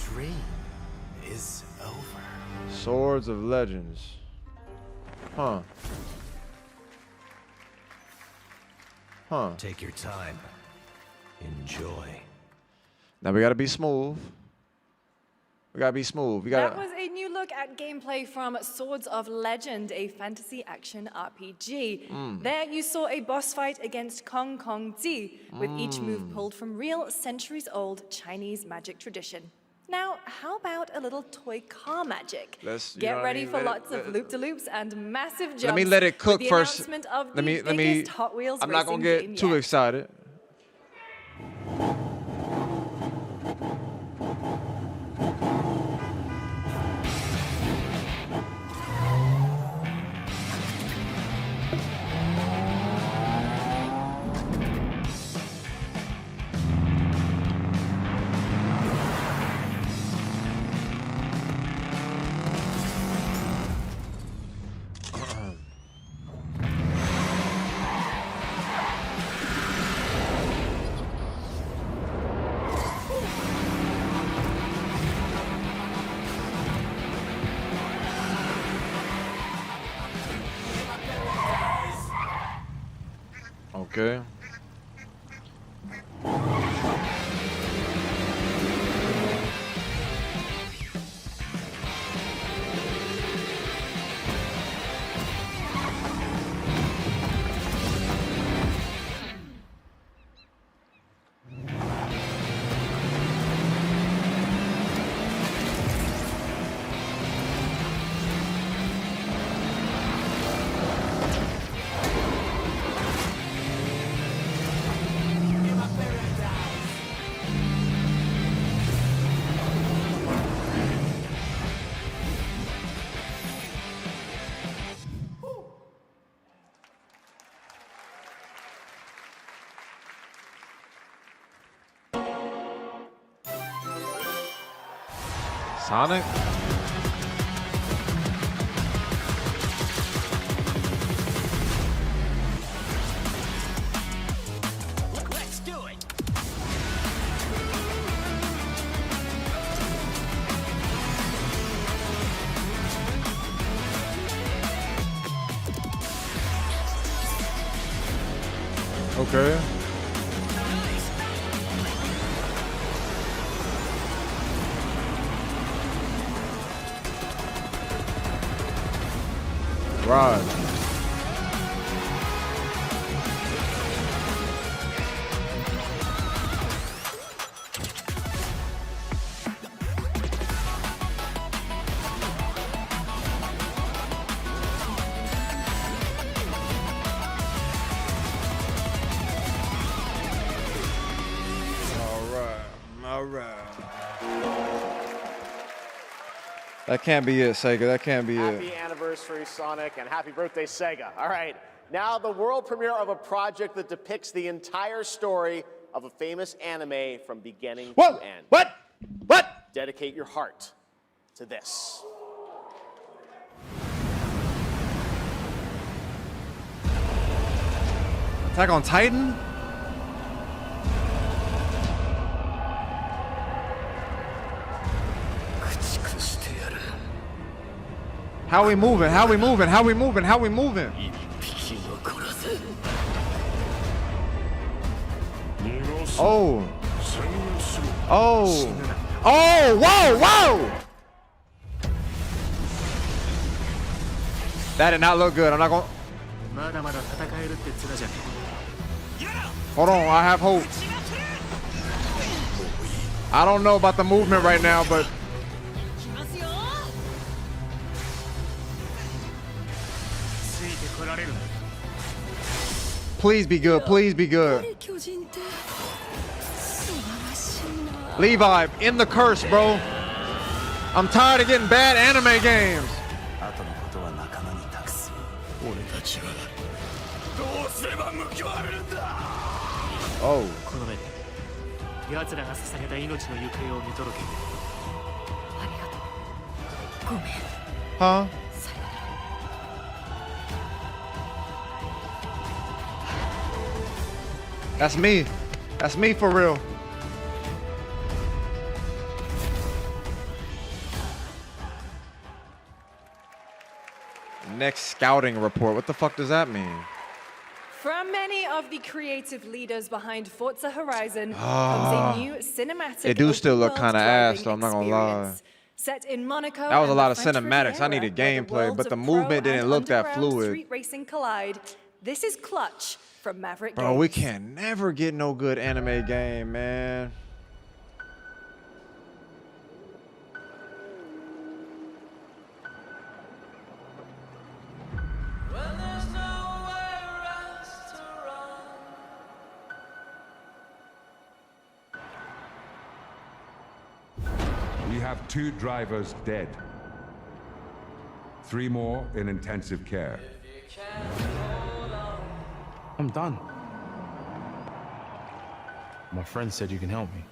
Dream is over. Swords of Legends. Huh. Huh. Take your time. Enjoy. Now we gotta be smooth. We gotta be smooth. We gotta. That was a new look at gameplay from Swords of Legend, a fantasy action RPG. There you saw a boss fight against Kong Kong Zi, with each move pulled from real centuries-old Chinese magic tradition. Now, how about a little toy car magic? Get ready for lots of loop-de-loops and massive jumps. Let me let it cook with the first. announcement of Let the me. biggest Hot Wheels I'm not gonna racing get game too yet. excited. Okay. Sonic? Let's do it. Okay. Right. All right. That can't be it, Sega. That can't be it. Happy anniversary, Sonic, and happy birthday, Sega. All right, now the world premiere of a project that depicts the entire story of a famous anime from beginning to end. What? Dedicate your heart to this. Attack on Titan? How we moving? How we moving? How we moving? How we moving? Oh. Oh. Oh, whoa, whoa! That did not look good. I'm not gonna... Hold on, I have hope. I don't know about the movement right now, but... Please be good. Please be good. Levi, in the curse, bro. I'm tired of getting bad anime games. Oh. Huh? That's me. That's me for real. Next scouting report. What the fuck does that mean? From many of the creative leaders behind Forza Horizon comes a new cinematic. It do still look kind of ass, open-world though. I'm not gonna driving lie. experience. Set in Monaco. That was a and lot the of French cinematics. I Riviera, needed where the gameplay, worlds but the of pro movement didn't and look that underground fluid. Street racing collide. This is Clutch from Maverick Bro, Games. we can never get no good anime game, man. We have 2 drivers dead. 3 more in intensive care. I'm done. My friend said you can help me.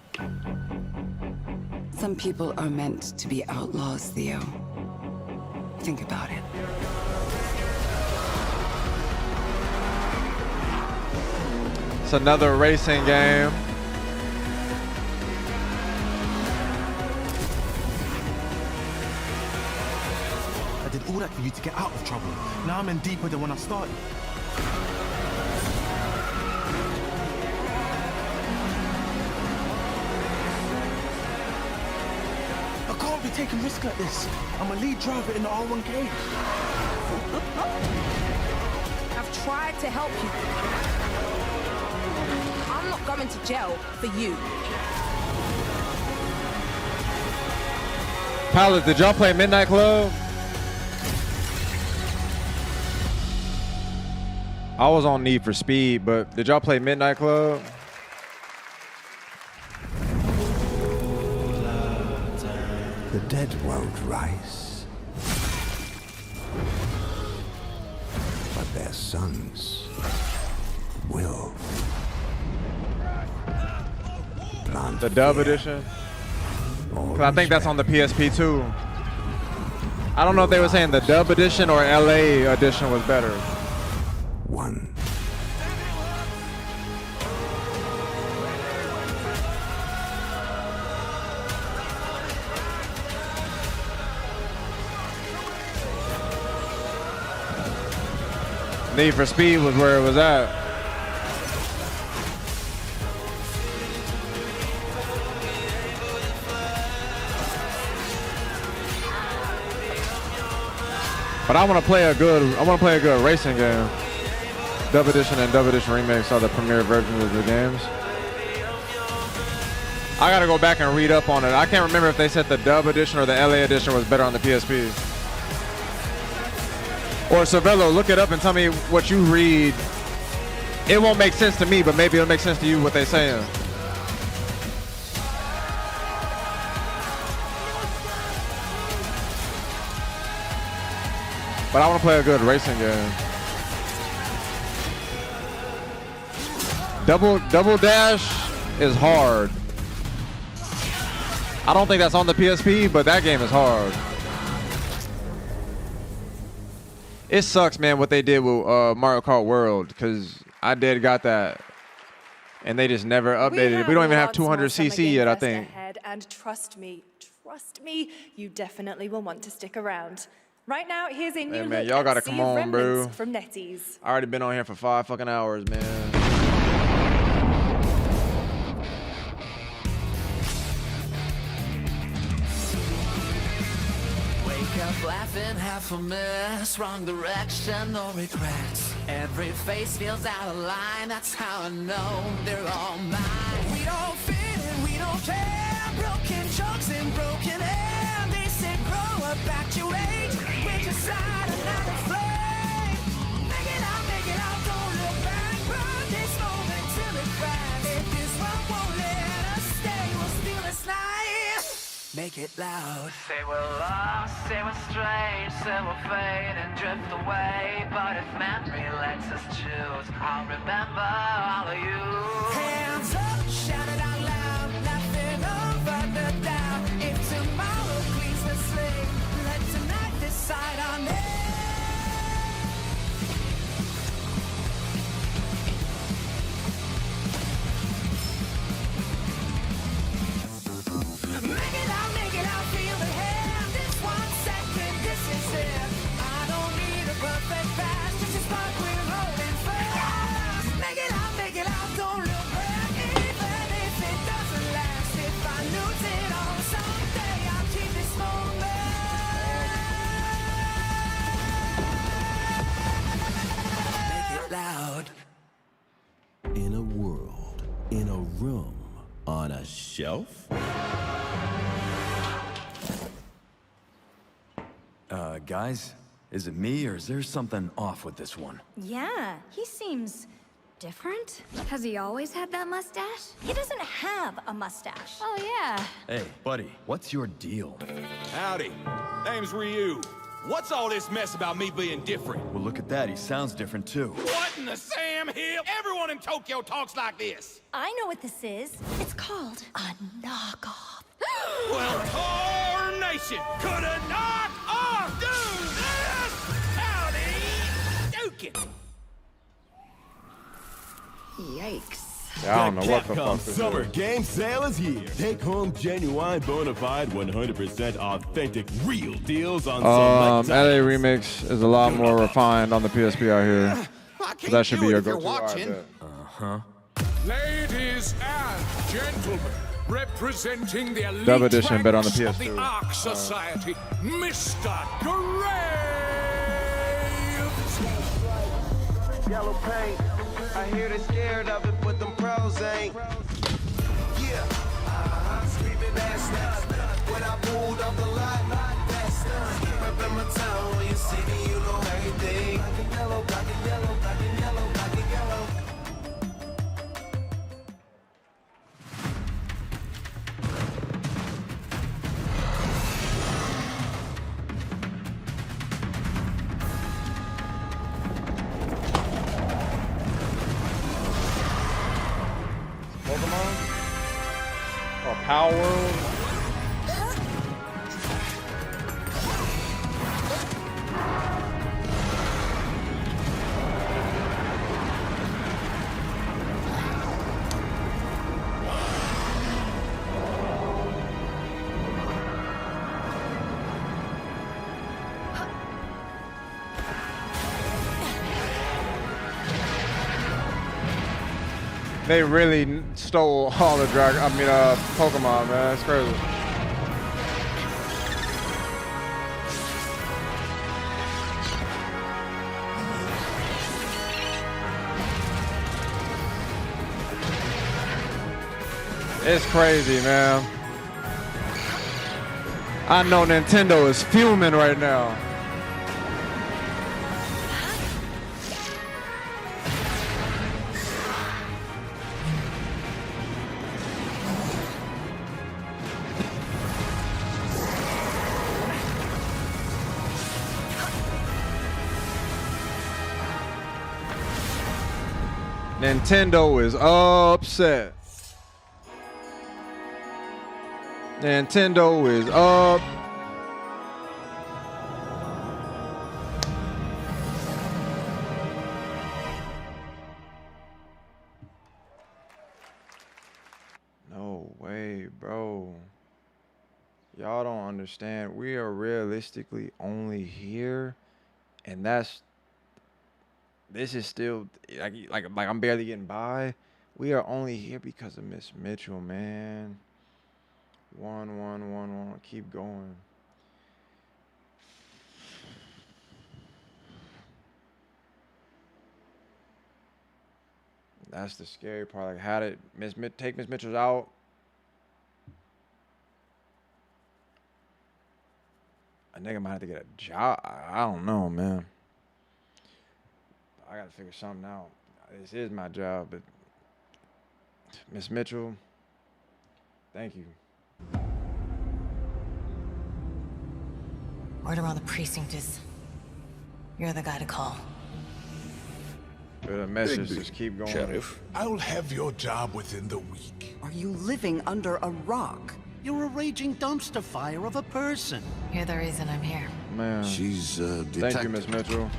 Some people are meant to be outlaws, Theo. Think about it. It's another racing game. I did all that for you to get out of trouble. Now I'm in deeper than when I started. I can't be taking risks like this. I'm a lead driver in the R1K. I've tried to help you. I'm not going to jail for you. Palace, did y'all play Midnight Club? I was on Need for Speed, but did y'all play Midnight Club? The dead won't rise, but their sons will. The dub edition? 'Cause I think that's on the PSP too. I don't know if they were saying the dub edition or LA edition was better. One. Need for Speed was where it was at. But I want to play a good racing game. Dub Edition and Dub Edition Remix are the premier versions of the games. I gotta go back and read up on it. I can't remember if they said the Dub Edition or the LA Edition was better on the PSP. Or Cervello, look it up and tell me what you read. It won't make sense to me, but maybe it'll make sense to you what they're saying. But I want to play a good racing game. Double Dash is hard. I don't think that's on the PSP, but that game is hard. It sucks, man, what they did with Mario Kart World, because I did got that, and they just never updated it. We don't even have 200cc yet, I think. Ahead, and trust me, you definitely will want to stick around. Right now, here's a new Hey, man, look y'all at gotta Sea come of on, bro. Remnants from NetEase. I already been on here for 5 fucking hours, man. Laughing, half a mess, wrong direction, no regrets. Every face feels out of line, that's how I know they're all mine. We don't fit and we don't care, broken jokes and broken air. They say grow up at your age, we're just out another flame. Make it out, don't look back, burn this moment till it cracks. If this one won't let us stay, we'll steal this night. Make it loud. Say we're lost, say we're strange, say we'll fade and drift away. But if memory lets us choose, I'll remember all of you. Hands up, shout it out loud, nothing over the doubt. If tomorrow cleans the slate, let tonight decide on it. Make it out, feel the hand. This 1 second, this is it. I don't need a perfect past, just a spark we're rolling fast. Make it out, don't look back, even if it doesn't last. If I lose it all someday, I'll keep this moment. Make it loud. In a world, in a room, on a shelf? Guys, is it me or is there something off with this one? Yeah, he seems different. Has he always had that mustache? He doesn't have a mustache. Oh, yeah. Hey, buddy, what's your deal? Howdy. Name's Ryu. What's all this mess about me being different? Well, look at that. He sounds different, too. What in the Sam Hill? Everyone in Tokyo talks like this. I know what this is. It's called a knockoff. Well, Tarnation could a knock off do this? Howdy, Dukin. Yikes. Yeah, I don't know what the Capcom fuck this Summer is. Game Sale is here. Take home genuine, bona fide, 100% authentic, real deals on select LA Remix is a lot more refined on the PSP out here. So that should be your go-to. Uh-huh. Ladies and gentlemen, representing the elite Dub edition, but on the ranks of PS2. the Ark Society, Mr. Graves. Yellow paint. I hear they're scared of it, but them pros ain't. Yeah, screaming that's nuts. When I pulled off the lot, that's nuts. Up in my town, when you see me, you know everything. Black and yellow, black and yellow, black and yellow, black and yellow. Pokemon? Or Power World? They really stole all the Pokemon, man. It's crazy. It's crazy, man. I know Nintendo is fuming right now. Nintendo is upset. Nintendo is up. No way, bro. Y'all don't understand. We are realistically only here, and this is still like I'm barely getting by. We are only here because of Miss Mitchell, man. 1-1-1-1. Keep going. That's the scary part. Like, how did take Miss Mitchell out? A nigga might have to get a job. I don't know, man. I gotta figure something out. This is my job, but Miss Mitchell, thank you. Word around the precinct is you're the guy to call. The message just keep going. Sheriff, I'll have your job within the week. Are you living under a rock? You're a raging dumpster fire of a person. You're the reason I'm here. Man, she's thank you, Miss Mitchell.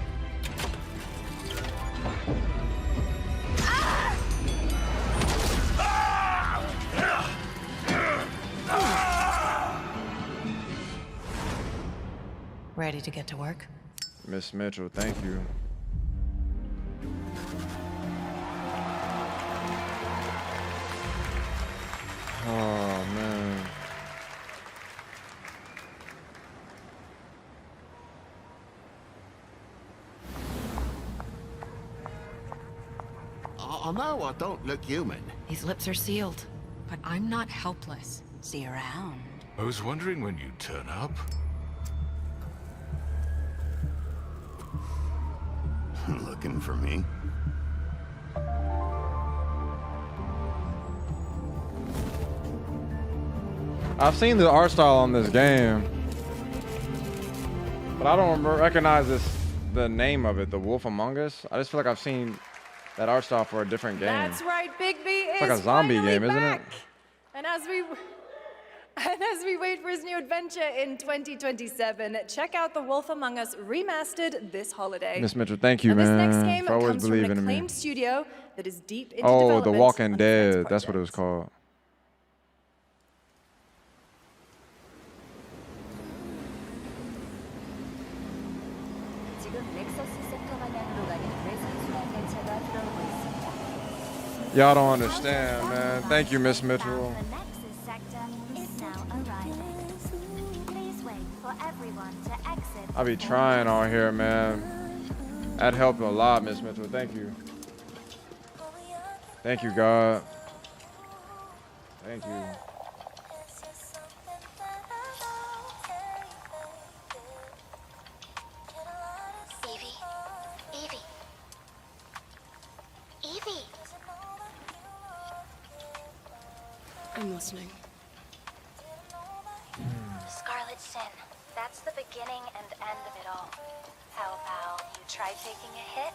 Ready to get to work? Miss Mitchell, thank you. Oh, man. I know I don't look human. These lips are sealed, but I'm not helpless. See around. I was wondering when you'd turn up. Looking for me? I've seen the art style on this game, but I don't recognize the name of it, The Wolf Among Us. I just feel like I've seen that art style for a different game. That's right, Bigby is like a zombie game, back. isn't it? And as we wait for his new adventure in 2027, check out The Wolf Among Us remastered this holiday. Miss Mitchell, thank you, now, this man, next game for always comes from believing an in me. acclaimed studio that is deep into Oh, development The Walking on a Dead. Friends That's what it was called. Y'all don't understand, man. Thank you, Miss Mitchell. I be trying on here, man. That helped a lot, Miss Mitchell. Thank you. Thank you, God. Thank you. I'm listening. Scarlet Sin. That's the beginning and end of it all. How about you try taking a hit?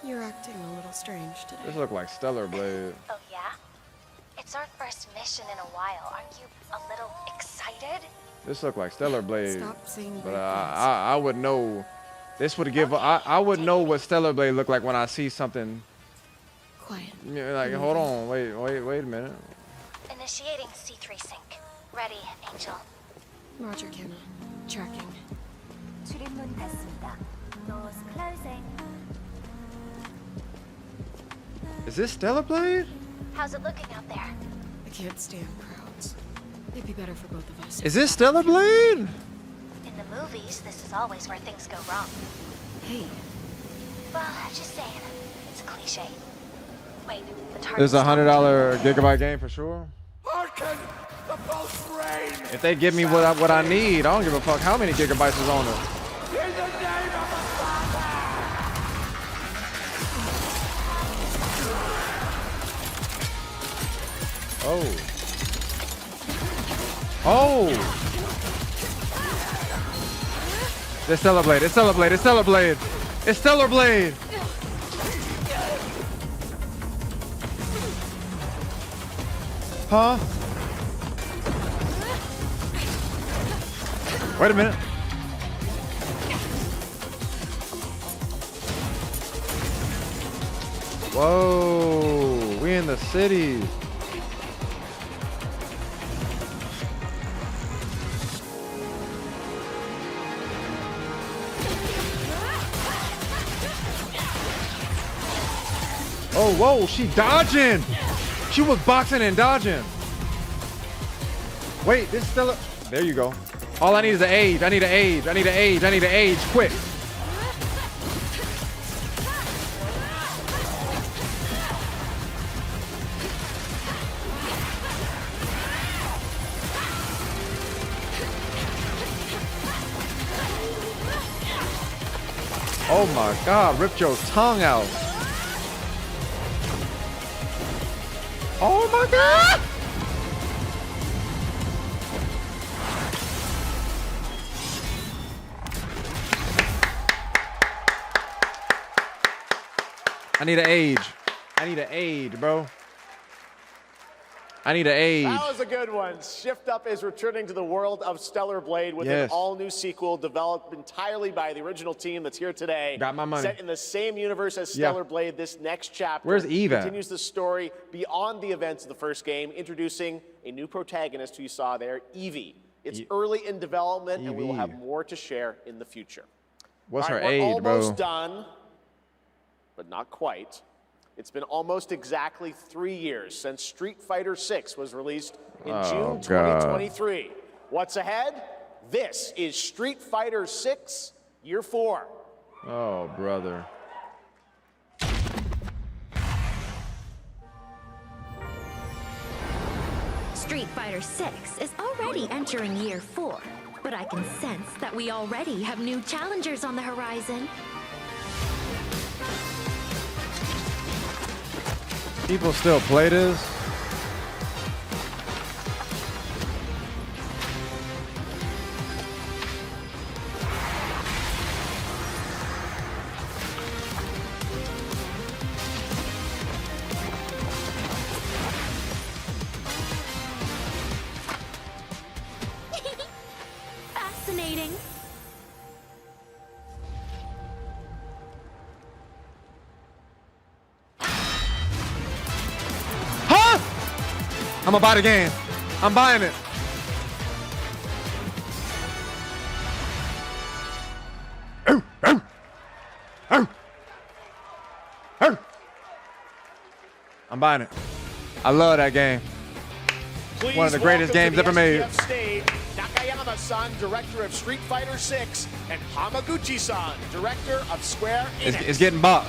You're acting a little strange today. This look like Stellar Blade. Oh, yeah? It's our first mission in a while. Aren't you a little excited? This look like Stellar Blade. Stop saying but I would know. This would give. I would know what Stellar Blade look like when I see something. Quiet. Yeah, like, hold on, wait a minute. Initiating C3 sync. Ready, Angel. Roger, Kenna. Tracking. 출입문 닫습니다. Doors closing. Is this Stellar Blade? How's it looking out there? I can't stand crowds. It'd be better for both of us. Is this Stellar Blade? In the movies, this is always where things go wrong. Hey. Well, just saying. It's a cliche. Wait, the target. There's a $100 gigabyte game for sure. Hearken! The pulse rain! If they give me what I need, I don't give a fuck how many gigabytes is on it. In the name of the Father! Oh. Oh! It's Stellar Blade, it's Stellar Blade, it's Stellar Blade! It's Stellar Blade! Huh? Wait a minute. Whoa, we in the city. Oh, whoa, she dodging. She was boxing and dodging. Wait, this Stellar. There you go. All I need is an age. I need an age. I need an age. I need an age. Quick. Oh my God, ripped your tongue out. Oh my God! I need an age. I need an age, bro. I need an age. That was a good one. Shift Up is returning to the world of Stellar Blade with an all-new sequel developed entirely by the original team that's here today. Got my money. Set in the same universe as Stellar Blade, this next chapter Where's Eve at? continues the story beyond the events of the first game, introducing a new protagonist who you saw there, Evie. It's early in development, and we will have more to share in the future. What's All her right, age, we're bro? almost done, but not quite. It's been almost exactly 3 years since Street Fighter VI was released in June 2023. What's ahead? This is Street Fighter VI Year 4. Oh, brother. Street Fighter VI is already entering Year 4, but I can sense that we already have new challengers on the horizon. People still play this? Fascinating. I'm gonna buy the game. I'm buying it. I'm buying it. I love that game. Please one of the greatest games ever made. Stage, Nakayama-san, director of Street Fighter VI, and Hamaguchi-san, director of Square Enix. It's getting bought.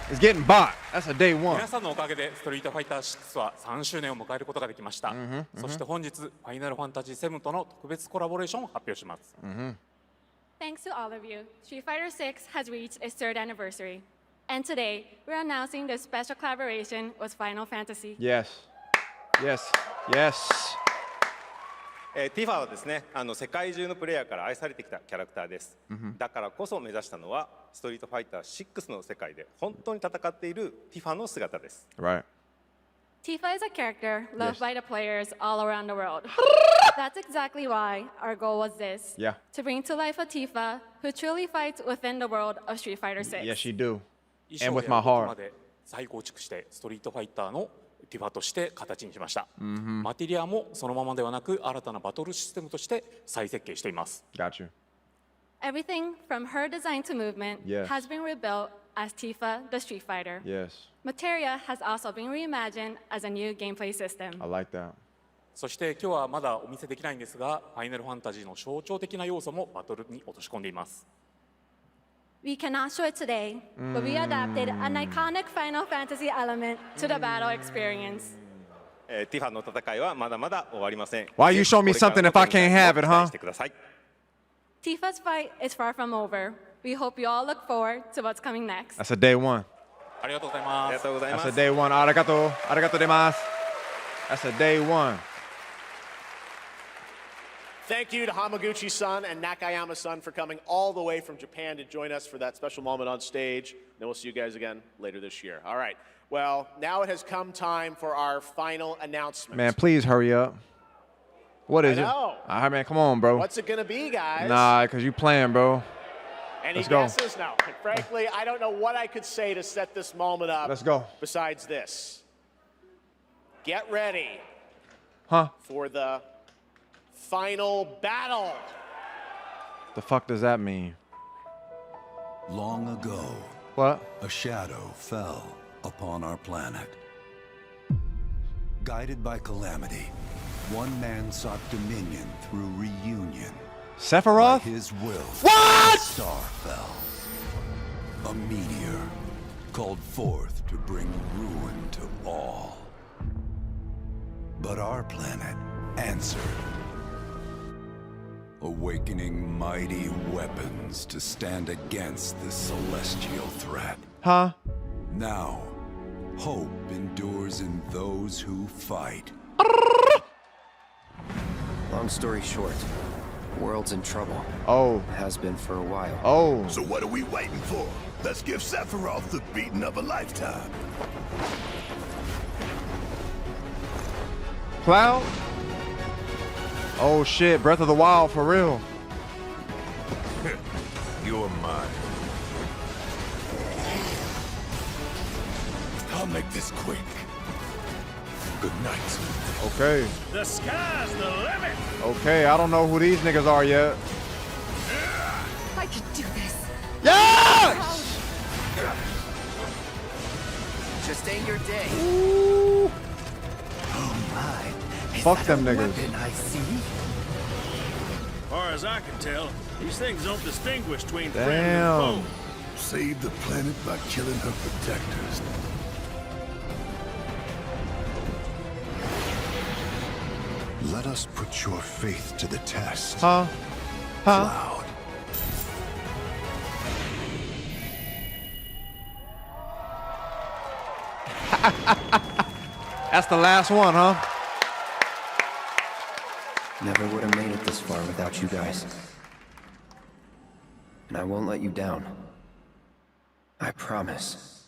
It's getting bought. That's a day one. 皆さんのおかげでストリートファイター6は3周年を迎えることができました。そして本日ファイナルファンタジー7との特別コラボレーションを発表します。Thanks to all of you, Street Fighter VI has reached its 3rd anniversary. And today, we're announcing this special collaboration with Final Fantasy. Yes. Yes. Yes. ティファはですね、世界中のプレイヤーから愛されてきたキャラクターです。だからこそ目指したのはストリートファイター6の世界で本当に戦っているティファの姿です。Right. Tifa is a character loved by the players all around the world. That's exactly why our goal was this. Yeah. To bring to life a Tifa who truly fights within the world of Street Fighter VI. Yes, you do. 衣装 And with で my あることま heart. で再構築してストリートファイターのティファとして形にしました。マテリアもそのままではなく新たなバトルシステムとして再設計しています。Got you. Everything from her design to movement Yes. has been rebuilt as Tifa the Street Fighter. Yes. Materia has also been reimagined as a new gameplay system. I like that. そして今日はまだお見せできないんですが、ファイナルファンタジーの象徴的な要素もバトルに落とし込んでいます。We cannot show it today, but we adapted an iconic Final Fantasy element to the battle experience. ティファの戦いはまだまだ終わりません。 Why you show me something if I can't have it, huh? してください。 Tifa's fight is far from over. We hope you all look forward to what's coming next. That's a day one. ありがとうございます。ありがとうございます。 That's a day one. Arigato. Arigato demasu. That's a day one. Thank you to Hamaguchi-san and Nakayama-san for coming all the way from Japan to join us for that special moment on stage. Then we'll see you guys again later this year. All right. Well, now it has come time for our final announcement. Man, please hurry up. What is I it? know. All right, man, come on, bro. What's it going to be, guys? Nah, because you playing, bro. Any Let's go. guesses? No. And frankly, I don't know what I could say to set this moment up. Let's go. Besides this. Get ready Huh? for the final battle. The fuck does that mean? Long ago, What? a shadow fell upon our planet. Guided by calamity, one man sought dominion through reunion. Sephiroth? By his will, What? a star fell. A meteor called forth to bring ruin to all. But our planet answered, awakening mighty weapons to stand against this celestial threat. Huh? Now, hope endures in those who fight. Long story short, the world's in trouble. Oh. Has been for a while. Oh. So what are we waiting for? Let's give Sephiroth the beating of a lifetime. Cloud? Oh shit, Breath of the Wild for real. You're mine. I'll make this quick. Good night. Okay. The sky's the limit. Okay, I don't know who these niggas are yet. I could do this. Yes! Just ain't your day. Ooh. Oh my. Is Fuck that them a niggas. weapon I see? Far as I can tell, these things don't distinguish between friend Damn. and foe. Save the planet by killing her protectors. Let us put your faith to the test. Huh? Huh? Cloud. That's the last one, huh? Never would have made it this far without you guys. And I won't let you down. I promise.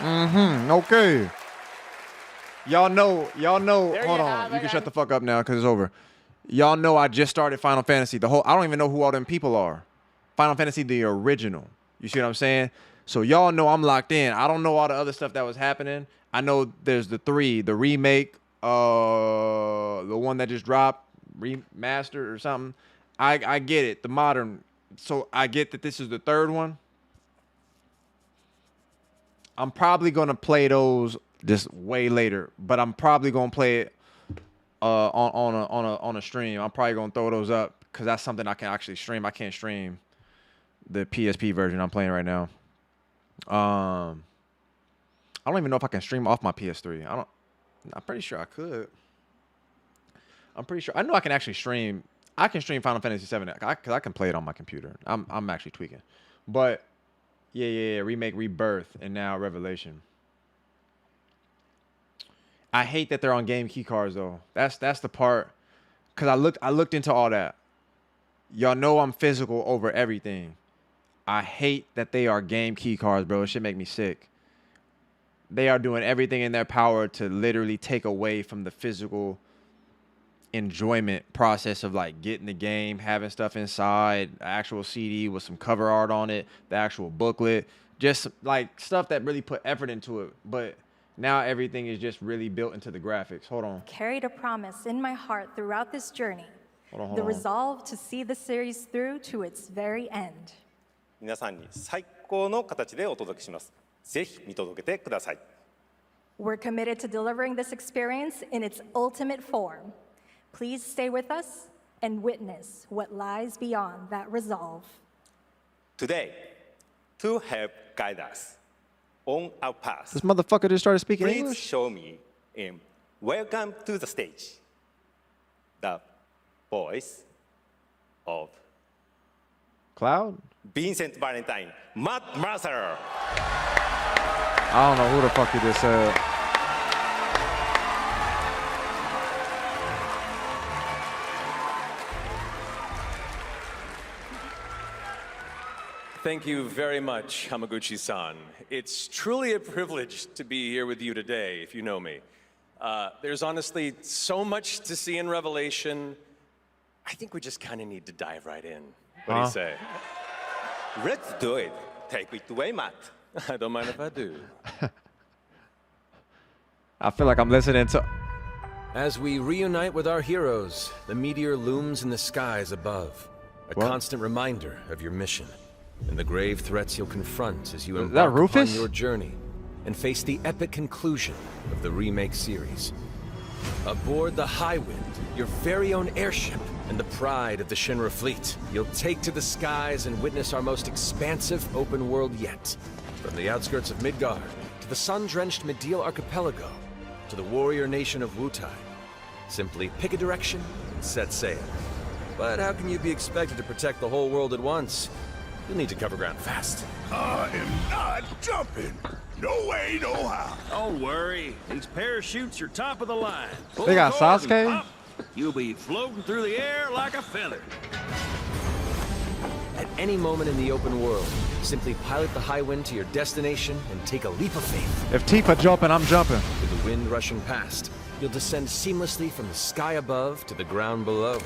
Okay. Y'all know, There hold you on. have You it. can shut the fuck up now because it's over. Y'all know I just started Final Fantasy. I don't even know who all them people are. Final Fantasy, the original. You see what I'm saying? So y'all know I'm locked in. I don't know all the other stuff that was happening. I know there's the remake, the one that just dropped, remastered or something. I get it, the modern. So I get that this is the third one. I'm probably gonna play those just way later, but I'm probably gonna play it on a stream. I'm probably gonna throw those up because that's something I can actually stream. I can't stream the PSP version I'm playing right now. I don't even know if I can stream off my PS3. I'm pretty sure I could. I'm pretty sure. I know I can actually stream. I can stream Final Fantasy VII because I can play it on my computer. I'm actually tweaking, but yeah. Remake, Rebirth, and now Revelation. I hate that they're on game key cards though. That's the part. Cause I looked into all that. Y'all know I'm physical over everything. I hate that they are game key cards, bro. It should make me sick. They are doing everything in their power to literally take away from the physical enjoyment process of like getting the game, having stuff inside, actual CD with some cover art on it, the actual booklet, just like stuff that really put effort into it. But now everything is just really built into the graphics. Hold on. Carried a promise in my heart throughout this journey. hold the on. resolve to see the series through to its very end. 皆さんに最高の形でお届けします。ぜひ見届けてください。 We're committed to delivering this experience in its ultimate form. Please stay with us and witness what lies beyond that resolve. Today, to help guide us on our path, This motherfucker just started speaking please English. show me in welcome to the stage the voice of Cloud? Vincent Valentine, Matt Mercer. I don't know who the fuck he just said. Thank you very much, Hamaguchi-san. It's truly a privilege to be here with you today, if you know me. There's honestly so much to see in Revelation. I think we just kind of need to dive right in. What do you say? Let's do it. Take it away, Matt. I don't mind if I do. I feel like I'm listening to. As we reunite with our heroes, the meteor looms in the skies above, a What? constant reminder of your mission and the grave threats you'll confront as you Is that embark upon Rufus? your journey and face the epic conclusion of the remake series. Aboard the Highwind, your very own airship and the pride of the Shinra fleet, you'll take to the skies and witness our most expansive open world yet. From the outskirts of Midgard to the sun-drenched Medial Archipelago to the warrior nation of Wutai. Simply pick a direction and set sail. But how can you be expected to protect the whole world at once? You'll need to cover ground fast. I am not jumping. No way, no how. Don't worry. These parachutes are top of the line. They got Pull the cord and Sasuke? pop. You'll be floating through the air like a feather. At any moment in the open world, simply pilot the Highwind to your destination and take a leap of faith. If Tifa jumping, I'm jumping. With the wind rushing past, you'll descend seamlessly from the sky above to the ground below.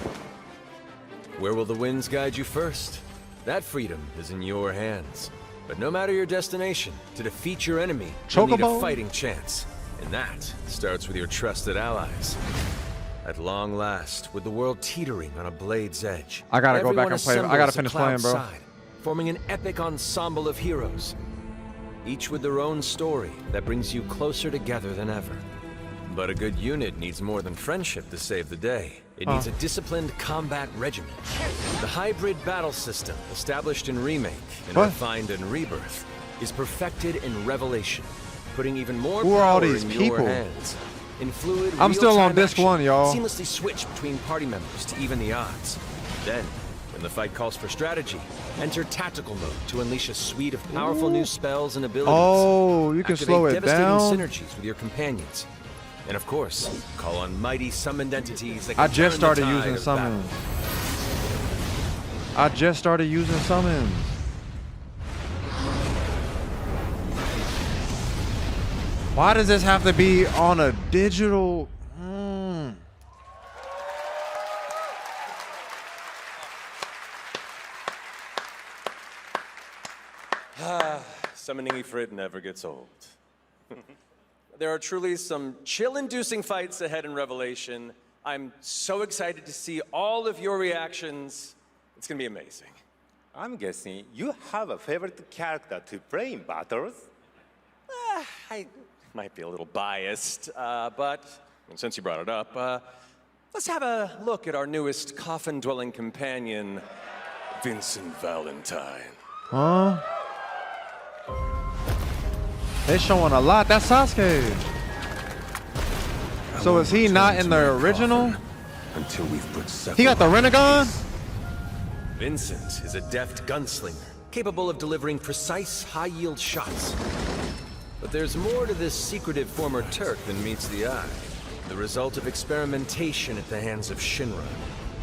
Where will the winds guide you first? That freedom is in your hands. But no matter your destination, to defeat your enemy, you'll need a Chocobo? fighting chance. And that starts with your trusted allies. At long last, with the world teetering on a blade's edge, I gotta go back everyone and play. I gotta assembles at finish playing, bro. Cloud's side, forming an epic ensemble of heroes, each with their own story that brings you closer together than ever. But a good unit needs more than friendship to save the day. It needs a disciplined combat regiment. The hybrid battle system, established in Remake and What? refined in Rebirth, is perfected in Revelation, putting even more Who are all power these in people? your hands. In fluid, I'm still on real-time disc action, 1, y'all. Seamlessly switch between party members to even the odds. Then, when the fight calls for strategy, enter tactical mode to unleash a suite of powerful new spells and abilities. Oh, you can Activate slow it devastating down? synergies with your companions. And of course, call on mighty summoned entities that I can just turn the started tide using of battle. summons. I just started using summons. Why does this have to be on a digital? Summoning Ifrit never gets old. There are truly some chill-inducing fights ahead in Revelation. I'm so excited to see all of your reactions. It's gonna be amazing. I'm guessing you have a favorite character to play in battles? I might be a little biased, but and since you brought it up, let's have a look at our newest coffin-dwelling companion, Vincent Valentine. Huh? They showing a lot. That's Sasuke. So is he not in the original? Until we've put He got the Renegon? Vincent is a deft gunslinger, capable of delivering precise, high-yield shots. But there's more to this secretive former Turk than meets the eye. The result of experimentation at the hands of Shinra.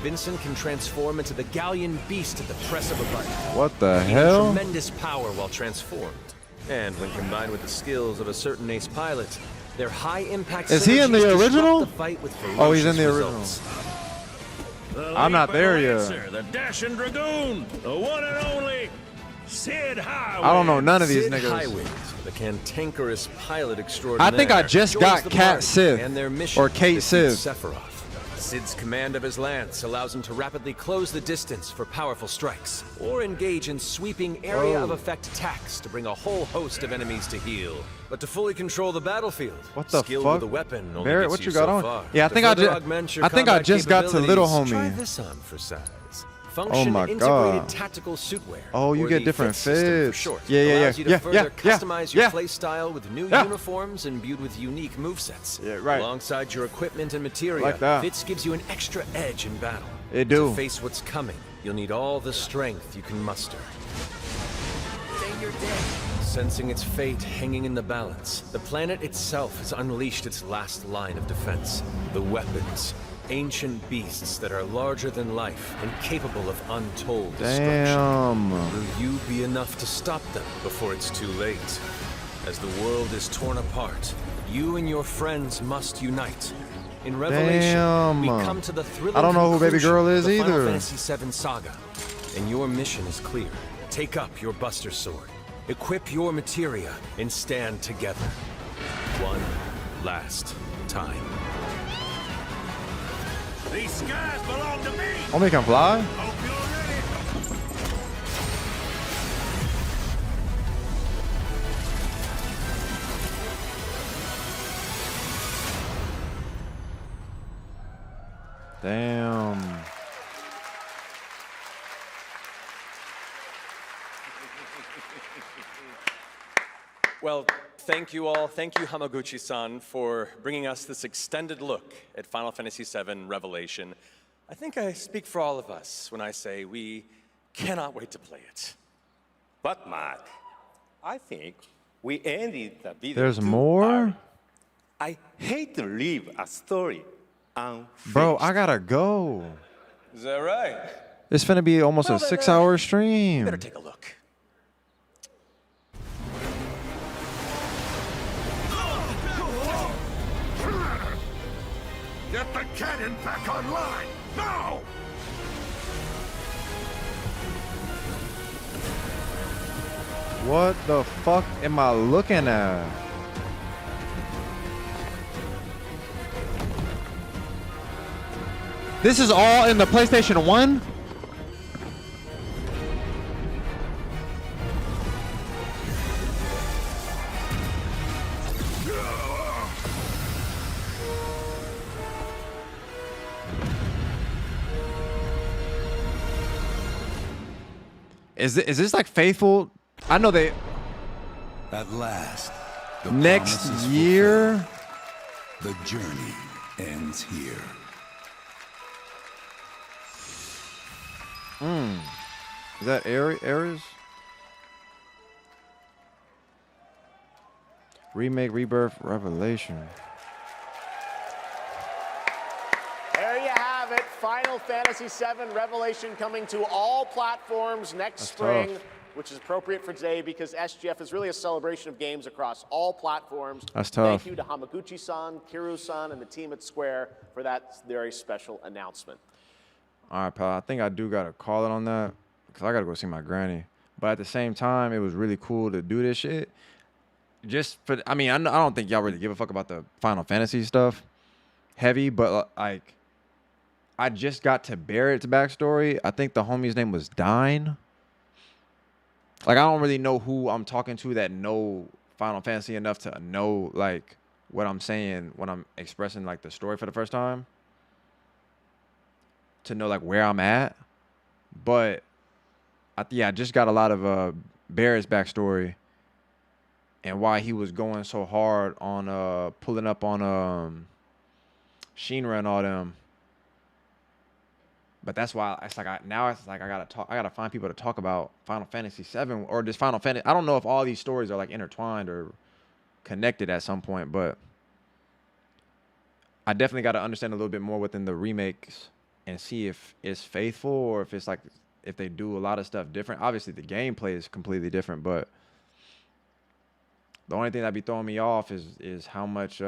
Vincent can transform into the Galleon beast at the press of a button. What the Gaining hell? tremendous power while transformed. And when combined with the skills of a certain ace pilot, their high-impact Is he in the synergies disrupt original? the fight with Oh, he's in the ferocious original. results. I'm not there yet. Lancer, the Dashing Dragoon, the one and only Sid Highwind. I don't know none of these Sid niggas. Highwind, the cantankerous pilot extraordinaire. I think I just joins got the Cat party Sith and their mission or to Kate defeat Sith. Sephiroth. Cid's command of his lance allows him to rapidly close the distance for powerful strikes, or engage in sweeping area of effect attacks to bring a whole host of enemies to heal. But to fully control the battlefield, What the skill fuck? with a weapon only Barrett, gets what you so got on? far. Yeah, I To think I further just augment your I think I combat just got to little capabilities, homie. Try this on for size. Oh Function my integrated god. tactical suitwear. Oh, you or get the different fit system for fits. short, Yeah, yeah, allows yeah. you to Yeah, further yeah, customize yeah. your playstyle with new Yeah. uniforms imbued with unique movesets. Yeah, right. Alongside your equipment and materia, Like that. Fits gives you an extra edge in battle. It do. To face what's coming, you'll need all the strength you can muster. Day your day. Sensing its fate hanging in the balance, the planet itself has unleashed its last line of defense. The weapons. Ancient beasts that are larger than life and capable of untold destruction. Damn. Will you be enough to stop them before it's too late? As the world is torn apart, you and your friends must unite. In Revelation, Damn. we come to the thrilling I don't know who Baby conclusion Girl of is the Final either. Fantasy VII Saga. And your mission is clear. Take up your Buster Sword, equip your materia, and stand together. One last time. These skies belong to me. Homie can fly? Hope you're ready. Damn. Well, thank you all. Thank you, Hamaguchi-san, for bringing us this extended look at Final Fantasy VII Revelation. I think I speak for all of us when I say we cannot wait to play it. But Mark, I think we ended the video. There's too more? early. I hate to leave a story unfinished. Bro, I gotta go. Is that right? It's finna be almost a 6-hour stream. Better take a look. Get the cannon back online, now! What the fuck am I looking at? This is all in the PlayStation 1? Is this like faithful? I know they At last, the next promise is year. fulfilled. The journey ends here. Is that Ares? Remake, Rebirth, Revelation. There you have it. Final Fantasy VII Revelation coming to all platforms next That's spring, tough. which is appropriate for today because SGF is really a celebration of games across all platforms. That's tough. Thank you to Hamaguchi-san, Kiru-san, and the team at Square for that very special announcement. All right, pal. I think I do gotta call it on that because I gotta go see my granny. But at the same time, it was really cool to do this shit. Just for, I mean, I don't think y'all really give a fuck about the Final Fantasy stuff, heavy. But like, I just got to Barrett's backstory. I think the homie's name was Dine. Like, I don't really know who I'm talking to that know Final Fantasy enough to know like what I'm saying when I'm expressing like the story for the first time. To know like where I'm at, but I just got a lot of Barrett's backstory and why he was going so hard on pulling up on Shinra and all them. But that's why it's like I gotta find people to talk about Final Fantasy VII or just Final Fantasy. I don't know if all these stories are like intertwined or connected at some point, but I definitely got to understand a little bit more within the remakes and see if it's faithful or if it's like if they do a lot of stuff different. Obviously the gameplay is completely different, but the only thing that be throwing me off is how much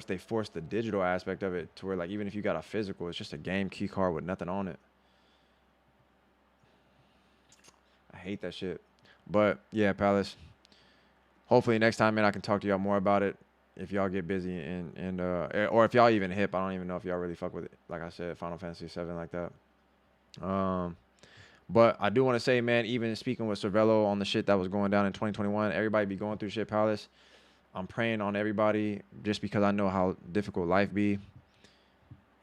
they force the digital aspect of it to where like even if you got a physical, it's just a game key card with nothing on it. I hate that shit. But yeah, Palace. Hopefully next time, man, I can talk to y'all more about it. if y'all get busy and or if y'all even hip. I don't even know if y'all really fuck with it. Like I said, Final Fantasy VII like that. But I do want to say, man, even speaking with Cervello on the shit that was going down in 2021, everybody be going through shit, Palace. I'm praying on everybody just because I know how difficult life be.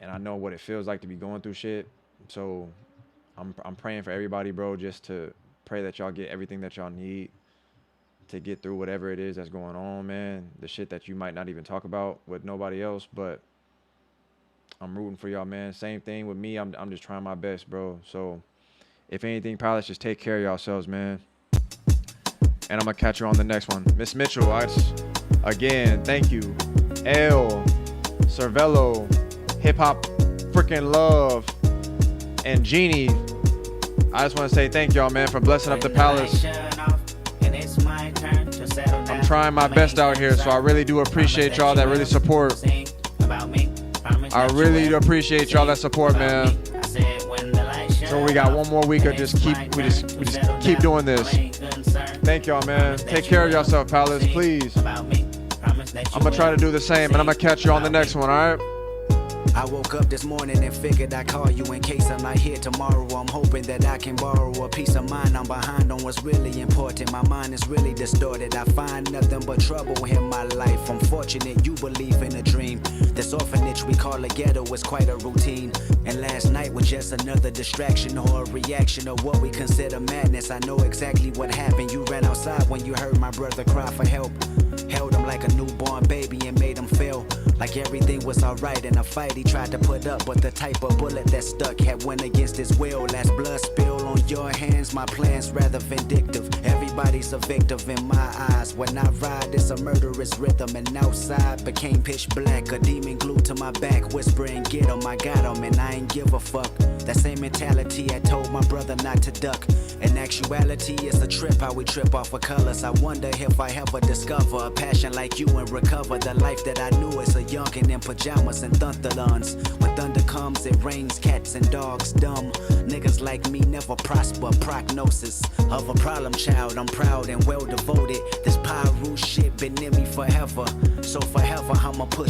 And I know what it feels like to be going through shit. So I'm praying for everybody, bro, just to pray that y'all get everything that y'all need to get through whatever it is that's going on, man. The shit that you might not even talk about with nobody else, but I'm rooting for y'all, man. Same thing with me. I'm just trying my best, bro. So if anything, Palace, just take care of yourselves, man. And I'm going to catch you on the next one. Miss Mitchell, again, thank you. L, Cervello, Hip Hop Freaking Love, and Genie. I just want to say thank y'all, man, for blessing up the Palace. I'm trying my best out here, so I really do appreciate y'all that really support. I really do appreciate y'all that support, man. So we got one more week of just keep doing this. Thank y'all, man. Take care of yourself, Palace, please. I'm gonna try to do the same, and I'm gonna catch you on the next one, all right? I woke up this morning and figured I'd call you in case I'm not here tomorrow. I'm hoping that I can borrow a peace of mind. I'm behind on what's really important. My mind is really distorted. I find nothing but trouble in my life. I'm fortunate you believe in a dream. This orphanage we call a ghetto is quite a routine. And last night was just another distraction or a reaction of what we consider madness. I know exactly what happened. You ran outside when you heard my brother cry for help. Held him like a newborn baby and made him feel like everything was alright in a fight he tried to put up, but the type of bullet that stuck had went against his will. Last blood spill on your hands, my plan's rather vindictive. Everybody's a victim in my eyes. When I ride, it's a murderous rhythm, and outside became pitch black. A demon glued to my back, whispering, get him, I got him, and I ain't give a fuck. That same mentality I told my brother not to duck. In actuality, it's a trip how we trip off of colors. I wonder if I ever discover a passion like you and recover the life that I knew as a youngin' in pajamas and thunderlons. When thunder comes, it rains cats and dogs dumb. Niggas like me never prosper. Prognosis of a problem child. I'm proud and well devoted. This Pyru shit been in me forever. So forever I'ma push